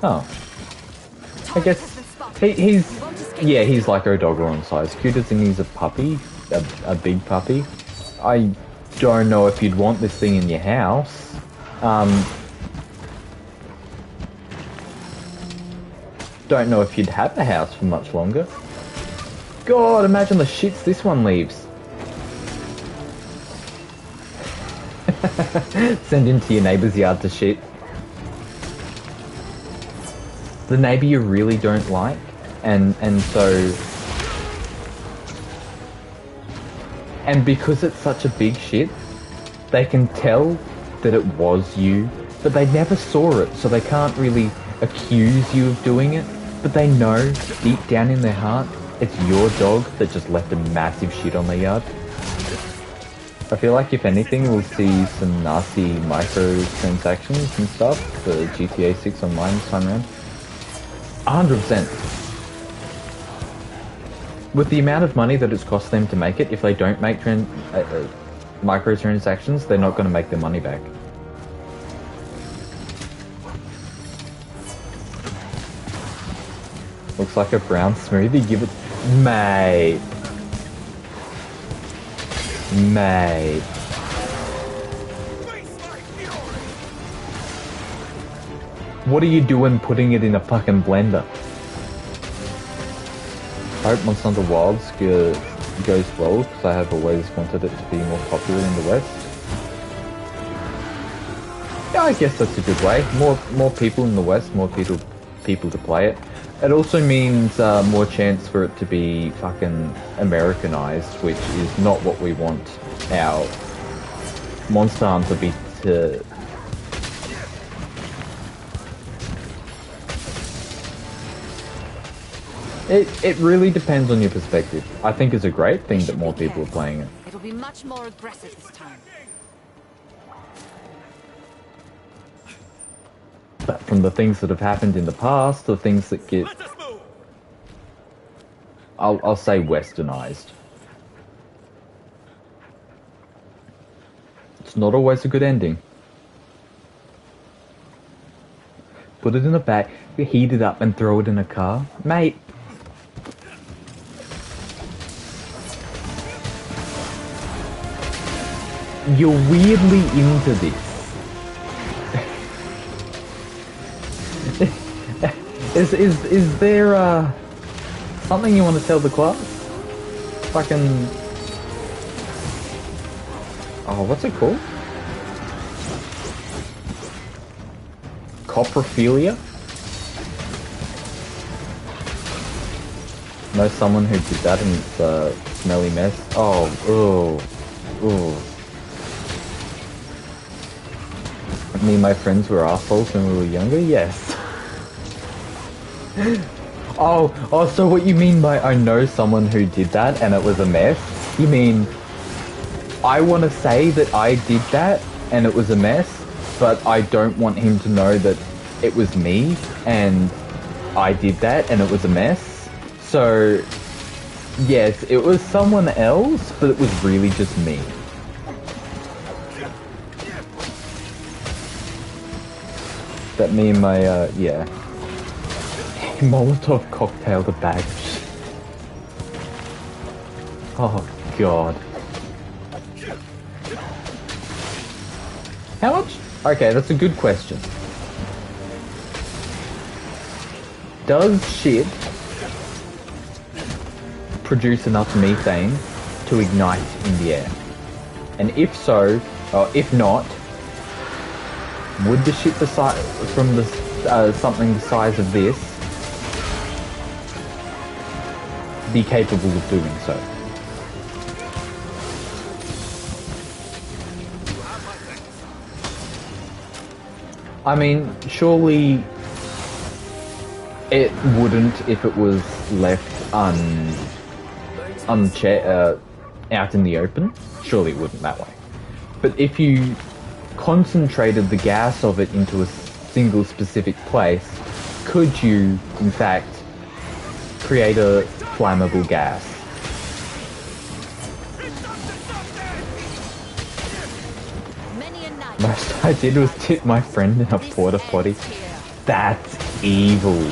Oh. I guess he's yeah, he's like Odogaron size. Cute as in he's a puppy, a big puppy. I don't know if you'd want this thing in your house. Don't know if you'd have a house for much longer. God, imagine the shits this one leaves. Send into your neighbour's yard to shit. The neighbour you really don't like, and so... And because it's such a big shit, they can tell that it was you, but they never saw it, so they can't really accuse you of doing it, but they know, deep down in their heart, it's your dog that just left a massive shit on their yard. I feel like if anything, we'll see some nasty microtransactions and stuff for GTA 6 Online this time around. 100%. With the amount of money that it's cost them to make it, if they don't make microtransactions, they're not going to make their money back. Looks like a brown smoothie. Give it... Mate. Mate. What are you doing putting it in a fucking blender? I hope Monster Hunter Wilds goes well, because I have always wanted it to be more popular in the West. Yeah, I guess that's a good way. More people in the West, more people to play it. It also means more chance for it to be fucking Americanized, which is not what we want our Monster Hunter to... It really depends on your perspective. I think it's a great thing that more people are playing it. It'll be much more aggressive this time. But from the things that have happened in the past, the things that get... I'll say westernized. It's not always a good ending. Put it in a bag, heat it up and throw it in a car. Mate. You're weirdly into this. Is there something you want to tell the class? Fucking... Oh, what's it called? Coprophilia? Know someone who did that and it's a smelly mess? Oh, Me and my friends were assholes when we were younger? Yes. Oh, so what you mean by I know someone who did that and it was a mess? You mean I want to say that I did that and it was a mess, but I don't want him to know that it was me and I did that and it was a mess? So, yes, it was someone else, but it was really just me. That me and my, yeah. Molotov cocktail the bag. Oh, God. How much? Okay, that's a good question. Does shit produce enough methane to ignite in the air? And if so, or if not, would the shit from the something the size of this be capable of doing so? I mean, surely it wouldn't if it was left out in the open. Surely it wouldn't that way. But if you concentrated the gas of it into a single specific place, could you, in fact, create a flammable gas? Most I did was tip my friend in a porta potty. That's evil.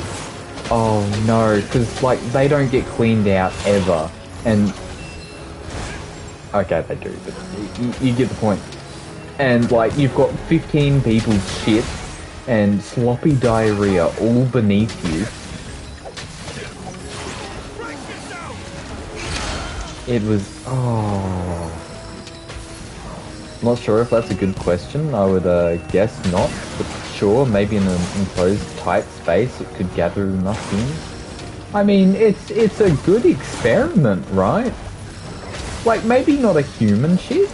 Oh no, because like they don't get cleaned out ever, and okay they do, but you get the point. And like you've got 15 people's shit and sloppy diarrhea all beneath you. It was not sure if that's a good question. I would guess not, but sure, maybe in an enclosed tight space it could gather enough fumes. I mean, it's a good experiment, right? Like, maybe not a human shit,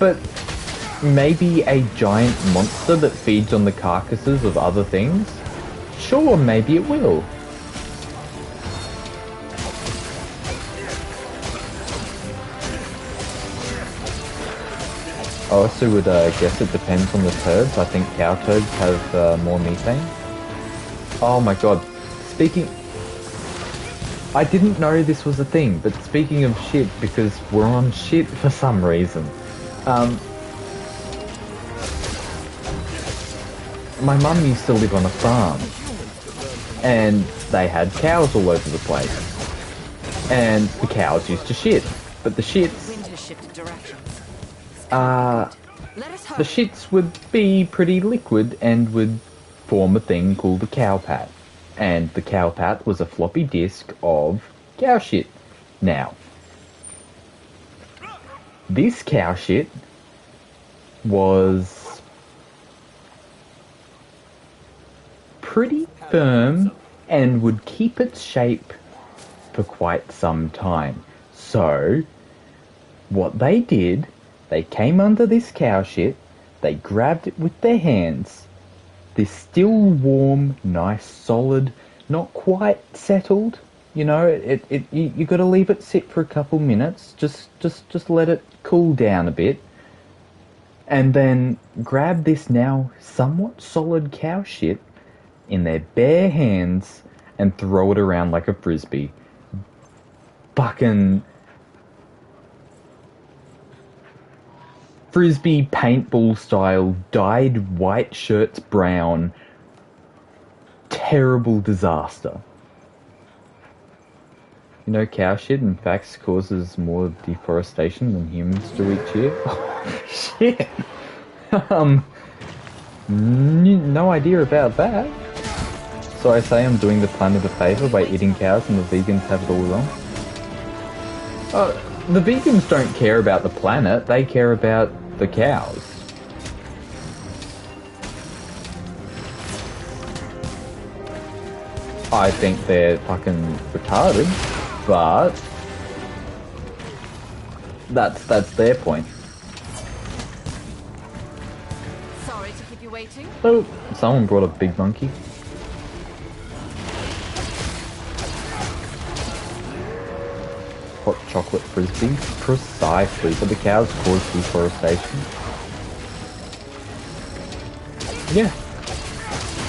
but maybe a giant monster that feeds on the carcasses of other things? Sure, maybe it will. I also would guess it depends on the turds. I think cow turds have more methane. Oh my god. I didn't know this was a thing, but speaking of shit, because we're on shit for some reason. My mum used to live on a farm, and they had cows all over the place. And the cows used to shit, but the shits... the shits would be pretty liquid and would form a thing called the cow pat. And the cow pat was a floppy disk of cow shit. Now, this cow shit was pretty firm and would keep its shape for quite some time. So, what they did, they came under this cow shit, they grabbed it with their hands, this still warm, nice, solid, not quite settled, you know, you gotta leave it sit for a couple minutes, just let it cool down a bit, and then grab this now somewhat solid cow shit in their bare hands and throw it around like a frisbee. Fucking... Frisbee paintball style, dyed white shirts brown. Terrible disaster. You know, cow shit in fact causes more deforestation than humans do each year. Oh, shit. No idea about that. So I say I'm doing the planet a favour by eating cows and the vegans have it all wrong. The vegans don't care about the planet, they care about the cows. I think they're fucking retarded, but that's their point. Sorry to keep you waiting. Oh, someone brought a big monkey. Hot chocolate frisbee? Precisely, but the cows cause deforestation. Yeah.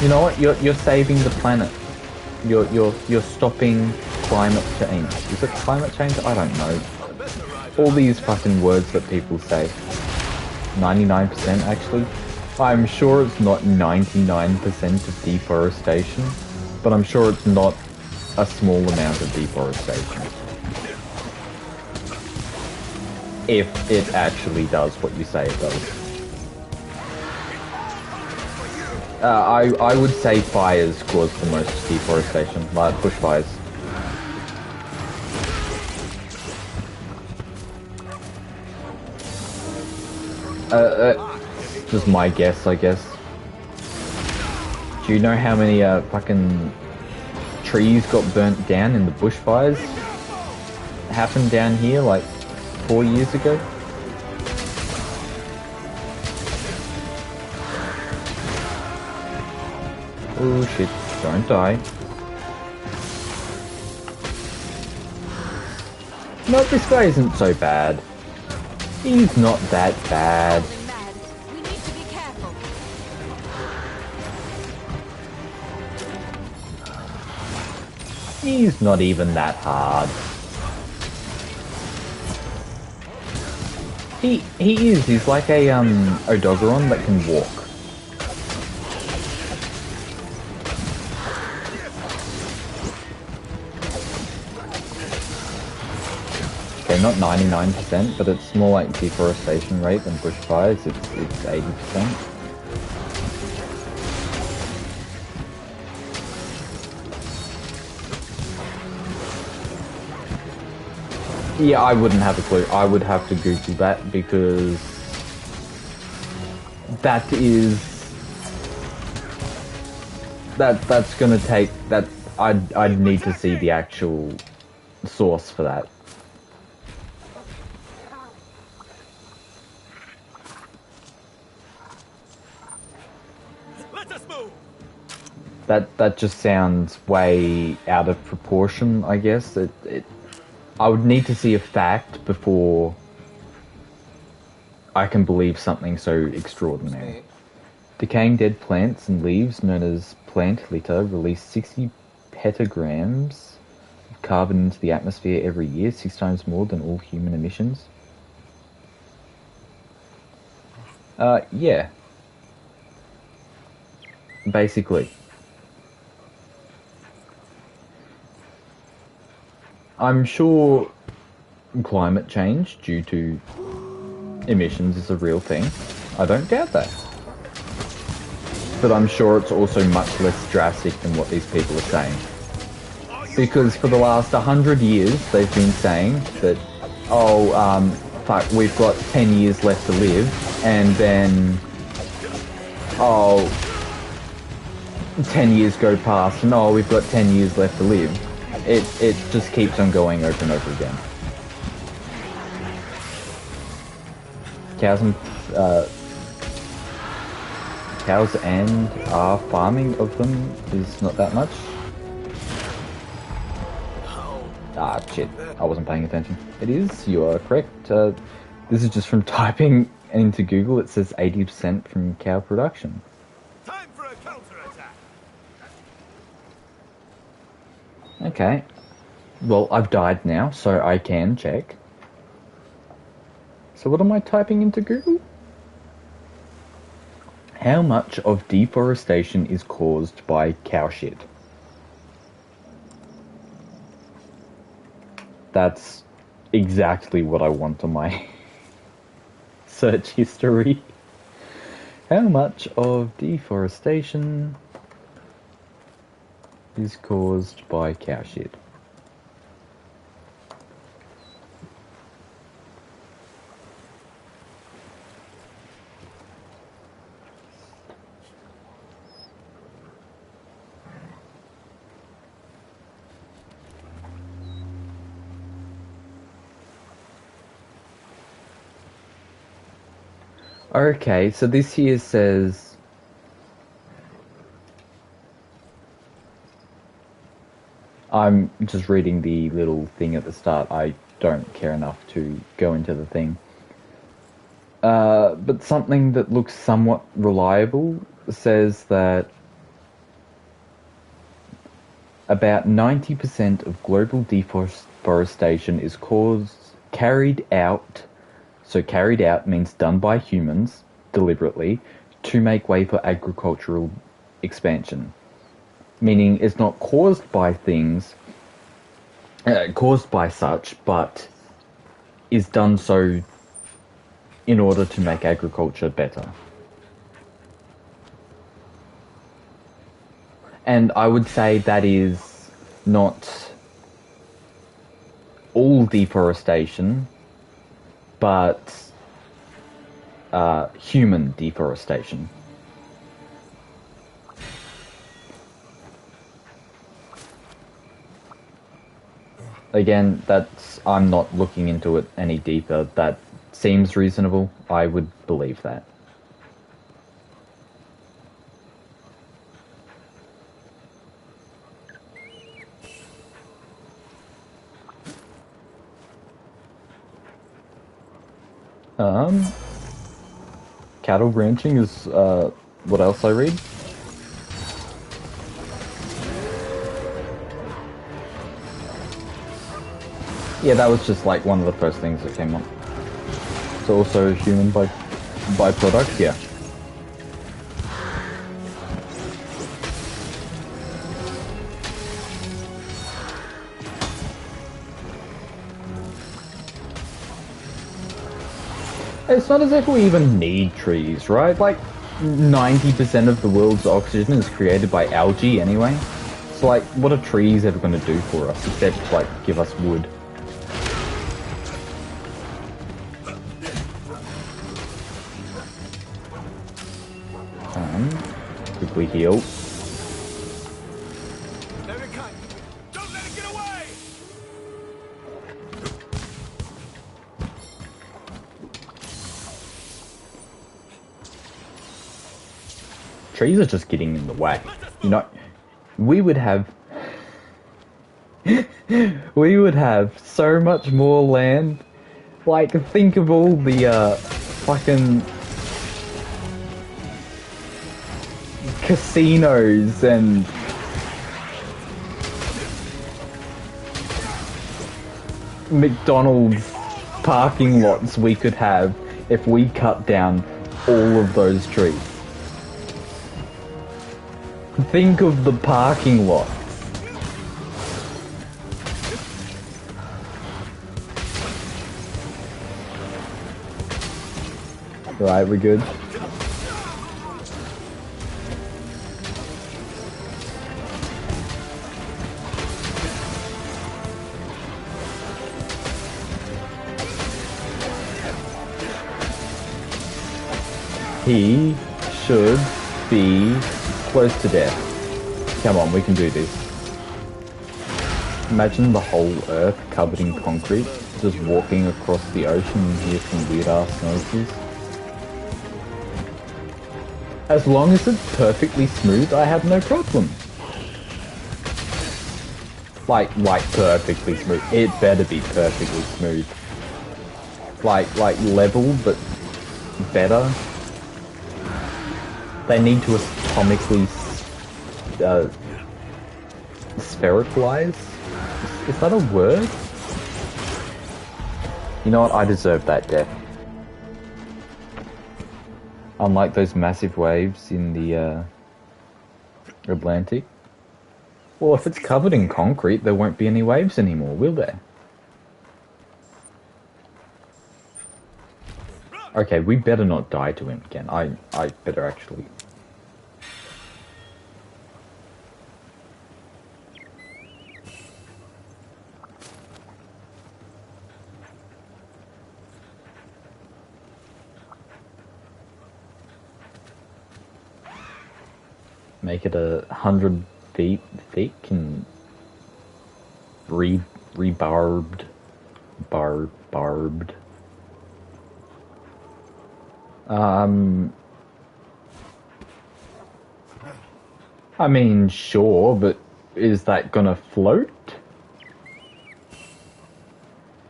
You know what? You're saving the planet. You're stopping climate change. Is it climate change? I don't know. All these fucking words that people say. 99% actually. I'm sure it's not 99% of deforestation, but I'm sure it's not a small amount of deforestation. If it actually does what you say it does. I would say fires cause the most deforestation, like bushfires. Just my guess, I guess. Do you know how many fucking trees got burnt down in the bushfires? Happened down here like 4 years ago? Oh shit, don't die. No, this guy isn't so bad. He's not that bad. We need to be careful. He's not even that hard. He is. He's like a Odogaron that can walk. Okay, not 99%, but it's more like deforestation rate than bushfires. It's 80%. Yeah, I wouldn't have a clue. I would have to Google that because that's gonna take that. I'd need to see the actual source for that. Let us move. That just sounds way out of proportion. I guess I would need to see a fact before I can believe something so extraordinary. Decaying dead plants and leaves, known as plant litter, release 60 petagrams of carbon into the atmosphere every year, 6 times more than all human emissions. Yeah. Basically. I'm sure climate change due to emissions is a real thing. I don't doubt that. But I'm sure it's also much less drastic than what these people are saying. Because for the last 100 years, they've been saying that, fuck, we've got 10 years left to live, and then, 10 years go past, and we've got 10 years left to live. It just keeps on going over and over again. Cows and farming of them is not that much. Ah, shit. I wasn't paying attention. It is, you are correct. This is just from typing into Google. It says 80% from cow production. Time for a counterattack. Okay. Well, I've died now, so I can check. So what am I typing into Google? How much of deforestation is caused by cow shit? That's exactly what I want on my search history. How much of deforestation is caused by cow shit? Okay, so this here says I'm just reading the little thing at the start. I don't care enough to go into the thing. But something that looks somewhat reliable says that about 90% of global deforestation is carried out. So carried out means done by humans, deliberately, to make way for agricultural expansion. Meaning it's not caused by things, caused by such, but is done so in order to make agriculture better. And I would say that is not all deforestation, but human deforestation. Again, I'm not looking into it any deeper. That seems reasonable. I would believe that. Cattle ranching is, what else I read? Yeah, that was just like one of the first things that came up. So also human byproduct, yeah. It's not as if we even need trees, right? Like, 90% of the world's oxygen is created by algae anyway. So, like, what are trees ever going to do for us except, like, give us wood? Quickly heal. Very kind. Don't let it get away! Trees are just getting in the way. You know, we would have so much more land. Like, think of all the fucking casinos and McDonald's parking lots we could have if we cut down all of those trees. Think of the parking lots. Right, we're good. He should be close to death. Come on, we can do this. Imagine the whole Earth covered in concrete, just walking across the ocean and hear some weird-ass noises. As long as it's perfectly smooth, I have no problem. Like perfectly smooth. It better be perfectly smooth. Like level, but better. They need to atomically sphericalize? Is that a word? You know what? I deserve that death. Unlike those massive waves in the Atlantic. Well, if it's covered in concrete, there won't be any waves anymore, will there? Okay, we better not die to him again. I better actually... Make it 100 feet thick and rebarbed. Barbed. I mean, sure, but is that gonna float?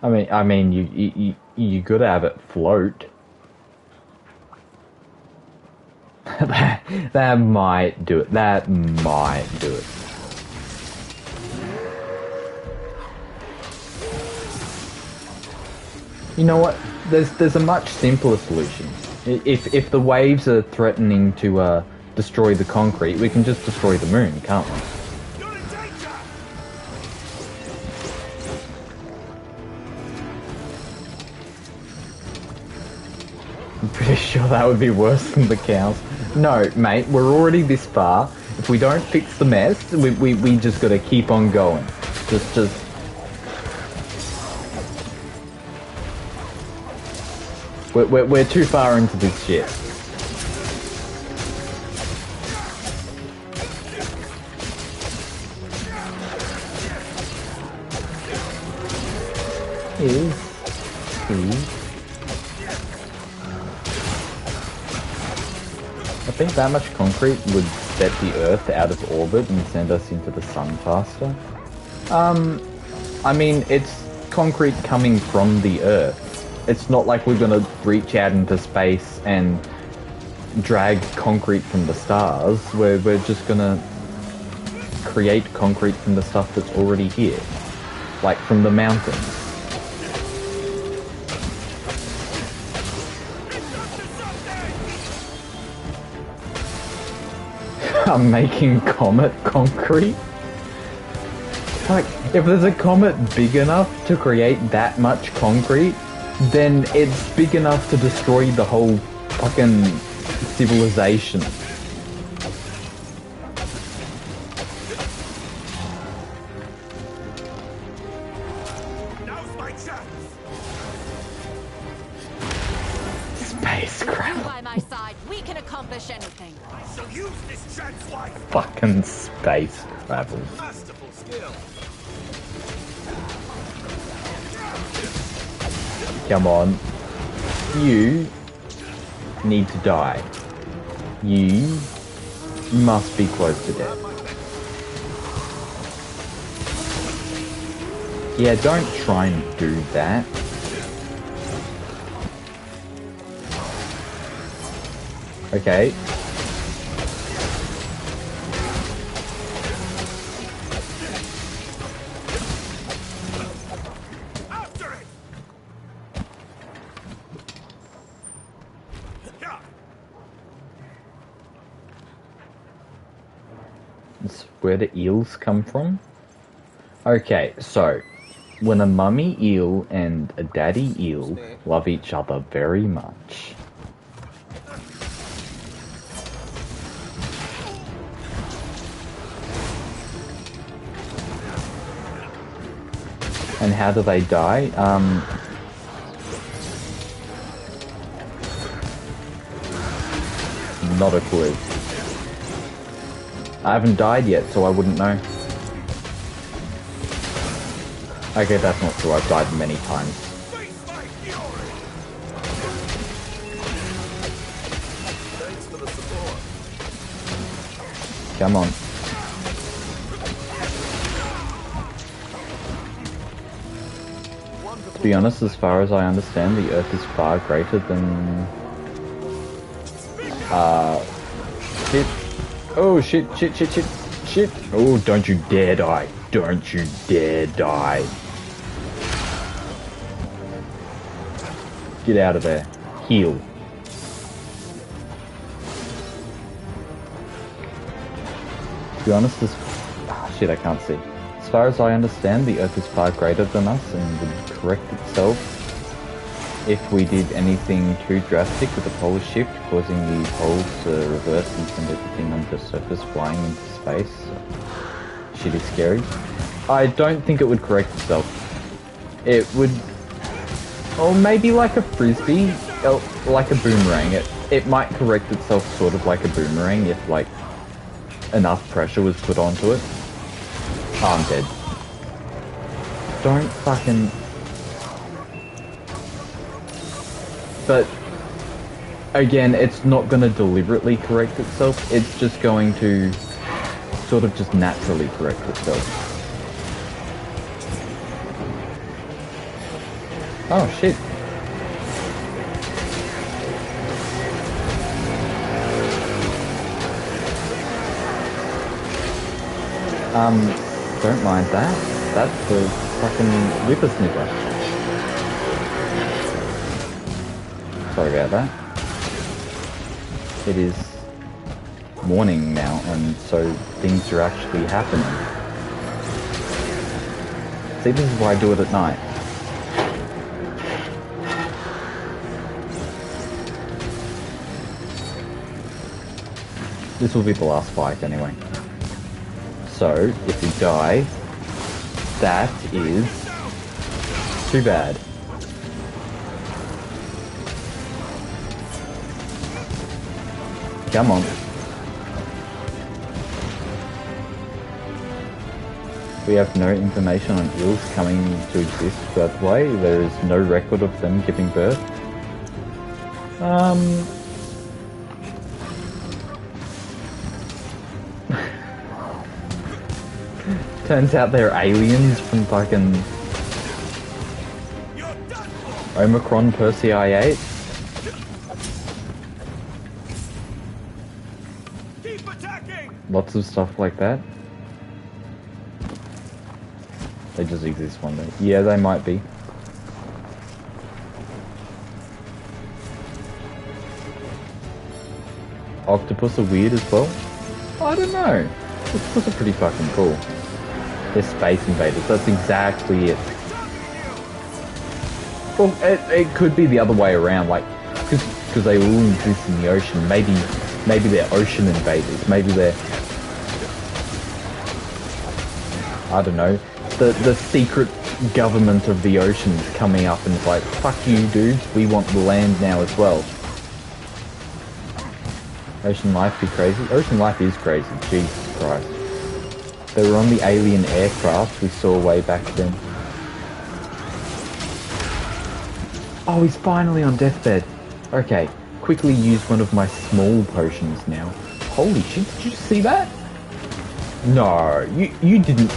I mean, you gotta have it float. that might do it. That might do it. You know what? There's a much simpler solution. If the waves are threatening to destroy the concrete, we can just destroy the moon, can't we? You're in danger! I'm pretty sure that would be worse than the cows. No, mate, we're already this far. If we don't fix the mess, we just gotta keep on going. Just... We're too far into this shit. I think that much concrete would set the Earth out of orbit and send us into the sun faster. I mean, it's concrete coming from the Earth. It's not like we're gonna reach out into space and drag concrete from the stars. We're just gonna create concrete from the stuff that's already here. Like from the mountains. I'm making comet concrete? Like, if there's a comet big enough to create that much concrete, then it's big enough to destroy the whole fucking civilization. Now's my chance! Spacecraft. By my side, we can accomplish anything. I shall use this chance wisely! Fucking space travel. Masterful skill. Come on. You need to die. You must be close to death. Yeah, don't try and do that. Okay. After it! Yeah. It's where the eels come from. Okay, so when a mummy eel and a daddy eel love each other very much. And how do they die? Not a clue. I haven't died yet, so I wouldn't know. Okay, that's not true. I've died many times. Face my fury! Thanks for the support. Come on. To be honest, as far as I understand, the Earth is far greater than... shit. Oh, shit. Oh, don't you dare die. Don't you dare die. Get out of there. Heal. To be honest, shit, I can't see. As far as I understand, the Earth is far greater than us and would correct itself if we did anything too drastic with the polar shift, causing the poles to reverse and send everything onto the surface, flying into space. Shit is scary. I don't think it would correct itself. It would... Or maybe like a frisbee, like a boomerang. It might correct itself sort of like a boomerang if, like, enough pressure was put onto it. Oh, I'm dead. Don't fucking... But, again, it's not going to deliberately correct itself. It's just going to sort of just naturally correct itself. Oh, shit. Don't mind that. That's the fucking whippersnipper. Sorry about that. It is morning now, and so things are actually happening. See, this is why I do it at night. This will be the last fight anyway. So, if we die, that is too bad. Come on. We have no information on eels coming to exist that way. There is no record of them giving birth. Turns out they're aliens from fucking Omicron Persei 8. Keep attacking! Lots of stuff like that. They just exist one day. Yeah, they might be. Octopus are weird as well? I don't know. Octopus are pretty fucking cool. They're space invaders, that's exactly it. Well, it could be the other way around, like, because they all exist in the ocean. Maybe they're ocean invaders. Maybe they're... I don't know. The secret government of the oceans coming up and it's like, fuck you dudes, we want the land now as well. Ocean life be crazy? Ocean life is crazy, Jesus Christ. They were on the alien aircraft we saw way back then. Oh, he's finally on deathbed. Okay, quickly use one of my small potions now. Holy shit, did you see that? No, you didn't.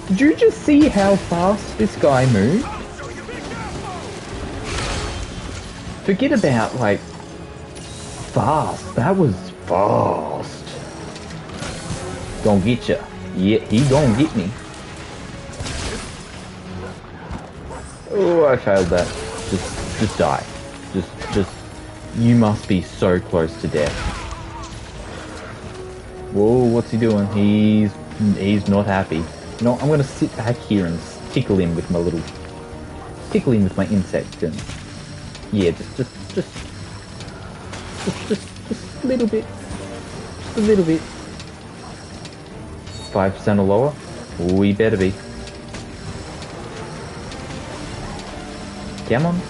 Did you just see how fast this guy moved? Forget about, like, fast. That was fast. Gonna get ya. Yeah, he gonna get me. Oh, I failed that. Just die. Just, you must be so close to death. Whoa, what's he doing? He's not happy. No, I'm gonna sit back here and tickle him with my insect and yeah, just a little bit. Just a little bit. 5% or lower? We better be. Come on.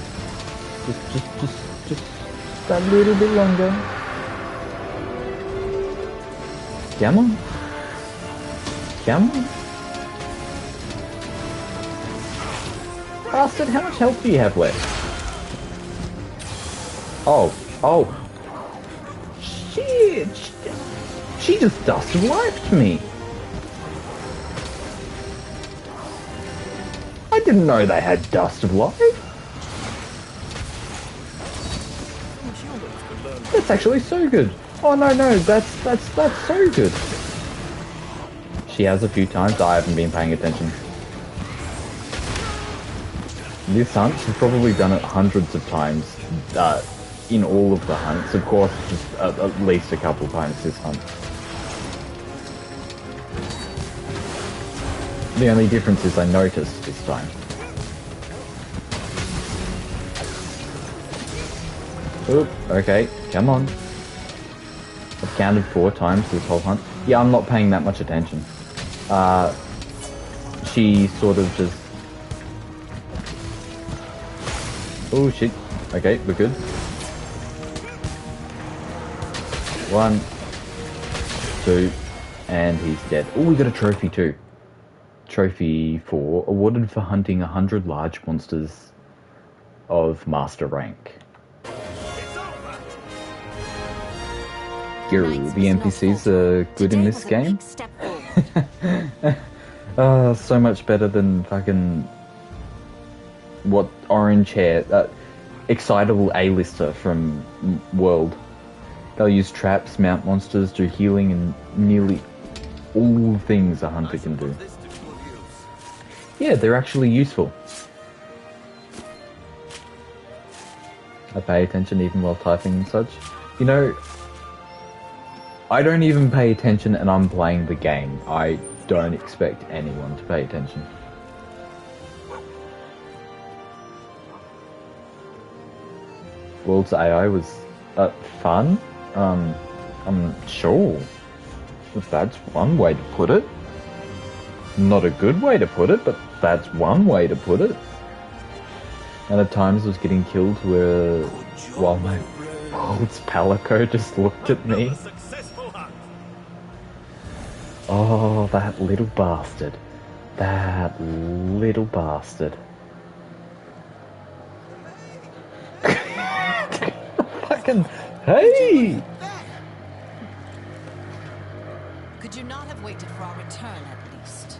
Just a little bit longer. Come on. Come on. Bastard, how much health do you have left? Oh. Shit. She just dust of life to me. I didn't know they had dust of life. That's actually so good. Oh no, that's so good. She has a few times. I haven't been paying attention. This hunt, she's probably done it hundreds of times in all of the hunts. Of course, just at least a couple times this hunt. The only difference is I noticed this time. Oop, okay, come on. I've counted 4 times this whole hunt. Yeah, I'm not paying that much attention. She sort of just... Oh shit. Okay, we're good. 1, 2, and he's dead. Oh, we got a trophy too. Trophy 4, awarded for hunting 100 large monsters of master rank. Yo, the NPCs are good in this game. So much better than fucking... What, orange hair, excitable A-lister from World. They'll use traps, mount monsters, do healing, and nearly all things a hunter can do. Yeah, they're actually useful. I pay attention even while typing and such. You know, I don't even pay attention and I'm playing the game. I don't expect anyone to pay attention. World's AI was fun. I'm sure. That's one way to put it. Not a good way to put it, but that's one way to put it. And at times I was getting killed while my World's Palico just looked at me. Oh, that little bastard. That little bastard. Fucking... Hey! Could you not have waited for our return at least?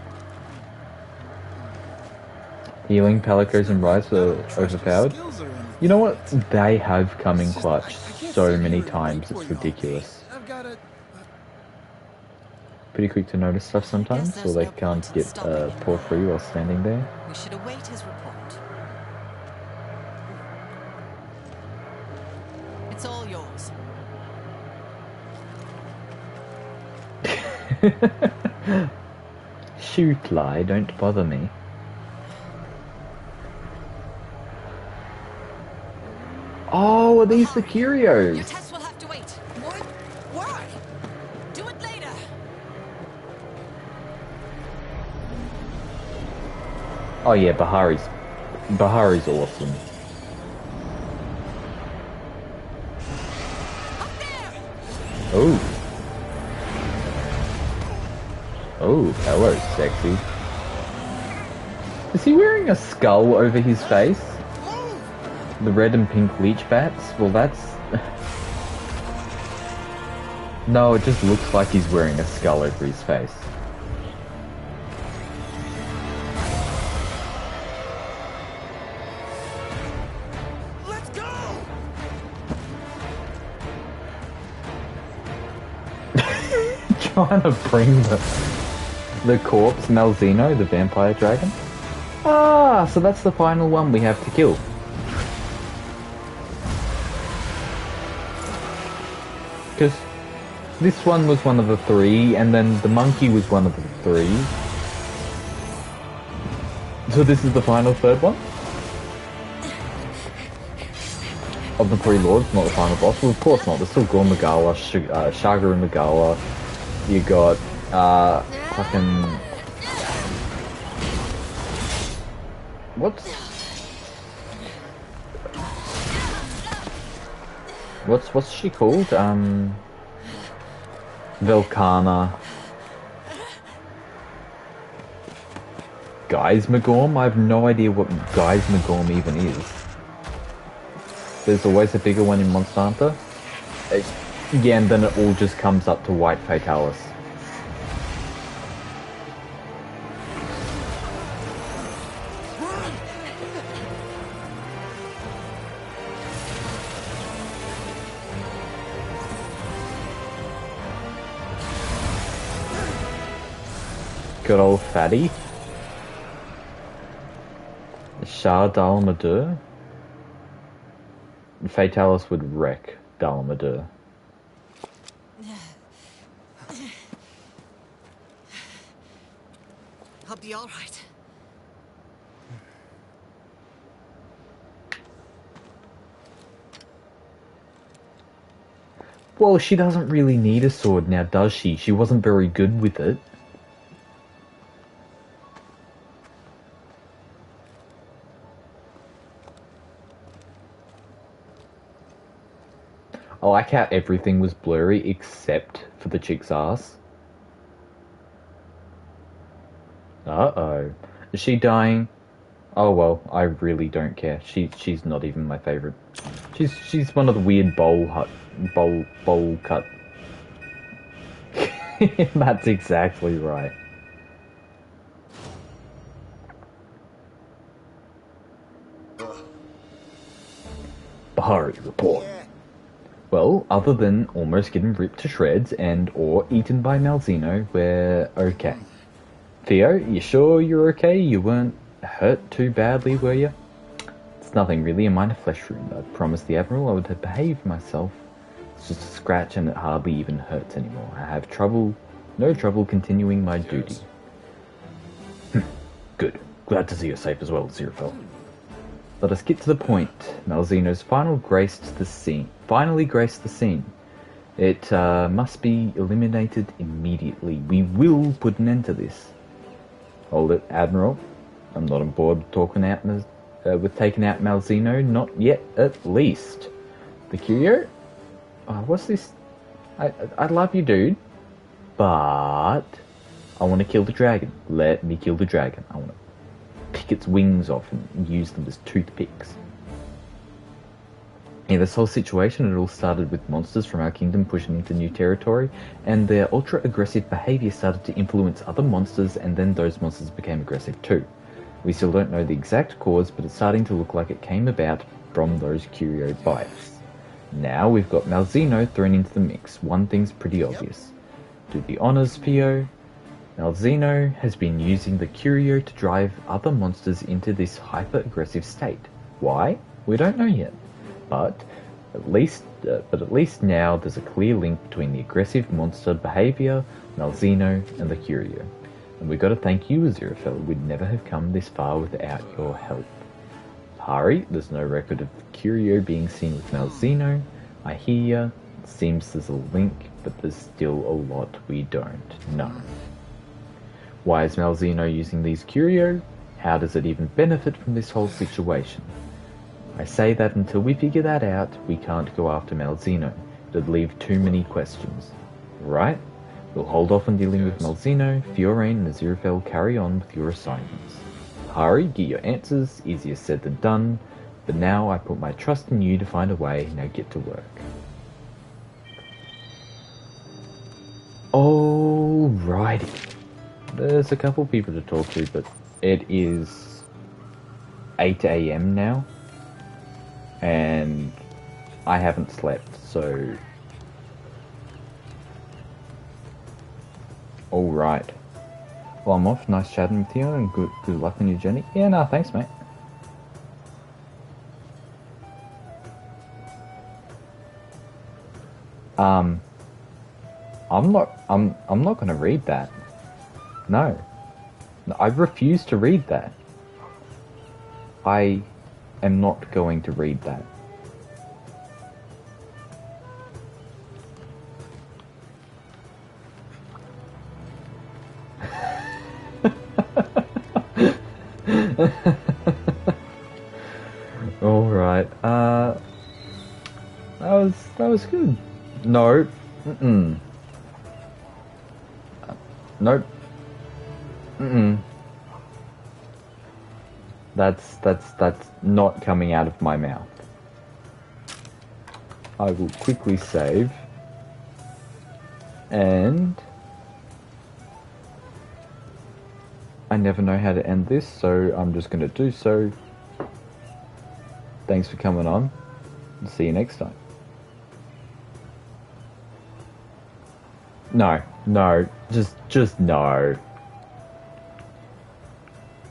Healing Palicos and Rice are overpowered. You know what? They have come in clutch so many times, it's ridiculous. Pretty quick to notice stuff sometimes, so they can't get pour free while standing there. We should await his report. It's all yours. Shoot, lie, don't bother me. Oh, are these the curios? Your test will have to wait. What? Why? Do it later. Oh yeah, Bahari's awesome. Oh. Oh, hello, sexy. Is he wearing a skull over his face? The red and pink leech bats? Well, that's... No, it just looks like he's wearing a skull over his face. Let's go! Trying to bring the corpse, Malzeno, the vampire dragon. Ah, so that's the final one we have to kill. Because this one was one of the 3, and then the monkey was one of the 3. So this is the final 3rd one? Of the 3 lords, not the final boss. Well, of course not. There's still Gore Magala, Shaga and Magala. You got, fucking... What's she called? Velkana. Geismagorm? I have no idea what Geismagorm even is. There's always a bigger one in Monster Hunter. Yeah, and then it all just comes up to White Fatalis. Good old fatty. Shah Dalmadur. Fatalis would wreck Dalmadur. I'll be all right. Well, she doesn't really need a sword now, does she? She wasn't very good with it. I like how everything was blurry except for the chick's ass. Uh-oh. Is she dying? Oh well, I really don't care. She's not even my favorite. She's one of the weird bowl cut. That's exactly right. Bahari report. Well, other than almost getting ripped to shreds and or eaten by Malzeno, we're okay. Theo, you sure you're okay? You weren't hurt too badly, were you? It's nothing really, a minor flesh wound. I promised the Admiral I would have behaved myself. It's just a scratch and it hardly even hurts anymore. I have no trouble continuing my duty. Good. Glad to see you're safe as well, Izirifael. Let us get to the point. Malzeno's finally graced the scene. It must be eliminated immediately. We will put an end to this. Hold it, Admiral. I'm not on board with taking out Malzeno. Not yet, at least. The Curio? Oh, what's this? I love you, dude. But I want to kill the dragon. Let me kill the dragon. I want to pick its wings off and use them as toothpicks. Yeah, this whole situation, it all started with monsters from our kingdom pushing into new territory, and their ultra-aggressive behaviour started to influence other monsters, and then those monsters became aggressive too. We still don't know the exact cause, but it's starting to look like it came about from those Curio bites. Now we've got Malzeno thrown into the mix. One thing's pretty obvious. Do the honours, Theo. Malzeno has been using the Curio to drive other monsters into this hyper-aggressive state. Why? We don't know yet. But at least now there's a clear link between the aggressive monster behaviour, Malzeno, and the Curio. And we've got to thank you, Izirifael. We'd never have come this far without your help. Hari, there's no record of Curio being seen with Malzeno. I hear ya. It seems there's a link, but there's still a lot we don't know. Why is Malzeno using these Curio? How does it even benefit from this whole situation? I say that until we figure that out, we can't go after Malzeno. It'd leave too many questions. Right? We'll hold off on dealing with Malzeno. Fiorane and Izirifael carry on with your assignments. Hari, get your answers. Easier said than done. But now I put my trust in you to find a way. Now get to work. Alrighty. There's a couple people to talk to, but it is 8 AM now. And I haven't slept, so... Alright. Well, I'm off. Nice chatting with you, and good luck on your journey. Yeah, no, thanks, mate. I'm not gonna read that. No. I refuse to read that. I am not going to read that. Alright, that was good. No. Nope. That's not coming out of my mouth. I will quickly save. And I never know how to end this, so I'm just going to do so. Thanks for coming on. See you next time. No, just no.